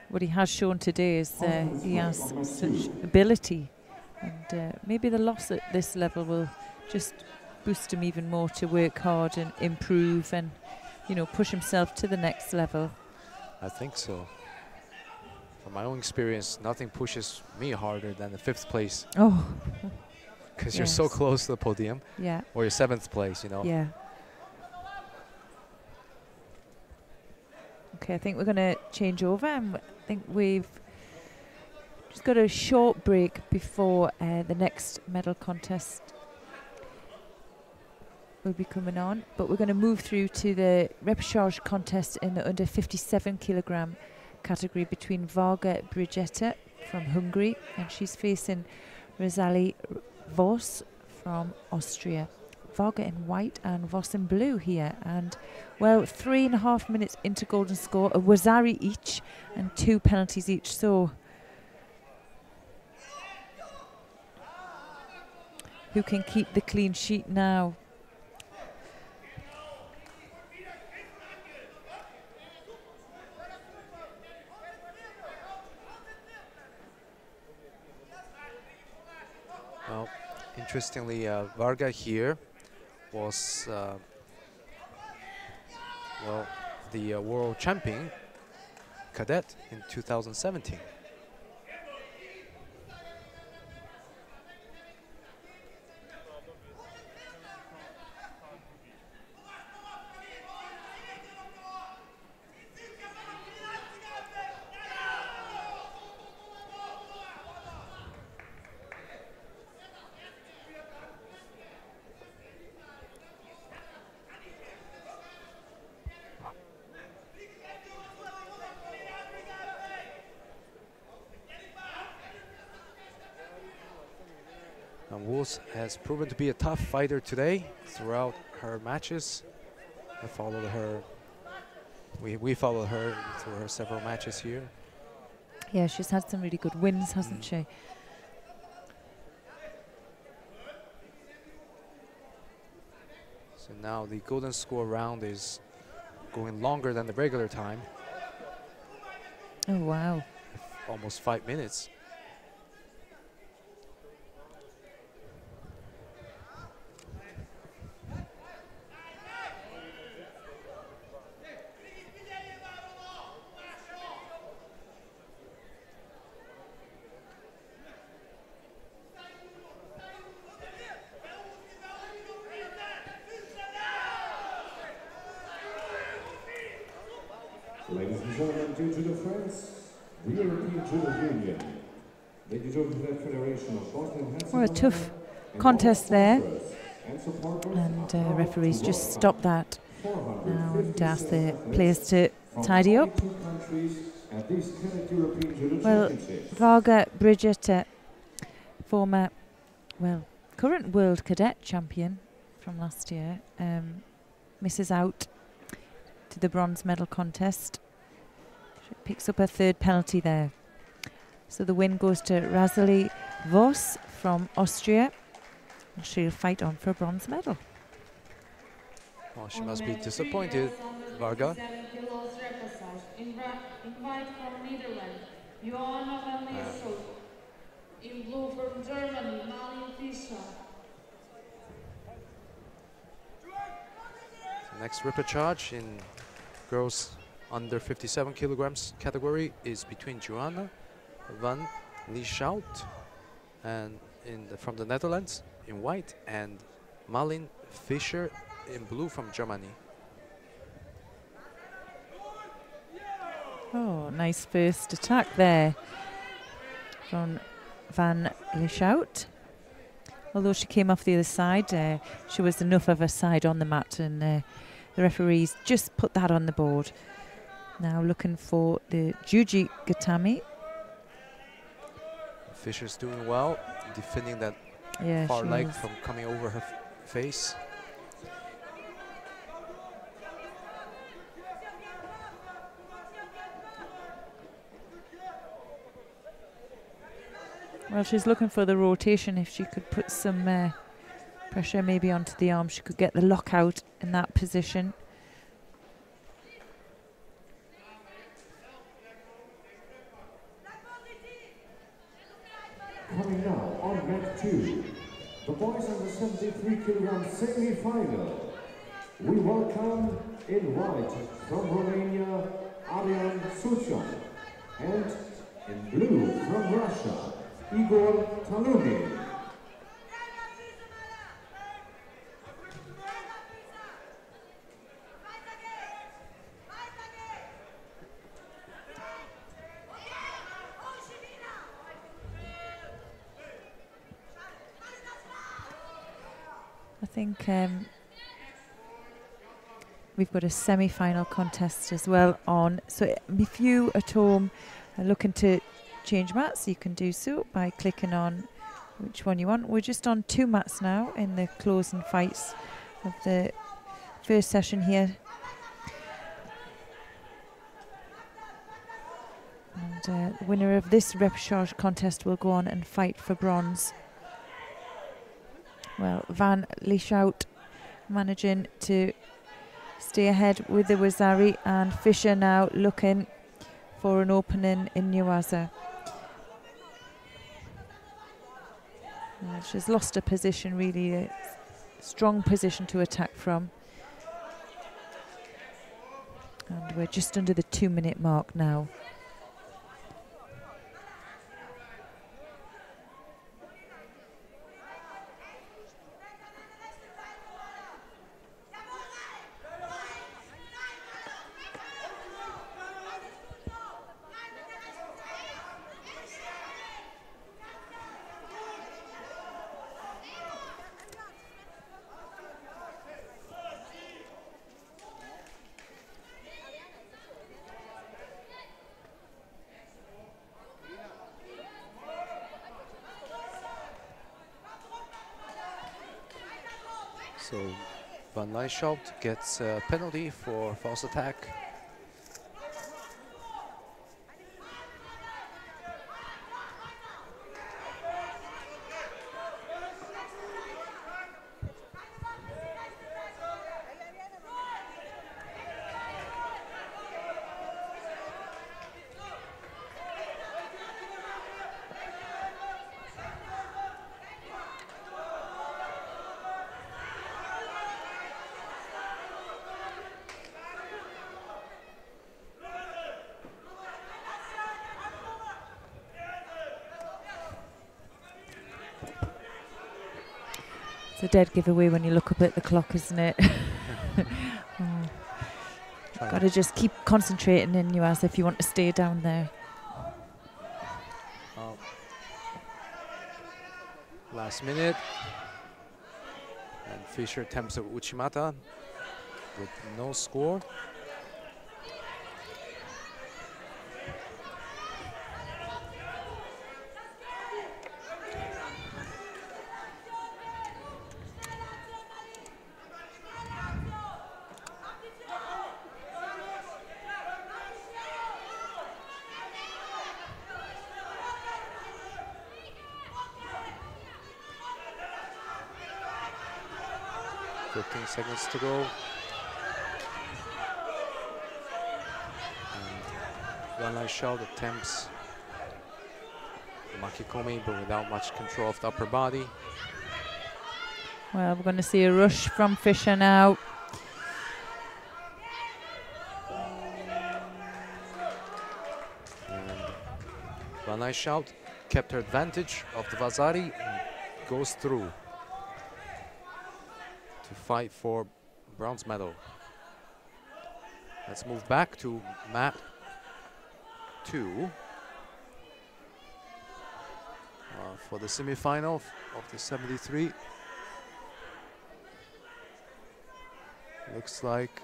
what he has shown today is he has such ability. And maybe the loss at this level will just boost him even more to work hard and improve and, you know, push himself to the next level. I think so. From my own experience, nothing pushes me harder than the 5th place. Oh. Because you're so close to the podium. Yeah. Or your 7th place, you know. Yeah. Okay, I think we're going to change over, and I think we've just got a short break before the next medal contest will be coming on. But we're going to move through to the repechage contest in the under 57 kilogram category between Varga Brigetta from Hungary, and she's facing Rosalie Voss from Austria. Varga in white and Voss in blue here, and well, 3.5 minutes into golden score, a Wazari each and 2 penalties each. So who can keep the clean sheet now. Well, interestingly, Varga here was well, the world champion cadet in 2017. Wolves has proven to be a tough fighter today throughout her matches. I followed her. We followed her through her several matches here. Yeah, she's had some really good wins, hasn't she? So now the golden score round is going longer than the regular time. Oh, wow. Almost 5 minutes. Ladies and gentlemen, due to the friends, the European Judo Union, the Judo Federation of Vanden Hervagen, Well, a tough contest there, and referees just stopped that now and asked the players to tidy up. Well, Varga Bridget, former, well, current world cadet champion from last year, misses out to the bronze medal contest. She picks up her third penalty there. So the win goes to Razali Voss from Austria. And she'll fight on for a bronze medal. Well, she must be disappointed, Varga. Invite from Netherlands, Johanna van Leeuwen. In blue from Germany, Malin Fischer. Next repechage in girls under 57 kilograms category is between Johanna van Leeuwen and from the Netherlands in white and Malin Fischer in blue from Germany. Oh, nice first attack there from Van Leeuwen. Although she came off the other side, she was enough of a side on the mat, and the referees just put that on the board. Now looking for the Juji Gatami. Fischer's doing well, defending that far leg from coming over her face. Well, she's looking for the rotation. If she could put some pressure maybe onto the arm, she could get the lockout in that position. Coming now on mat 2, the boys under 73 kilogram semi-final. We welcome in white from Romania, Adrian Sucian, and in blue from Russia, Igor Talib. I think we've got a semi-final contest as well on. So if you at home are looking to change mats, you can do so by clicking on which one you want. We're just on 2 mats now in the closing fights of the first session here. And the winner of this repechage contest will go on and fight for bronze Well, Van Lieshout managing to stay ahead with the Wazari, and Fisher now looking for an opening in Nuaza. She's lost a position, really a strong position to attack from. And we're just under the 2-minute mark now. So Van Lieshout gets a penalty for false attack. It's a dead giveaway when you look up at the clock, isn't it? Got to just keep concentrating in Nuaza if you want to stay down there. Last minute. And Fisher attempts at Uchimata with no score. Seconds to go. Van Lieshout attempts Maki komi, but without much control of the upper body. Well, we're going to see a rush from Fisher now. And Van Lieshout kept her advantage of the Vazari and goes through to fight for bronze medal. Let's move back to mat 2 for the semi-final of the 73. Looks like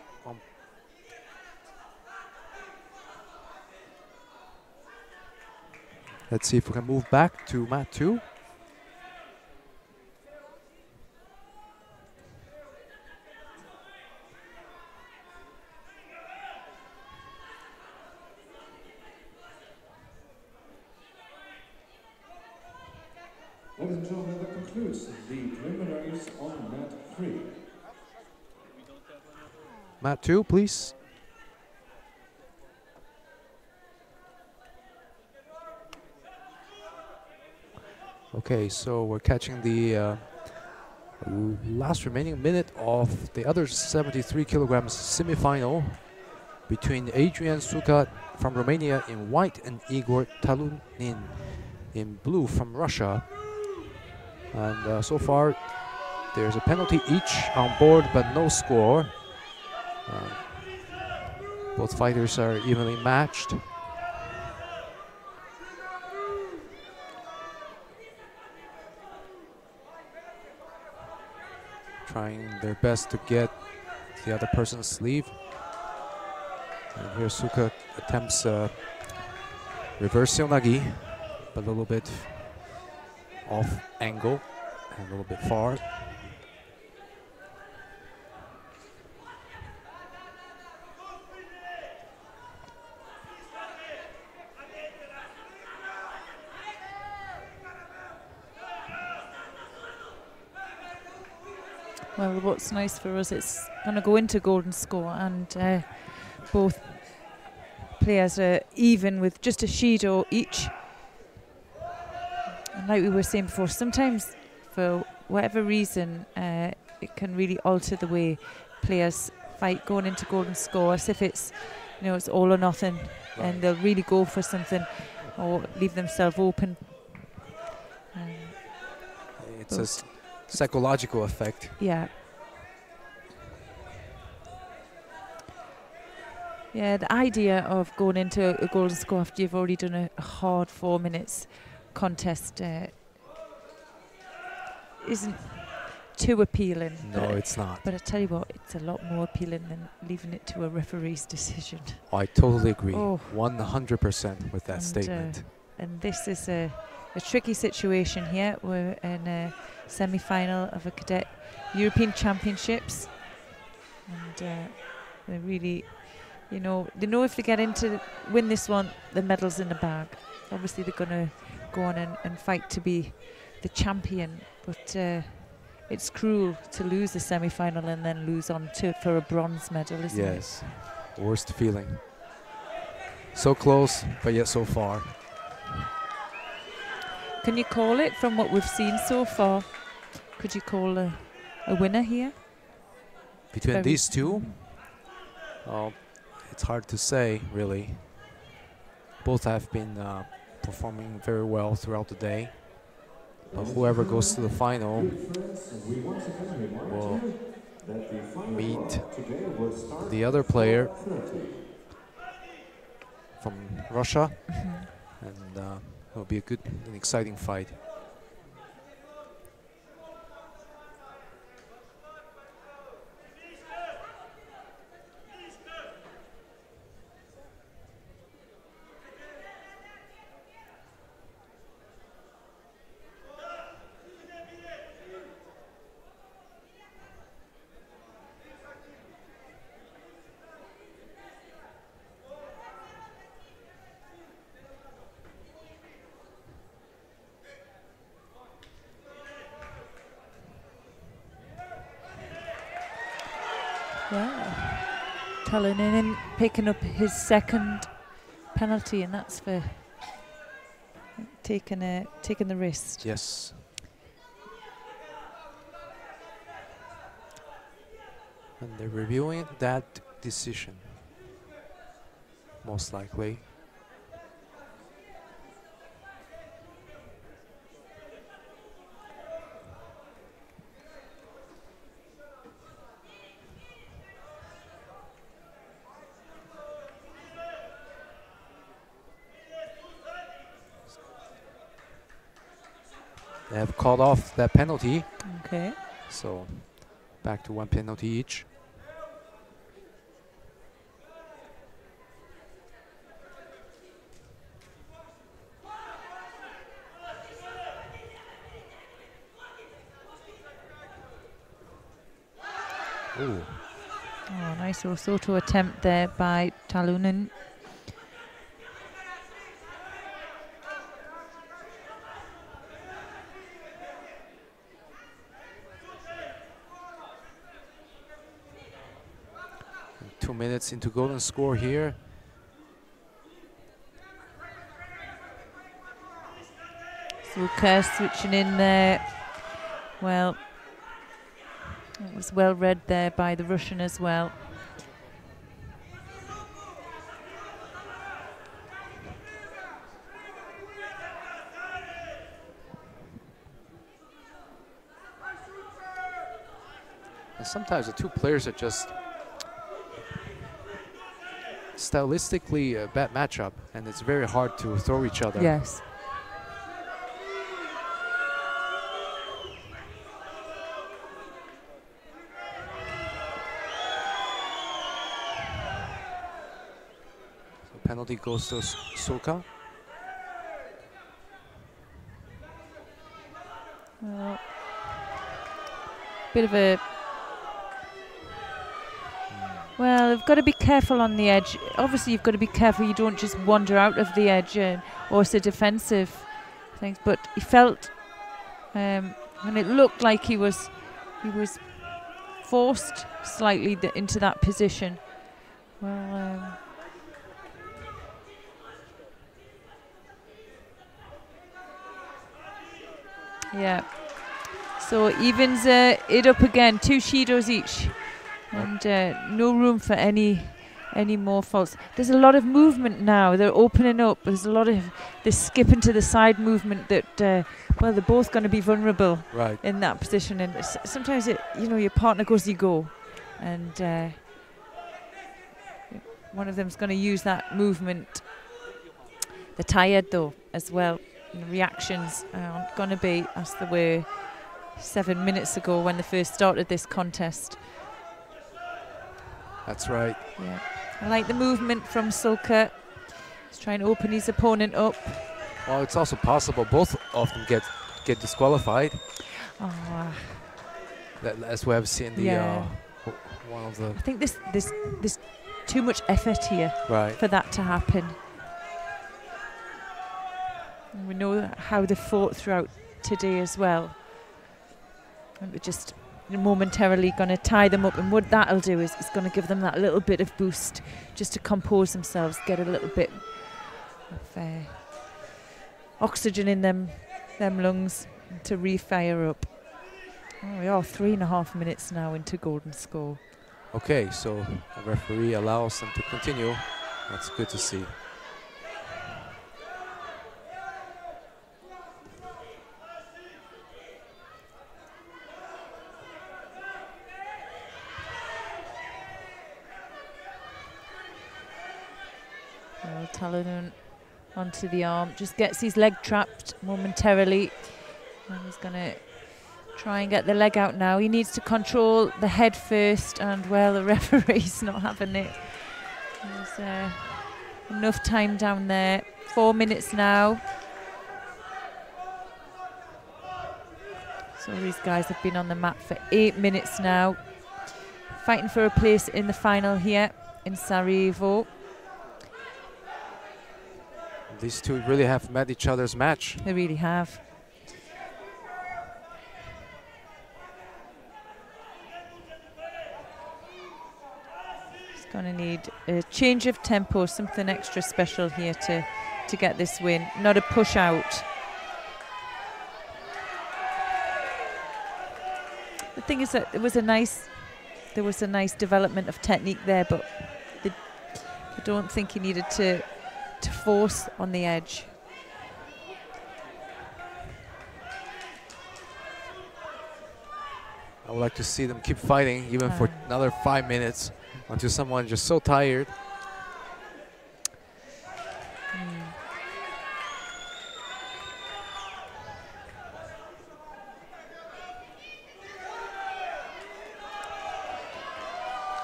let's see if we can move back to mat 2. Ladies and gentlemen, that concludes the preliminaries on mat 3. Mat 2, please. Okay, so we're catching the last remaining minute of the other 73 kilograms semi-final between Adrian Sukat from Romania in white and Igor Talunin in blue from Russia. And so far, there's a penalty each on board, but no score. Both fighters are evenly matched. Trying their best to get the other person's sleeve. And here Suka attempts reverse Yonagi, but a little bit off angle and a little bit far. Well, what's nice for us, it's going to go into golden score, and both players are even with just a Shido each. And like we were saying before, sometimes for whatever reason, it can really alter the way players fight going into golden score, as if it's, you know, it's all or nothing, and they'll really go for something or leave themselves open. It's a psychological effect. Yeah. Yeah, the idea of going into a golden score after you've already done a hard 4 minutes contest isn't too appealing. No, it's not. But I tell you what, it's a lot more appealing than leaving it to a referee's decision. I totally agree. Oh. 100% with that statement. And this is a tricky situation here. We're in a semi-final of a Cadet European Championships, and they really, you know, they know if they get into win this one, the medal's in the bag. Obviously, they're going to go on and fight to be the champion, but it's cruel to lose the semi-final and then lose on for a bronze medal, isn't it? Yes, worst feeling. So close, but yet so far. Can you call it from what we've seen so far? Could you call a winner here? Between these two? It's hard to say, really. Both have been performing very well throughout the day. But whoever goes to the final will meet the other player from Russia, and it'll be a good and exciting fight. Kalinin picking up his second penalty, and that's for taking the wrist. Yes. And they're reviewing that decision, most likely. They have called off that penalty. Okay. So back to one penalty each. Ooh. Oh, nice Osoto attempt there by Talunen. And 2 minutes into golden score here. Zuka switching in there. Well, it was well read there by the Russian as well. And sometimes the two players are just stylistically a bad matchup, and it's very hard to throw each other. Yes. Penalty goes to Soka. Well, bit of a... Well, you've got to be careful on the edge. Obviously, you've got to be careful you don't just wander out of the edge, or it's a defensive thing. But he felt, and it looked like he was forced slightly into that position. Well, yeah. So evens it up again, 2 Shidos each, and no room for any more faults. There's a lot of movement now. They're opening up. There's a lot of this skip into the side movement that, well, they're both going to be vulnerable in that position. And sometimes your partner goes, you go, and one of them's going to use that movement. They're tired though as well. And the reactions aren't going to be as they were 7 minutes ago when they first started this contest. That's right. Yeah, I like the movement from Sulker. He's trying to open his opponent up. Well, it's also possible both of them get disqualified. Oh. As we have seen the one of the. I think there's too much effort here for that to happen. And we know how they fought throughout today as well. And we're just momentarily going to tie them up, and what that'll do is it's going to give them that little bit of boost just to compose themselves, get a little bit of oxygen in them lungs to refire up. Oh, we are 3.5 minutes now into golden score. Okay, so the referee allows them to continue. That's good to see. Talib onto the arm, just gets his leg trapped momentarily, and he's going to try and get the leg out now. He needs to control the head first, and well, the referee's not having it. There's enough time down there. 4 minutes now. So these guys have been on the mat for 8 minutes now, fighting for a place in the final here in Sarajevo. These two really have met each other's match. They really have. It's going to need a change of tempo, something extra special here to get this win. Not a push out. The thing is that there was a nice development of technique there, but I don't think he needed to force on the edge. I would like to see them keep fighting even for another 5 minutes until someone just so tired.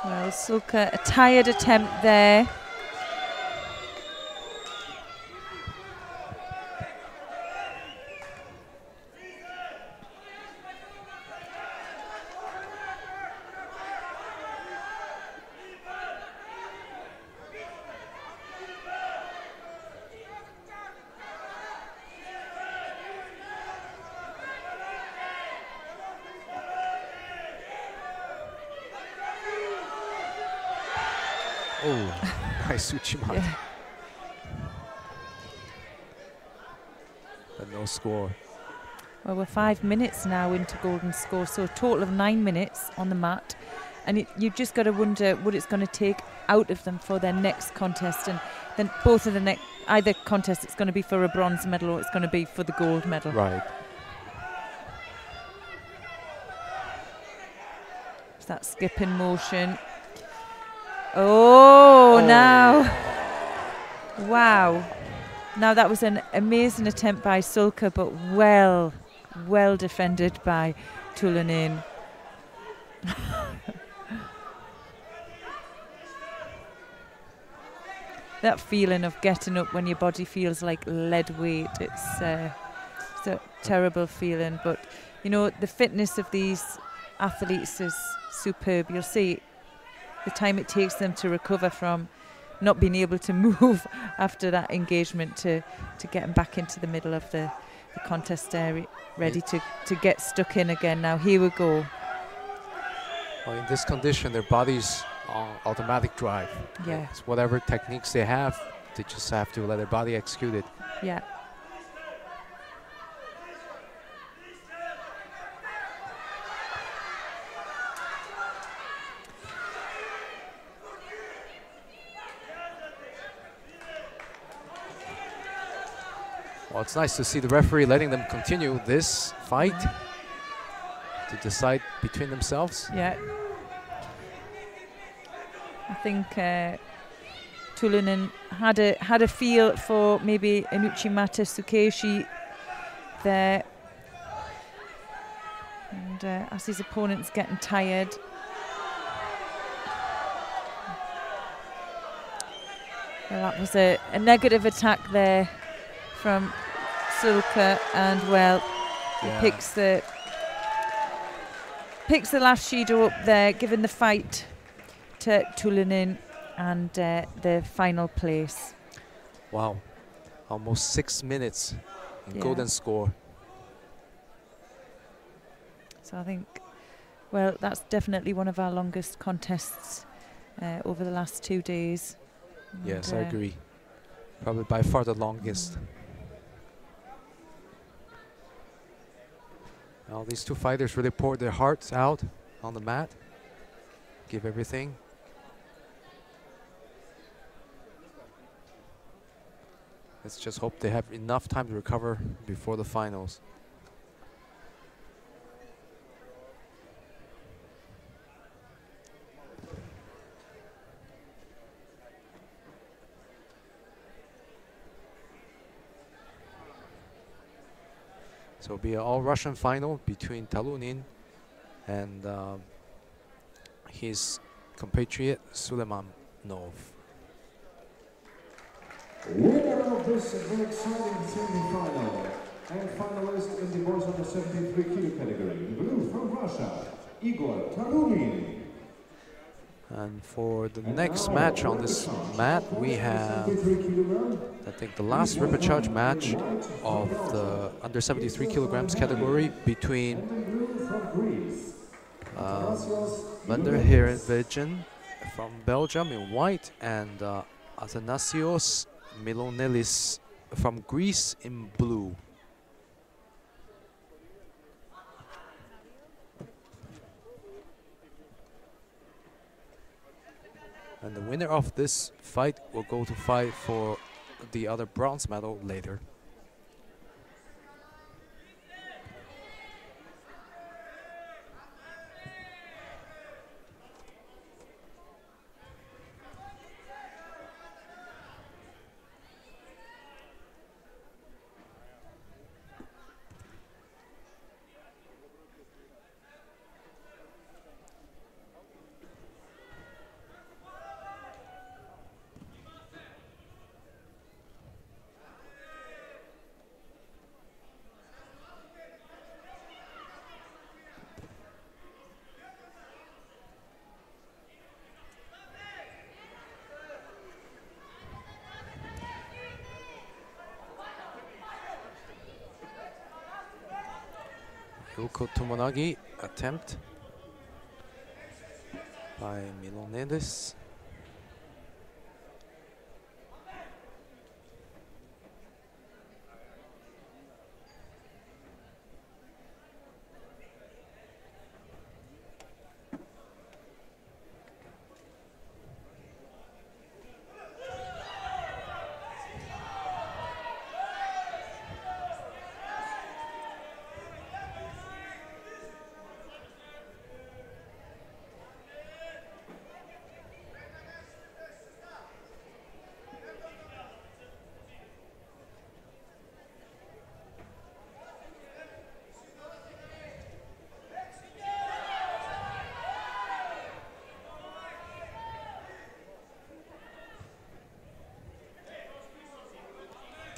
Well, Sulker, a tired attempt there. Oh, nice Uchimata. Yeah. But no score. Well, we're 5 minutes now into golden score, so a total of 9 minutes on the mat. And you've just got to wonder what it's going to take out of them for their next contest. And then both of the either contest, it's going to be for a bronze medal or it's going to be for the gold medal. Right. It's that skip in motion. Oh, now. Wow. Now that was an amazing attempt by Sulker, but well defended by Tulanen. That feeling of getting up when your body feels like lead weight, it's a terrible feeling. But, you know, the fitness of these athletes is superb. You'll see the time it takes them to recover from not being able to move after that engagement to get them back into the middle of the contest area, ready to get stuck in again. Now, here we go. Well, in this condition, their body's on automatic drive. Yeah. It's whatever techniques they have, they just have to let their body execute it. Yeah. Well, it's nice to see the referee letting them continue this fight to decide between themselves. Yeah. I think Tulunen had a feel for maybe an Uchimata Sukeshi there. And as his opponent's getting tired. Well, that was a negative attack there from Sulka, and well, he picks the last Judo up there, giving the fight to Tulunen and the final place. Wow, almost 6 minutes in golden score. So I think, well, that's definitely one of our longest contests over the last 2 days. Yes, I agree. Probably by far the longest. Well, these two fighters really poured their hearts out on the mat, give everything. Let's just hope they have enough time to recover before the finals. So it'll be an all-Russian final between Tulunen and his compatriot Suleimanov. Winner of this very exciting semi-final and finalist in the boys under 73 kilo category, in blue from Russia, Igor Tulunen. And for the next match on this mat, we have, I think, the last repechage match of the under 73 kilograms category between Vanden Hervagen from Belgium in white and Athanasios Milonelis from Greece in blue. And the winner of this fight will go to fight for the other bronze medal later. Yuko Tomonagi attempt by Milonelis.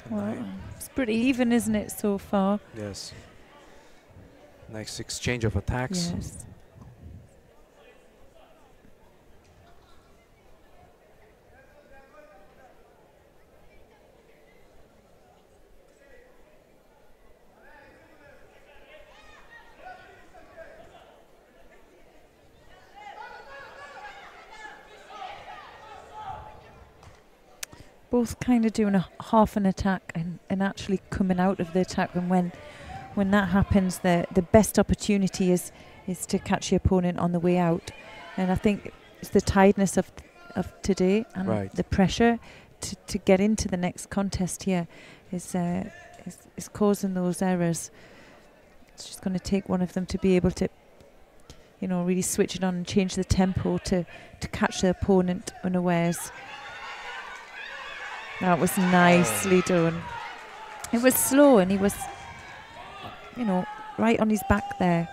Well, it's pretty even, isn't it, so far? Yes. Nice exchange of attacks. Yes. both kind of doing a half an attack and actually coming out of the attack. And when that happens, the best opportunity is to catch your opponent on the way out. And I think it's the tiredness of today and the pressure to get into the next contest here is causing those errors. It's just going to take one of them to be able to, you know, really switch it on and change the tempo to catch the opponent unawares. That was nicely done. It was slow and he was, you know, right on his back there.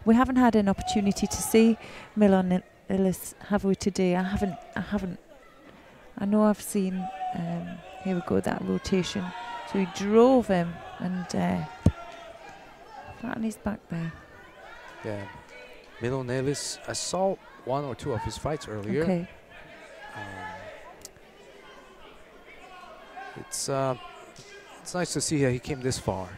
We haven't had an opportunity to see Milan Illis, have we, today? I haven't. I know I've seen, here we go, that rotation. So he drove him and flat on his back there. Yeah, Milan Illis, I saw one or two of his fights earlier. Okay. It's nice to see that he came this far.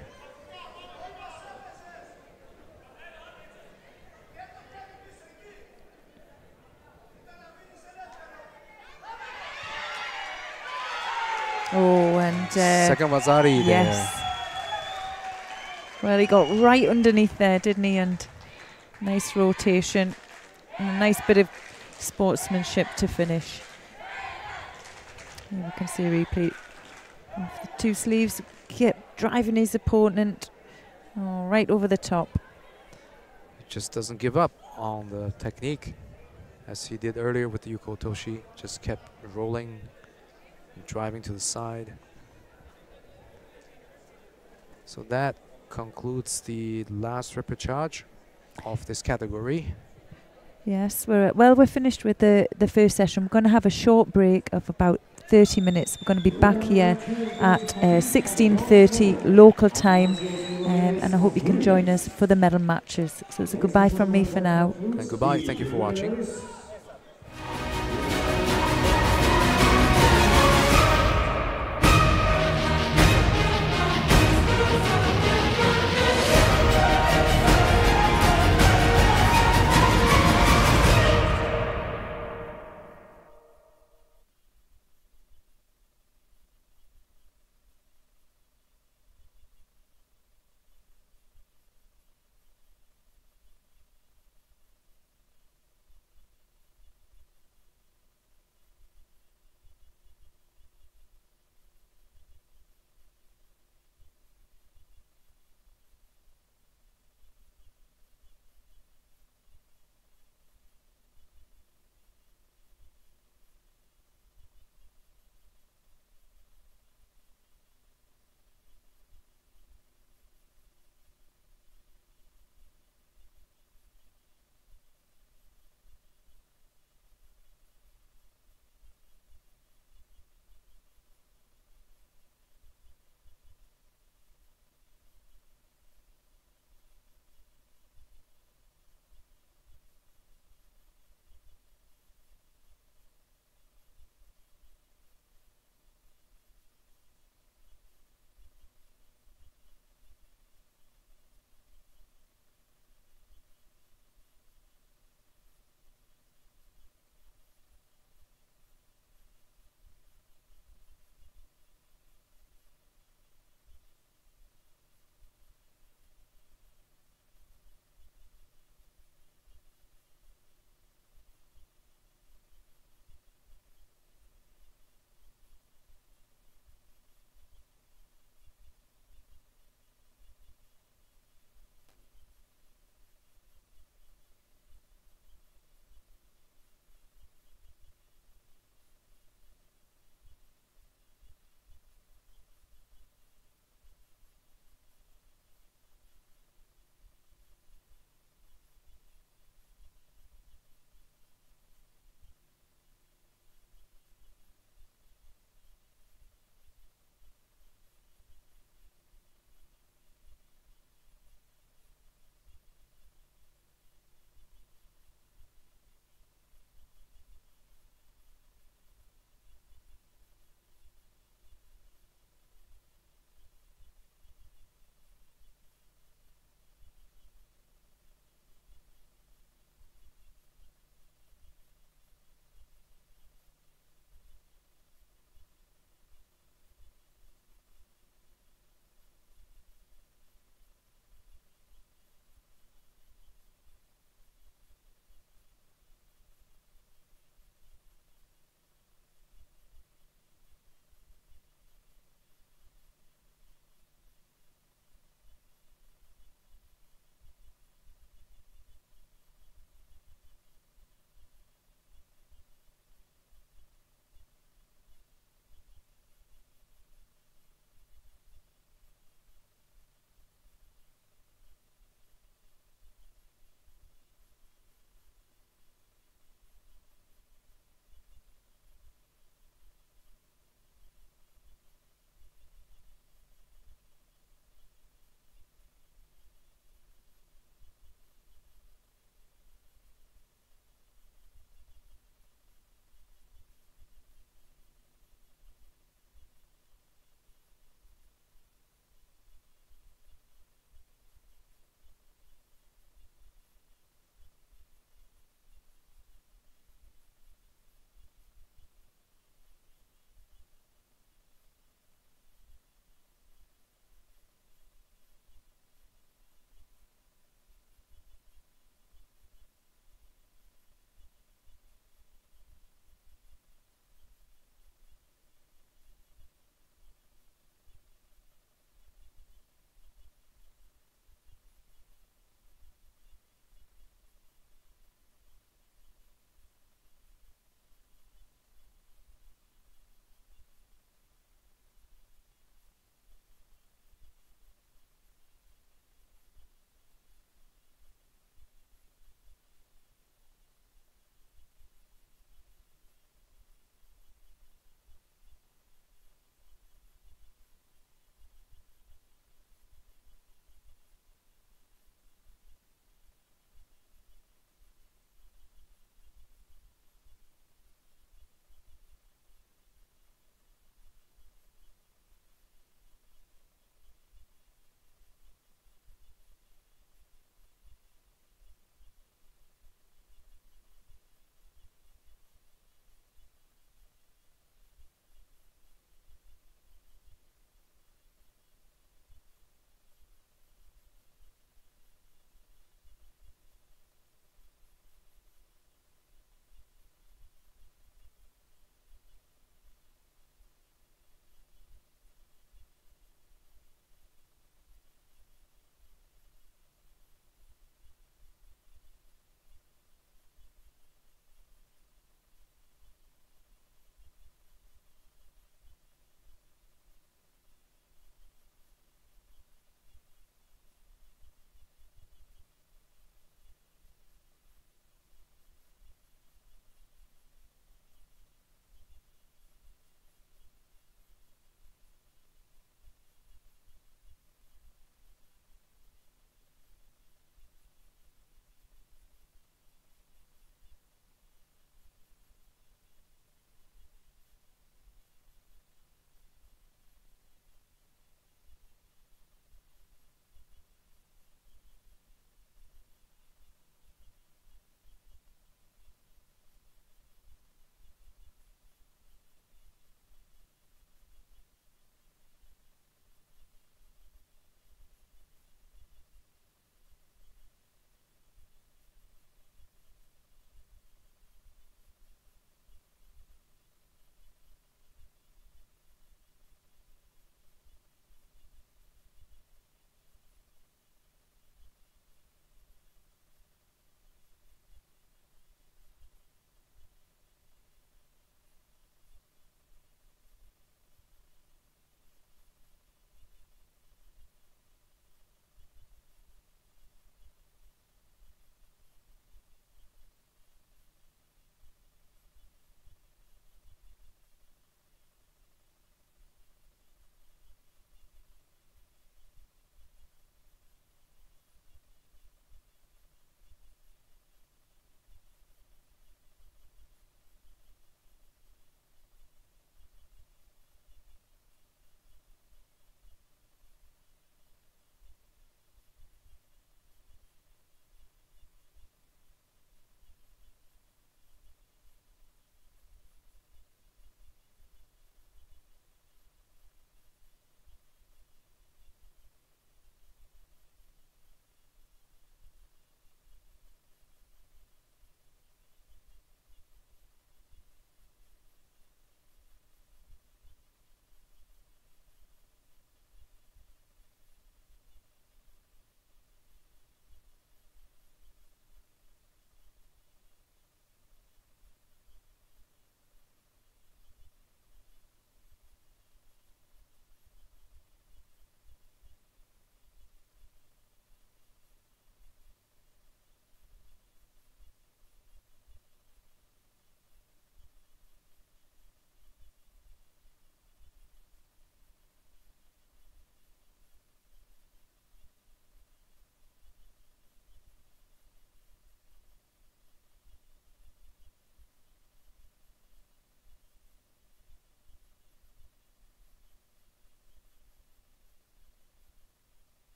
Oh, and second Vazari there. Yes. Well, he got right underneath there, didn't he? And nice rotation. And a nice bit of sportsmanship to finish. Here we can see a replay of the two sleeves. Kept driving his opponent right over the top. He just doesn't give up on the technique as he did earlier with the Yuko Toshi. Just kept rolling and driving to the side. So that concludes the last repechage of this category. Yes, we're finished with the first session. We're going to have a short break of about 30 minutes. We're going to be back here at 16:30 local time, and I hope you can join us for the medal matches. So it's a goodbye from me for now. And goodbye. Thank you for watching.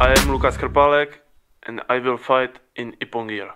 I am Lukas Krpalek and I will fight in Ipongia.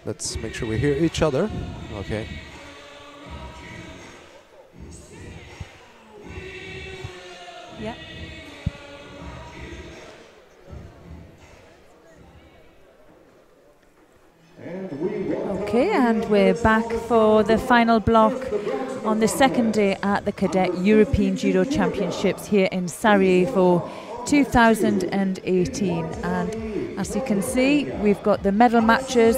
Let's make sure we hear each other. Okay. Yeah. Okay, and we're back for the final block on the second day at the Cadet European Judo Championships here in Sarajevo 2018. And as you can see, we've got the medal matches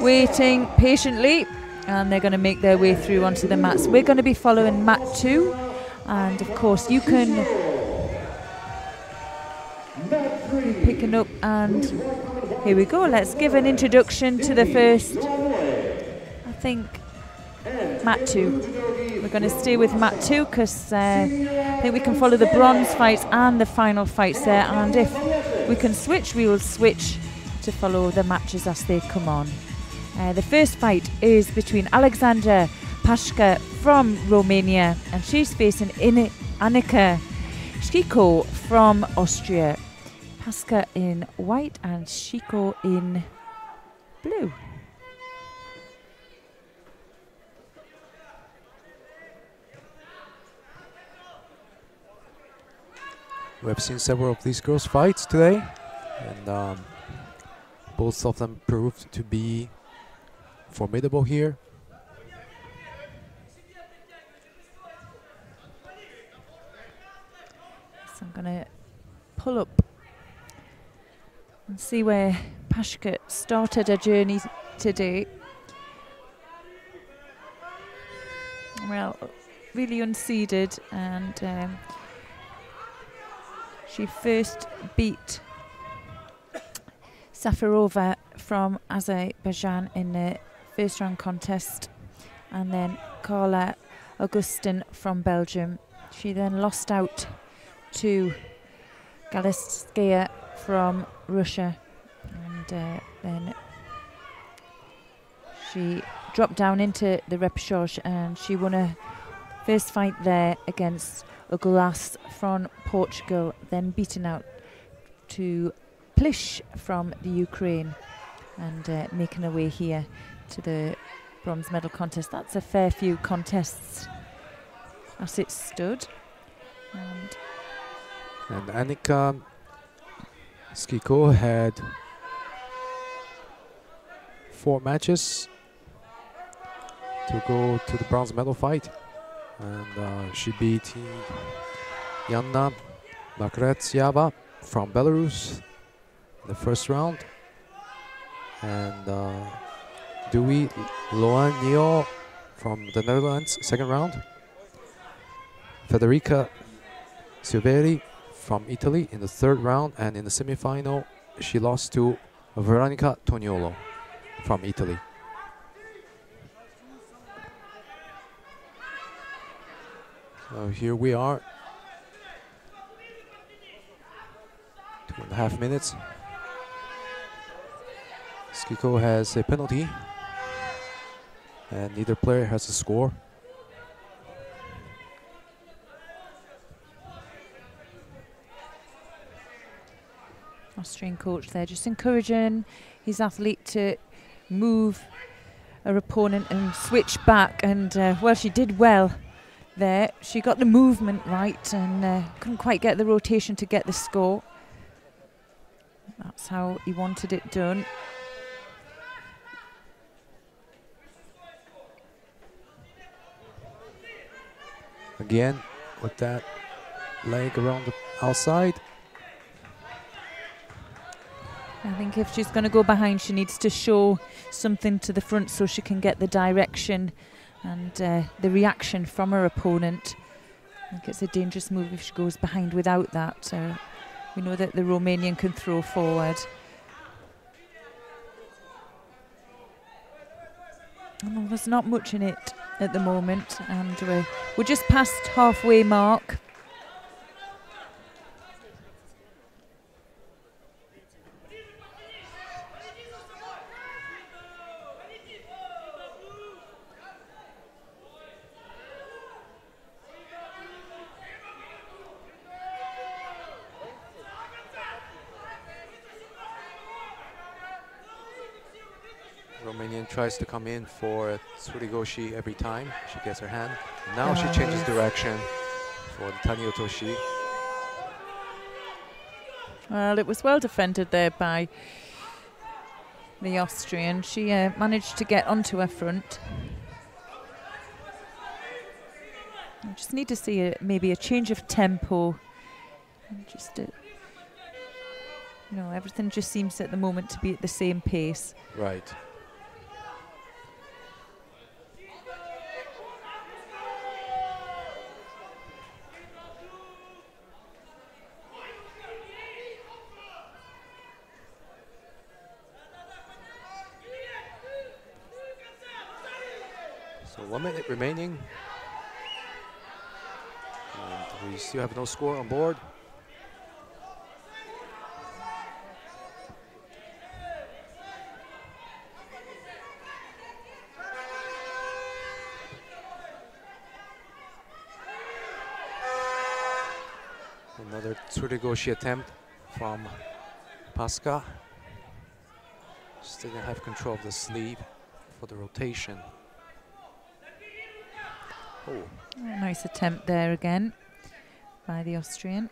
waiting patiently, and they're going to make their way through onto the mats. We're going to be following mat 2, and of course you can picking up, and here we go. Let's give an introduction to the first, I think, mat 2. We're going to stay with mat 2 because I think we can follow the bronze fights and the final fights there, and if we can switch, we will switch to follow the matches as they come on. The first fight is between Alexandra Pasca from Romania, and she's facing Annika Shiko from Austria. Pasca in white and Shiko in blue. We have seen several of these girls fight today, and both of them proved to be formidable here. So I'm going to pull up and see where Pasca started her journey today. Well, really unseeded, and she first beat Safarova from Azerbaijan in the first round contest, and then Carla Augustine from Belgium. She then lost out to Galitaya from Russia, and then she dropped down into the repechage, and she won her first fight there against Aguas from Portugal, then beaten out to Plish from the Ukraine, and making her way here to the bronze medal contest. That's a fair few contests as it stood. And Annika Shiko had 4 matches to go to the bronze medal fight, and she beat Yana Makretseva from Belarus in the first round, and Dewey Loanio from the Netherlands second round, Federica Silveri from Italy in the third round, and in the semi-final she lost to Veronica Toniolo from Italy. So here we are, 2.5 minutes. Shiko has a penalty, and neither player has a score. Austrian coach there just encouraging his athlete to move her opponent and switch back, and well, she did well there. She got the movement right, and couldn't quite get the rotation to get the score. That's how he wanted it done. Again with that leg around the outside. I think if she's going to go behind, she needs to show something to the front so she can get the direction and the reaction from her opponent. I think it's a dangerous move if she goes behind without that. We know that the Romanian can throw forward. Oh, there's not much in it at the moment, and we're just past halfway mark. Romanian tries to come in for Tsurigoshi every time she gets her hand. Now she changes direction for the Taniotoshi. Well, it was well defended there by the Austrian. She managed to get onto her front. I just need to see maybe a change of tempo. Just everything just seems at the moment to be at the same pace. Right. So 1 minute remaining. And we still have no score on board. Another Tsurigoshi attempt from Pasca. Still didn't have control of the sleeve for the rotation. Oh. Nice attempt there again by the Austrian.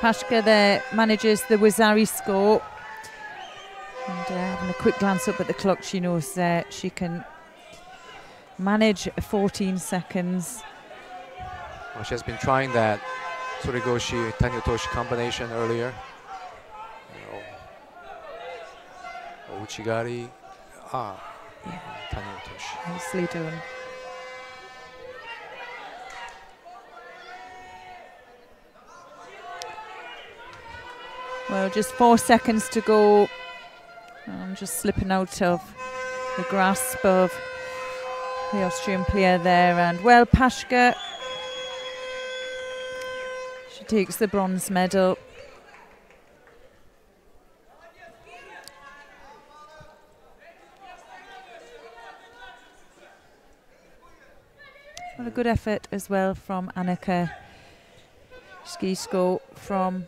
Pasca there manages the Wazari score. And having a quick glance up at the clock, she knows she can manage 14 seconds. Well, she has been trying that Tsurigoshi Taniotoshi combination earlier. Uchigari. Taniotoshi. Nicely done. Well, just 4 seconds to go. I'm just slipping out of the grasp of the Austrian player there. And, well, Pasca, she takes the bronze medal. Well, a good effort as well from Annika Skisko from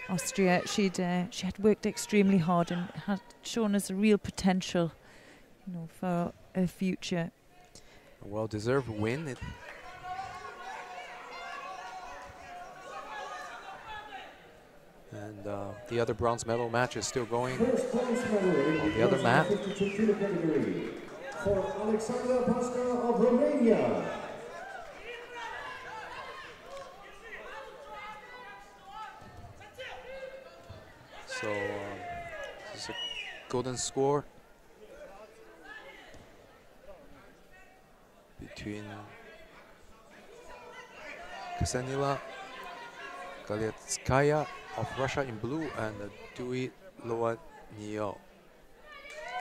Austria. She had worked extremely hard and had shown us a real potential, for her future. A well-deserved win. And the other bronze medal match is still going on the other mat. For Alexandra Pasca of Romania. So this is a golden score between Kasenila Galitaya of Russia in blue and Dui Loanio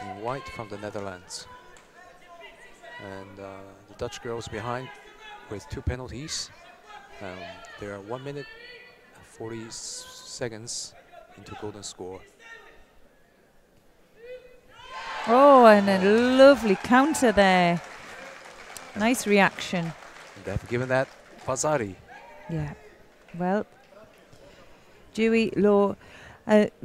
in white from the Netherlands. And the Dutch girls behind with 2 penalties. There are 1 minute and 40 seconds into golden score. Oh, and a lovely counter there. Nice reaction. And they have given that Fazari. Yeah. Well, Dewey Lo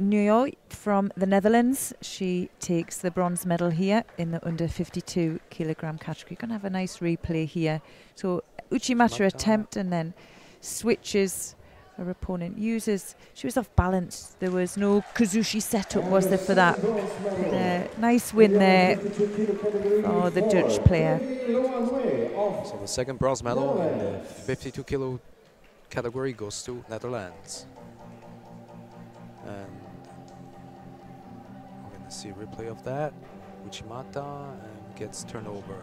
Nuyo from the Netherlands. She takes the bronze medal here in the under 52 kilogram category. Going to have a nice replay here. So Uchimata attempt and then switches. Her opponent uses. She was off balance. There was no Kazushi setup, was there, for that? Nice win there for the Dutch player. So the second bronze medal in the 52 kilo category goes to Netherlands. And we're going to see a replay of that. Uchimata and gets turned over.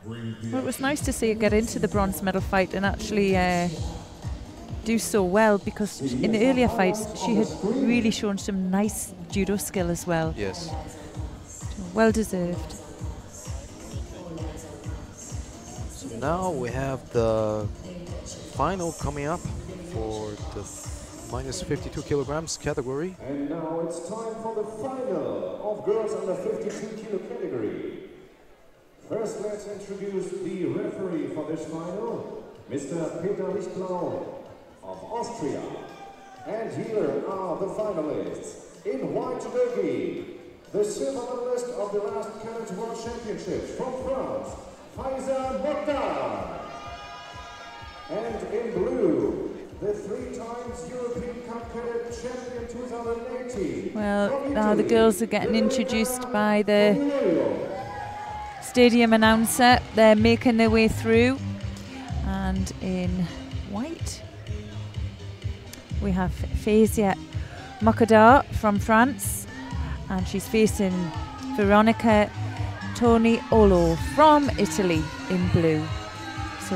Well, it was nice to see her get into the bronze medal fight and actually do so well, because in the earlier fights she had really shown some nice judo skill as well. Yes. So well deserved. So now we have the final coming up for the minus 52 kilograms category. And now it's time for the final of girls under 52 kilo category. First, let's introduce the referee for this final, Mr. Petravvic of Austria. And here are the finalists. In white judogi, the silver medalist of the last Cadet World Championships from France, Mockdar. And in blue, the 3 times European Cup Cadet Champion 2018. Well, now the girls are getting introduced by the stadium announcer. They're making their way through. And in white, we have Fazia Mockdar from France. And she's facing Veronica Toniolo from Italy in blue. So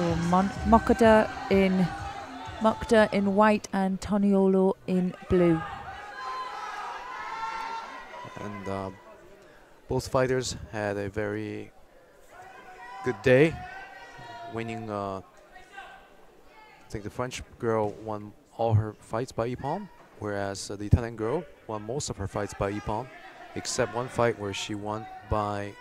Mockdar in white and Toniolo in blue. And both fighters had a very good day, winning. I think the French girl won all her fights by ippon, whereas the Italian girl won most of her fights by ippon, except one fight where she won by.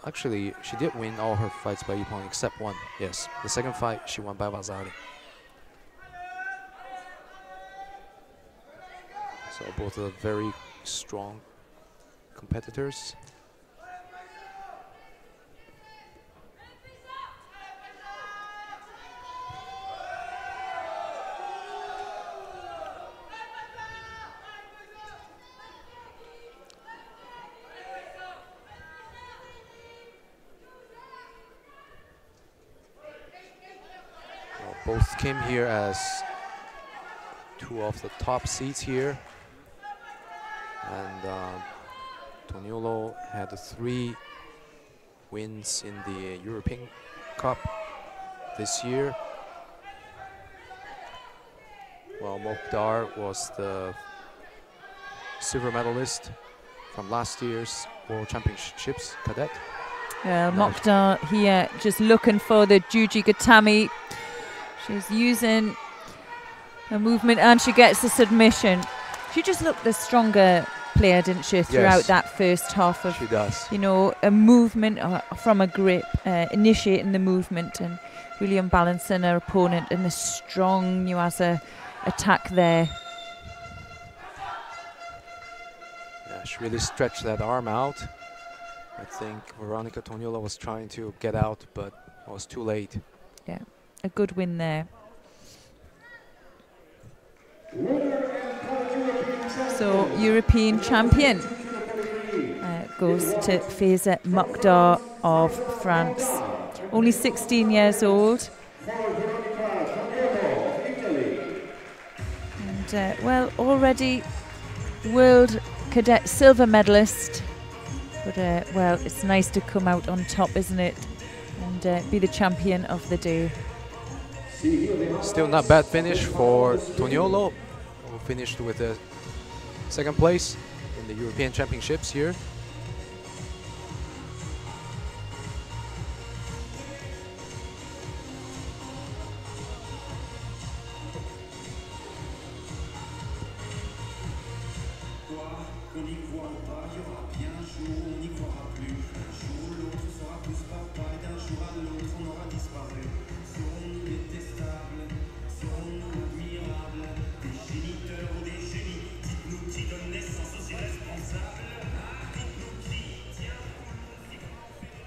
Actually, she did win all her fights by ippon except one. Yes, the second fight she won by Vasari. So both are very strong competitors. Both came here as 2 of the top seeds here, and Toniolo had 3 wins in the European Cup this year, while Mockdar was the silver medalist from last year's World Championships Cadet. Mockdar here just looking for the Juji Gatami. She's using a movement and she gets the submission. She just looked the stronger player, didn't she, throughout that first half of, she does. You know, a movement from a grip, initiating the movement and really unbalancing her opponent, and the strong Nuasa attack there. Yeah, she really stretched that arm out. I think Veronica Toniolo was trying to get out, but it was too late. Yeah. A good win there. So European champion goes to Fazia Mockdar of France. Only 16 years old. And well, already world cadet silver medalist. But well, it's nice to come out on top, isn't it? And be the champion of the day. Still not bad finish for Toniolo, who finished with the 2nd place in the European Championships here.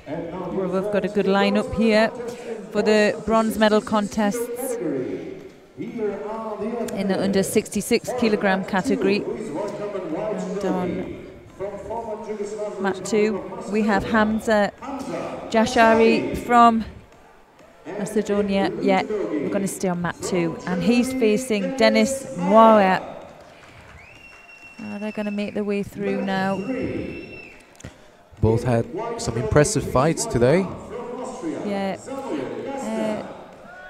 Well, we've got a good lineup here for the bronze medal contests in the under 66 kilogram category. And on mat 2 we have Hamza Jashari from Macedonia. Yeah, we're going to stay on mat 2, and he's facing Denis Moira. They're going to make their way through now. both had some impressive fights today. Yeah.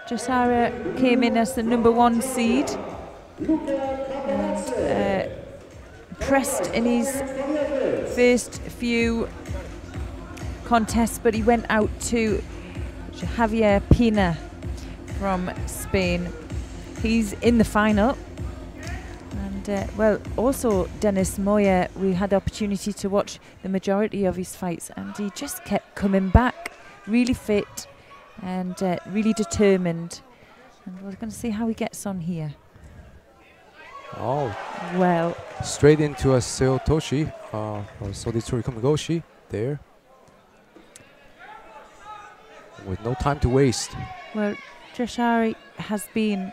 Jasara came in as the #1 seed and pressed in his first few contests, but he went out to Javier Pina from Spain. He's in the final. And well, also Dennis Moya, we had the opportunity to watch the majority of his fights, and he just kept coming back, really fit and really determined. And we're going to see how he gets on here. Oh, Well, straight into a Seotoshi, or Soditori Komigoshi there. With no time to waste. well, Jashari has been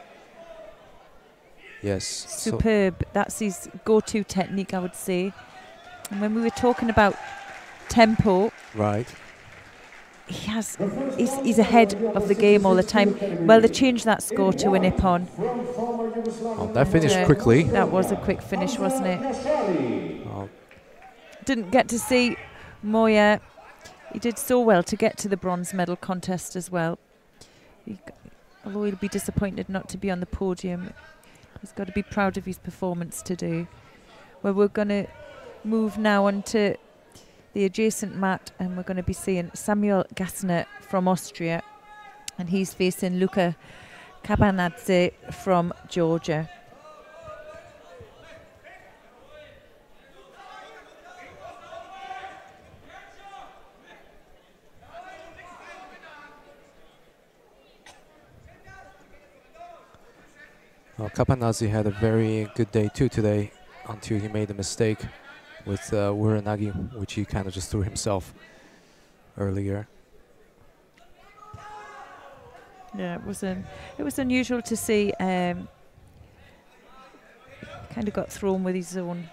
Yes. superb. That's his go-to technique, I would say. And when we were talking about tempo, Right. he's ahead of the game all the time. Well, they changed that score to a Nippon. Oh, that finished quickly. That was a quick finish, wasn't it? Oh, Didn't get to see Moya. He did so well to get to the bronze medal contest as well. Although he'll be disappointed not to be on the podium, he's got to be proud of his performance today. Well, we're going to move now on to the adjacent mat, and we're going to be seeing Samuel Gastner from Austria, and he's facing Luka Kabanadze from Georgia. Kapanazi had a very good day too today, until he made a mistake with Uranagi, which he kind of just threw himself earlier. Yeah, it was unusual to see. Kind of got thrown with his own.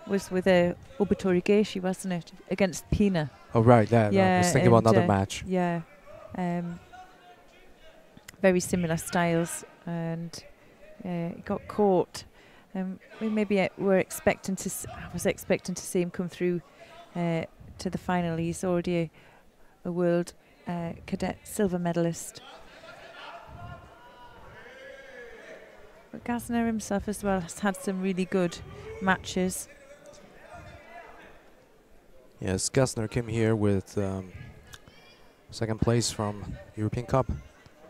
Was with Obito Geshi, wasn't it, against Pina? Oh right, that. I was thinking about another match. Yeah, very similar styles, and he got caught. We maybe were expecting to. I was expecting to see him come through to the final. He's already a world cadet silver medalist. But Gastner himself as well has had some really good matches. Yes, Gastner came here with second place from European Cup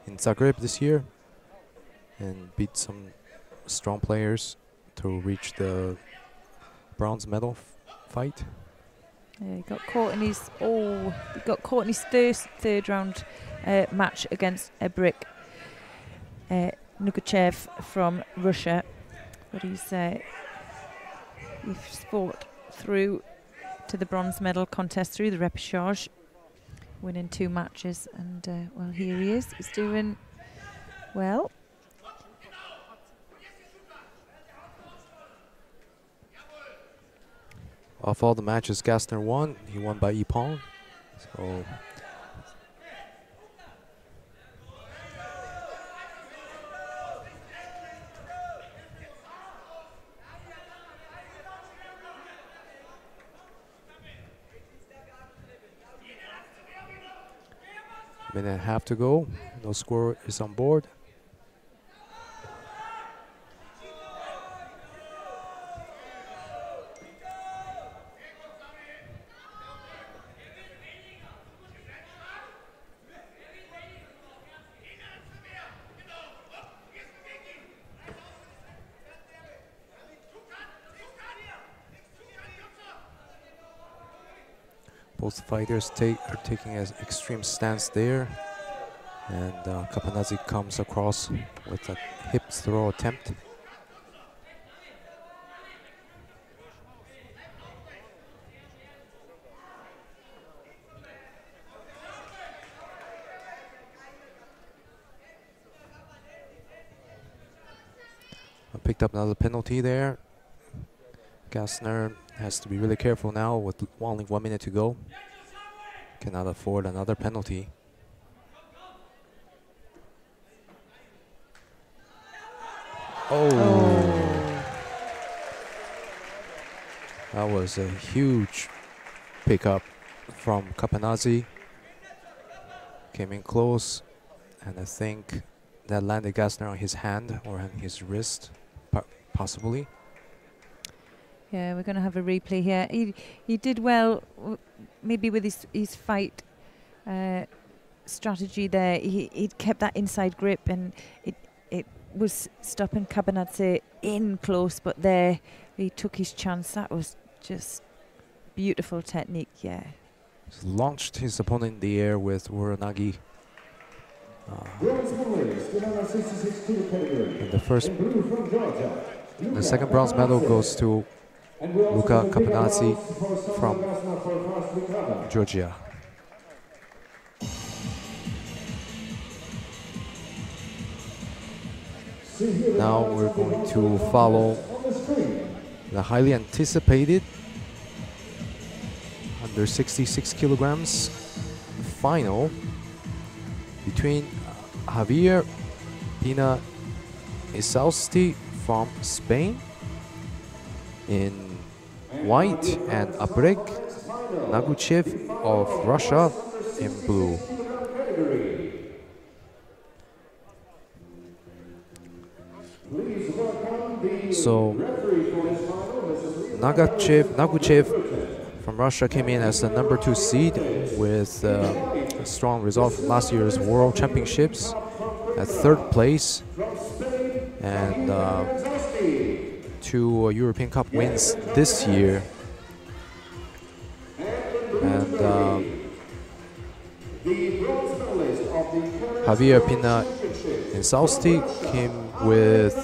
in Zagreb this year, and beat some strong players to reach the bronze medal fight. Yeah, he got caught in his third round match against Ebrik Nukachev from Russia, but he's fought through to the bronze medal contest through the repechage, winning 2 matches, and well, here he is. He's doing well. Of all the matches Gastner won, he won by Ippon. So minute and a half to go. No score is on board. Both fighters are taking an extreme stance there, and Kapanazi comes across with a hip throw attempt. Picked up another penalty there. Gastner has to be really careful now with only 1 minute to go. Cannot afford another penalty. Oh. That was a huge pickup from Kapanazi. Came in close, and I think that landed Gastner on his hand or on his wrist, possibly. Yeah, we're going to have a replay here. He did well, maybe with his fight strategy there. He kept that inside grip, and it was stopping Kapanazi in close, but there he took his chance. That was just beautiful technique, yeah. He's launched his opponent in the air with Uranagi. The second bronze medal goes to Luka Kapanazi from Georgia. Now we're going to follow the highly anticipated under 66 kilograms final between Javier Pina Isausti from Spain in white and Abrek Naguchev of Russia in blue. So Naguchev from Russia came in as the number 2 seed with a strong result from last year's World Championships at 3rd place, and 2 European Cup wins this year. And Javier Pina Insausti came with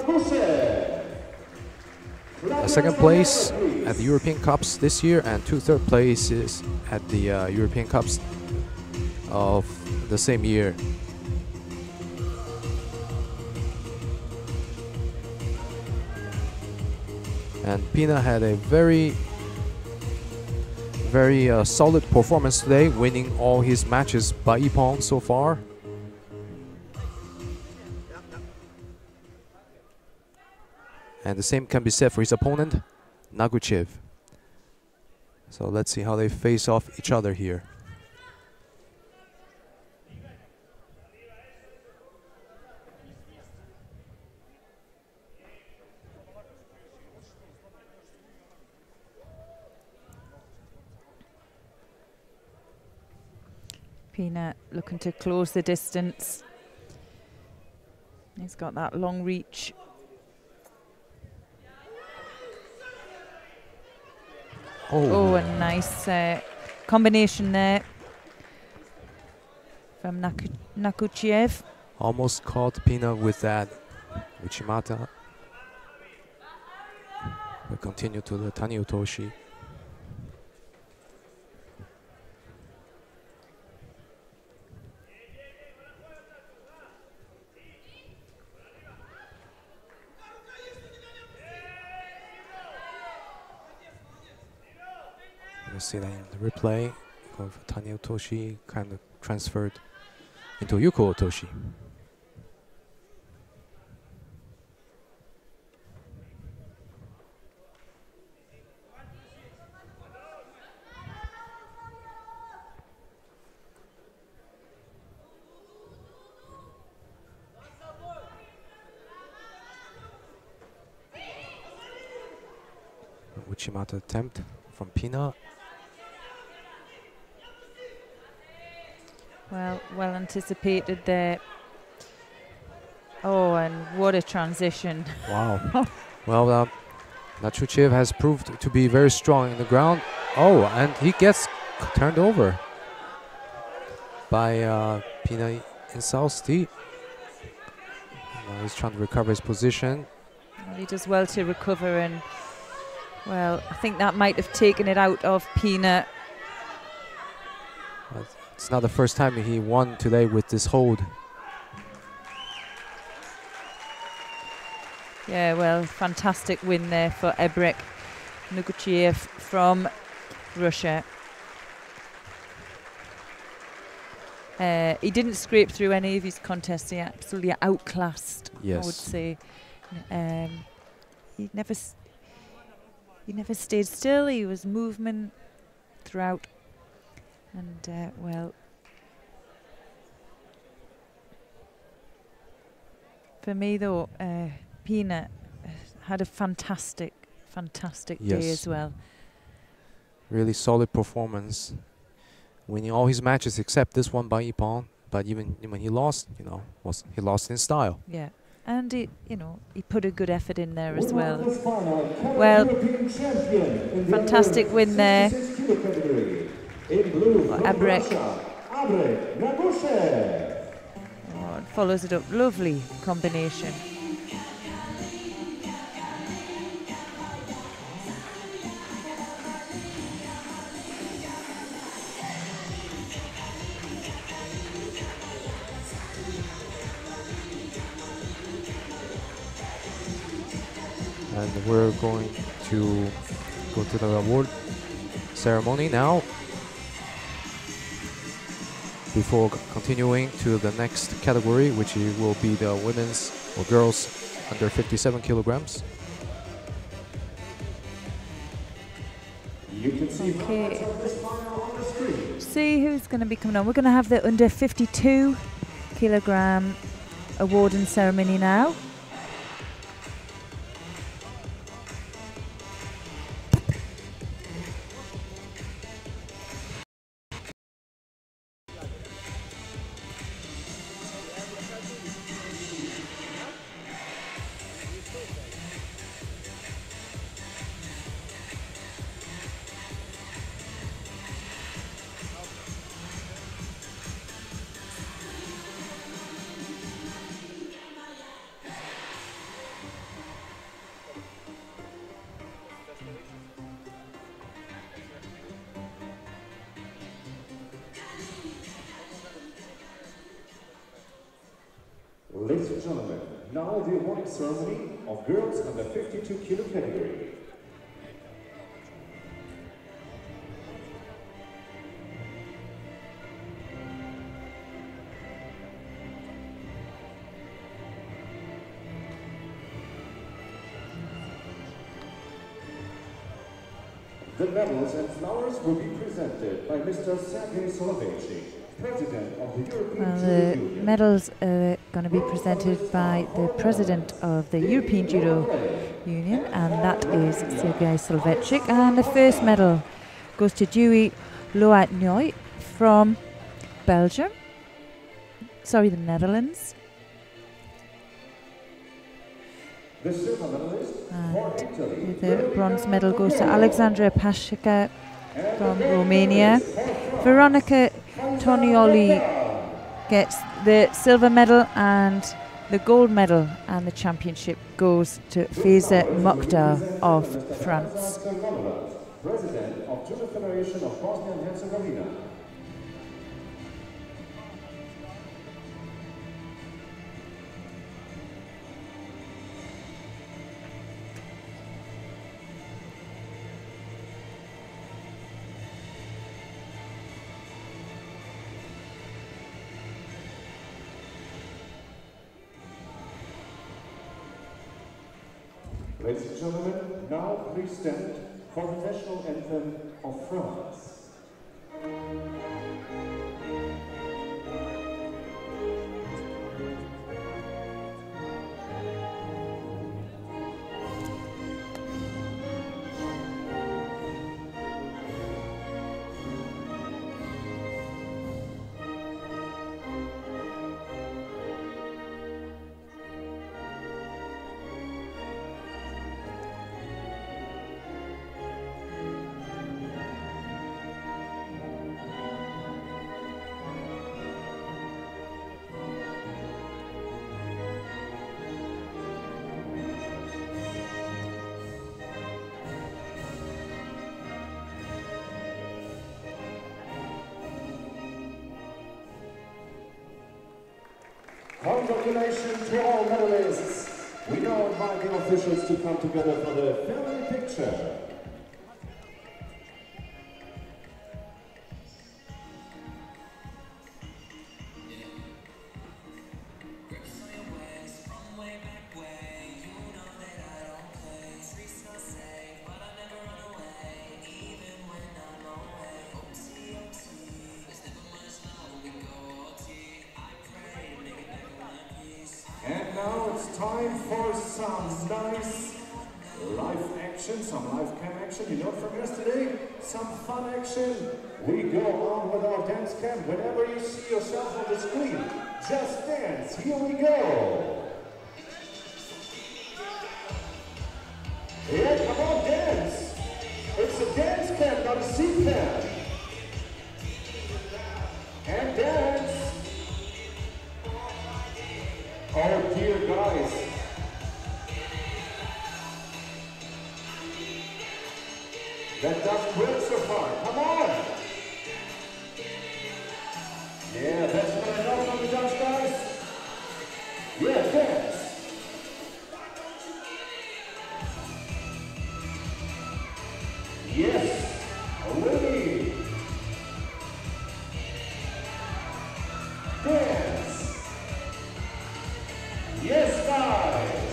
a 2nd place at the European Cups this year and 2 3rd places at the European Cups of the same year. And Pina had a very solid performance today, winning all his matches by ippon so far. And the same can be said for his opponent, Naguchev. So let's see how they face off each other here. Pina looking to close the distance. He's got that long reach. Oh, a nice combination there from Nakuchiev. Almost caught Pina with that Uchimata. We continue to the Tani Utoshi. You see that in the replay of Tani Utoshi kind of transferred into Yuko Otoshi. Uchimata attempt from Pina. Well anticipated there. Oh, and what a transition. Wow. Well, Nachuchev has proved to be very strong in the ground. Oh, and he gets turned over by Pina Insausti. He's trying to recover his position. Well, he does well to recover, and well, I think that might have taken it out of Pina. It's not the first time he won today with this hold. Yeah, well, fantastic win there for Ebrek Nukuchiev from Russia. He didn't scrape through any of his contests. He absolutely outclassed, yes, I would say. He never stayed still. He was movement throughout. And, well, for me, though, Pina had a fantastic day as well. Really solid performance, winning all his matches except this one by Ippon. But even when he lost, you know, he lost in style. Yeah, and he put a good effort in there as well. Well, fantastic win there. Abrek. Oh, and follows it up. Lovely combination. And we're going to go to the award ceremony now, before continuing to the next category, which will be the women's or girls under 57 kilograms. Okay. See who's going to be coming on. We're going to have the under 52 kilogram awarding ceremony now. Ladies and gentlemen, now the awarding ceremony of girls under 52 kilo category. The medals and flowers will be presented by Mr. Sergei Soloveichi, President of the European The Judo Union. medals are going to be presented by the President of the European Judo Union, and that is Sergei Soloveichi. And the first medal goes to Dewey Loatnoy from Belgium. Sorry, the Netherlands. The silver medalist for Italy. And the bronze medal goes to Alexandra Pasca from Romania. Veronica Toniolo gets the silver medal, and the gold medal and the championship goes to Feza Mockdar of France. President of Judo Federation of Bosnia and Herzegovina. Ladies and gentlemen, now please stand for the national anthem of France. Congratulations to all medalists. We now invite the officials to come together for the family picture. now it's time for some nice live action, some live cam action. You know from yesterday, some fun action. We go on with our dance cam. Whenever you see yourself on the screen, just dance. Here we go. Yeah, come on, dance. It's a dance cam, not a seat cam. And dance. Oh dear, guys. That does great so far. Come on. Yeah, that's what I know from the Dutch guys. Yeah, dance. Yes, ready. Dance. Yes, guys.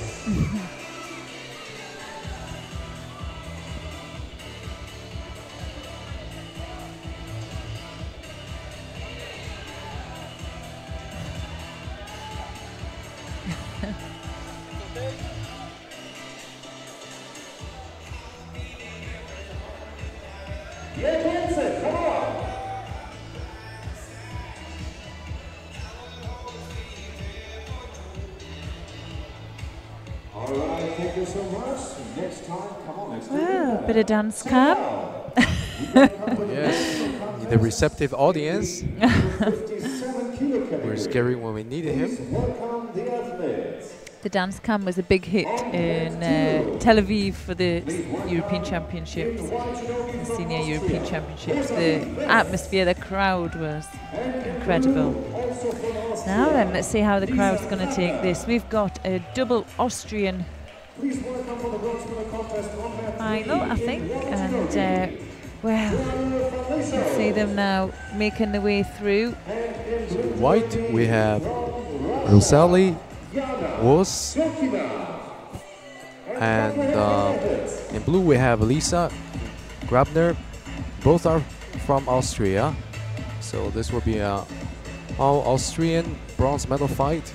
Yeah, dance it, come on! All right, thank you so much. Next time, come on, let's do Well, it. bit of dance cam. Yes, the receptive audience. 57 kilo We're scary when we needed him. Welcome the athletes. The dance cam was a big hit in Tel Aviv for the European Championships, the Senior European Championships. The atmosphere, the crowd was incredible. Now then, let's see how the crowd's going to take this. We've got a double Austrian final, I think, and well, you can see them now making their way through. White, we have Rosali, Wos, and in blue we have Lisa, Grabner. Both are from Austria, so this will be a all Austrian bronze medal fight.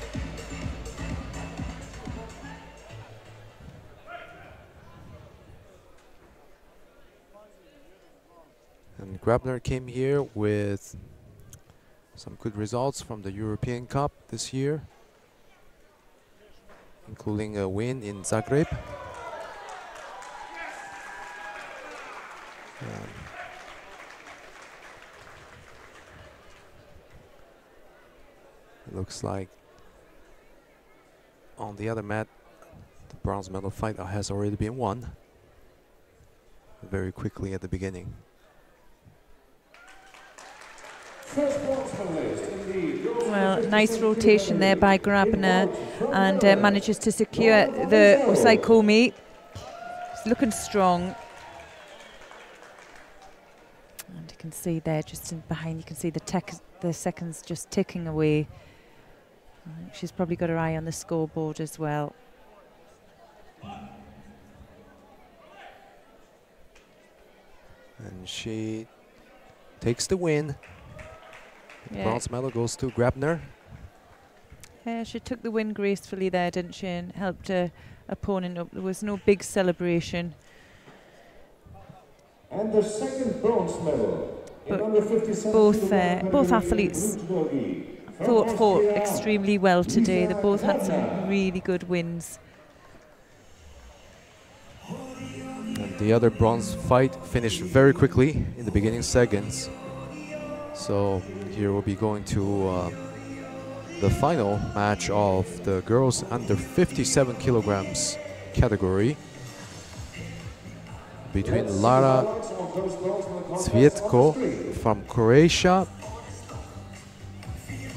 And Grabner came here with some good results from the European Cup this year, including a win in Zagreb. It looks like on the other mat, the bronze medal fight has already been won very quickly at the beginning. Well, nice rotation there by Grabner, and manages to secure the Osai Komi. He's looking strong. And you can see there, just in behind, you can see the seconds just ticking away. She's probably got her eye on the scoreboard as well. And she takes the win. Yeah. Bronze medal goes to Grabner. Yeah, she took the win gracefully there, didn't she, and helped her opponent up. There was no big celebration. And the second bronze medal. Both athletes fought extremely well today. They both had some really good wins. And the other bronze fight finished very quickly in the beginning seconds. So here we'll be going to the final match of the girls under 57 kilograms category between Lara Cvijetko from Croatia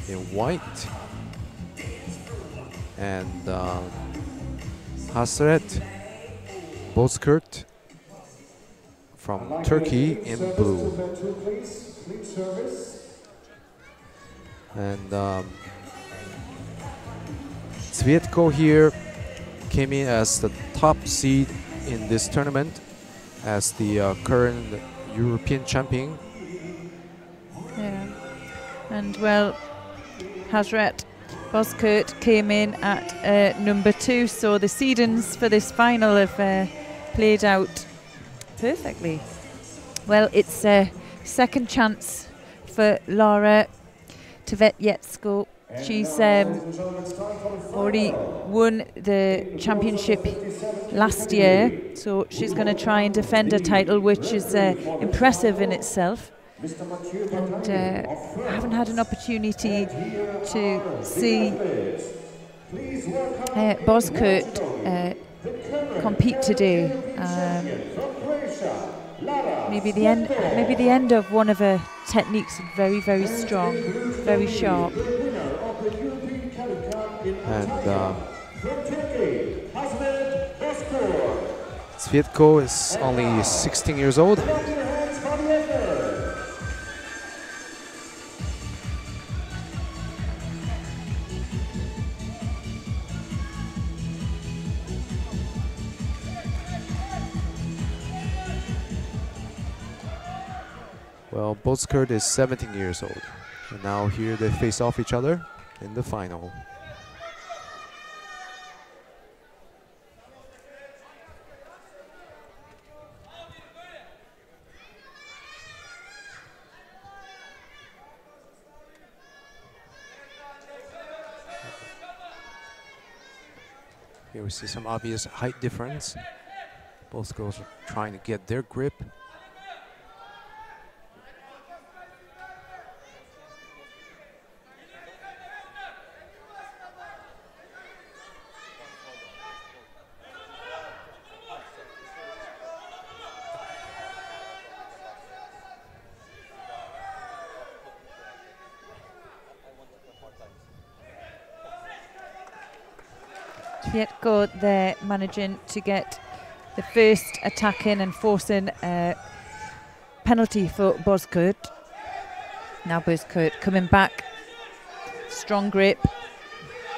in white and Hasret Bozkurt from Turkey in blue. And Cvijetko here came in as the top seed in this tournament as the current European champion. Yeah, and well, Hasret Boskurt came in at number 2, so the seedings for this final have played out perfectly. Well, it's a second chance for Laura Tvetjetsko. She's already won the championship last year, so she's going to try and defend her title, which is impressive in itself. And I haven't had an opportunity to see Boskurt compete today. Maybe the end of one of her techniques, very, very strong, very sharp. And Svietko is only 16 years old. Well, Boskurt is 17 years old. And now here they face off each other in the final. Here we see some obvious height difference. Both girls are trying to get their grip. Svietko, they're managing to get the first attack in and forcing a penalty for Boskurt. Now Boskurt coming back, strong grip.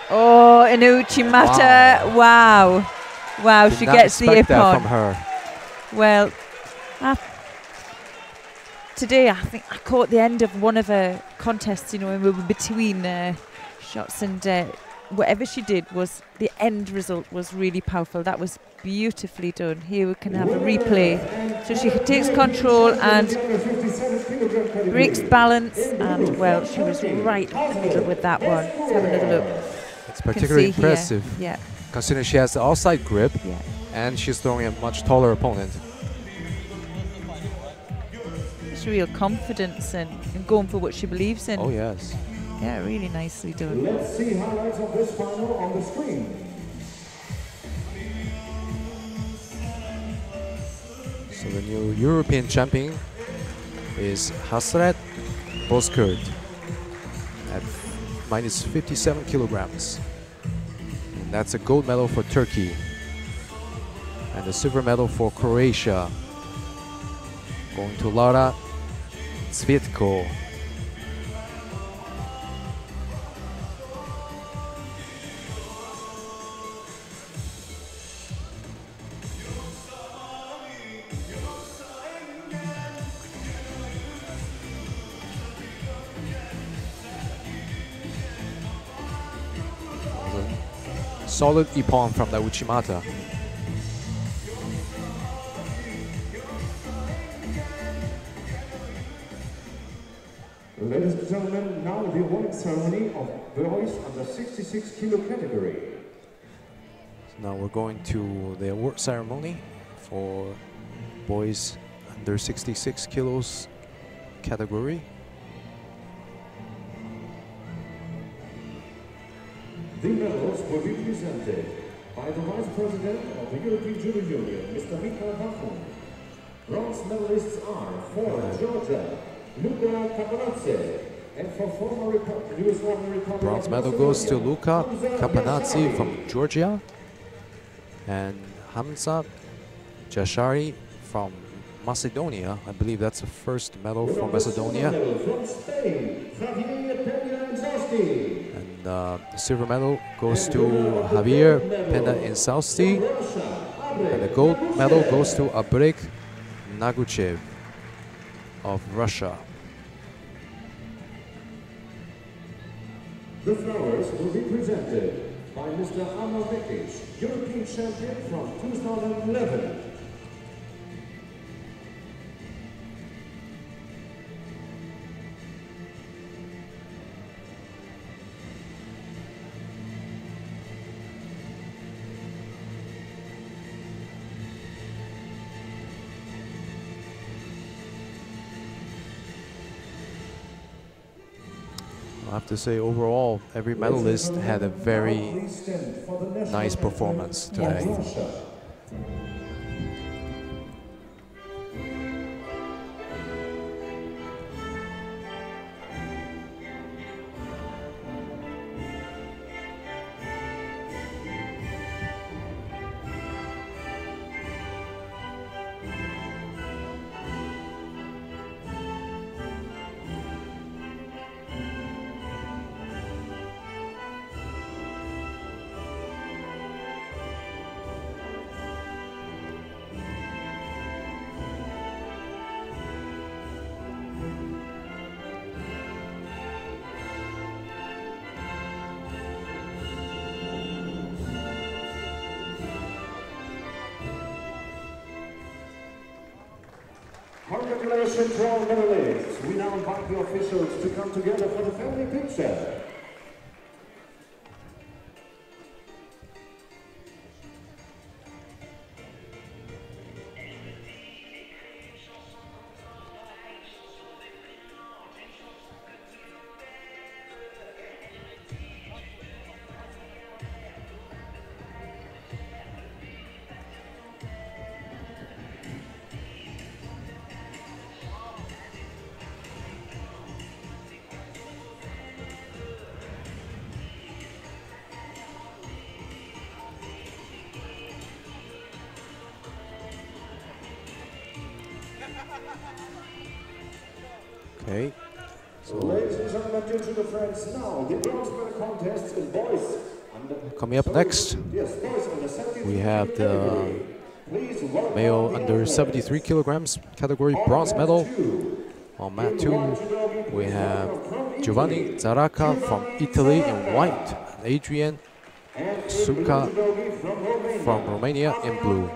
Oh, an Uchimata! Wow, wow! She gets the ippon. From her. Well, today I think I caught the end of one of her contests. You know, when we were between shots, and whatever she did was the end result was really powerful. That was beautifully done. Here we can have a replay. So she takes control and breaks balance, and well, she was right in the middle with that one. Let's have another look. It's particularly impressive, yeah, considering she has the outside grip, yeah, and she's throwing a much taller opponent. It's real confidence and going for what she believes in. Oh yes. Yeah, really nicely done. Let's see highlights of this final on the screen. So the new European champion is Hasret Boskurt at minus 57 kilograms. And that's a gold medal for Turkey. And a silver medal for Croatia. Going to Laura Svietko. Solid ippon from the Uchimata. Ladies and gentlemen, now the awarding ceremony of boys under 66 kilo category. So now we're going to the award ceremony for boys under 66 kilos category. The medals will be presented by the Vice President of the European Judo Union, Mr. Halajova. Bronze medalists are for Georgia, Luca Capanazzi, and for former Yugoslavian Republic. Bronze medal goes to Luca Capanazzi from Georgia, and Hamza Jashari from Macedonia. I believe that's the first medal from Macedonia. From Spain, And the silver medal goes to Javier Pena Insausti, and the gold medal goes to Abrek Naguchev of Russia. The flowers will be presented by Mr. Movic, European champion from 2011. I have to say, overall, every medalist had a very nice performance today. Congratulations to all medalists. We now invite the officials to come together for the family picture. Okay. Ladies and gentlemen, due to the friends now, the bronze medal contest in boys. Coming up next, we have the male under 73 kilograms category bronze medal. On mat 2, we have Giovanni Zaracca from Italy in white, and Adrian Suka from Romania in blue.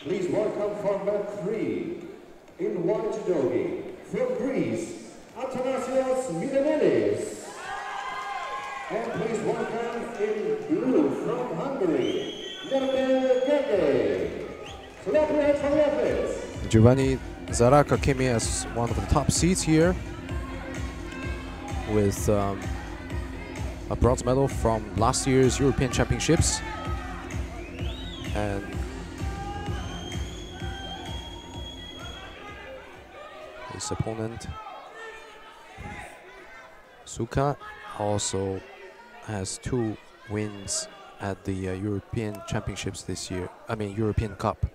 Please welcome for mat 3 in white judogi from Greece, Athanasios Milanelis. And please welcome in blue from Hungary, Cadet. Clap your hands for the athletes. Giovanni Zaracca came in as one of the top seeds here with a bronze medal from last year's European Championships. And his opponent, Suka, also has 2 wins at the European Championships this year. I mean, European Cup.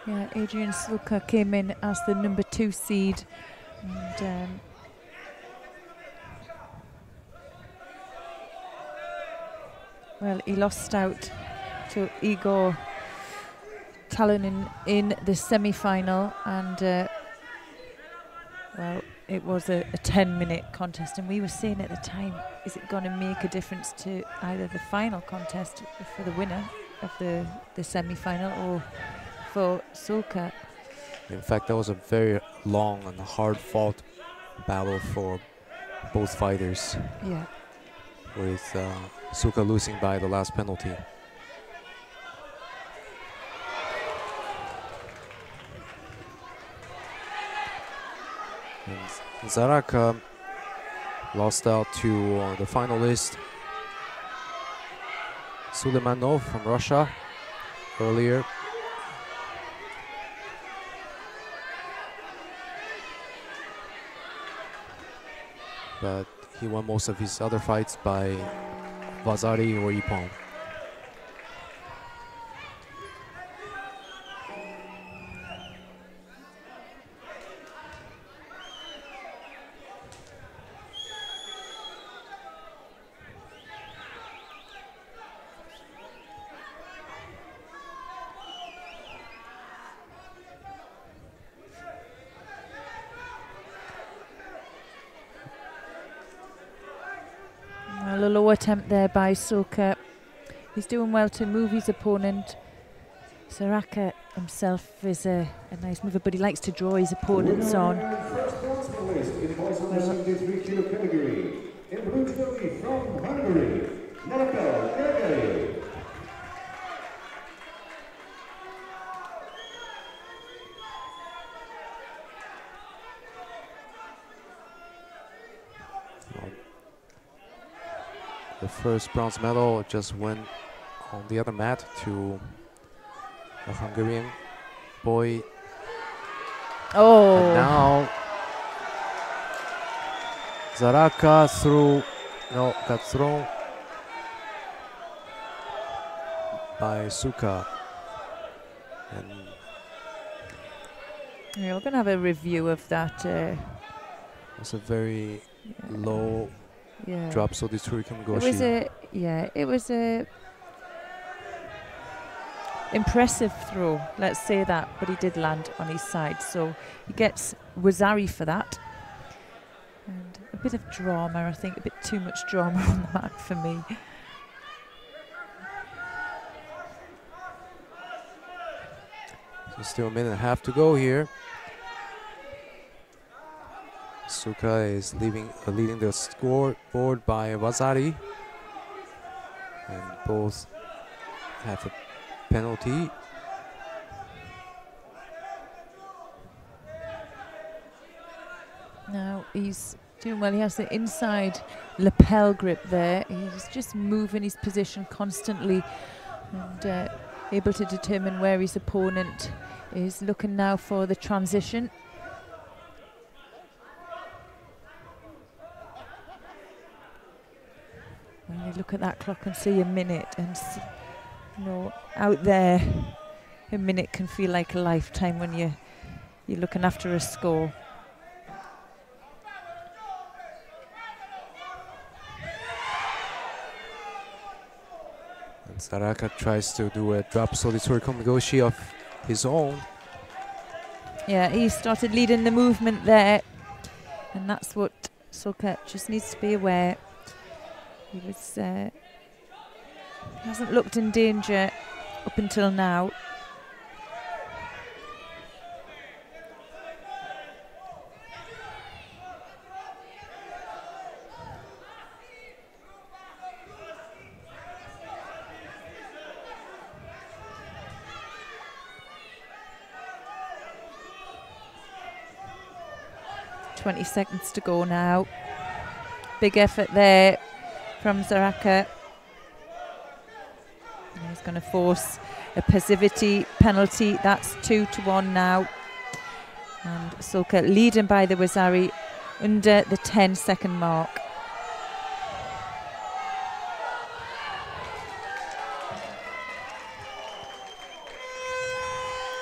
Yeah, Adrian Suka came in as the number 2 seed. And, well, he lost out to Igor Talon in the semi-final, and well, it was a 10-minute contest, and we were saying at the time, is it going to make a difference to either the final contest for the winner of the semi-final or for Suka? In fact, that was a very long and hard-fought battle for both fighters. Yeah. With Suka losing by the last penalty. And Zaracca lost out to the finalist Suleimanov from Russia earlier. But he won most of his other fights by Vazari or Ippon. Well, a low attempt there by Soka. He's doing well to move his opponent. Saraka himself is a nice mover, but he likes to draw his opponents on. First bronze medalist in boys under 73 kilo category. In blue jersey from Hungary, Karedia. The first bronze medal just went on the other mat to the Hungarian boy. Oh! And now Zaraka got thrown by Suka. And yeah, we're going to have a review of that. it's a very low drop, so this Turkican Goshi. It was a impressive throw, let's say that, but he did land on his side, so he gets Wazari for that. And a bit of drama, I think, a bit too much drama on the mat for me. So still a minute and a half to go here. Suka is leading the scoreboard by Wazari, and both have a penalty. Now he's doing well. He has the inside lapel grip there. He's just moving his position constantly and able to determine where his opponent is. Looking now for the transition. When you look at that clock and see a minute, and out there, a minute can feel like a lifetime when you're looking after a score. And Saraka tries to do a drop solitary komi of his own. Yeah, he started leading the movement there, and that's what Soka just needs to be aware. He was hasn't looked in danger up until now. .20 seconds to go now. Big effort there from Zaraka. He's going to force a passivity penalty. That's 2-1 now. And Soka leading by the Wazari under the 10-second mark.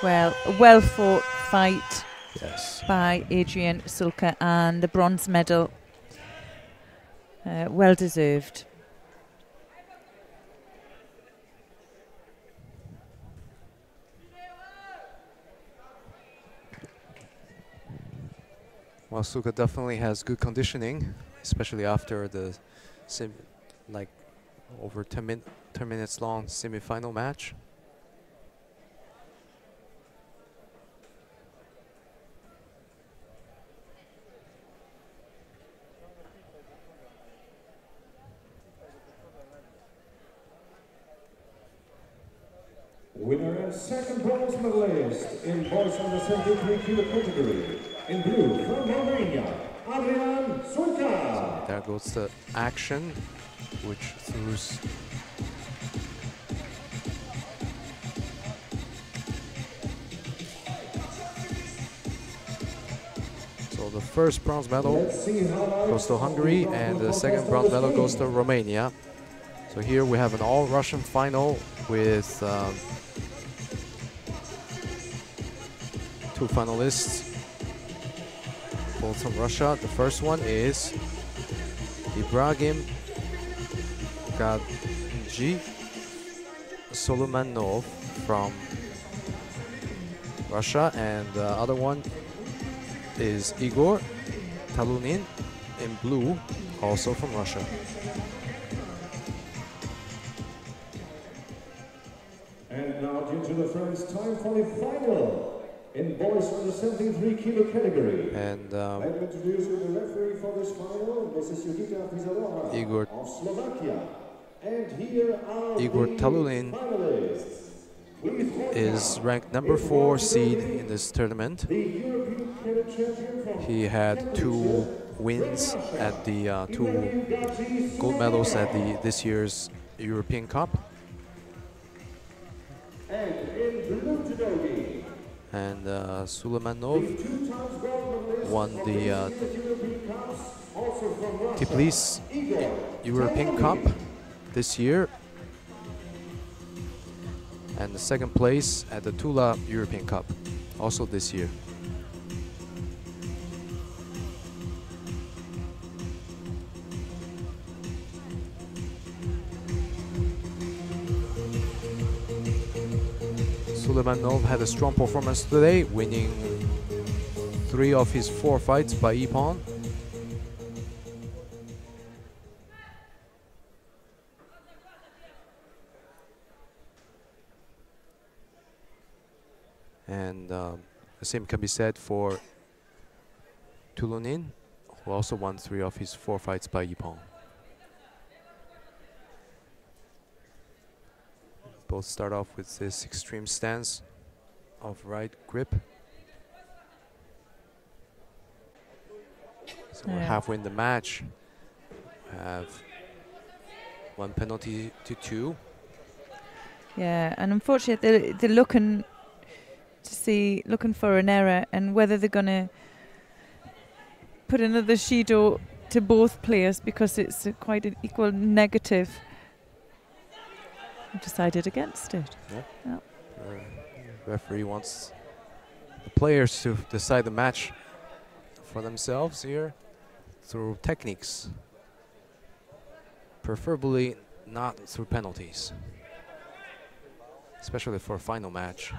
Well, a well-fought fight by Adrian Sulka, and the bronze medal, well deserved. Well, Sulka definitely has good conditioning, especially after the over 10 minutes long semi-final match. Winner and second bronze medalist in boys under 73 kilo category. In blue from Romania, Adrian Sulka. There goes the action, which throws so the first bronze medal goes to Hungary, and the second bronze medal goes to Romania. So here we have an all-Russian final with two finalists, both from Russia. The first one is Ibrahim Gadji Solomanov from Russia, and the other one is Igor Talunin in blue, also from Russia. out into the first time for the final in boys under 73 kilo category. And I'd like to introduce you the referee for this final, Mrs. Judita Pizarora Igor of Slovakia. And here are Igor the Talulin finalists. is ranked number 4 seed in this tournament. The European cadet champion from He had 2 wins at the 2 gold medals at this year's European Cup. And in blue judogi, And Suleymanov won the Tbilisi European Cup this year, and the 2nd place at the Tula European Cup, also this year. Suleymanov had a strong performance today, winning 3 of his 4 fights by ippon. And the same can be said for Tulunin, who also won 3 of his 4 fights by ippon. Both start off with this extreme stance of right grip. So we're halfway in the match. We have 1 penalty to 2. Yeah, and unfortunately they're looking for an error, and whether they're going to put another Shido to both players, because it's quite an equal negative. Decided against it. Yeah. Referee wants the players to decide the match for themselves here through techniques, preferably not through penalties, especially for a final match.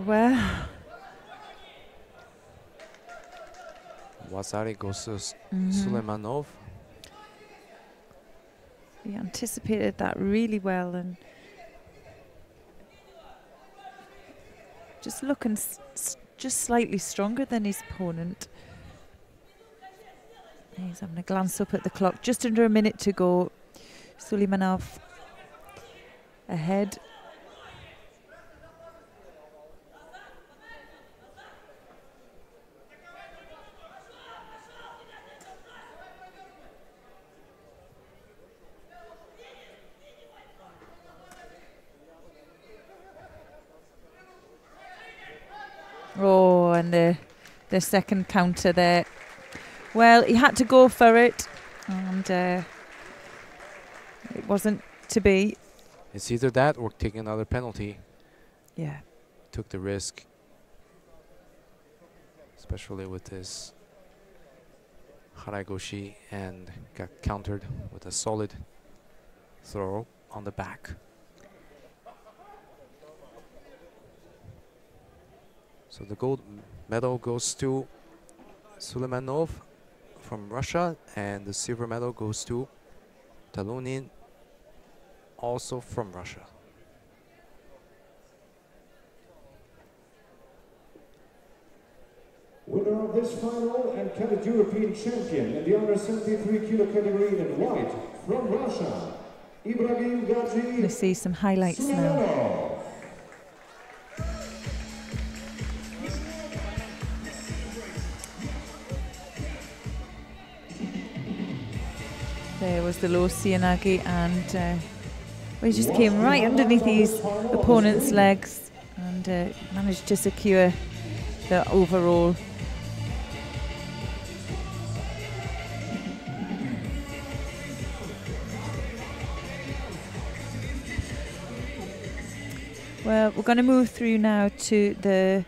Well, Wazari goes to Suleymanov. he anticipated that really well, and just looking just slightly stronger than his opponent. He's having a glance up at the clock. Just under a minute to go. Suleymanov ahead. Oh, and the second counter there. Well, he had to go for it, and it wasn't to be. It's either that or taking another penalty. Yeah. Took the risk, especially with this Haragoshi, and got countered with a solid throw on the back. So the gold medal goes to Suleymanov from Russia, and the silver medal goes to Talunin, also from Russia. Winner of this final and Cadet European champion in the under 73 kilo category in white from Russia, Ibrahim Gazi. Let's see some highlights now. There was the low Sianagi, and he just came right underneath his opponent's legs and managed to secure the overall. Well, we're going to move through now to the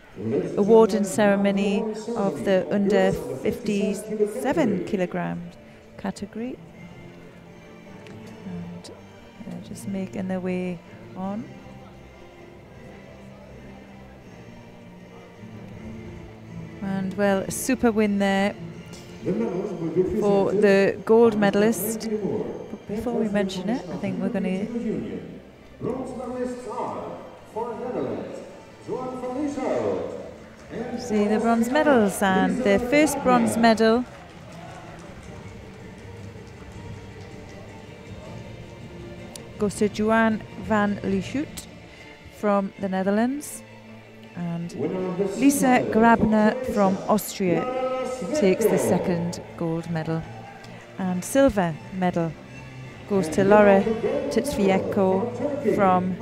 awarding ceremony of the under 57 kilograms category. And they're just making their way on. And well, a super win there for the gold medalist. But before we mention it, I think we're going to... Bronze medalists are for Netherlands, see the bronze medals, and the first bronze medal goes to Johan van Lieshout from the Netherlands, and Lisa Grabner from Austria takes the second gold medal, and silver medal goes to Laura Petravvic from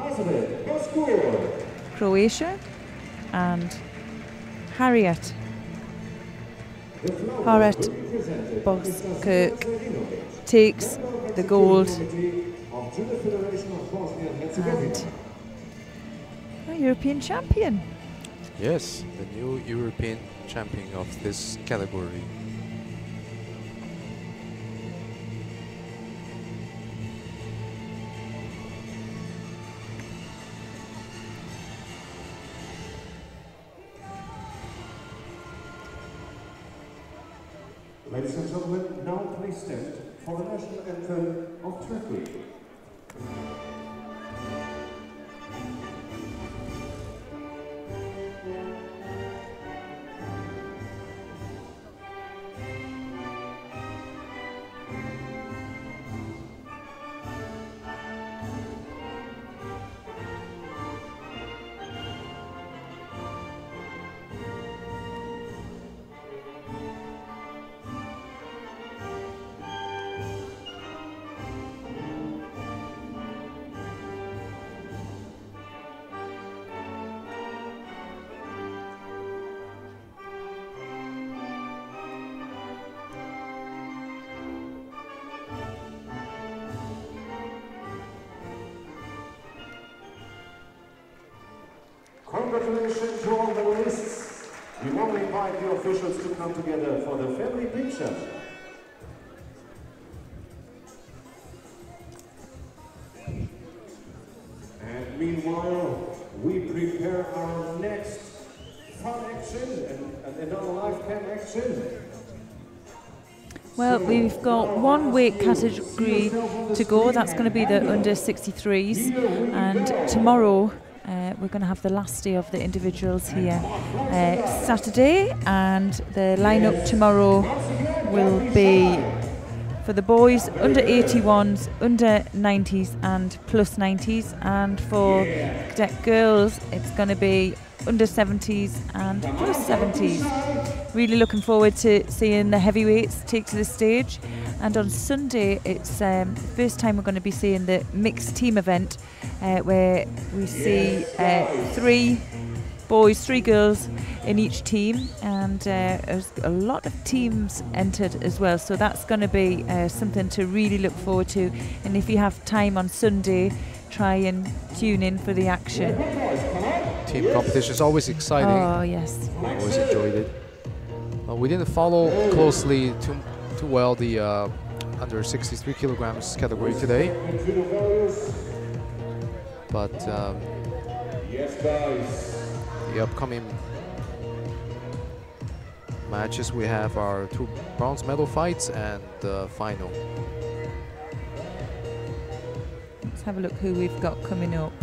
Croatia, and Harriet Boskirk takes the gold, and a European champion. Yes, the new European champion of this category. Ladies and gentlemen, now please stand for the national anthem of Turkey. Congratulations to all the medalists. We now invite the officials to come together for the family picture. And meanwhile, we prepare our next fun action and another live cam action. Well, we've got one weight category to go. That's going to be the under 63s, and tomorrow we're going to have the last day of the individuals here Saturday, and the lineup tomorrow will be for the boys under 81s, under 90s and plus 90s, and for cadet girls it's going to be under 70s and plus 70s. Really looking forward to seeing the heavyweights take to the stage, and on Sunday it's the first time we're going to be seeing the mixed team event where we see 3 boys, 3 girls in each team, and there's a lot of teams entered as well, so that's going to be something to really look forward to. And if you have time on Sunday, try and tune in for the action. Team competition is always exciting. Oh yes, I always enjoyed it. We didn't follow closely too well the under 63 kilograms category today, but the upcoming matches we have our 2 bronze medal fights and the final. Let's have a look who we've got coming up.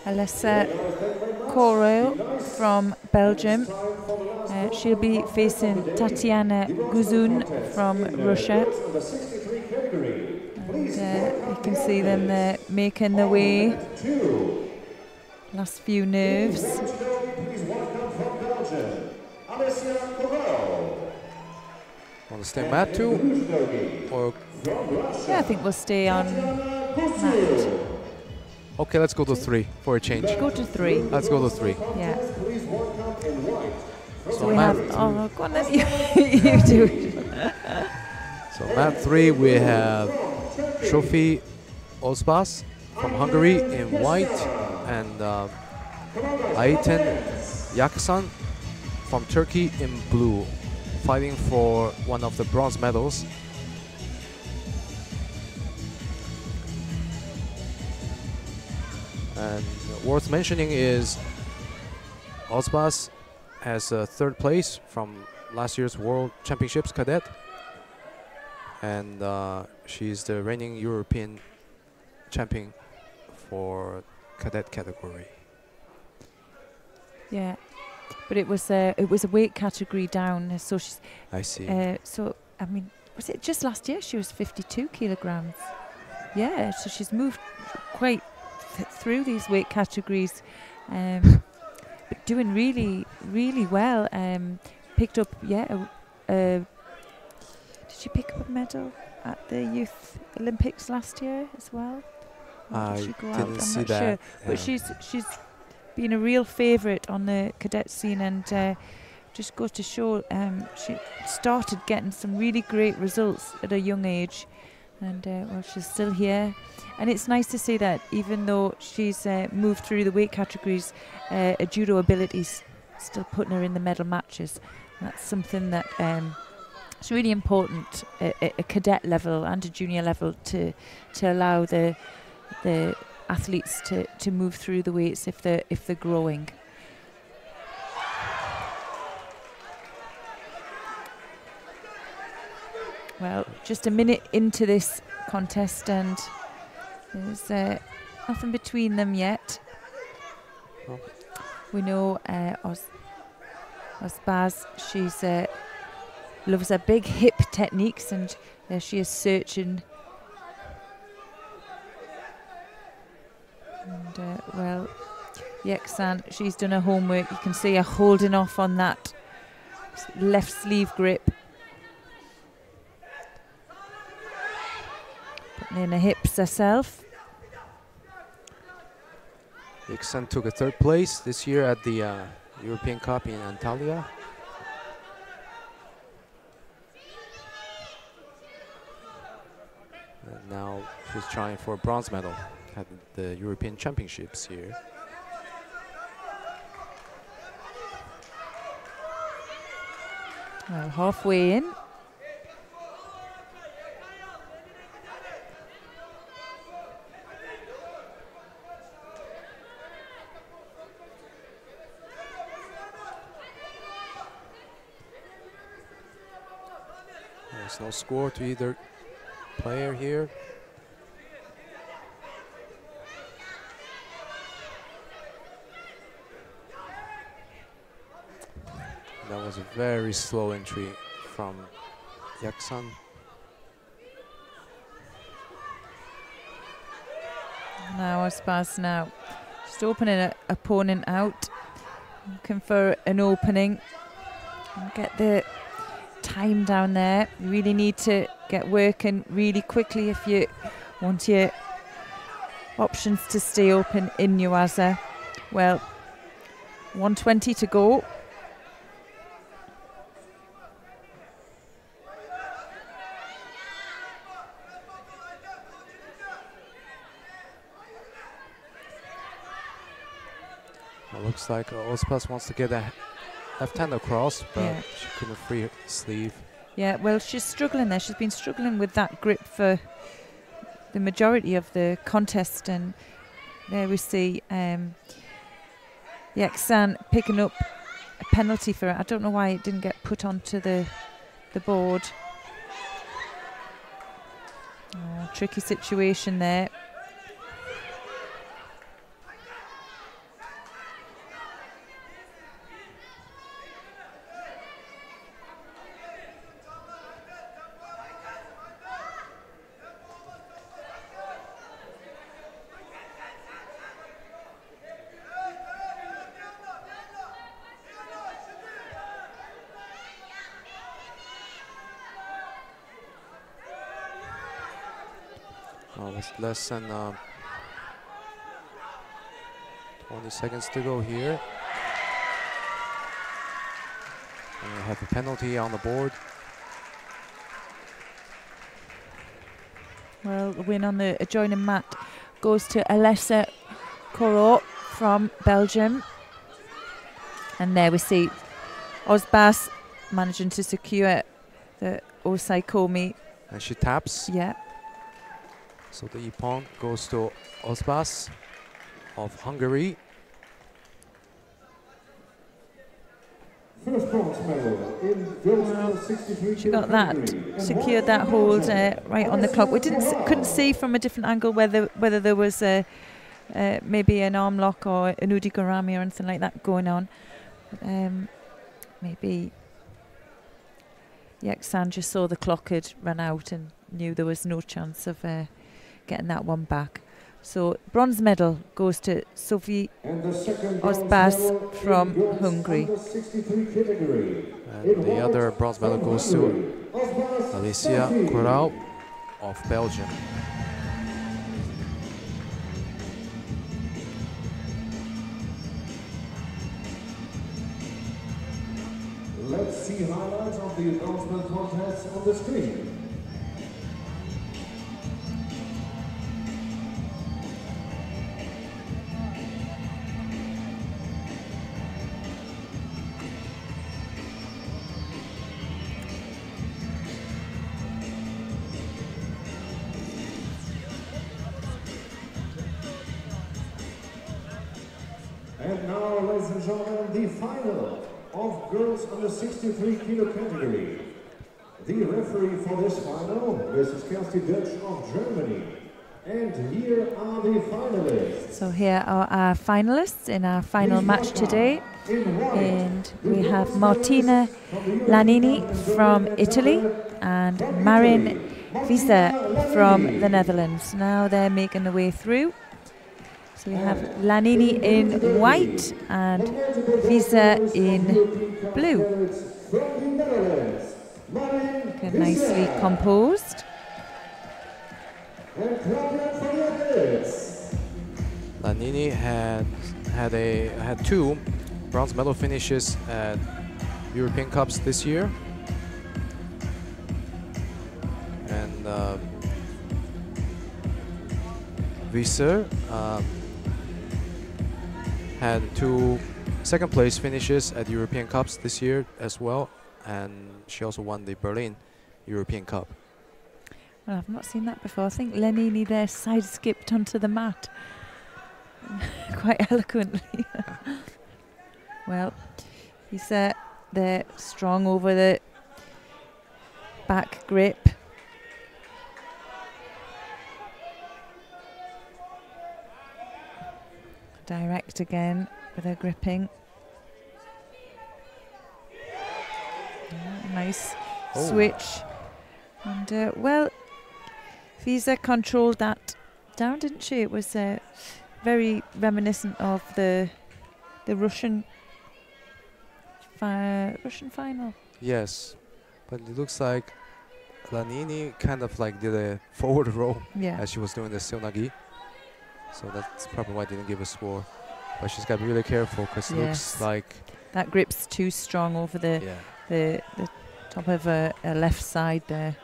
Alessa Corel from Belgium. She'll be facing Tatiana Guzun from Russia. And you can see them there making their way. Last few nerves. Want to stay mat too? Or yeah, I think we'll stay on mat. Okay, let's go to 3 for a change. Go to 3. Let's go to 3. Yeah. So we have. Oh, go on then. You do it. So mat 3 we have Shofi Ozbas from Hungary in white and Ayten Yaksan from Turkey in blue, fighting for one of the bronze medals. And worth mentioning is Ozbas has third place from last year's World Championships Cadet, and she's the reigning European champion for Cadet category. Yeah, but it was a weight category down, so she's. I see. So I mean, was it just last year she was 52 kilograms? Yeah, so she's moved quite through these weight categories, but doing really, really well. Picked up, did she pick up a medal at the Youth Olympics last year as well? I did she go out? didn't I'm see not that. sure. But she's been a real favourite on the cadet scene, and just goes to show she started getting some really great results at a young age, and well, she's still here. And it's nice to see that even though she's moved through the weight categories, a judo ability's still putting her in the medal matches. That's something that it's really important at a cadet level and a junior level to allow the athletes to move through the weights if they're growing. Well, just a minute into this contest, and there's nothing between them yet. Oh. We know Ozbaz, she's loves her big hip techniques, and she is searching. And well, Yeksan, she's done her homework. You can see her holding off on that left sleeve grip. Putting in her hips herself. Yeksan took a third place this year at the European Cup in Antalya. And now she's trying for a bronze medal at the European Championships here. Well, halfway in. There's no score to either player here. That was a very slow entry from Yeksan. Now Ozbaz now just opening an opponent out, looking for an opening. And get the time down there. You really need to get working really quickly if you want your options to stay open in Newaza. Well, 1:20 to go. It looks like Ozbaz wants to get a left hand across, but Yeah. she couldn't free her sleeve. Yeah, well, she's struggling there. She's been struggling with that grip for the majority of the contest, and there we see Yeksan picking up a penalty for it. I don't know why it didn't get put onto the board. Oh, tricky situation there. With less than 20 seconds to go here. And we have a penalty on the board. Well, the win on the adjoining mat goes to Alessa Corot from Belgium. And there we see Osbas managing to secure the Osai komi. And she taps. Yeah. So the ippon goes to Osbas of Hungary. First bronze medal in girls under 63 She got that, secured that hold right on the clock. We couldn't see from a different angle whether there was maybe an arm lock or an udigarami or anything like that going on. Maybe Yeksan just saw the clock had run out and knew there was no chance of getting that one back. So bronze medal goes to Sophie Osbas from Hungary. And the other bronze medal goes to Alicia Corau of Belgium. Let's see highlights of the announcement contest on the screen. And now, ladies and gentlemen, the final of girls under 63 kilo category. The referee for this final, Mrs. Kelsey Dutch of Germany. And here are the finalists. So here are our finalists in our final match today. And we have Martina Lanini from Italy and Marin Visa from the Netherlands. Now they're making their way through. So we have Lanini in white and Visa in blue. Good, nicely composed. Lanini had two bronze medal finishes at European Cups this year, and Visa had two second place finishes at European Cups this year as well, and she also won the Berlin European Cup. Well, I've not seen that before. I think Lanini there side skipped onto the mat quite eloquently. Well, he's there strong over the back grip. Direct again with her gripping. Nice switch. And well, Visa controlled that down, didn't she? It was very reminiscent of the Russian final. Yes, but it looks like Lanini kind of like did a forward roll as she was doing the Silnagi. So that's probably why I didn't give a score. But she's got to be really careful because it looks like that grip's too strong over the top of her left side there.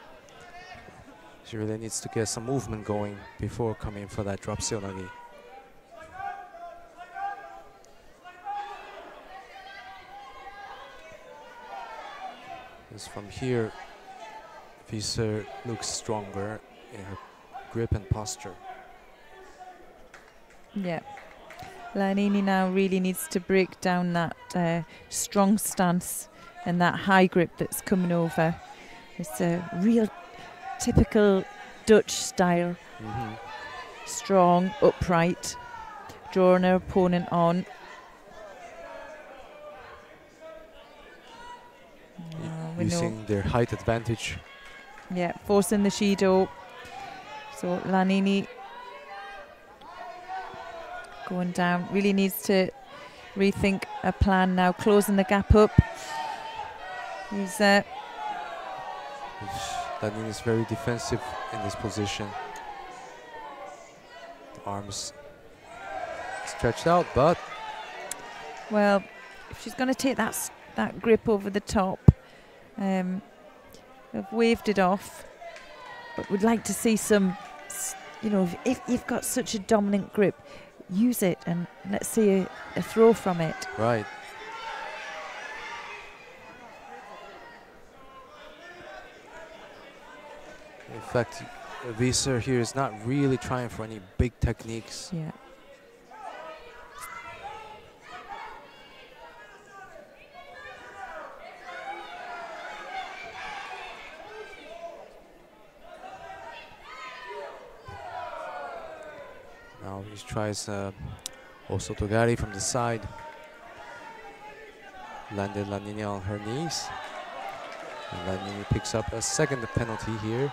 She really needs to get some movement going before coming for that drop Silnagi. Because from here, Visa looks stronger in her grip and posture. Yeah, Lanini now really needs to break down that strong stance and that high grip that's coming over. It's a real typical Dutch style. Strong, upright, drawing her opponent on. Using their height advantage. Yeah, forcing the Judo. So Lanini going down, really needs to rethink a plan now, closing the gap up. He's Lanini is very defensive in this position. The arms stretched out, but well, if she's going to take that grip over the top, they've waved it off, but we'd like to see some you know, if you've got such a dominant grip, use it and let's see a throw from it. Right. In fact, Visser here is not really trying for any big techniques. Yeah. Now he tries also Togari from the side. Landed Lanini on her knees. And Lanini picks up a second penalty here.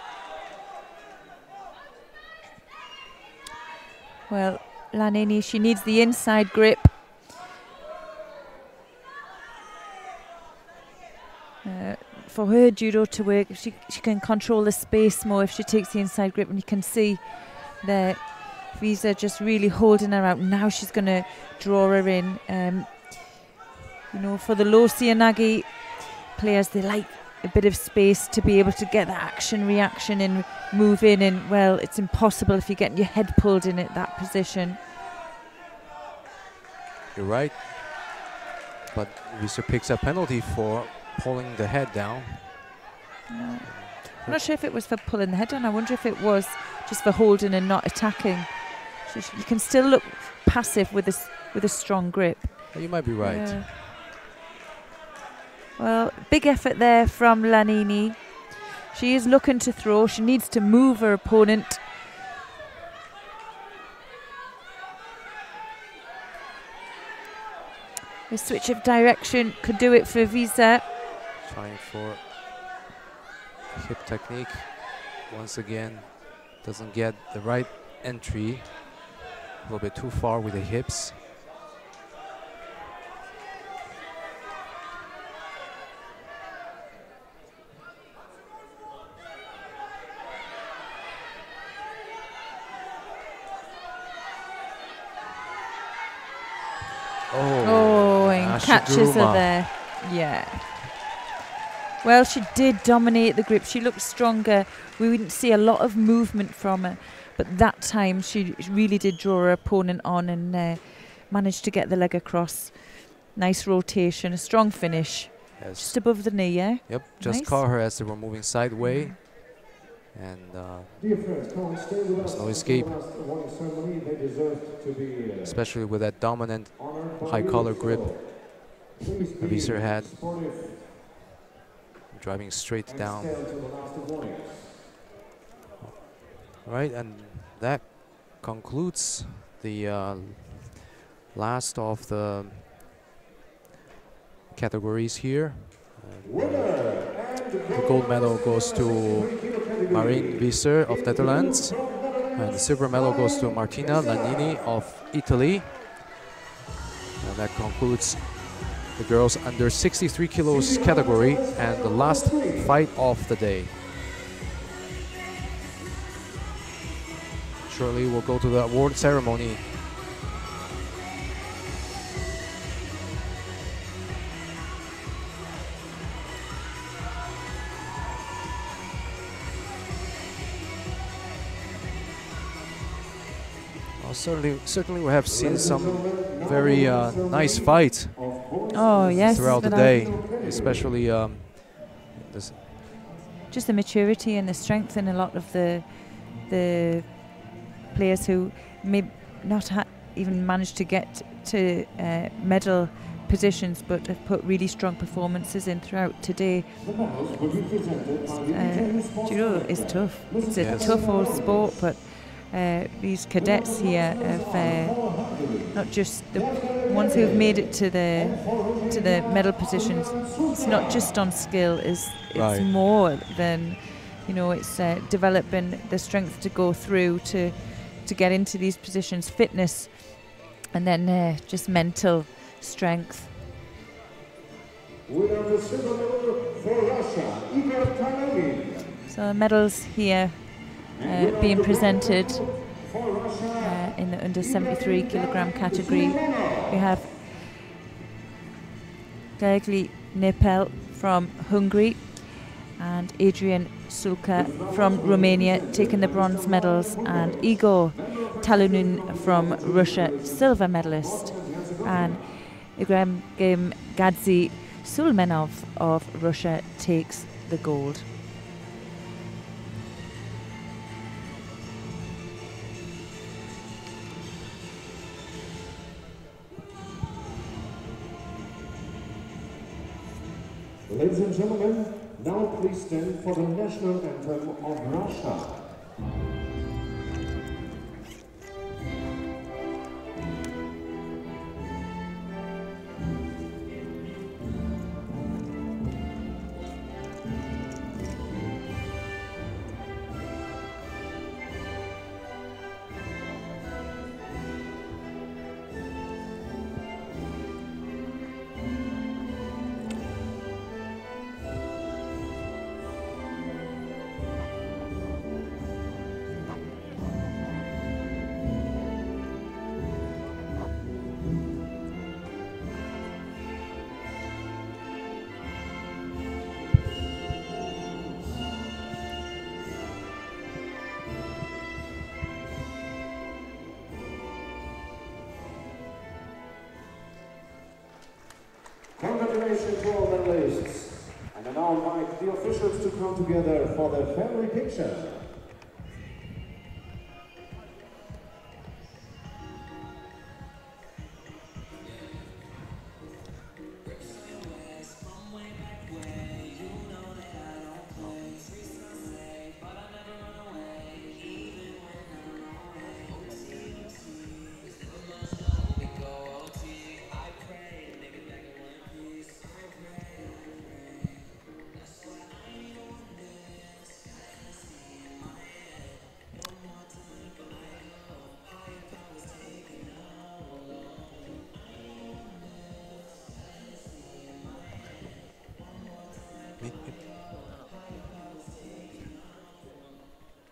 Well, Lanini, she needs the inside grip. For her judo to work, she can control the space more if she takes the inside grip, and you can see that Visa just really holding her out. Now she's going to draw her in. You know, for the low Sianagi players, they like a bit of space to be able to get that action reaction and move in, and well, it's impossible if you get your head pulled in at that position. You're right. But Visa picks a penalty for pulling the head down. No. I'm not sure if it was for pulling the head down. I wonder if it was just for holding and not attacking. So you can still look passive with a strong grip. You might be right. Yeah. Well, big effort there from Lanini. She is looking to throw. She needs to move her opponent. A switch of direction could do it for Visa. Trying for hip technique. Once again, doesn't get the right entry. A little bit too far with the hips. Oh, and catches her there. Yeah. Well, she did dominate the grip. She looked stronger. We wouldn't see a lot of movement from her, but that time she really did draw her opponent on and managed to get the leg across. Nice rotation, a strong finish. Yes. Just above the knee, yeah? Yep, just Nice. caught her as they were moving sideways. And there's no escape. Especially with that dominant high collar grip Visser had. Driving straight down. Right, and that concludes the last of the categories here. The gold medal goes to Marine Visser of Netherlands, and the silver medal goes to Martina Lanini of Italy. And that concludes the girls under 63 kilos category and the last fight of the day. Shortly we'll go to the award ceremony. Certainly we have seen some very nice fights throughout the day, especially just the maturity and the strength in a lot of the players who may not even managed to get to medal positions, but have put really strong performances in throughout today. Judo is tough. It's a tough old sport, but these cadets here have not just the ones who have made it to the medal positions. It's not just on skill; it's more than, you know. It's developing the strength to go through to get into these positions, fitness, and then just mental strength. So medals here being presented in the under 73 kilogram category. We have Quigley Nepal from Hungary, and Adrian Sulca from Romania taking the bronze medals, and Igor Talunin from Russia, silver medalist, and Ibrahim Gadzi Sulmenov of Russia takes the gold. Ladies and gentlemen, now please stand for the national anthem of Russia. Congratulations to all medalists. And I now invite the officials to come together for the family picture.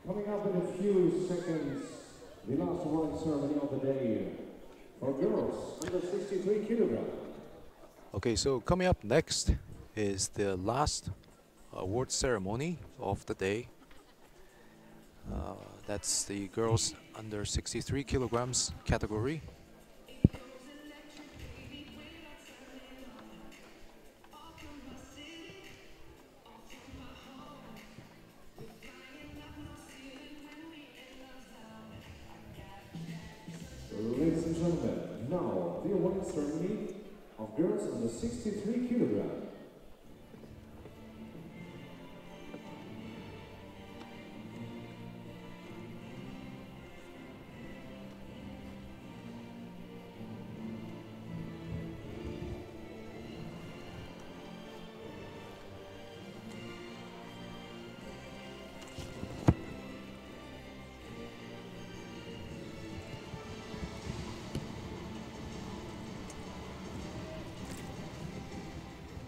Coming up in a few seconds, the last award ceremony of the day for girls under 63 kilograms. Okay, so coming up next is the last award ceremony of the day. That's the girls under 63 kilograms category. Ladies and gentlemen, now the award ceremony of girls under 63 kilograms.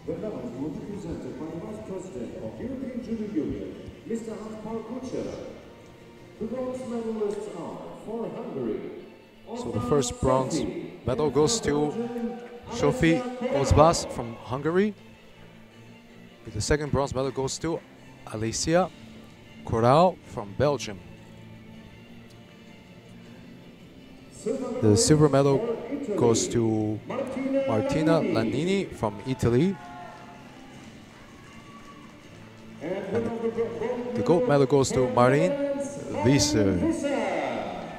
Venderand will be presented by the Vice President of European Judo Union, Mr. Kucher. The bronze medalists are for Hungary. So the first bronze medal goes to Sophie Ozbas from Hungary. The second bronze medal goes to Alicia Corral from Belgium. The silver medal goes to Martina Lannini from Italy. And the gold medal goes to Marine Visser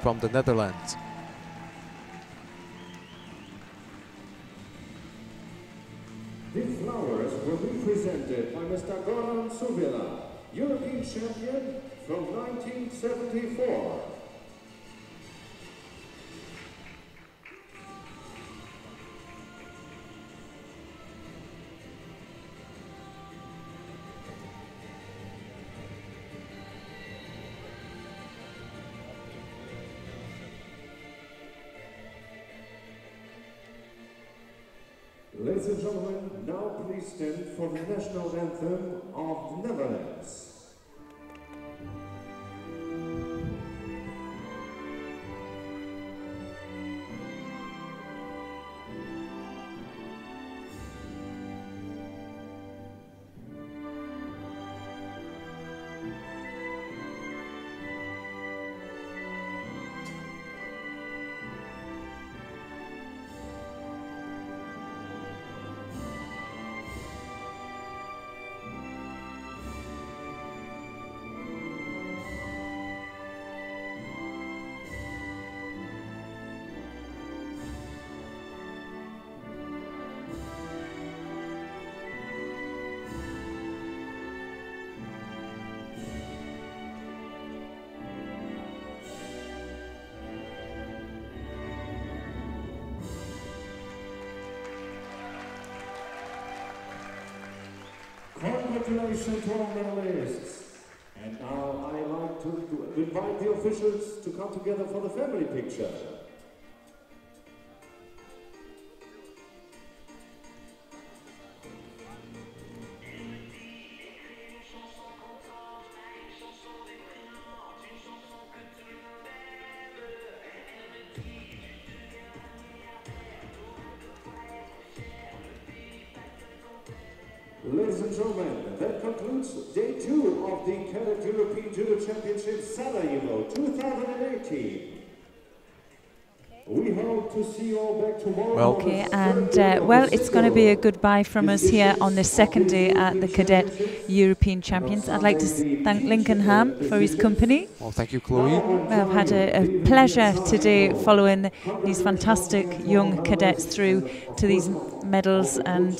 from the Netherlands. The flowers will be presented by Mr. Goran Suvila, European champion from 1974. Ladies and gentlemen, now please stand for the national anthem of the Netherlands. Congratulations to our medalists. And now I'd like to invite the officials to come together for the family picture. Ladies and gentlemen, that concludes day 2 of the Cadet European Judo Championship Sarajevo 2018. We hope to see you all back tomorrow. Okay, and well, it's going to be a goodbye from us here on the second day at the Cadet European Champions. I'd like to thank Lincoln Ham for his company. Well, thank you, Chloe. I've had a pleasure today following these fantastic young cadets through to these medals, and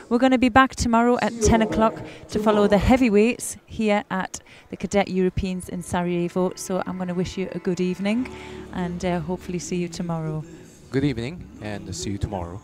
we're going to be back tomorrow at 10 o'clock to follow the heavyweights here at the Cadet Europeans in Sarajevo. So I'm going to wish you a good evening and hopefully see you tomorrow. Good evening and see you tomorrow.